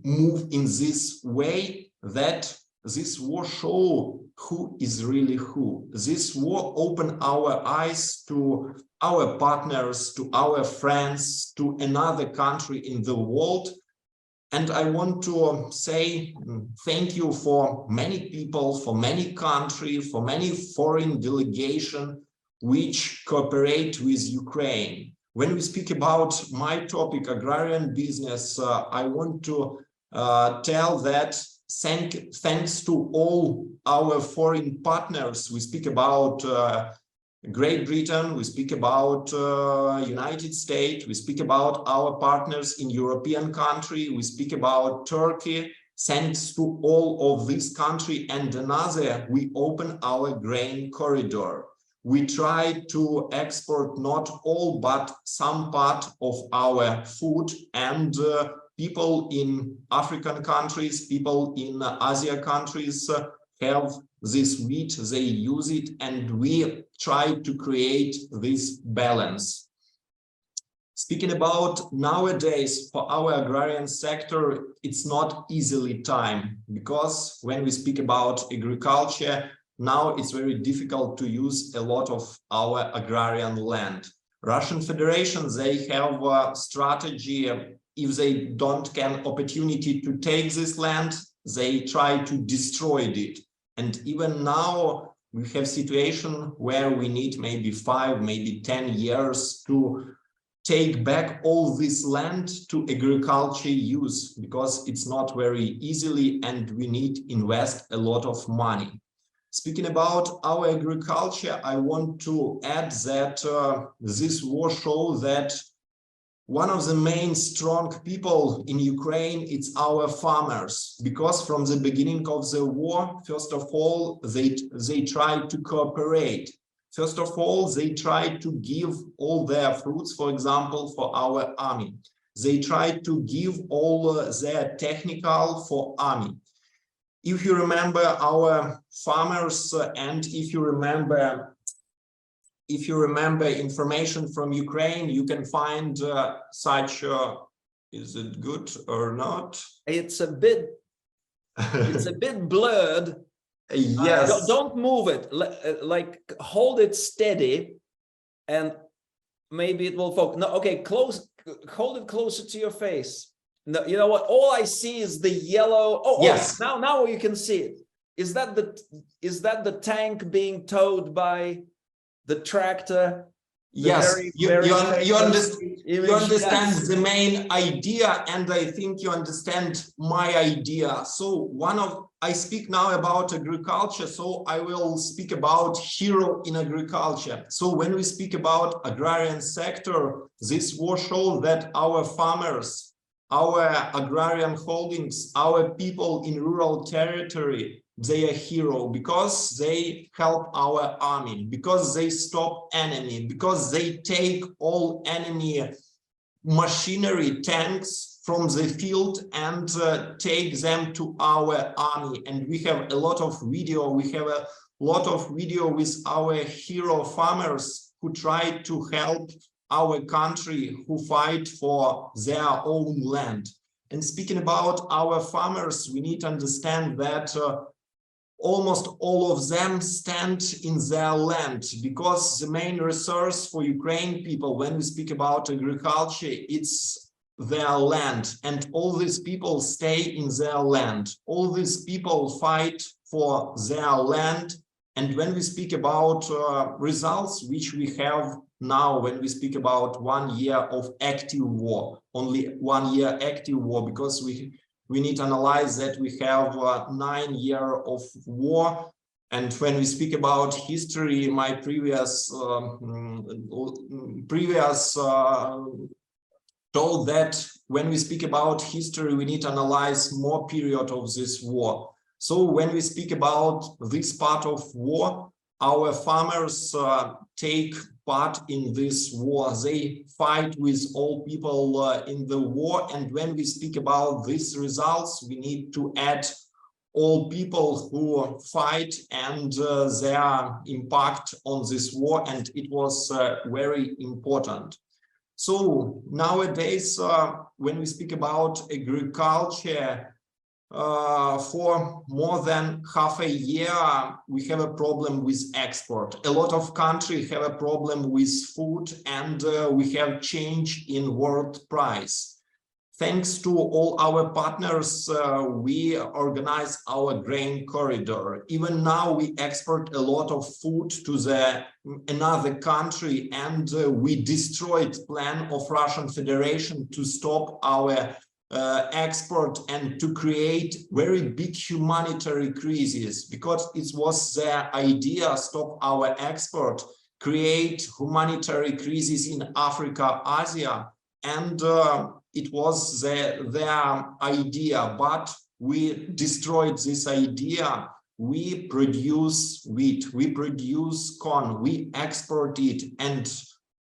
move in this way, that this war show who is really who. This war open our eyes to our partners, to our friends, to another country in the world. And I want to say thank you for many people, for many countries, for many foreign delegations which cooperate with Ukraine. When we speak about my topic, agrarian business, I want to tell that thanks to all our foreign partners. We speak about Great Britain, we speak about United States, we speak about our partners in European country, we speak about Turkey. Thanks to all of this country and another, we open our grain corridor. We try to export not all, but some part of our food, and people in African countries, people in Asia countries have this wheat, they use it, and we try to create this balance. Speaking about nowadays, for our agrarian sector, it's not easily time, because when we speak about agriculture, now it's very difficult to use a lot of our agrarian land. Russian Federation, they have a strategy. If they don't get opportunity to take this land, they try to destroy it. And even now we have situation where we need maybe 5, maybe 10 years to take back all this land to agriculture use, because it's not very easily and we need to invest a lot of money. Speaking about our agriculture, I want to add that this war shows that one of the main strong people in Ukraine, it's our farmers, because from the beginning of the war, first of all, they tried to cooperate. First of all, they tried to give all their fruits, for example, for our army. They tried to give all their technical for army. If you remember our farmers, and if you remember information from Ukraine, you can find such. Is it good or not? It's a bit blurred. Yes. Don't move it. Like hold it steady, and maybe it will focus. No, okay, hold it closer to your face. No, you know what? All I see is the yellow. Oh, yes. Oh, now you can see it. Is that the tank being towed by the tractor? Yes, you understand Yes. the main idea, and I think you understand my idea. So I speak now about agriculture, so I will speak about hero in agriculture. So when we speak about agrarian sector, this war shows that our farmers, our agrarian holdings, our people in rural territory, they are hero because they help our army, because they stop enemy, because they take all enemy machinery, tanks from the field and take them to our army. And we have a lot of video. We have a lot of video with our hero farmers who try to help our country, who fight for their own land. And speaking about our farmers, we need to understand that almost all of them stand in their land, because the main resource for Ukraine people, when we speak about agriculture, it's their land, and all these people stay in their land. All these people fight for their land. And when we speak about results which we have now, when we speak about 1 year of active war, only 1 year active war, because we need to analyze that we have 9 years of war. And when we speak about history, my previous told that when we speak about history, we need to analyze more period of this war. So when we speak about this part of war, our farmers take part in this war. They fight with all people in the war. And when we speak about these results, we need to add all people who fight and their impact on this war. And it was very important. So nowadays, when we speak about agriculture, for more than half a year, we have a problem with export. A lot of countries have a problem with food, and we have change in world price. Thanks to all our partners, we organize our grain corridor. Even now, we export a lot of food to another country, and we destroyed plan of Russian Federation to stop our export and to create very big humanitarian crises, because it was their idea, stop our export, create humanitarian crisis in Africa, Asia, and it was their idea. But we destroyed this idea. We produce wheat, we produce corn, we export it. And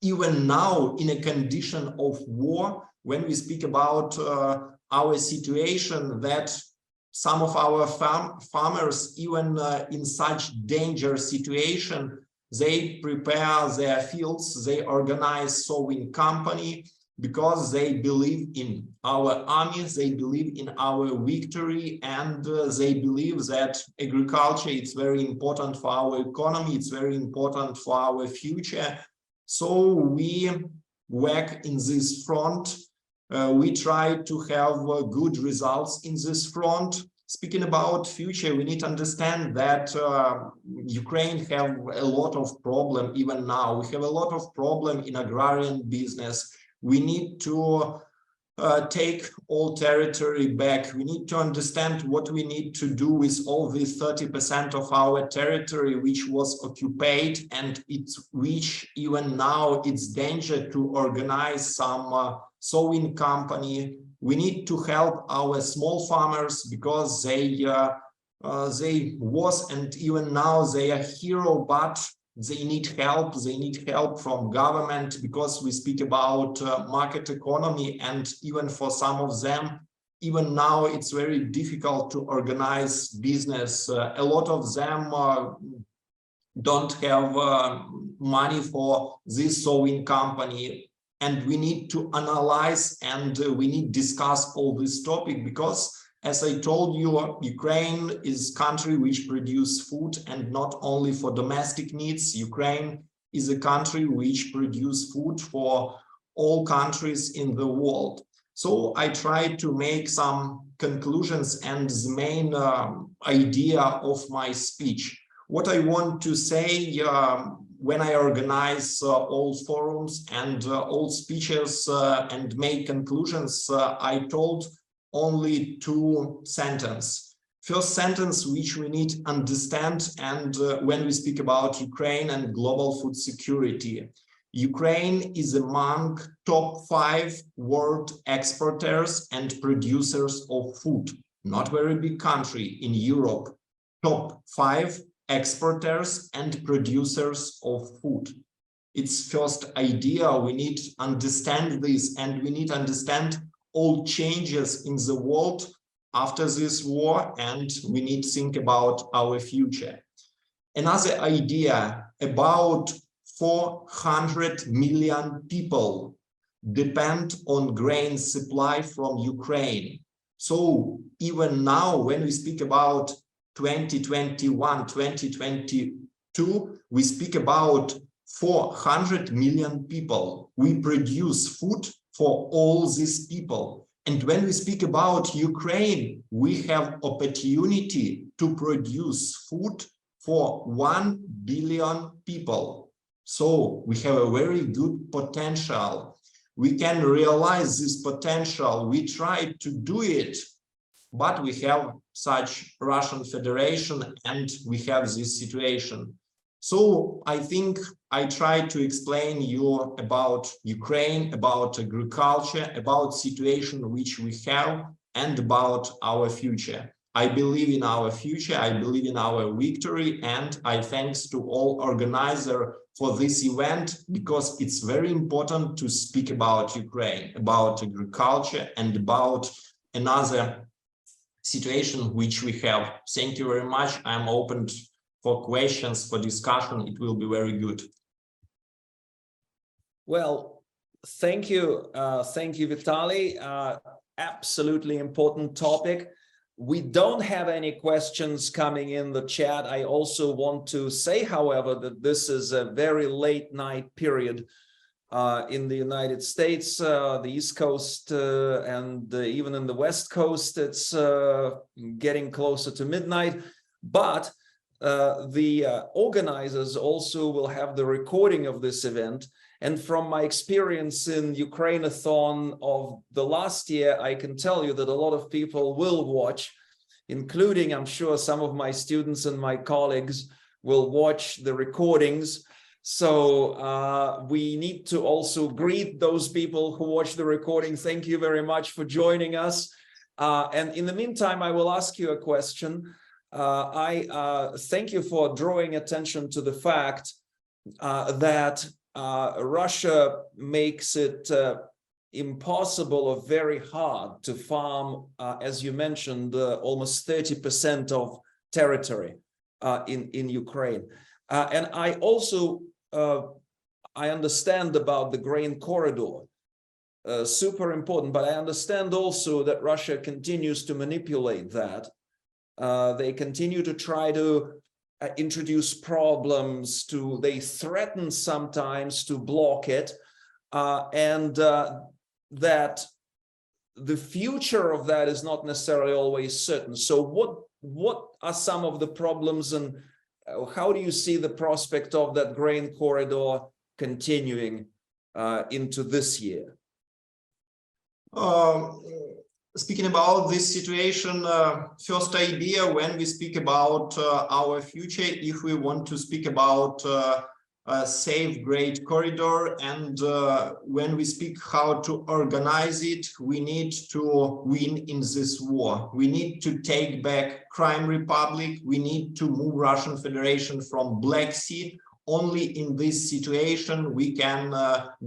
even now, in a condition of war, when we speak about our situation, that some of our farmers, even in such danger situation, they prepare their fields, they organize sowing company, because they believe in our army, they believe in our victory, and they believe that agriculture is very important for our economy, it's very important for our future. So we work in this front. We try to have good results in this front. Speaking about future, we need to understand that Ukraine have a lot of problem even now. We have a lot of problem in agrarian business. We need to take all territory back. We need to understand what we need to do with all these 30% of our territory which was occupied, and which even now it's danger to organize some sowing company. We need to help our small farmers, because they was and even now they are hero, but they need help. They need help from government, because we speak about market economy, and even for some of them, even now it's very difficult to organize business. A lot of them don't have money for this sowing company, and we need to analyze and we need to discuss all this topic, because as I told you, Ukraine is a country which produces food, and not only for domestic needs. Ukraine is a country which produces food for all countries in the world. So I try to make some conclusions and the main idea of my speech. What I want to say when I organize all forums and all speeches and make conclusions, I told only two sentences. First sentence, which we need to understand, and when we speak about Ukraine and global food security, Ukraine is among top 5 world exporters and producers of food. Not very big country in Europe. Top 5 exporters and producers of food. It's first idea. We need to understand this, and we need to understand all changes in the world after this war, and we need to think about our future. Another idea, about 400 million people depend on grain supply from Ukraine. So even now, when we speak about 2021, 2022, we speak about 400 million people. We produce food for all these people. And when we speak about Ukraine, we have opportunity to produce food for 1 billion people. So we have a very good potential. We can realize this potential. We try to do it, but we have such Russian Federation and we have this situation. So I think I tried to explain you about Ukraine, about agriculture, about situation which we have, and about our future. I believe in our future, I believe in our victory, and I thanks to all organizers for this event, because it's very important to speak about Ukraine, about agriculture, and about another situation which we have. Thank you very much. I'm open for questions, for discussion. It will be very good. Well, thank you, Vitaly. Absolutely important topic. We don't have any questions coming in the chat. I also want to say, however, that this is a very late night period in the United States, the East Coast, and even in the West Coast, it's getting closer to midnight. But the organizers also will have the recording of this event. And from my experience in Ukrainathon of the last year, I can tell you that a lot of people will watch, including, I'm sure, some of my students and my colleagues will watch the recordings. So we need to also greet those people who watch the recording. Thank you very much for joining us. And in the meantime, I will ask you a question. I thank you for drawing attention to the fact that Russia makes it impossible or very hard to farm, as you mentioned, almost 30% of territory in Ukraine. And I also, I understand about the grain corridor, super important, but I understand also that Russia continues to manipulate that. They continue to try to introduce problems, they threaten sometimes to block it, and that the future of that is not necessarily always certain. So what are some of the problems, and how do you see the prospect of that grain corridor continuing into this year? Speaking about this situation, first idea when we speak about our future, if we want to speak about a safe grain corridor, and when we speak how to organize it, we need to win in this war. We need to take back Crimea Republic. We need to move Russian Federation from Black Sea. Only in this situation we can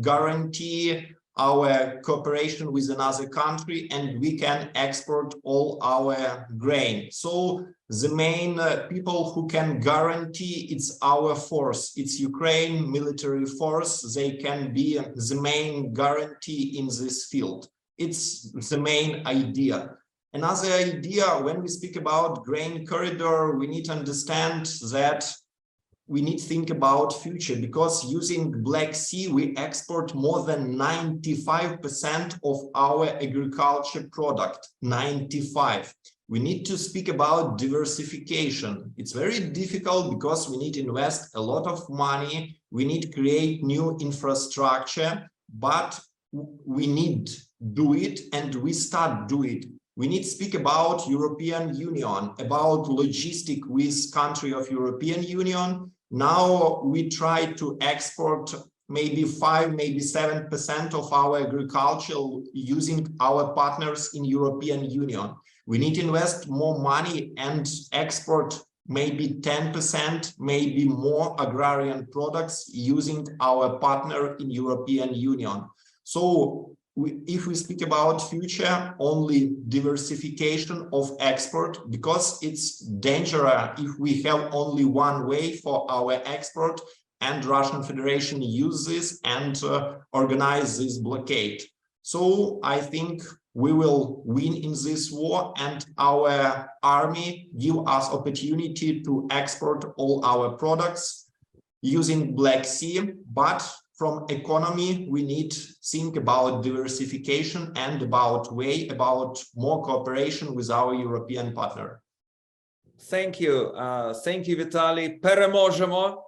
guarantee our cooperation with another country, and we can export all our grain. So the main people who can guarantee it's our force, it's Ukraine military force. They can be the main guarantee in this field. It's the main idea. Another idea, when we speak about grain corridor, we need to understand that we need to think about future, because using Black Sea, we export more than 95% of our agriculture product, 95. We need to speak about diversification. It's very difficult because we need to invest a lot of money. We need to create new infrastructure, but we need to do it, and we start do it. We need to speak about European Union, about logistic with country of European Union. Now we try to export maybe 5, maybe 7% of our agriculture using our partners in European Union. We need to invest more money and export maybe 10%, maybe more agrarian products using our partner in European Union. So if we speak about future, only diversification of export, because it's dangerous if we have only one way for our export and Russian Federation uses and organize this blockade. So I think we will win in this war, and our army give us opportunity to export all our products using Black Sea, but from economy, we need to think about diversification and about more cooperation with our European partner. Thank you. Thank you, Vitaly. Переможемо.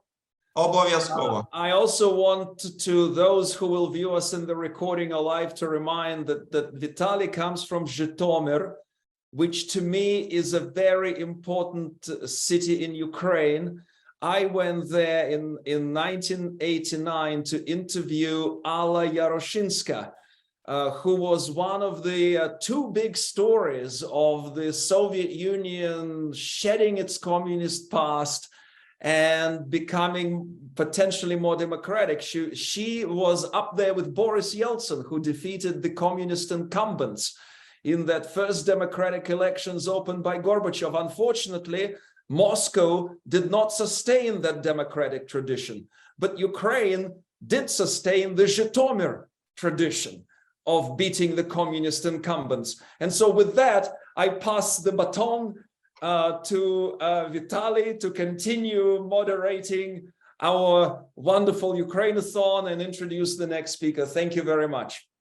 Обов'язково. I also want to those who will view us in the recording alive to remind that Vitaly comes from Zhytomyr, which to me is a very important city in Ukraine. I went there in 1989 to interview Alla Yaroshinska, who was one of the two big stories of the Soviet Union shedding its communist past and becoming potentially more democratic. She was up there with Boris Yeltsin, who defeated the communist incumbents in that first democratic elections opened by Gorbachev. Unfortunately, Moscow did not sustain that democratic tradition, but Ukraine did sustain the Zhytomyr tradition of beating the communist incumbents. And so with that, I pass the baton to Vitaly to continue moderating our wonderful Ukrainathon and introduce the next speaker. Thank you very much.